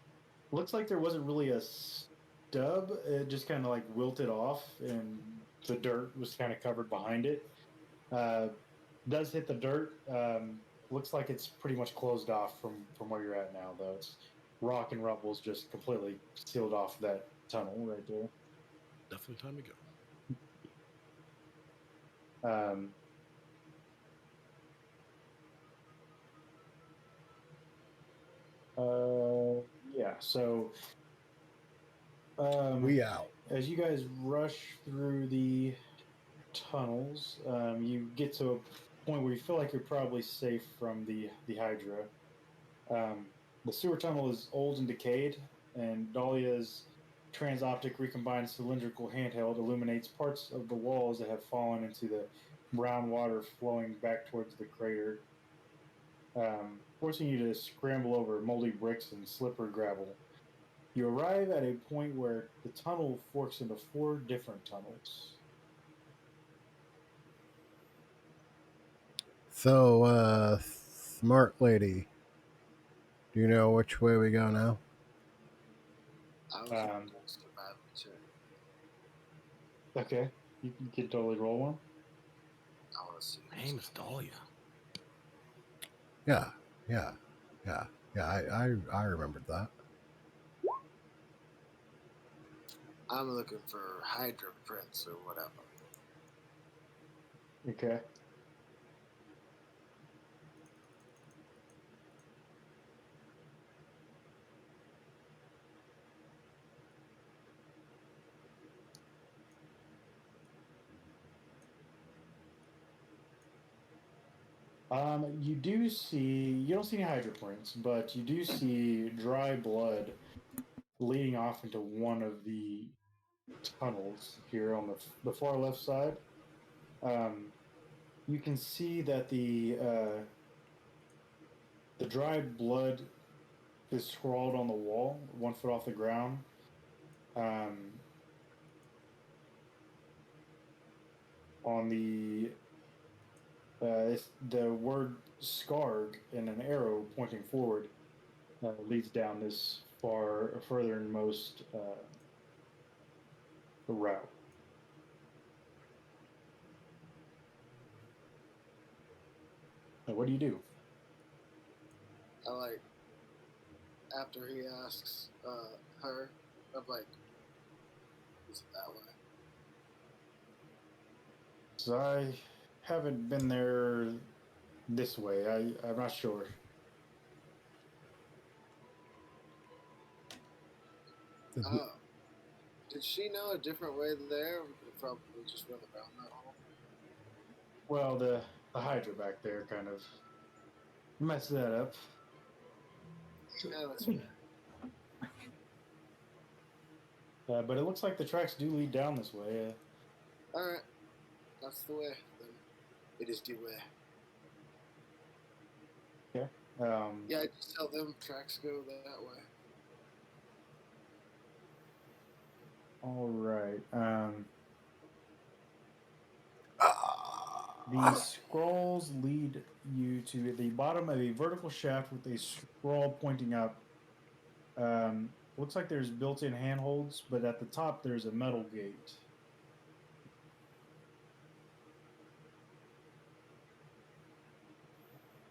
[SPEAKER 1] Looks like there wasn't really a stub. It just kind of like wilted off, and the dirt was kind of covered behind it. Uh, does hit the dirt. Looks like it's pretty much closed off from where you're at now, though. It's rock and rubble's just completely sealed off that tunnel right there.
[SPEAKER 5] definitely time to go.
[SPEAKER 1] Um, yeah. So
[SPEAKER 2] We out.
[SPEAKER 1] as you guys rush through the tunnels, you get to a point where you feel like you're probably safe from the Hydra. Um, the sewer tunnel is old and decayed, and Dahlia's transoptic recombined cylindrical handheld illuminates parts of the walls that have fallen into the brown water flowing back towards the crater, forcing you to scramble over moldy bricks and slippery gravel. You arrive at a point where the tunnel forks into four different tunnels.
[SPEAKER 2] So, smart lady, do you know which way we go now?
[SPEAKER 6] I was
[SPEAKER 1] Um,
[SPEAKER 6] gonna do a survival check.
[SPEAKER 1] okay, you can totally roll one.
[SPEAKER 6] I want to see.
[SPEAKER 5] My name is Dahlia.
[SPEAKER 2] Yeah, yeah, yeah, yeah. I remembered that.
[SPEAKER 6] I'm looking for Hydra Prince or whatever.
[SPEAKER 1] Okay. You do see, you don't see any hydroprints, but you do see dry blood leading off into one of the tunnels here on the far left side. Um, you can see that the dry blood is scrawled on the wall, 1 foot off the ground. Um, on the word "scarg" and an arrow pointing forward leads down this furthernmost route. Now, what do you do?
[SPEAKER 6] I like after he asks her, I'm like, is it that way?
[SPEAKER 1] So I haven't been there this way. I'm not sure.
[SPEAKER 6] Oh, did she know a different way there? We could have probably just went around that hole.
[SPEAKER 1] Well, the Hydra back there kind of messed that up.
[SPEAKER 6] Yeah, that's fair.
[SPEAKER 1] But it looks like the tracks do lead down this way.
[SPEAKER 6] All right, that's the way. Then it is the way.
[SPEAKER 1] Yeah.
[SPEAKER 6] Yeah, I just tell them tracks go that way.
[SPEAKER 1] All right. The
[SPEAKER 2] Ah,
[SPEAKER 1] scrolls lead you to the bottom of a vertical shaft with a scroll pointing up. Looks like there's built-in handholds, but at the top there's a metal gate.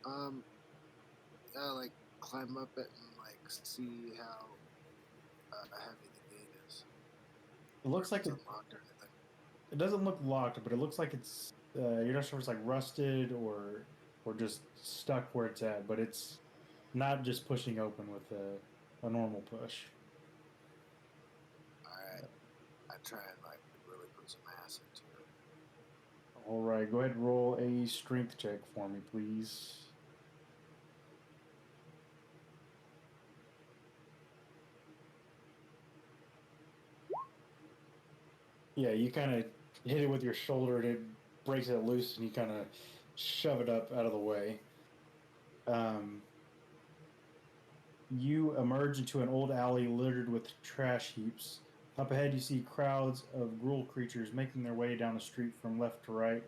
[SPEAKER 6] Um, I like climb up it and like see how heavy the gate is.
[SPEAKER 1] It looks
[SPEAKER 6] Or
[SPEAKER 1] like
[SPEAKER 6] if it's unlocked or anything.
[SPEAKER 1] it doesn't look locked, but it looks like it's you're not sure if it's like rusted or just stuck where it's at, but it's not just pushing open with a normal push.
[SPEAKER 6] All right, I try and like really put some ass into it.
[SPEAKER 1] All right, go ahead and roll a strength check for me, please. Yeah, you kind of hit it with your shoulder and it breaks it loose, and you kind of shove it up out of the way. Um, you emerge into an old alley littered with trash heaps. Up ahead, you see crowds of gruel creatures making their way down the street from left to right.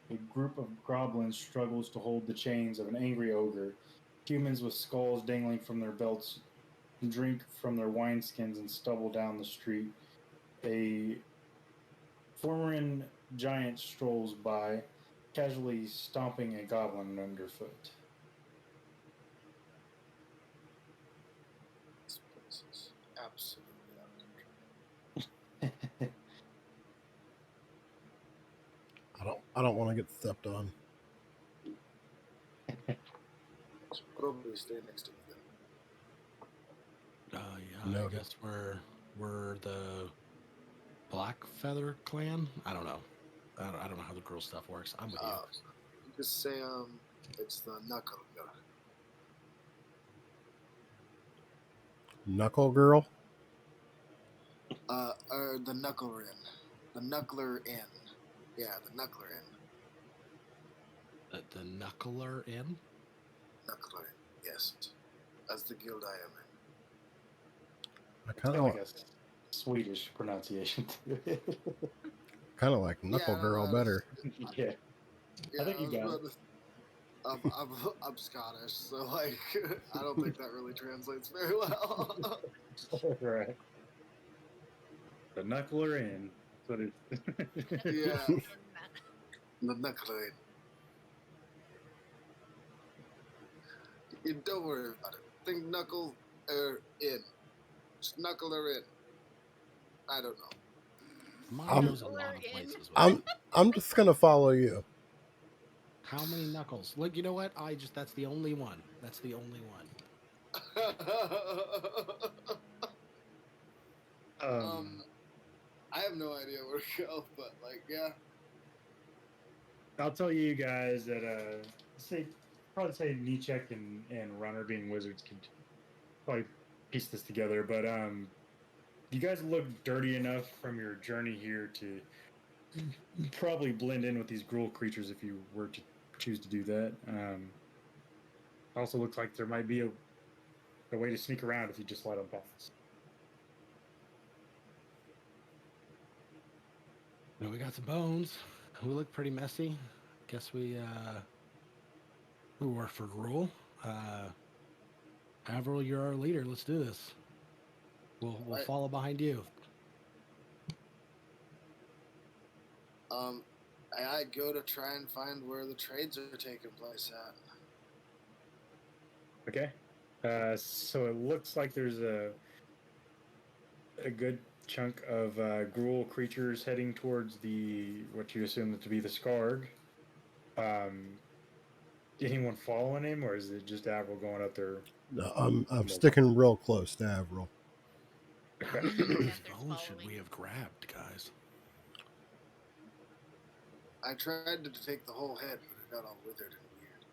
[SPEAKER 1] A group of goblins struggles to hold the chains of an angry ogre. Humans with skulls dangling from their belts drink from their wineskins and stumble down the street. A Formerin giant strolls by, casually stomping a goblin underfoot.
[SPEAKER 6] This place is absolutely out of control.
[SPEAKER 2] I don't want to get stepped on.
[SPEAKER 6] Should probably stay next to me then.
[SPEAKER 5] Yeah,
[SPEAKER 2] Noted.
[SPEAKER 5] I guess we're the Black Feather Clan. I don't know. I don't know how the girl stuff works. I'm with you.
[SPEAKER 6] Just say it's the Knuckle
[SPEAKER 2] Knuckle girl.
[SPEAKER 6] or the Knuckler Inn. The Knuckler Inn. Yeah, the Knuckler Inn.
[SPEAKER 5] The Knuckler Inn.
[SPEAKER 6] Knuckler Inn. Yes, that's the guild I am in.
[SPEAKER 2] I kind
[SPEAKER 1] Kind
[SPEAKER 2] of
[SPEAKER 1] of like a Swedish pronunciation to it.
[SPEAKER 2] like Knuckle
[SPEAKER 6] Yeah,
[SPEAKER 2] Girl better.
[SPEAKER 1] Yeah.
[SPEAKER 6] Yeah,
[SPEAKER 1] I think you
[SPEAKER 6] was
[SPEAKER 1] got
[SPEAKER 6] about to- I'm Scottish, so like I don't think that really translates very well.
[SPEAKER 1] Right. The knuckler in. That's what it is.
[SPEAKER 6] Yeah, the Knuckler Inn. You don't worry about it. Think Knuckle in. Just Knuckle her in. I don't know.
[SPEAKER 5] Mine goes a lot of
[SPEAKER 3] Knuckler in.
[SPEAKER 5] places.
[SPEAKER 2] I'm just gonna follow you.
[SPEAKER 5] How many knuckles? Like, you know what? That's the only one. That's the only one.
[SPEAKER 6] I have no idea where to go, but like, yeah.
[SPEAKER 1] I'll tell you guys that probably say Nichek and Runner being wizards could probably piece this together, but you guys look dirty enough from your journey here to probably blend in with these gruel creatures if you were to choose to do that. Also looks like there might be a way to sneak around if you just let them pass.
[SPEAKER 5] Well, we got some bones. We look pretty messy. Guess we work for Gruul. Avril, you're our leader. Let's do this. We'll
[SPEAKER 6] Right.
[SPEAKER 5] follow behind you.
[SPEAKER 6] I go to try and find where the trades are taking place at.
[SPEAKER 1] Okay. So it looks like there's a good chunk of gruel creatures heading towards what you assume to be the Scarg. Anyone following him, or is it just Avril going up there?
[SPEAKER 2] No, I'm sticking real close to Avril.
[SPEAKER 5] How
[SPEAKER 1] Okay.
[SPEAKER 5] many of these
[SPEAKER 3] Panther's
[SPEAKER 5] bones should
[SPEAKER 3] following.
[SPEAKER 5] we have grabbed, guys?
[SPEAKER 6] I tried to take the whole head, but it got all withered and weird.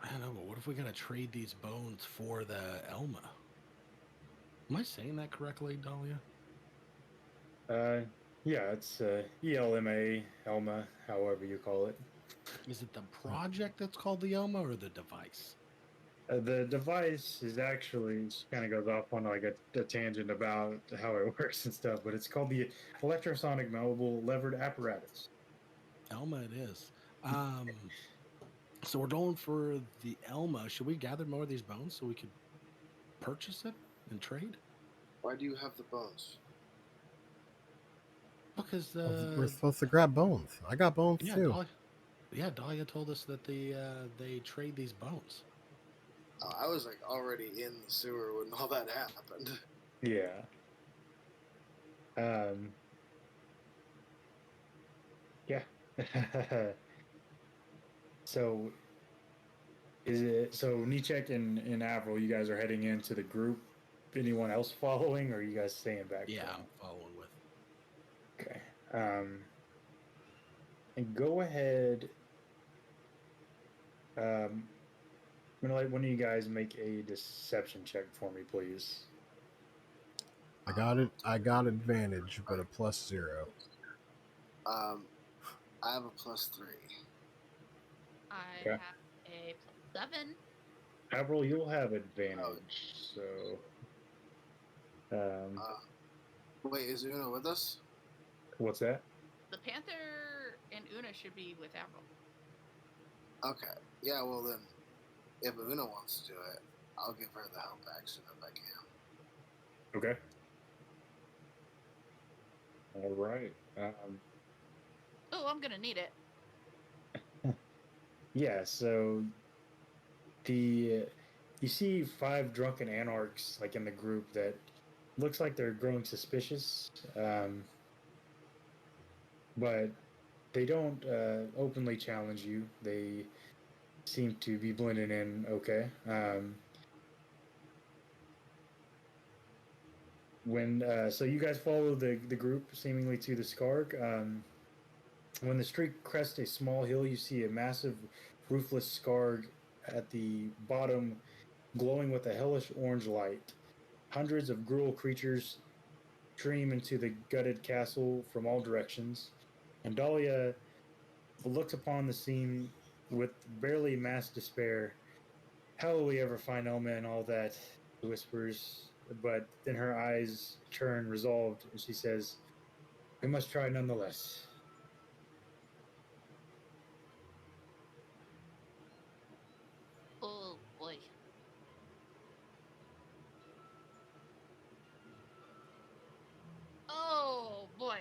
[SPEAKER 5] I don't know, but what if we gotta trade these bones for the Elma? Am I saying that correctly, Dahlia?
[SPEAKER 1] Yeah, it's ELMA, Elma, however you call it.
[SPEAKER 5] Is it the project that's called the Elma or the device?
[SPEAKER 1] The device is actually kind of goes off on like a tangent about how it works and stuff, but it's called the electrosonic mobile levered apparatus.
[SPEAKER 5] Elma it is. So we're going for the Elma. Should we gather more of these bones so we could purchase it and trade?
[SPEAKER 6] Why do you have the bones?
[SPEAKER 5] Because
[SPEAKER 2] We're supposed to grab bones. I got bones
[SPEAKER 5] yeah,
[SPEAKER 2] too.
[SPEAKER 5] Dahlia told us that they trade these bones.
[SPEAKER 6] I was like already in the sewer when all that happened.
[SPEAKER 1] Yeah. Yeah. So Nichek and Avril, you guys are heading into the group. Anyone else following, or are you guys staying back?
[SPEAKER 5] Yeah,
[SPEAKER 1] from?
[SPEAKER 5] I'm following with.
[SPEAKER 1] Okay. And go ahead. I'm gonna let one of you guys make a deception check for me, please.
[SPEAKER 2] I got it. I got advantage, but a +0.
[SPEAKER 6] I have a +3.
[SPEAKER 3] I
[SPEAKER 1] Okay.
[SPEAKER 3] have a +7.
[SPEAKER 1] Avril, you'll have advantage. So,
[SPEAKER 6] Wait, is Una with us?
[SPEAKER 1] What's that?
[SPEAKER 3] The Panther and Una should be with Avril.
[SPEAKER 6] Okay. Yeah, well then, if Una wants to do it, I'll give her the help action if I can.
[SPEAKER 1] Okay. All right.
[SPEAKER 3] Oh, I'm gonna need it.
[SPEAKER 1] Yeah. So the you see 5 drunken anarchs like in the group that looks like they're growing suspicious, but they don't openly challenge you. They seem to be blending in okay. When so you guys follow the group seemingly to the Scarg. When the street crests a small hill, you see a massive roofless Scarg at the bottom, glowing with a hellish orange light. Hundreds of gruel creatures stream into the gutted castle from all directions, and Dahlia looks upon the scene with barely masked despair. How will we ever find Elma and all that? She whispers, but then her eyes turn resolved, and she says, "We must try nonetheless."
[SPEAKER 3] Oh boy. Oh boy.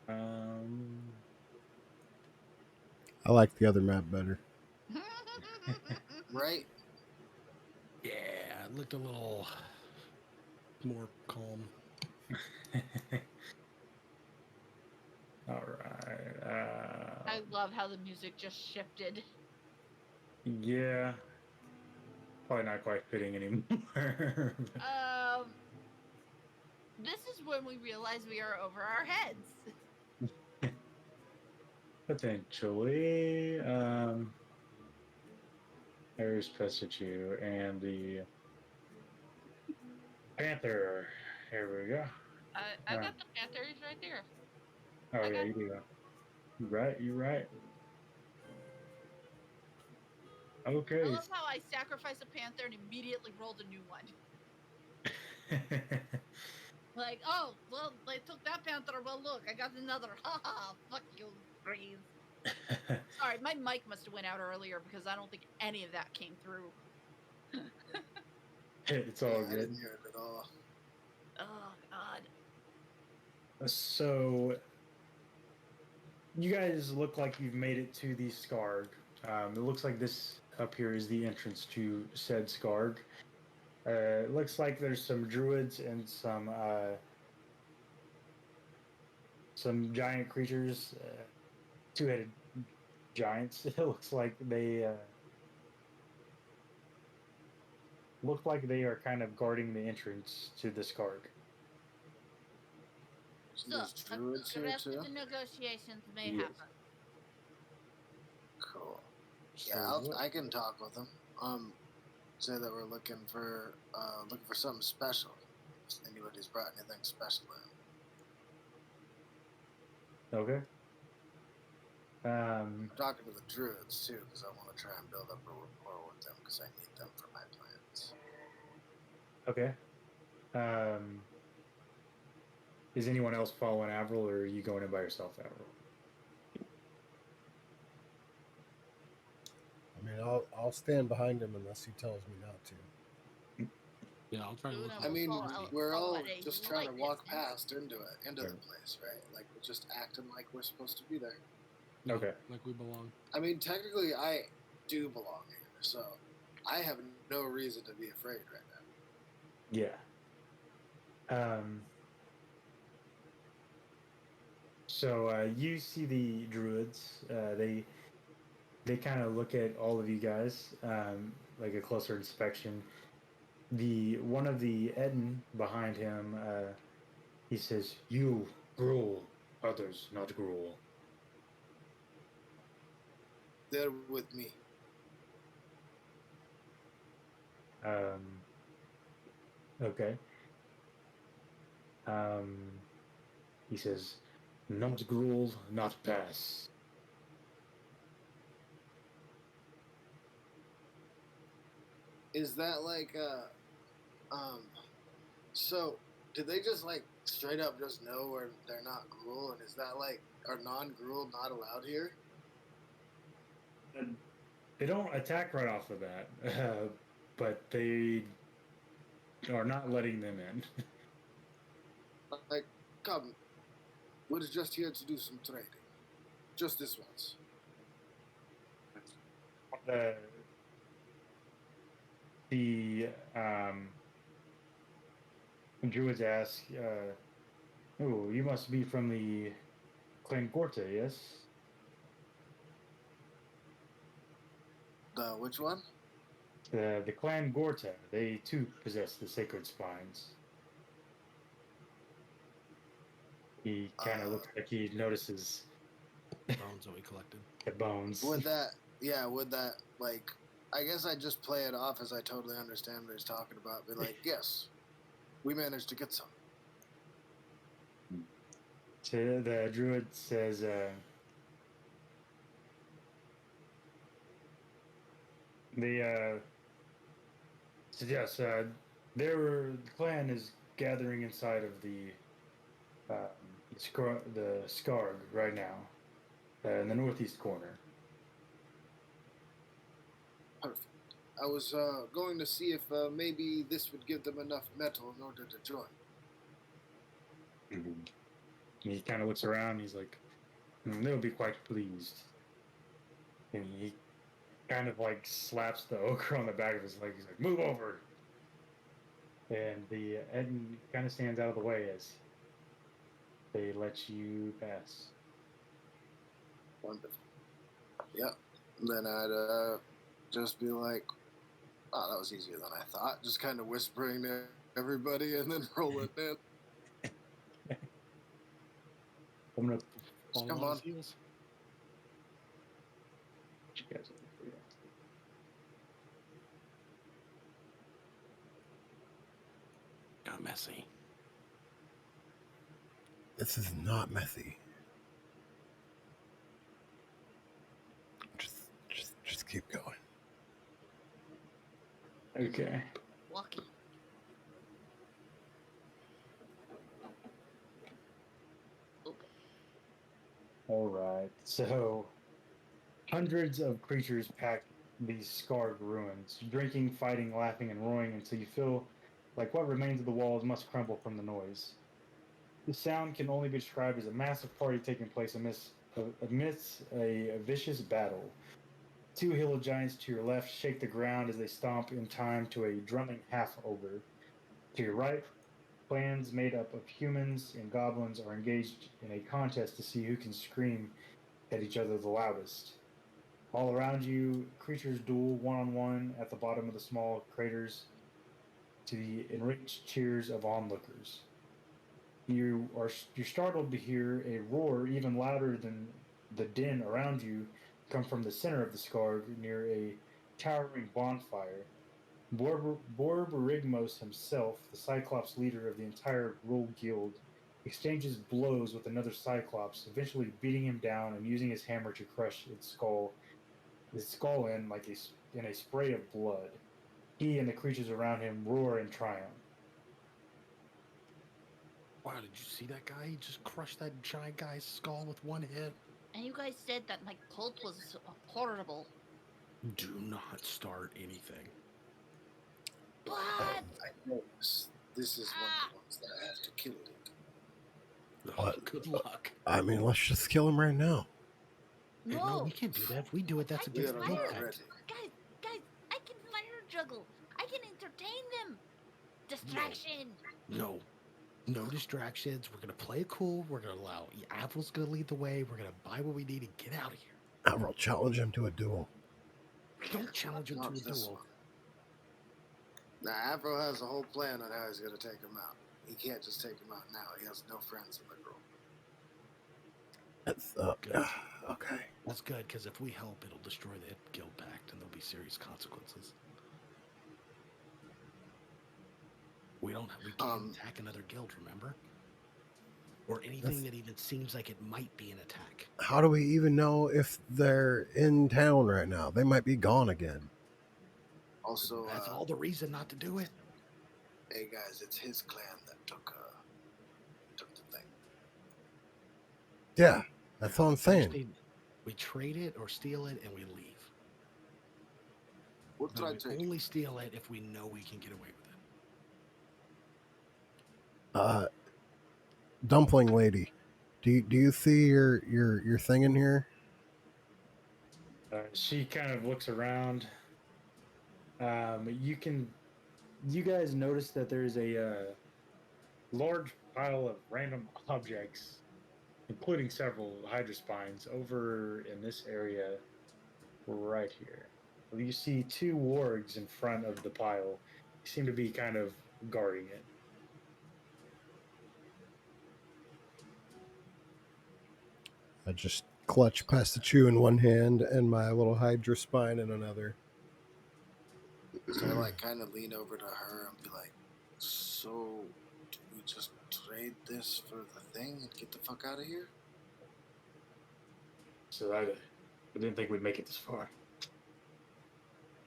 [SPEAKER 1] Um,
[SPEAKER 2] I like the other map better.
[SPEAKER 6] Right?
[SPEAKER 5] Yeah, it looked a little more calm.
[SPEAKER 1] all right.
[SPEAKER 3] I love how the music just shifted.
[SPEAKER 1] Yeah, probably not quite fitting anymore.
[SPEAKER 3] This is when we realize we are over our heads.
[SPEAKER 1] Potentially. There's Pesachue and the Panther. Here we go.
[SPEAKER 3] I got the Panthers right there.
[SPEAKER 1] Oh
[SPEAKER 3] I
[SPEAKER 1] yeah,
[SPEAKER 3] got.
[SPEAKER 1] you do. You're right. You're right.
[SPEAKER 3] I
[SPEAKER 1] Okay.
[SPEAKER 3] love how I sacrificed a Panther and immediately rolled a new one. Like, oh, well, they took that Panther. Well, look, I got another. Ha ha! Fuck you, Breeze. Sorry, my mic must have went out earlier because I don't think any of that came through.
[SPEAKER 1] It's
[SPEAKER 6] Yeah,
[SPEAKER 1] all
[SPEAKER 6] I
[SPEAKER 1] good.
[SPEAKER 6] didn't hear it at all.
[SPEAKER 3] Oh God.
[SPEAKER 1] So you guys look like you've made it to the Scarg. It looks like this up here is the entrance to said Scarg. It looks like there's some druids and some giant creatures, 2-headed giants. It looks like they look like they are kind of guarding the entrance to the Scarg.
[SPEAKER 6] So
[SPEAKER 3] So,
[SPEAKER 6] there's druids
[SPEAKER 3] the
[SPEAKER 6] here
[SPEAKER 3] rest
[SPEAKER 6] too?
[SPEAKER 3] of the negotiations may
[SPEAKER 1] Yes.
[SPEAKER 3] happen.
[SPEAKER 6] Cool.
[SPEAKER 1] So
[SPEAKER 6] Yeah,
[SPEAKER 1] what?
[SPEAKER 6] I can talk with them. Say that we're looking for something special. If anybody's brought anything special in.
[SPEAKER 1] Okay.
[SPEAKER 6] I'm talking to the druids too because I want to try and build up a rapport with them because I need them for my plans.
[SPEAKER 1] Okay. Is anyone else following Avril, or are you going in by yourself, Avril?
[SPEAKER 2] I mean, I'll stand behind him unless he tells me not to.
[SPEAKER 5] Yeah, I'll try to look.
[SPEAKER 3] Una
[SPEAKER 6] I
[SPEAKER 3] will
[SPEAKER 6] mean,
[SPEAKER 3] follow-
[SPEAKER 6] we're
[SPEAKER 3] follow
[SPEAKER 6] all
[SPEAKER 3] at a
[SPEAKER 6] just trying to
[SPEAKER 3] slight
[SPEAKER 6] walk
[SPEAKER 3] distance.
[SPEAKER 6] past into the place, right? Like we're just acting like we're supposed to be there.
[SPEAKER 5] Yeah,
[SPEAKER 1] Okay.
[SPEAKER 5] like we belong.
[SPEAKER 6] I mean, technically, I do belong here, so I have no reason to be afraid right now.
[SPEAKER 1] Yeah. So you see the druids. They kind of look at all of you guys, like a closer inspection. The one of the Eden behind him, he says, "You gruel, others not gruel."
[SPEAKER 6] They're with me.
[SPEAKER 1] Okay. Um, he says, "Not gruel, not pass."
[SPEAKER 6] Is that like so did they just like straight up just know where they're not Gruul, and is that like are non-Gruul not allowed here?
[SPEAKER 1] And they don't attack right off the bat, but they are not letting them in.
[SPEAKER 6] Like, come, we're just here to do some trading, just this once.
[SPEAKER 1] The druids ask, "Oh, you must be from the Clan Gorta, yes?"
[SPEAKER 6] The which one?
[SPEAKER 1] The Clan Gorta, they too possess the sacred spines. He kind of looks like he notices
[SPEAKER 5] Bones that we collected.
[SPEAKER 1] the bones.
[SPEAKER 6] Would that like? I guess I just play it off as I totally understand what he's talking about. Be like, yes, we managed to get some.
[SPEAKER 1] So the druid says, the the clan is gathering inside of the Skarg right now, in the northeast corner.
[SPEAKER 6] Perfect. I was going to see if maybe this would give them enough metal in order to join.
[SPEAKER 1] Mm-hmm. He kind of looks around. He's like, they'll be quite pleased. And he kind of like slaps the ogre on the back of his leg. He's like, move over. And the Eden kind of stands out of the way as they let you pass.
[SPEAKER 6] Wonderful. Yep. Then I'd just be like, oh, that was easier than I thought. Just kind of whispering to everybody and then rolling in.
[SPEAKER 1] I'm gonna
[SPEAKER 5] Fall
[SPEAKER 6] Come
[SPEAKER 5] on
[SPEAKER 6] on.
[SPEAKER 5] his heels.
[SPEAKER 1] you guys over for you.
[SPEAKER 5] Got messy.
[SPEAKER 2] This is not messy. Just keep going.
[SPEAKER 1] Okay.
[SPEAKER 3] Lucky. Okay.
[SPEAKER 1] All right. So, hundreds of creatures pack these scarred ruins, drinking, fighting, laughing, and roaring until you feel like what remains of the walls must crumble from the noise. The sound can only be described as a massive party taking place amidst a vicious battle. Two hill giants to your left shake the ground as they stomp in time to a drumming half-ogre. To your right, clans made up of humans and goblins are engaged in a contest to see who can scream at each other the loudest. All around you, creatures duel one-on-one at the bottom of the small craters to the enraged cheers of onlookers. You're startled to hear a roar even louder than the din around you come from the center of the Skarg near a towering bonfire. Borborigmos himself, the Cyclops leader of the entire Gruul Guild, exchanges blows with another Cyclops, eventually beating him down and using his hammer to crush its skull in like in a spray of blood. He and the creatures around him roar in triumph.
[SPEAKER 5] Wow, did you see that guy? He just crushed that giant guy's skull with one hit.
[SPEAKER 3] And you guys said that my cult was horrible.
[SPEAKER 5] Do not start anything.
[SPEAKER 3] But
[SPEAKER 6] I know this is one of the ones that I have to kill it.
[SPEAKER 2] What?
[SPEAKER 5] Good luck.
[SPEAKER 2] I mean, let's just kill him right now.
[SPEAKER 3] no,
[SPEAKER 5] We can't do that. If we do it, that's
[SPEAKER 3] I
[SPEAKER 5] against
[SPEAKER 3] can
[SPEAKER 5] the
[SPEAKER 6] Yeah,
[SPEAKER 5] guild
[SPEAKER 3] fire.
[SPEAKER 5] pact.
[SPEAKER 3] Guys, I can fire juggle. I can entertain them. Distraction.
[SPEAKER 5] No distractions. We're gonna play it cool. We're gonna allow April's gonna lead the way. We're gonna buy what we need and get out of here.
[SPEAKER 2] I will challenge him to a duel.
[SPEAKER 5] Don't challenge him
[SPEAKER 6] Not
[SPEAKER 5] to a
[SPEAKER 6] this
[SPEAKER 5] duel.
[SPEAKER 6] one. Now, Avro has a whole plan on how he's going to take him out. He can't just take him out now. He has no friends in the group.
[SPEAKER 2] That's
[SPEAKER 5] Good.
[SPEAKER 2] okay.
[SPEAKER 5] That's good because if we help, it'll destroy the guild pact and there'll be serious consequences. We can't attack another guild, remember? Or anything that even seems like it might be an attack.
[SPEAKER 2] How do we even know if they're in town right now? They might be gone again.
[SPEAKER 6] Also,
[SPEAKER 5] That's all the reason not to do it.
[SPEAKER 6] hey guys, it's his clan that took
[SPEAKER 2] Yeah, that's all I'm
[SPEAKER 5] We just
[SPEAKER 2] saying.
[SPEAKER 5] need- we trade it or steal it and we leave.
[SPEAKER 6] What did
[SPEAKER 5] But
[SPEAKER 6] I
[SPEAKER 5] we
[SPEAKER 6] trade?
[SPEAKER 5] only steal it if we know we can get away with it.
[SPEAKER 2] Dumpling lady, do you see your thing in here?
[SPEAKER 1] She kind of looks around. You guys notice that there's a large pile of random objects, including several hydrospines, over in this area right here. You see two wargs in front of the pile. They seem to be kind of guarding it.
[SPEAKER 2] I just clutch Pastachu in one hand and my little Hydra spine in another.
[SPEAKER 6] So I like kind of lean over to her and be like, "So, do we just trade this for the thing and get the fuck out of here?"
[SPEAKER 1] So I didn't think we'd make it this far.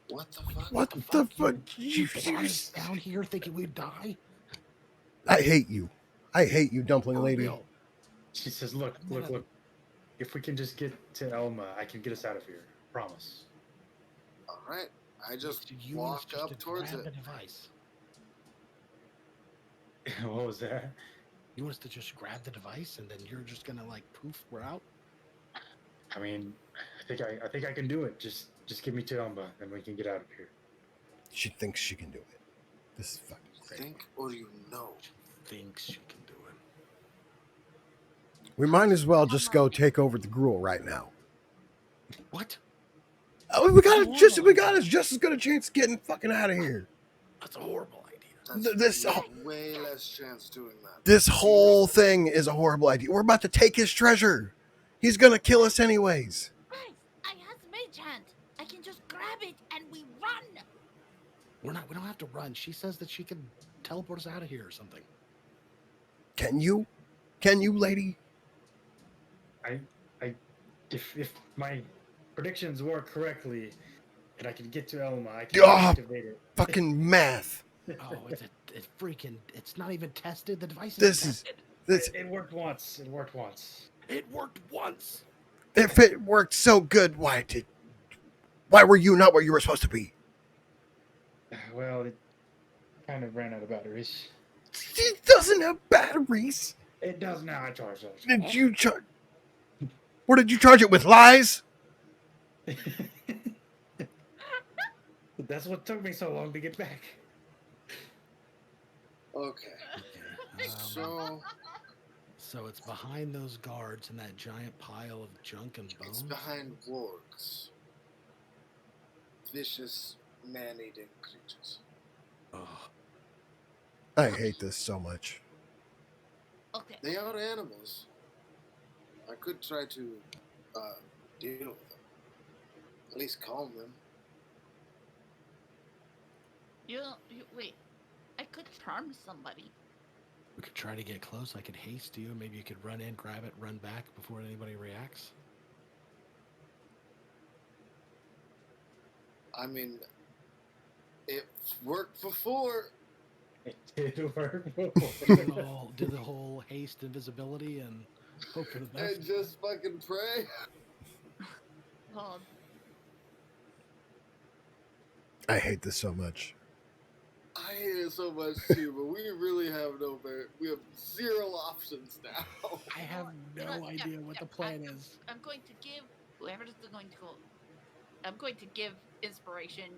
[SPEAKER 6] What the fuck?
[SPEAKER 2] What the fuck?
[SPEAKER 5] You brought us down here thinking we'd die?
[SPEAKER 2] I hate you. I hate you, dumpling
[SPEAKER 5] For
[SPEAKER 2] lady.
[SPEAKER 5] real.
[SPEAKER 1] She says, "Look, look, look. If we can just get to Elma, I can get us out of here. Promise."
[SPEAKER 6] All right, I just
[SPEAKER 5] You want us
[SPEAKER 6] walk
[SPEAKER 5] just
[SPEAKER 6] up
[SPEAKER 5] to
[SPEAKER 6] towards
[SPEAKER 5] grab
[SPEAKER 6] it.
[SPEAKER 5] the device.
[SPEAKER 1] What was that?
[SPEAKER 5] You want us to just grab the device and then you're just gonna like poof, we're out?
[SPEAKER 1] I mean, I think I can do it. Just give me to Elma, and we can get out of here.
[SPEAKER 2] She thinks she can do it. This is fucking great.
[SPEAKER 6] Think or you know?
[SPEAKER 5] She thinks she can do it.
[SPEAKER 2] We might as well just go take over the gruel right now.
[SPEAKER 5] What?
[SPEAKER 2] Oh, we got just as good a chance of getting fucking out of here.
[SPEAKER 5] That's a horrible idea.
[SPEAKER 6] That's
[SPEAKER 2] This
[SPEAKER 6] way less chance doing that.
[SPEAKER 2] this whole thing is a horrible idea. We're about to take his treasure. He's gonna kill us anyways.
[SPEAKER 3] Guys, I have mage hand. I can just grab it and we run.
[SPEAKER 5] We don't have to run. She says that she can teleport us out of here or something.
[SPEAKER 2] Can you? Can you, lady?
[SPEAKER 1] If my predictions work correctly, and I can get to Elma, I can
[SPEAKER 2] Ah,
[SPEAKER 1] activate it.
[SPEAKER 2] Fucking math.
[SPEAKER 5] Oh, it's freaking, it's not even tested. The device
[SPEAKER 2] This
[SPEAKER 5] isn't
[SPEAKER 2] is
[SPEAKER 5] tested.
[SPEAKER 2] this.
[SPEAKER 1] It worked once. It worked once.
[SPEAKER 5] It worked once.
[SPEAKER 2] If it worked so good, why were you not where you were supposed to be?
[SPEAKER 1] Well, it kind of ran out of batteries.
[SPEAKER 2] It doesn't have batteries.
[SPEAKER 1] It does now. I charge those.
[SPEAKER 2] Did you charge? What did you charge it with? Lies?
[SPEAKER 1] That's what took me so long to get back.
[SPEAKER 6] Okay.
[SPEAKER 5] So it's behind those guards in that giant pile of junk and bones.
[SPEAKER 6] It's behind wargs. Vicious, man-eating creatures.
[SPEAKER 5] Oh,
[SPEAKER 2] I hate this so much.
[SPEAKER 3] Okay.
[SPEAKER 6] They are animals. I could try to deal with them. At least calm them.
[SPEAKER 3] You wait. I could charm somebody.
[SPEAKER 5] we could try to get close. I could haste you. Maybe you could run in, grab it, run back before anybody reacts.
[SPEAKER 6] I mean, it worked before.
[SPEAKER 1] It did work.
[SPEAKER 5] Do the whole haste invisibility and hope for the best.
[SPEAKER 6] And just fucking pray.
[SPEAKER 3] Oh,
[SPEAKER 2] I hate this so much.
[SPEAKER 6] I hate it so much too, but we really have we have zero options now.
[SPEAKER 5] I have no idea what the plan is.
[SPEAKER 3] I'm going to give whoever is going to go. I'm going to give inspiration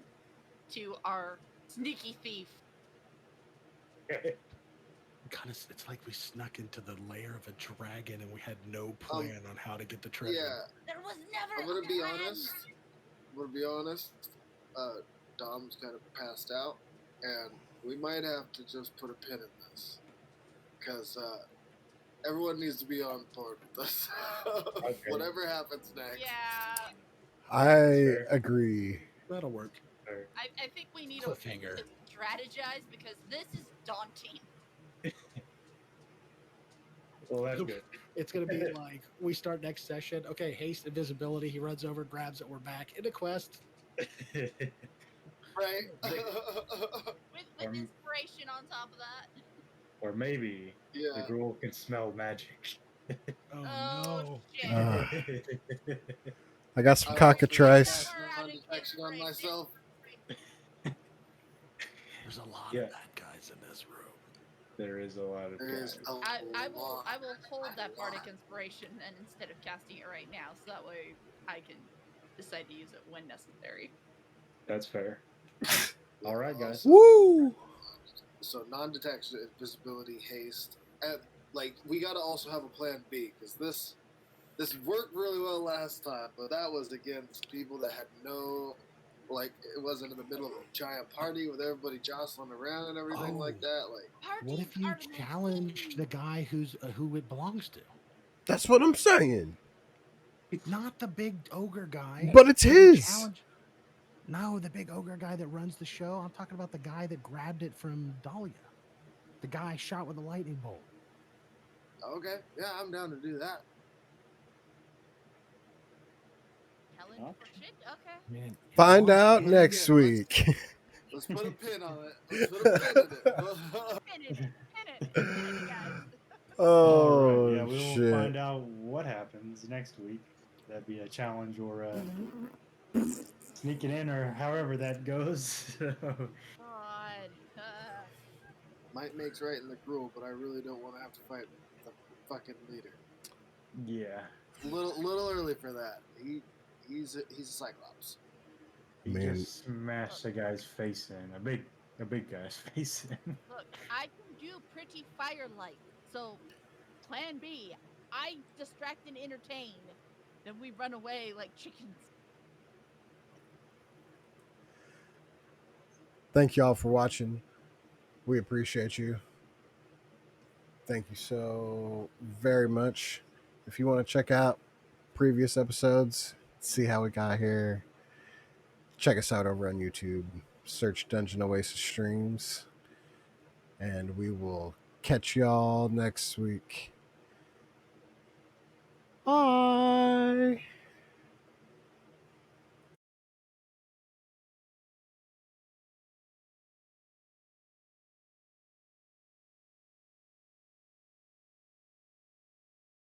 [SPEAKER 3] to our sneaky thief.
[SPEAKER 5] It's like we snuck into the lair of a dragon and we had no plan on how to get the treasure.
[SPEAKER 6] Yeah,
[SPEAKER 3] There was never.
[SPEAKER 6] I'm gonna
[SPEAKER 3] a
[SPEAKER 6] be
[SPEAKER 3] plan.
[SPEAKER 6] honest. Dom's kind of passed out, and we might have to just put a pin in this, because everyone needs to be on board with this.
[SPEAKER 1] Okay.
[SPEAKER 6] Whatever happens next.
[SPEAKER 3] Yeah,
[SPEAKER 2] I agree.
[SPEAKER 5] That'll work.
[SPEAKER 3] I think we need to
[SPEAKER 5] Cliffhanger.
[SPEAKER 3] strategize because this is daunting.
[SPEAKER 1] Well, that's good.
[SPEAKER 5] It's going to be like, we start next session. Okay, haste, invisibility. He runs over, grabs it. We're back in a quest.
[SPEAKER 6] Right.
[SPEAKER 3] With inspiration on top of that.
[SPEAKER 1] Or maybe the
[SPEAKER 6] Yeah.
[SPEAKER 1] gruel can smell magic.
[SPEAKER 5] Oh,
[SPEAKER 3] Oh,
[SPEAKER 5] no.
[SPEAKER 3] shit.
[SPEAKER 2] I got some
[SPEAKER 7] I
[SPEAKER 2] cockatrice.
[SPEAKER 7] cast
[SPEAKER 3] We're out of
[SPEAKER 7] non-detection on
[SPEAKER 3] inspiration.
[SPEAKER 7] myself.
[SPEAKER 5] There's a lot
[SPEAKER 1] Yeah.
[SPEAKER 5] of bad guys in this room.
[SPEAKER 1] There is a lot of
[SPEAKER 7] There is
[SPEAKER 1] guys.
[SPEAKER 3] I will hold that bardic inspiration and instead of casting it right now, so that way I can decide to use it when necessary.
[SPEAKER 1] That's fair. All right, guys.
[SPEAKER 2] Woo!
[SPEAKER 7] So non-detection, invisibility, haste, and like we got to also have a plan B because this worked really well last time, but that was against people that had no, like it wasn't in the middle of a giant party with everybody jostling around and everything like
[SPEAKER 5] Oh.
[SPEAKER 7] that. Like
[SPEAKER 5] What if you challenge the guy who it belongs to?
[SPEAKER 2] That's what I'm saying.
[SPEAKER 5] Not the big ogre guy.
[SPEAKER 2] But it's
[SPEAKER 5] But you
[SPEAKER 2] his.
[SPEAKER 5] challenge. No, the big ogre guy that runs the show. I'm talking about the guy that grabbed it from Dahlia. The guy shot with a lightning bolt.
[SPEAKER 7] okay, yeah, I'm down to do that.
[SPEAKER 3] Challenge for shit? Okay.
[SPEAKER 5] Man,
[SPEAKER 2] Find
[SPEAKER 5] once
[SPEAKER 2] out
[SPEAKER 5] again-
[SPEAKER 2] next
[SPEAKER 7] Yeah,
[SPEAKER 2] week.
[SPEAKER 7] Let's put a pin on it. Let's put a pin in it.
[SPEAKER 3] Pin it. Pin it, guys.
[SPEAKER 1] All
[SPEAKER 2] Oh,
[SPEAKER 1] right. Yeah, we will
[SPEAKER 2] shit.
[SPEAKER 1] find out what happens next week. That'd be a challenge or sneaking in or however that goes.
[SPEAKER 3] God.
[SPEAKER 7] Might makes right in the gruel, but I really don't want to have to fight the fucking leader.
[SPEAKER 1] Yeah.
[SPEAKER 7] Little early for that. He's a cyclops.
[SPEAKER 1] He
[SPEAKER 2] Man.
[SPEAKER 1] just smashed a guy's face in. A big guy's face in.
[SPEAKER 3] Look, I can do pretty firelight. So, plan B, I distract and entertain. Then we run away like chickens.
[SPEAKER 2] Thank y'all for watching. We appreciate you. Thank you so very much. If you want to check out previous episodes, see how we got here, check us out over on YouTube. Search Dungeon Oasis Streams. And we will catch y'all next week. Bye.